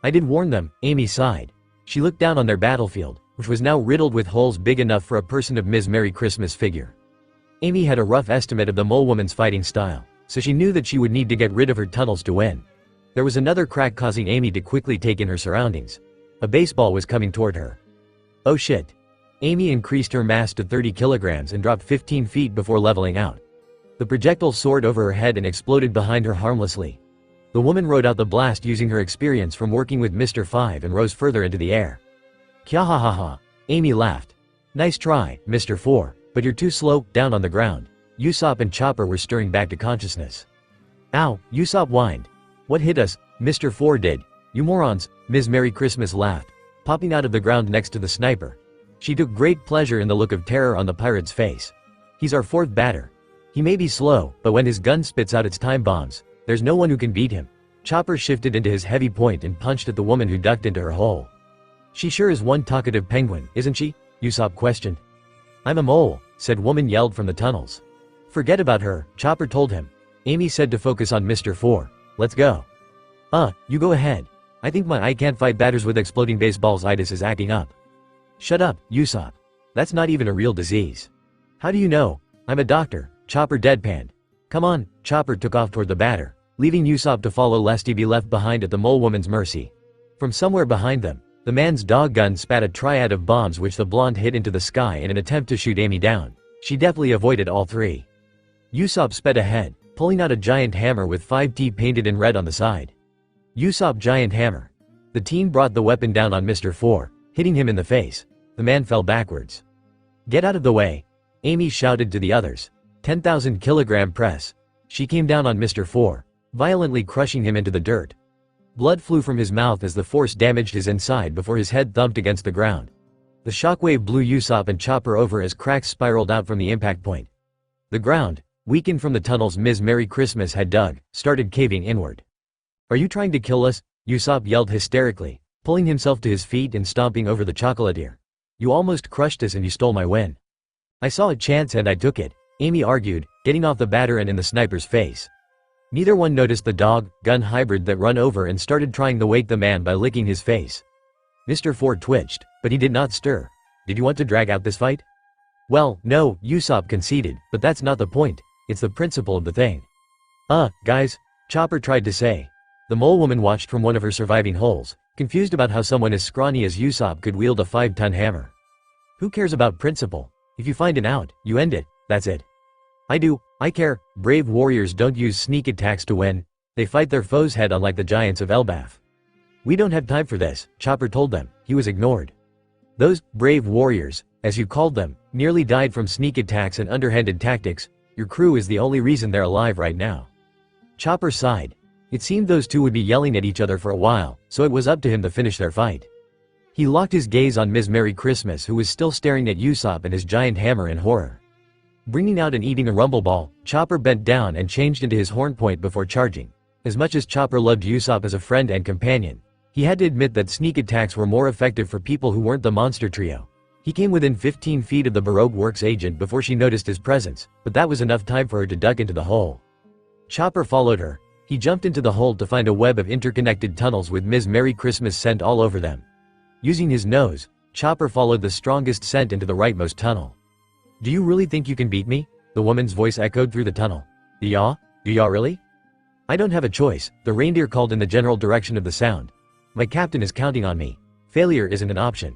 I did warn them, Amy sighed. She looked down on their battlefield, which was now riddled with holes big enough for a person of Ms. Merry Christmas figure. Amy had a rough estimate of the mole woman's fighting style, so she knew that she would need to get rid of her tunnels to win. There was another crack causing Amy to quickly take in her surroundings. A baseball was coming toward her. Oh shit. Amy increased her mass to 30 kilograms and dropped 15 feet before leveling out. The projectile soared over her head and exploded behind her harmlessly. The woman rode out the blast using her experience from working with Mr. 5 and rose further into the air. Kya ha ha ha. Amy laughed. Nice try, Mr. 4, but you're too slow. Down on the ground, Usopp and Chopper were stirring back to consciousness. Ow, Usopp whined. What hit us? Mr. 4 did. You morons, Ms. Merry Christmas laughed, popping out of the ground next to the sniper. She took great pleasure in the look of terror on the pirate's face. He's our fourth batter. He may be slow, but when his gun spits out its time bombs, there's no one who can beat him. Chopper shifted into his heavy point and punched at the woman who ducked into her hole. She sure is one talkative penguin, isn't she? Usopp questioned. I'm a mole, said woman yelled from the tunnels. Forget about her, Chopper told him. Amy said to focus on Mr. 4. Let's go. You go ahead. I think my I can't fight batters with exploding baseballs-itis is acting up. Shut up, Usopp. That's not even a real disease. How do you know? I'm a doctor, Chopper deadpanned. Come on, Chopper took off toward the batter, leaving Usopp to follow lest he be left behind at the mole woman's mercy. From somewhere behind them, the man's dog gun spat a triad of bombs which the blonde hit into the sky in an attempt to shoot Amy down. She deftly avoided all three. Usopp sped ahead, pulling out a giant hammer with 5T painted in red on the side. Usopp giant hammer. The teen brought the weapon down on Mr. 4, hitting him in the face. The man fell backwards. Get out of the way, Amy shouted to the others. 10,000 kilogram press. She came down on Mr. 4, violently crushing him into the dirt. Blood flew from his mouth as the force damaged his inside before his head thumped against the ground. The shockwave blew Usopp and Chopper over as cracks spiraled out from the impact point. The ground, weakened from the tunnels Ms. Merry Christmas had dug, started caving inward. Are you trying to kill us? Usopp yelled hysterically, pulling himself to his feet and stomping over the chocolatier. You almost crushed us and you stole my win. I saw a chance and I took it, Amy argued, getting off the batter and in the sniper's face. Neither one noticed the dog-gun hybrid that run over and started trying to wake the man by licking his face. Mr. 4 twitched, but he did not stir. Did you want to drag out this fight? Well, no, Usopp conceded, but that's not the point. It's the principle of the thing. Guys, Chopper tried to say. The mole woman watched from one of her surviving holes, confused about how someone as scrawny as Usopp could wield a 5-ton hammer. Who cares about principle? If you find an out, you end it, that's it. I do, I care. Brave warriors don't use sneak attacks to win, they fight their foes head on like the giants of Elbaf. We don't have time for this, Chopper told them. He was ignored. Those brave warriors, as you called them, nearly died from sneak attacks and underhanded tactics. Your crew is the only reason they're alive right now. Chopper sighed. It seemed those two would be yelling at each other for a while, so it was up to him to finish their fight. He locked his gaze on Ms. Merry Christmas, who was still staring at Usopp and his giant hammer in horror. Bringing out and eating a rumble ball, Chopper bent down and changed into his horn point before charging. As much as Chopper loved Usopp as a friend and companion, he had to admit that sneak attacks were more effective for people who weren't the monster trio. He came within 15 feet of the Baroque Works agent before she noticed his presence, but that was enough time for her to duck into the hole. Chopper followed her. He jumped into the hole to find a web of interconnected tunnels with Ms. Merry Christmas scent all over them. Using his nose, Chopper followed the strongest scent into the rightmost tunnel. Do you really think you can beat me? The woman's voice echoed through the tunnel. Do ya really? I don't have a choice, the reindeer called in the general direction of the sound. My captain is counting on me. Failure isn't an option.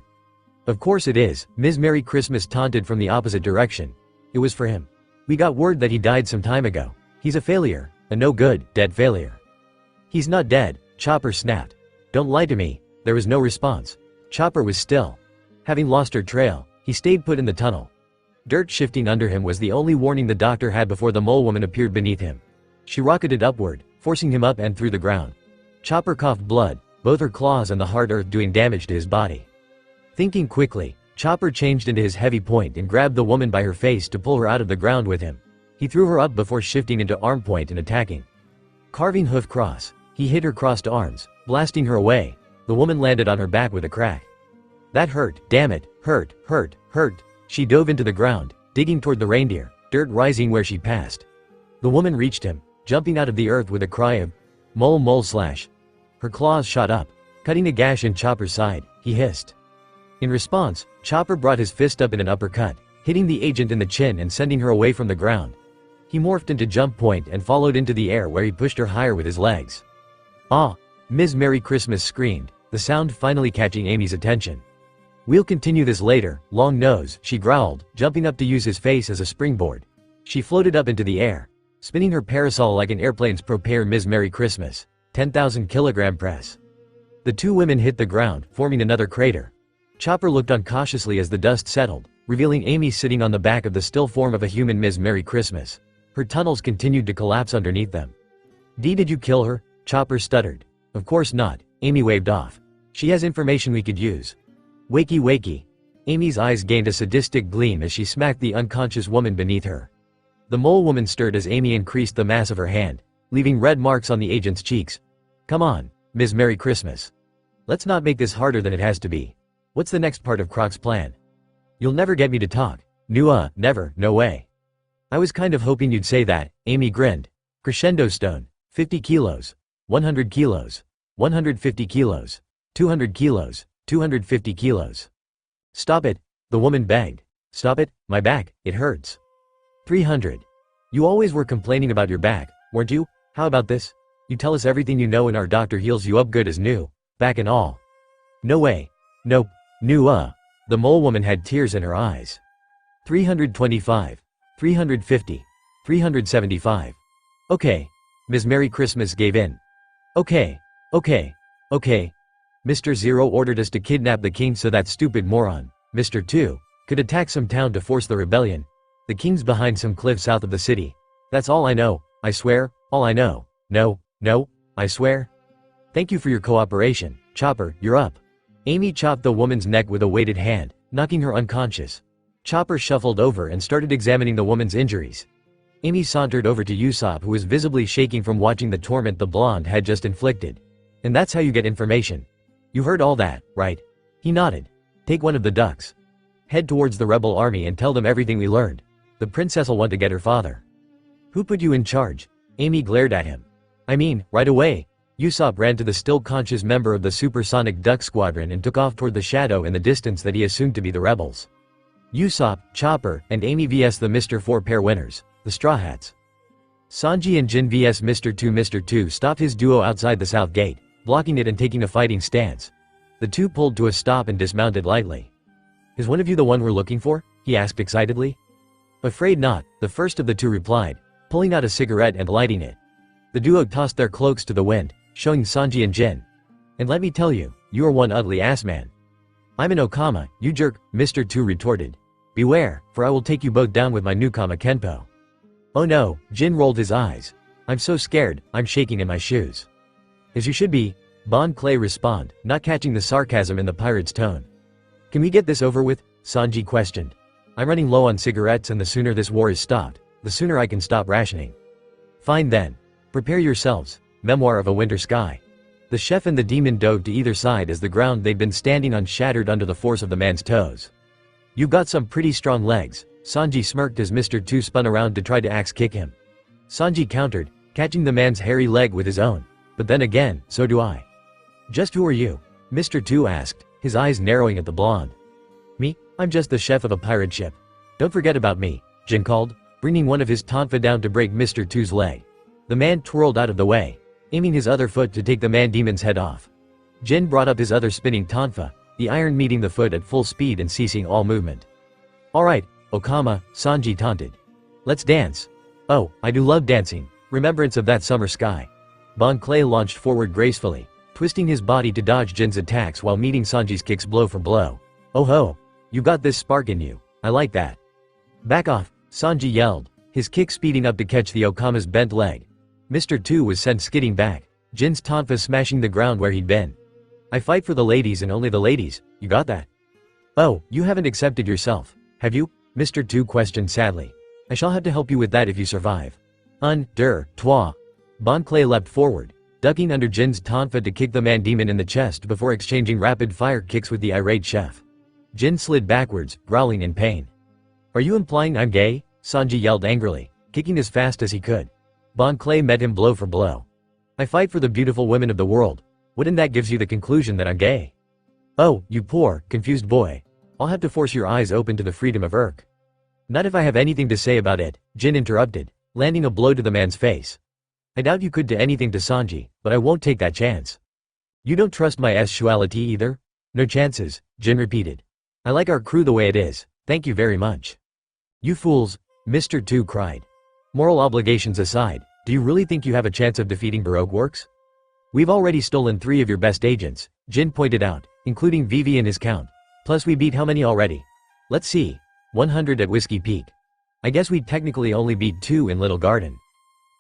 Of course it is, Ms. Merry Christmas taunted from the opposite direction. It was for him. We got word that he died some time ago. He's a failure, a no-good, dead failure. He's not dead, Chopper snapped. Don't lie to me. There was no response. Chopper was still. Having lost her trail, he stayed put in the tunnel. Dirt shifting under him was the only warning the doctor had before the mole woman appeared beneath him. She rocketed upward, forcing him up and through the ground. Chopper coughed blood, both her claws and the hard earth doing damage to his body. Thinking quickly, Chopper changed into his heavy point and grabbed the woman by her face to pull her out of the ground with him. He threw her up before shifting into arm point and attacking. Carving hoof cross, he hit her crossed arms, blasting her away. The woman landed on her back with a crack. That hurt, damn it, hurt. She dove into the ground, digging toward the reindeer, dirt rising where she passed. The woman reached him, jumping out of the earth with a cry of, mole slash. Her claws shot up, cutting a gash in Chopper's side. He hissed. In response, Chopper brought his fist up in an uppercut, hitting the agent in the chin and sending her away from the ground. He morphed into jump point and followed into the air where he pushed her higher with his legs. Ah! Ms. Merry Christmas screamed, the sound finally catching Amy's attention. We'll continue this later, long nose, she growled, jumping up to use his face as a springboard. She floated up into the air, spinning her parasol like an airplane's propeller. Ms. Merry Christmas. 10,000 kilogram press. The two women hit the ground, forming another crater. Chopper looked on cautiously as the dust settled, revealing Amy sitting on the back of the still form of a human Ms. Merry Christmas. Her tunnels continued to collapse underneath them. Did you kill her? Chopper stuttered. Of course not, Amy waved off. She has information we could use. Wakey wakey. Amy's eyes gained a sadistic gleam as she smacked the unconscious woman beneath her. The mole woman stirred as Amy increased the mass of her hand, leaving red marks on the agent's cheeks. Come on, Ms. Merry Christmas. Let's not make this harder than it has to be. What's the next part of Croc's plan? You'll never get me to talk. Never, no way. I was kind of hoping you'd say that, Amy grinned. Crescendo stone, 50 kilos, 100 kilos, 150 kilos, 200 kilos, 250 kilos. Stop it, the woman begged. Stop it, my back, it hurts. 300. You always were complaining about your back, weren't you? How about this? You tell us everything you know and our doctor heals you up good as new, back and all. No way. Nope. The mole woman had tears in her eyes. 325. 350. 375. Okay. Ms. Merry Christmas gave in. Okay. Mr. Zero ordered us to kidnap the king so that stupid moron, Mr. 2, could attack some town to force the rebellion. The king's behind some cliff south of the city. That's all I know, I swear, all I know. No, I swear. Thank you for your cooperation, Chopper, you're up. Amy chopped the woman's neck with a weighted hand, knocking her unconscious. Chopper shuffled over and started examining the woman's injuries. Amy sauntered over to Usopp, who was visibly shaking from watching the torment the blonde had just inflicted. And that's how you get information. You heard all that, right? He nodded. Take one of the ducks. Head towards the rebel army and tell them everything we learned. The princess'll want to get her father. Who put you in charge? Amy glared at him. I mean, right away. Usopp ran to the still-conscious member of the supersonic duck squadron and took off toward the shadow in the distance that he assumed to be the rebels. Usopp, Chopper, and Amy vs the Mr. 4 pair winners, the Straw Hats. Sanji and Jin vs Mr. 2. Mr. 2 stopped his duo outside the south gate, blocking it and taking a fighting stance. The two pulled to a stop and dismounted lightly. Is one of you the one we're looking for? He asked excitedly. Afraid not, the first of the two replied, pulling out a cigarette and lighting it. The duo tossed their cloaks to the wind, showing Sanji and Jin. And let me tell you, you are one ugly ass man. I'm an Okama, you jerk, Mr. 2 retorted. Beware, for I will take you both down with my new Kama Kenpo. Oh no, Jin rolled his eyes. I'm so scared, I'm shaking in my shoes. As you should be, Bon Clay responded, not catching the sarcasm in the pirate's tone. Can we get this over with? Sanji questioned. I'm running low on cigarettes and the sooner this war is stopped, the sooner I can stop rationing. Fine then. Prepare yourselves. Memoir of a Winter Sky. The chef and the demon dove to either side as the ground they'd been standing on shattered under the force of the man's toes. You got some pretty strong legs, Sanji smirked as Mr. 2 spun around to try to axe kick him. Sanji countered, catching the man's hairy leg with his own. But then again, so do I. Just who are you? Mr. 2 asked, his eyes narrowing at the blonde. Me? I'm just the chef of a pirate ship. Don't forget about me, Jin called, bringing one of his tonfa down to break Mr. 2's leg. The man twirled out of the way, aiming his other foot to take the man-demon's head off. Jin brought up his other spinning tonfa, the iron meeting the foot at full speed and ceasing all movement. Alright, Okama, Sanji taunted. Let's dance. Oh, I do love dancing, remembrance of that summer sky. Bon Clay launched forward gracefully, twisting his body to dodge Jin's attacks while meeting Sanji's kicks blow for blow. Oh ho! You got this spark in you, I like that. Back off, Sanji yelled, his kick speeding up to catch the Okama's bent leg. Mr. 2 was sent skidding back, Jin's tonfa smashing the ground where he'd been. I fight for the ladies and only the ladies, you got that? Oh, you haven't accepted yourself, have you? Mr. 2 questioned sadly. I shall have to help you with that if you survive. Toi. Bon Clay leapt forward, ducking under Jin's tonfa to kick the man-demon in the chest before exchanging rapid-fire kicks with the irate chef. Jin slid backwards, growling in pain. Are you implying I'm gay? Sanji yelled angrily, kicking as fast as he could. Bon Clay met him blow for blow. I fight for the beautiful women of the world. Wouldn't that gives you the conclusion that I'm gay? Oh, you poor, confused boy. I'll have to force your eyes open to the freedom of Urk. Not if I have anything to say about it, Jin interrupted, landing a blow to the man's face. I doubt you could do anything to Sanji, but I won't take that chance. You don't trust my sexuality either? No chances, Jin repeated. I like our crew the way it is, thank you very much. You fools, Mr. 2 cried. Moral obligations aside, do you really think you have a chance of defeating Baroque Works? We've already stolen 3 of your best agents, Jin pointed out, including Vivi and his count. Plus we beat how many already? Let's see. 100 at Whiskey Peak. I guess we technically only beat 2 in Little Garden.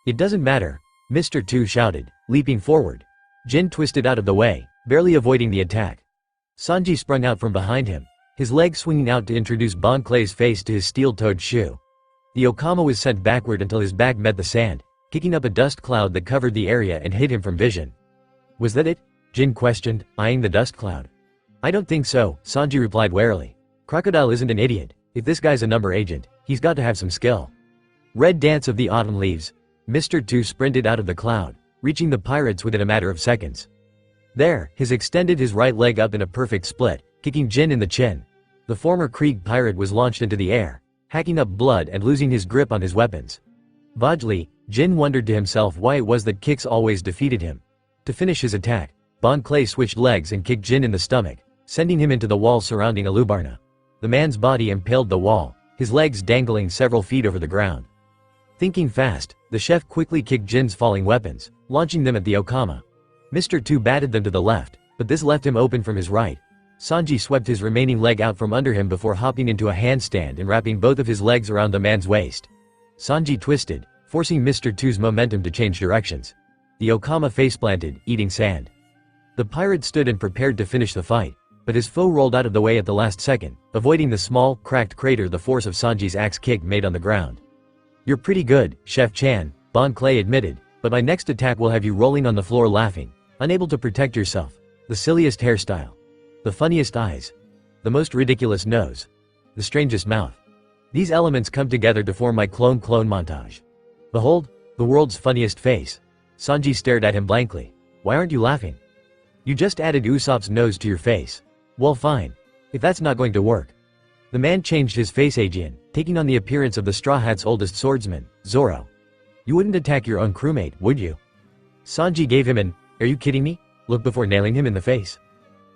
It doesn't matter, Mr. 2 shouted, leaping forward. Jin twisted out of the way, barely avoiding the attack. Sanji sprung out from behind him, his leg swinging out to introduce Bon Clay's face to his steel-toed shoe. The Okama was sent backward until his back met the sand, kicking up a dust cloud that covered the area and hid him from vision. Was that it? Jin questioned, eyeing the dust cloud. I don't think so, Sanji replied warily. Crocodile isn't an idiot. If this guy's a number agent, he's got to have some skill. Red Dance of the Autumn Leaves. Mr. 2 sprinted out of the cloud, reaching the pirates within a matter of seconds. There, he extended his right leg up in a perfect split, kicking Jin in the chin. The former Krieg pirate was launched into the air, hacking up blood and losing his grip on his weapons. Vaguely, Jin wondered to himself why it was that kicks always defeated him. To finish his attack, Bon Clay switched legs and kicked Jin in the stomach, sending him into the wall surrounding Alubarna. The man's body impaled the wall, his legs dangling several feet over the ground. Thinking fast, the chef quickly kicked Jin's falling weapons, launching them at the Okama. Mr. 2 batted them to the left, but this left him open from his right. Sanji swept his remaining leg out from under him before hopping into a handstand and wrapping both of his legs around the man's waist. Sanji twisted, forcing Mr. 2's momentum to change directions. The Okama faceplanted, eating sand. The pirate stood and prepared to finish the fight, but his foe rolled out of the way at the last second, avoiding the small, cracked crater the force of Sanji's axe kick made on the ground. You're pretty good, Chef Chan, Bon Clay admitted, but my next attack will have you rolling on the floor laughing, unable to protect yourself. The silliest hairstyle. The funniest eyes. The most ridiculous nose. The strangest mouth. These elements come together to form my clone montage. Behold, the world's funniest face. Sanji stared at him blankly. Why aren't you laughing? You just added Usopp's nose to your face. Well fine. If that's not going to work. The man changed his face again, taking on the appearance of the Straw Hat's oldest swordsman, Zoro. You wouldn't attack your own crewmate, would you? Sanji gave him an, are you kidding me? Look before nailing him in the face.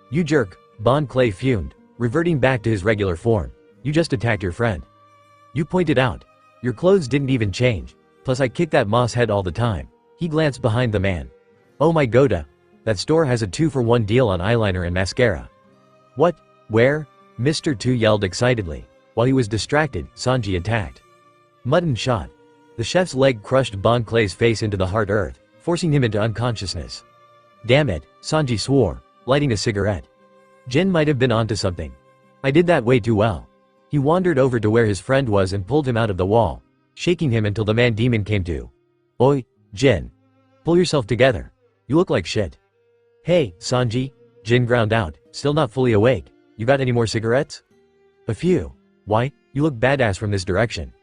You jerk, Bon Clay fumed, reverting back to his regular form. You just attacked your friend. You pointed out. Your clothes didn't even change. Plus I kick that moss head all the time. He glanced behind the man. Oh my Goda. That store has a 2-for-1 deal on eyeliner and mascara. What? Where? Mr. 2 yelled excitedly. While he was distracted, Sanji attacked. Mutton shot. The chef's leg crushed Bon Clay's face into the hard earth, forcing him into unconsciousness. Damn it, Sanji swore, lighting a cigarette. Jin might have been onto something. I did that way too well. He wandered over to where his friend was and pulled him out of the wall, shaking him until the man-demon came to. Oi, Jin. Pull yourself together. You look like shit. Hey, Sanji. Jin ground out, still not fully awake. You got any more cigarettes? A few. Why? You look badass from this direction.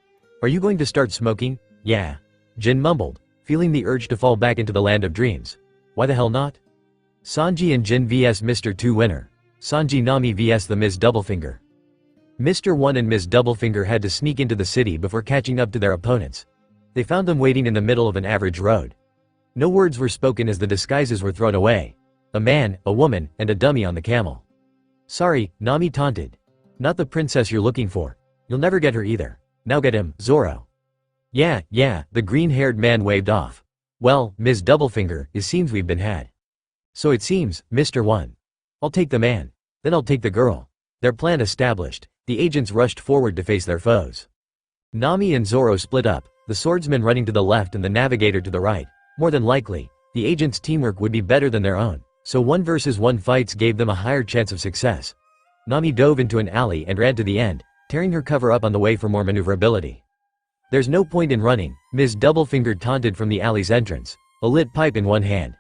Are you going to start smoking? Yeah. Jin mumbled, feeling the urge to fall back into the land of dreams. Why the hell not? Sanji and Jin vs Mr. 2 winner. Sanji Nami vs the Ms. Doublefinger. Mr. 1 and Ms. Doublefinger had to sneak into the city before catching up to their opponents. They found them waiting in the middle of an average road. No words were spoken as the disguises were thrown away. A man, a woman, and a dummy on the camel. Sorry, Nami taunted. Not the princess you're looking for. You'll never get her either. Now get him, Zoro. Yeah, the green-haired man waved off. Well, Ms. Doublefinger, it seems we've been had. So it seems, Mr. 1. I'll take the man. Then I'll take the girl. Their plan established, the agents rushed forward to face their foes. Nami and Zoro split up, the swordsman running to the left and the navigator to the right. More than likely, the agents' teamwork would be better than their own, so 1 versus 1 fights gave them a higher chance of success. Nami dove into an alley and ran to the end, tearing her cover up on the way for more maneuverability. There's no point in running, Ms. Doublefinger taunted from the alley's entrance, a lit pipe in one hand.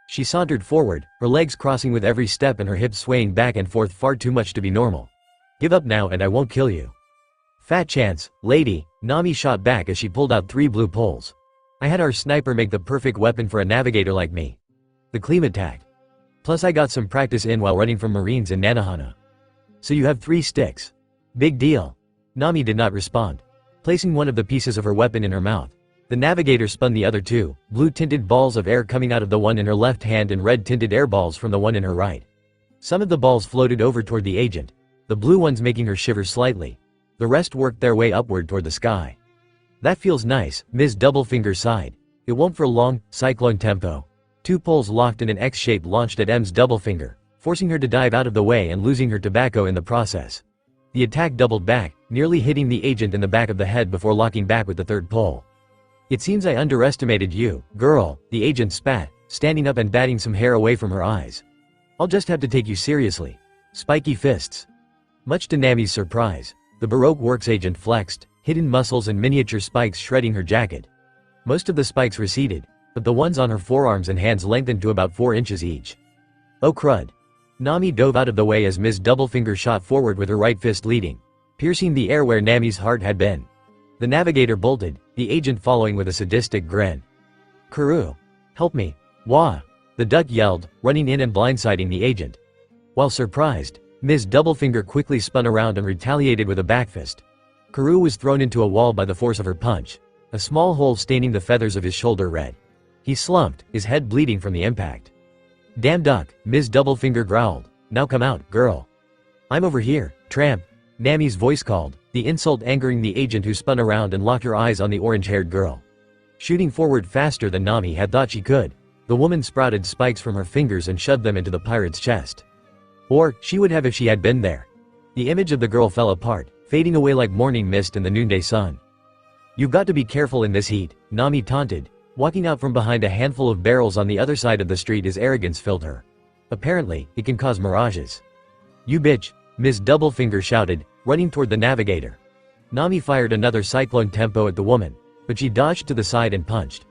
She sauntered forward, her legs crossing with every step and her hips swaying back and forth far too much to be normal. Give up now and I won't kill you. Fat chance, lady, Nami shot back as she pulled out 3 blue poles. I had our sniper make the perfect weapon for a navigator like me. The Kleem attacked. Plus I got some practice in while running from Marines in Nanohana. So you have 3 sticks. Big deal. Nami did not respond. Placing one of the pieces of her weapon in her mouth, the navigator spun the other 2, blue-tinted balls of air coming out of the one in her left hand and red-tinted air balls from the one in her right. Some of the balls floated over toward the agent, the blue ones making her shiver slightly. The rest worked their way upward toward the sky. That feels nice, Ms. Doublefinger sighed. It won't for long, cyclone tempo. Two poles locked in an X shape launched at M's double finger, forcing her to dive out of the way and losing her tobacco in the process. The attack doubled back, nearly hitting the agent in the back of the head before locking back with the third pole. "It seems I underestimated you, girl," the agent spat, standing up and batting some hair away from her eyes. "I'll just have to take you seriously." Spiky fists. Much to Nami's surprise, the Baroque works agent flexed, hidden muscles and miniature spikes shredding her jacket. Most of the spikes receded, but the ones on her forearms and hands lengthened to about 4 inches each. "Oh crud." Nami dove out of the way as Ms. Doublefinger shot forward with her right fist leading, piercing the air where Nami's heart had been. The navigator bolted, the agent following with a sadistic grin. "Karoo. Help me. Wah!" the duck yelled, running in and blindsiding the agent. While surprised, Ms. Doublefinger quickly spun around and retaliated with a backfist. Karoo was thrown into a wall by the force of her punch, a small hole staining the feathers of his shoulder red. He slumped, his head bleeding from the impact. "Damn duck," Ms. Doublefinger growled. "Now come out, girl." "I'm over here, tramp," Nami's voice called, the insult angering the agent who spun around and locked her eyes on the orange-haired girl. Shooting forward faster than Nami had thought she could, the woman sprouted spikes from her fingers and shoved them into the pirate's chest. Or, she would have if she had been there. The image of the girl fell apart, fading away like morning mist in the noonday sun. "You've got to be careful in this heat," Nami taunted, walking out from behind a handful of barrels on the other side of the street as arrogance filled her. "Apparently, it can cause mirages." "You bitch," Ms. Doublefinger shouted, running toward the navigator. Nami fired another cyclone tempo at the woman, but she dodged to the side and punched.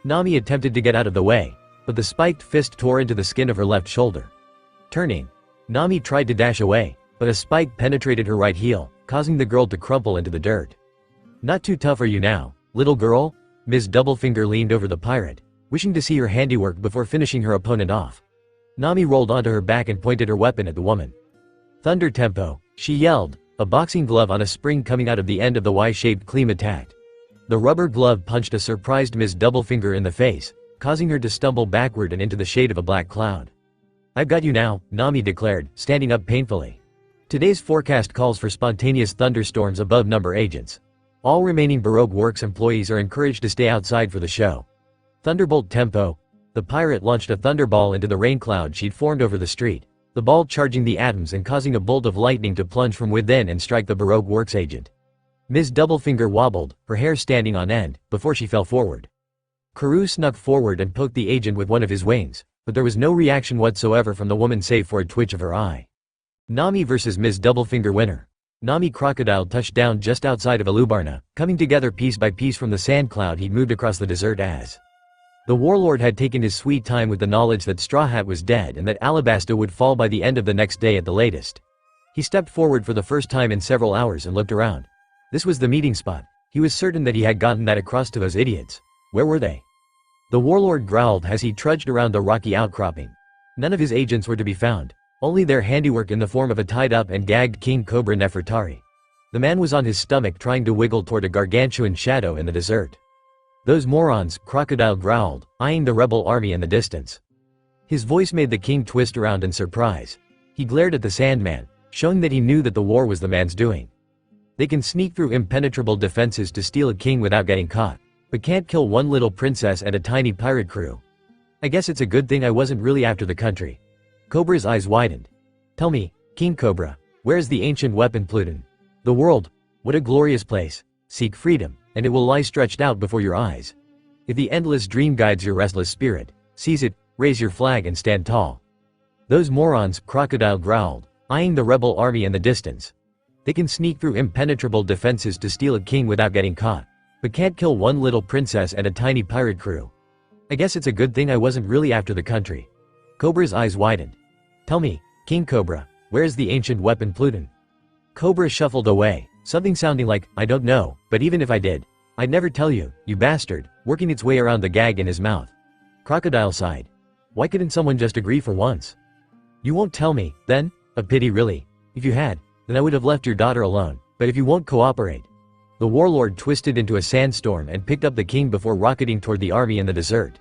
Nami attempted to get out of the way, but the spiked fist tore into the skin of her left shoulder. Turning, Nami tried to dash away, but a spike penetrated her right heel, causing the girl to crumple into the dirt. "Not too tough are you now, little girl?" Ms. Doublefinger leaned over the pirate, wishing to see her handiwork before finishing her opponent off. Nami rolled onto her back and pointed her weapon at the woman. "Thunder tempo," she yelled, a boxing glove on a spring coming out of the end of the Y-shaped cleam attacked. The rubber glove punched a surprised Ms. Doublefinger in the face, causing her to stumble backward and into the shade of a black cloud. "I've got you now," Nami declared, standing up painfully. Today's forecast calls for spontaneous thunderstorms above number agents. All remaining Baroque Works employees are encouraged to stay outside for the show. Thunderbolt tempo. The pirate launched a thunderball into the rain cloud she'd formed over the street, the ball charging the atoms and causing a bolt of lightning to plunge from within and strike the Baroque Works agent. Ms. Doublefinger wobbled, her hair standing on end, before she fell forward. Karoo snuck forward and poked the agent with one of his wings, but there was no reaction whatsoever from the woman save for a twitch of her eye. Nami vs. Ms. Doublefinger winner. Nami Crocodile touched down just outside of Alubarna, coming together piece by piece from the sand cloud he'd moved across the desert as. The warlord had taken his sweet time with the knowledge that Straw Hat was dead and that Alabasta would fall by the end of the next day at the latest. He stepped forward for the first time in several hours and looked around. This was the meeting spot. He was certain that he had gotten that across to those idiots. Where were they? The warlord growled as he trudged around the rocky outcropping. None of his agents were to be found, only their handiwork in the form of a tied-up and gagged King Cobra Nefertari. The man was on his stomach trying to wiggle toward a gargantuan shadow in the desert. "Those morons," Crocodile growled, eyeing the rebel army in the distance. His voice made the king twist around in surprise. He glared at the Sandman, showing that he knew that the war was the man's doing. "They can sneak through impenetrable defenses to steal a king without getting caught, but can't kill one little princess and a tiny pirate crew. I guess it's a good thing I wasn't really after the country." Cobra's eyes widened. "Tell me, King Cobra, where is the ancient weapon Pluton? The world, what a glorious place. Seek freedom, and it will lie stretched out before your eyes. If the endless dream guides your restless spirit, seize it, raise your flag and stand tall." "Those morons," Crocodile growled, eyeing the rebel army in the distance. "They can sneak through impenetrable defenses to steal a king without getting caught, but can't kill one little princess and a tiny pirate crew. I guess it's a good thing I wasn't really after the country." Cobra's eyes widened. "Tell me, King Cobra, where is the ancient weapon Pluton?" Cobra shuffled away, something sounding like, "I don't know, but even if I did, I'd never tell you, you bastard," working its way around the gag in his mouth. Crocodile sighed. "Why couldn't someone just agree for once?" "You won't tell me, then? A pity really. If you had, then I would have left your daughter alone, but if you won't cooperate." The warlord twisted into a sandstorm and picked up the king before rocketing toward the army in the desert.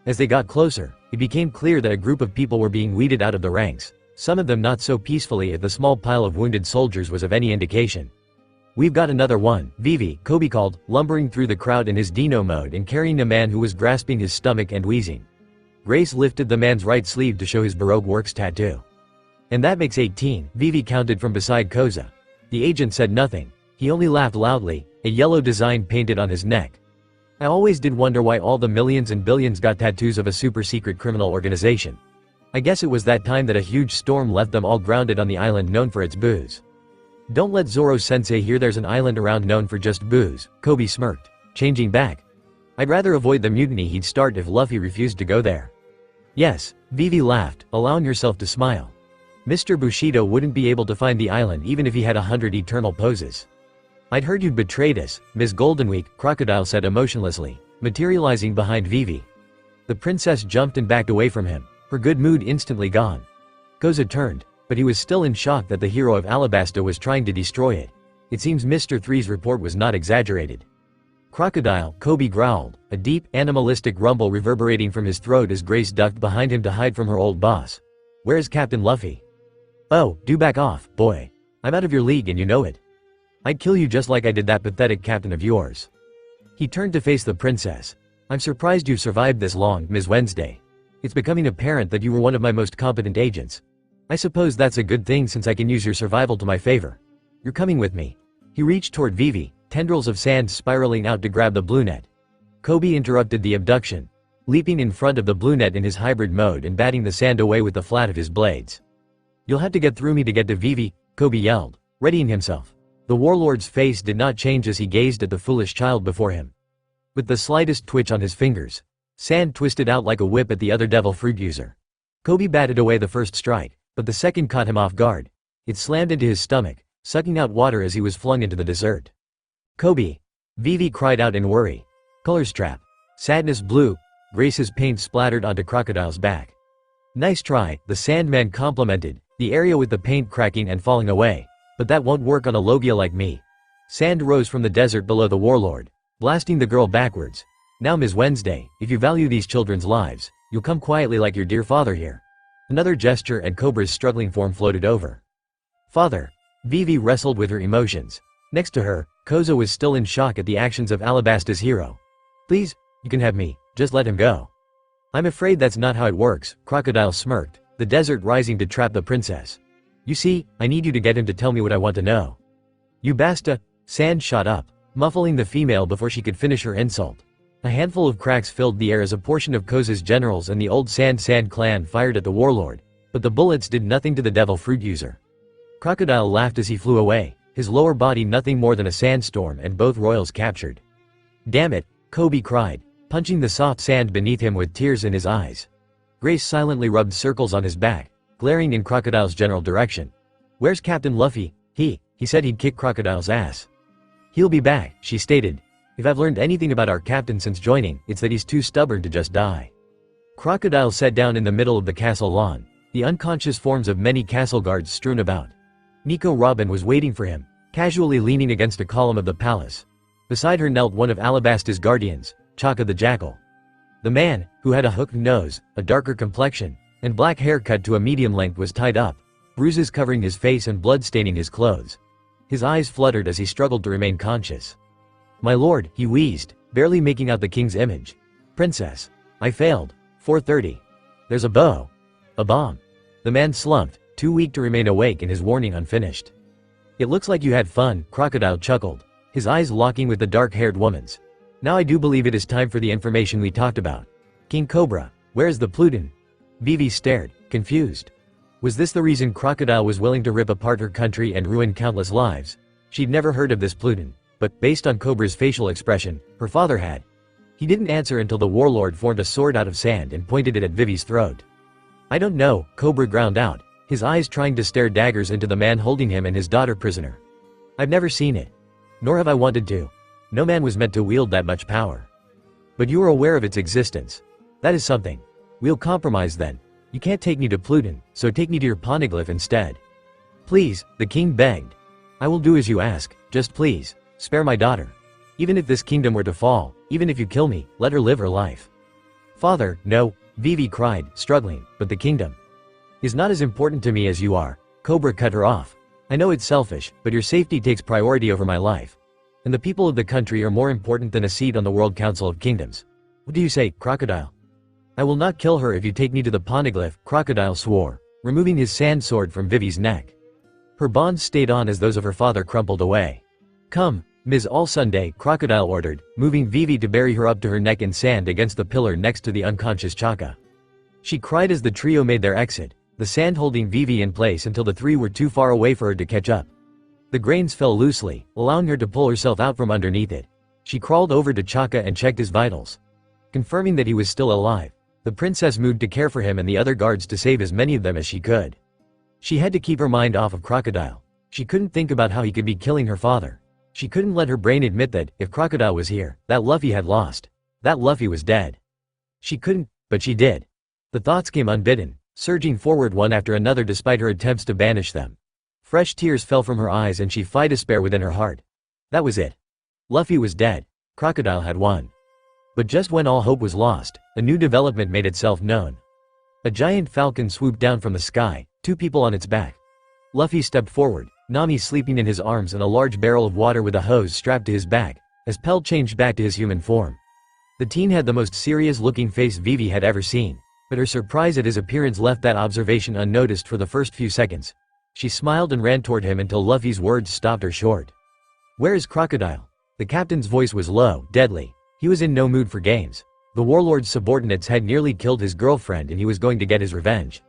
As they got closer, it became clear that a group of people were being weeded out of the ranks, some of them not so peacefully if the small pile of wounded soldiers was of any indication. "We've got another one, Vivi," Coby called, lumbering through the crowd in his Dino mode and carrying a man who was grasping his stomach and wheezing. Grace lifted the man's right sleeve to show his Baroque works tattoo. And that makes 18, Vivi counted from beside Koza. The agent said nothing. He only laughed loudly, a yellow design painted on his neck. I always did wonder why all the millions and billions got tattoos of a super-secret criminal organization. I guess it was that time that a huge storm left them all grounded on the island known for its booze. Don't let Zoro-sensei hear there's an island around known for just booze, Koby smirked, changing back. I'd rather avoid the mutiny he'd start if Luffy refused to go there. Yes, Vivi laughed, allowing herself to smile. Mr. Bushido wouldn't be able to find the island even if he had 100 eternal poses. I'd heard you'd betrayed us, Ms. Goldenweek, Crocodile said emotionlessly, materializing behind Vivi. The princess jumped and backed away from him, her good mood instantly gone. Koza turned, but he was still in shock that the hero of Alabasta was trying to destroy it. It seems Mr. Three's report was not exaggerated. Crocodile, Koby growled, a deep, animalistic rumble reverberating from his throat as Grace ducked behind him to hide from her old boss. Where's Captain Luffy? Oh, do back off, boy. I'm out of your league and you know it. I'd kill you just like I did that pathetic captain of yours. He turned to face the princess. I'm surprised you survived this long, Ms. Wednesday. It's becoming apparent that you were one of my most competent agents. I suppose that's a good thing since I can use your survival to my favor. You're coming with me. He reached toward Vivi, tendrils of sand spiraling out to grab the blue net. Koby interrupted the abduction, leaping in front of the blue net in his hybrid mode and batting the sand away with the flat of his blades. You'll have to get through me to get to Vivi, Koby yelled, readying himself. The warlord's face did not change as he gazed at the foolish child before him. With the slightest twitch on his fingers, sand twisted out like a whip at the other devil fruit user. Koby batted away the first strike, but the second caught him off guard. It slammed into his stomach, sucking out water as he was flung into the desert. Koby! Vivi cried out in worry. Colors trap. Sadness blue. Grace's paint splattered onto Crocodile's back. Nice try, the Sandman complimented, the area with the paint cracking and falling away. But that won't work on a logia like me. Sand rose from the desert below the warlord, blasting the girl backwards. Now Ms. Wednesday, if you value these children's lives, you'll come quietly like your dear father here. Another gesture and Cobra's struggling form floated over. Father. Vivi wrestled with her emotions. Next to her, Koza was still in shock at the actions of Alabasta's hero. Please, you can have me, just let him go. I'm afraid that's not how it works, Crocodile smirked, the desert rising to trap the princess. You see, I need you to get him to tell me what I want to know. You basta, sand shot up, muffling the female before she could finish her insult. A handful of cracks filled the air as a portion of Koza's generals and the old Sand clan fired at the warlord, but the bullets did nothing to the devil fruit user. Crocodile laughed as he flew away, his lower body nothing more than a sandstorm and both royals captured. Damn it, Koby cried, punching the soft sand beneath him with tears in his eyes. Grace silently rubbed circles on his back, glaring in Crocodile's general direction. Where's Captain Luffy? He said he'd kick Crocodile's ass. He'll be back, she stated. If I've learned anything about our captain since joining, it's that he's too stubborn to just die. Crocodile sat down in the middle of the castle lawn, the unconscious forms of many castle guards strewn about. Nico Robin was waiting for him, casually leaning against a column of the palace. Beside her knelt one of Alabasta's guardians, Chaka the Jackal. The man, who had a hooked nose, a darker complexion, and black hair cut to a medium length was tied up, bruises covering his face and blood staining his clothes. His eyes fluttered as he struggled to remain conscious. My lord, he wheezed, barely making out the king's image. Princess. I failed. 4:30. There's a bow. A bomb. The man slumped, too weak to remain awake and his warning unfinished. It looks like you had fun, Crocodile chuckled, his eyes locking with the dark-haired woman's. Now I do believe it is time for the information we talked about. King Cobra, where's the Pluton? Vivi stared, confused. Was this the reason Crocodile was willing to rip apart her country and ruin countless lives? She'd never heard of this Pluton, but, based on Cobra's facial expression, her father had. He didn't answer until the warlord formed a sword out of sand and pointed it at Vivi's throat. I don't know, Cobra ground out, his eyes trying to stare daggers into the man holding him and his daughter prisoner. I've never seen it. Nor have I wanted to. No man was meant to wield that much power. But you are aware of its existence. That is something. We'll compromise then. You can't take me to Pluton, so take me to your poneglyph instead. Please, the king begged. I will do as you ask, just please, spare my daughter. Even if this kingdom were to fall, even if you kill me, let her live her life. Father, no, Vivi cried, struggling, but the kingdom is not as important to me as you are. Cobra cut her off. I know it's selfish, but your safety takes priority over my life. And the people of the country are more important than a seat on the World Council of Kingdoms. What do you say, Crocodile? I will not kill her if you take me to the poneglyph, Crocodile swore, removing his sand sword from Vivi's neck. Her bonds stayed on as those of her father crumpled away. Come, Ms. All-Sunday, Crocodile ordered, moving Vivi to bury her up to her neck in sand against the pillar next to the unconscious Chaka. She cried as the trio made their exit, the sand holding Vivi in place until the three were too far away for her to catch up. The grains fell loosely, allowing her to pull herself out from underneath it. She crawled over to Chaka and checked his vitals. Confirming that he was still alive, the princess moved to care for him and the other guards to save as many of them as she could. She had to keep her mind off of Crocodile. She couldn't think about how he could be killing her father. She couldn't let her brain admit that, if Crocodile was here, that Luffy had lost. That Luffy was dead. She couldn't, but she did. The thoughts came unbidden, surging forward one after another despite her attempts to banish them. Fresh tears fell from her eyes and she fought despair within her heart. That was it. Luffy was dead. Crocodile had won. But just when all hope was lost, a new development made itself known. A giant falcon swooped down from the sky, 2 people on its back. Luffy stepped forward, Nami sleeping in his arms and a large barrel of water with a hose strapped to his back, as Pell changed back to his human form. The teen had the most serious-looking face Vivi had ever seen, but her surprise at his appearance left that observation unnoticed for the first few seconds. She smiled and ran toward him until Luffy's words stopped her short. "Where is Crocodile?" The captain's voice was low, deadly. He was in no mood for games. The warlord's subordinates had nearly killed his girlfriend and he was going to get his revenge.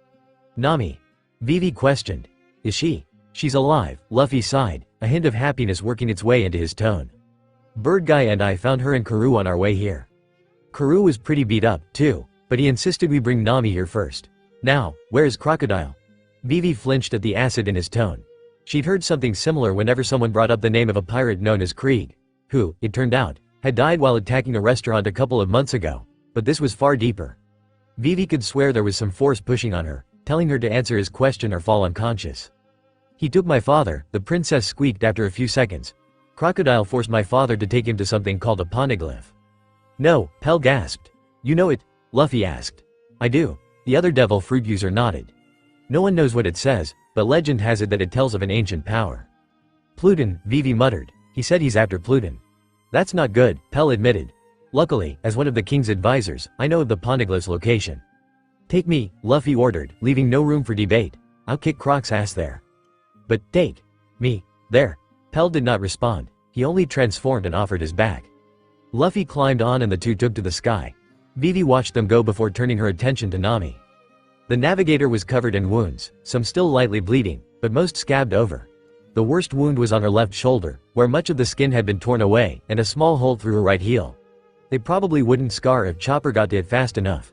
"Nami?" Vivi questioned. "Is she?" "She's alive," Luffy sighed, a hint of happiness working its way into his tone. "Bird Guy and I found her and Karoo on our way here. Karoo was pretty beat up, too, but he insisted we bring Nami here first. Now, where is Crocodile?" Vivi flinched at the acid in his tone. She'd heard something similar whenever someone brought up the name of a pirate known as Krieg, who, it turned out, had died while attacking a restaurant a couple of months ago, but this was far deeper. Vivi could swear there was some force pushing on her, telling her to answer his question or fall unconscious. "He took my father," the princess squeaked after a few seconds. "Crocodile forced my father to take him to something called a poneglyph." "No," Pell gasped. "You know it?" Luffy asked. "I do." The other devil fruit user nodded. "No one knows what it says, but legend has it that it tells of an ancient power." "Pluton," Vivi muttered. "He said he's after Pluton." "That's not good," Pell admitted. "Luckily, as one of the king's advisors, I know of the poneglyph's location." "Take me," Luffy ordered, leaving no room for debate. "I'll kick Croc's ass there." "But take me there." Pell did not respond. He only transformed and offered his back. Luffy climbed on and the two took to the sky. Vivi watched them go before turning her attention to Nami. The navigator was covered in wounds, some still lightly bleeding, but most scabbed over. The worst wound was on her left shoulder, where much of the skin had been torn away, and a small hole through her right heel. They probably wouldn't scar if Chopper got to it fast enough.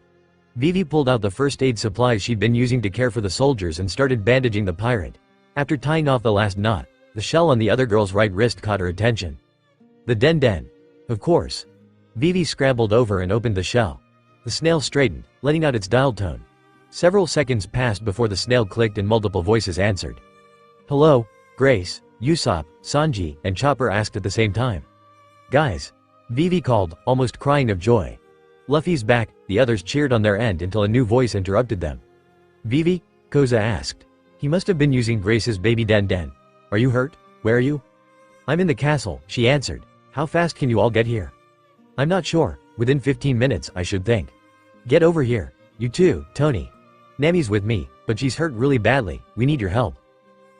Vivi pulled out the first aid supplies she'd been using to care for the soldiers and started bandaging the pirate. After tying off the last knot, the shell on the other girl's right wrist caught her attention. The den. Of course. Vivi scrambled over and opened the shell. The snail straightened, letting out its dial tone. Several seconds passed before the snail clicked and multiple voices answered. "Hello, Grace," Usopp, Sanji, and Chopper asked at the same time. "Guys," Vivi called, almost crying of joy. "Luffy's back," the others cheered on their end until a new voice interrupted them. "Vivi?" Koza asked. "He must have been using Grace's baby den. Are you hurt? Where are you?" "I'm in the castle," she answered. "How fast can you all get here?" "I'm not sure. Within 15 minutes, I should think." "Get over here. You too, Tony. Nami's with me, but she's hurt really badly. We need your help."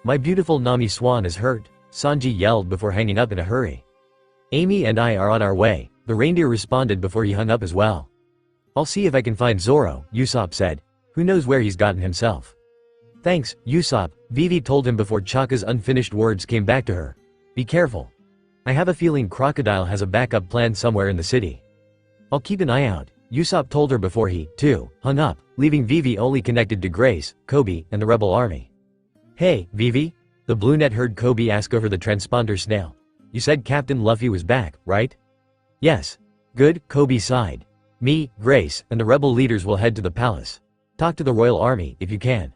"My beautiful Nami Swan is hurt," Sanji yelled before hanging up in a hurry. "Amy and I are on our way," the reindeer responded before he hung up as well. "I'll see if I can find Zoro," Usopp said. "Who knows where he's gotten himself." "Thanks, Usopp," Vivi told him before Chaka's unfinished words came back to her. "Be careful. I have a feeling Crocodile has a backup plan somewhere in the city." "I'll keep an eye out," Usopp told her before he, too, hung up, leaving Vivi only connected to Grace, Coby, and the rebel army. "Hey, Vivi?" The brunette heard Coby ask over the transponder snail. "You said Captain Luffy was back, right?" "Yes." "Good," Coby sighed. "Me, Grace, and the rebel leaders will head to the palace. Talk to the royal army, if you can."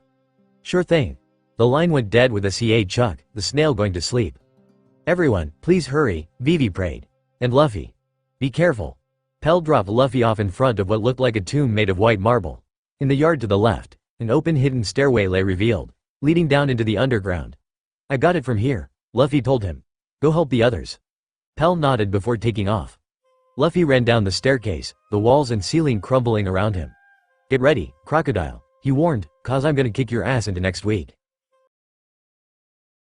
"Sure thing." The line went dead with a CA Chuck, the snail going to sleep. "Everyone, please hurry," Vivi prayed. "And Luffy. Be careful." Pell dropped Luffy off in front of what looked like a tomb made of white marble. In the yard to the left, an open hidden stairway lay revealed, leading down into the underground. "I got it from here," Luffy told him. "Go help the others." Pell nodded before taking off. Luffy ran down the staircase, the walls and ceiling crumbling around him. Get ready, crocodile, he warned, cause I'm gonna kick your ass into next week.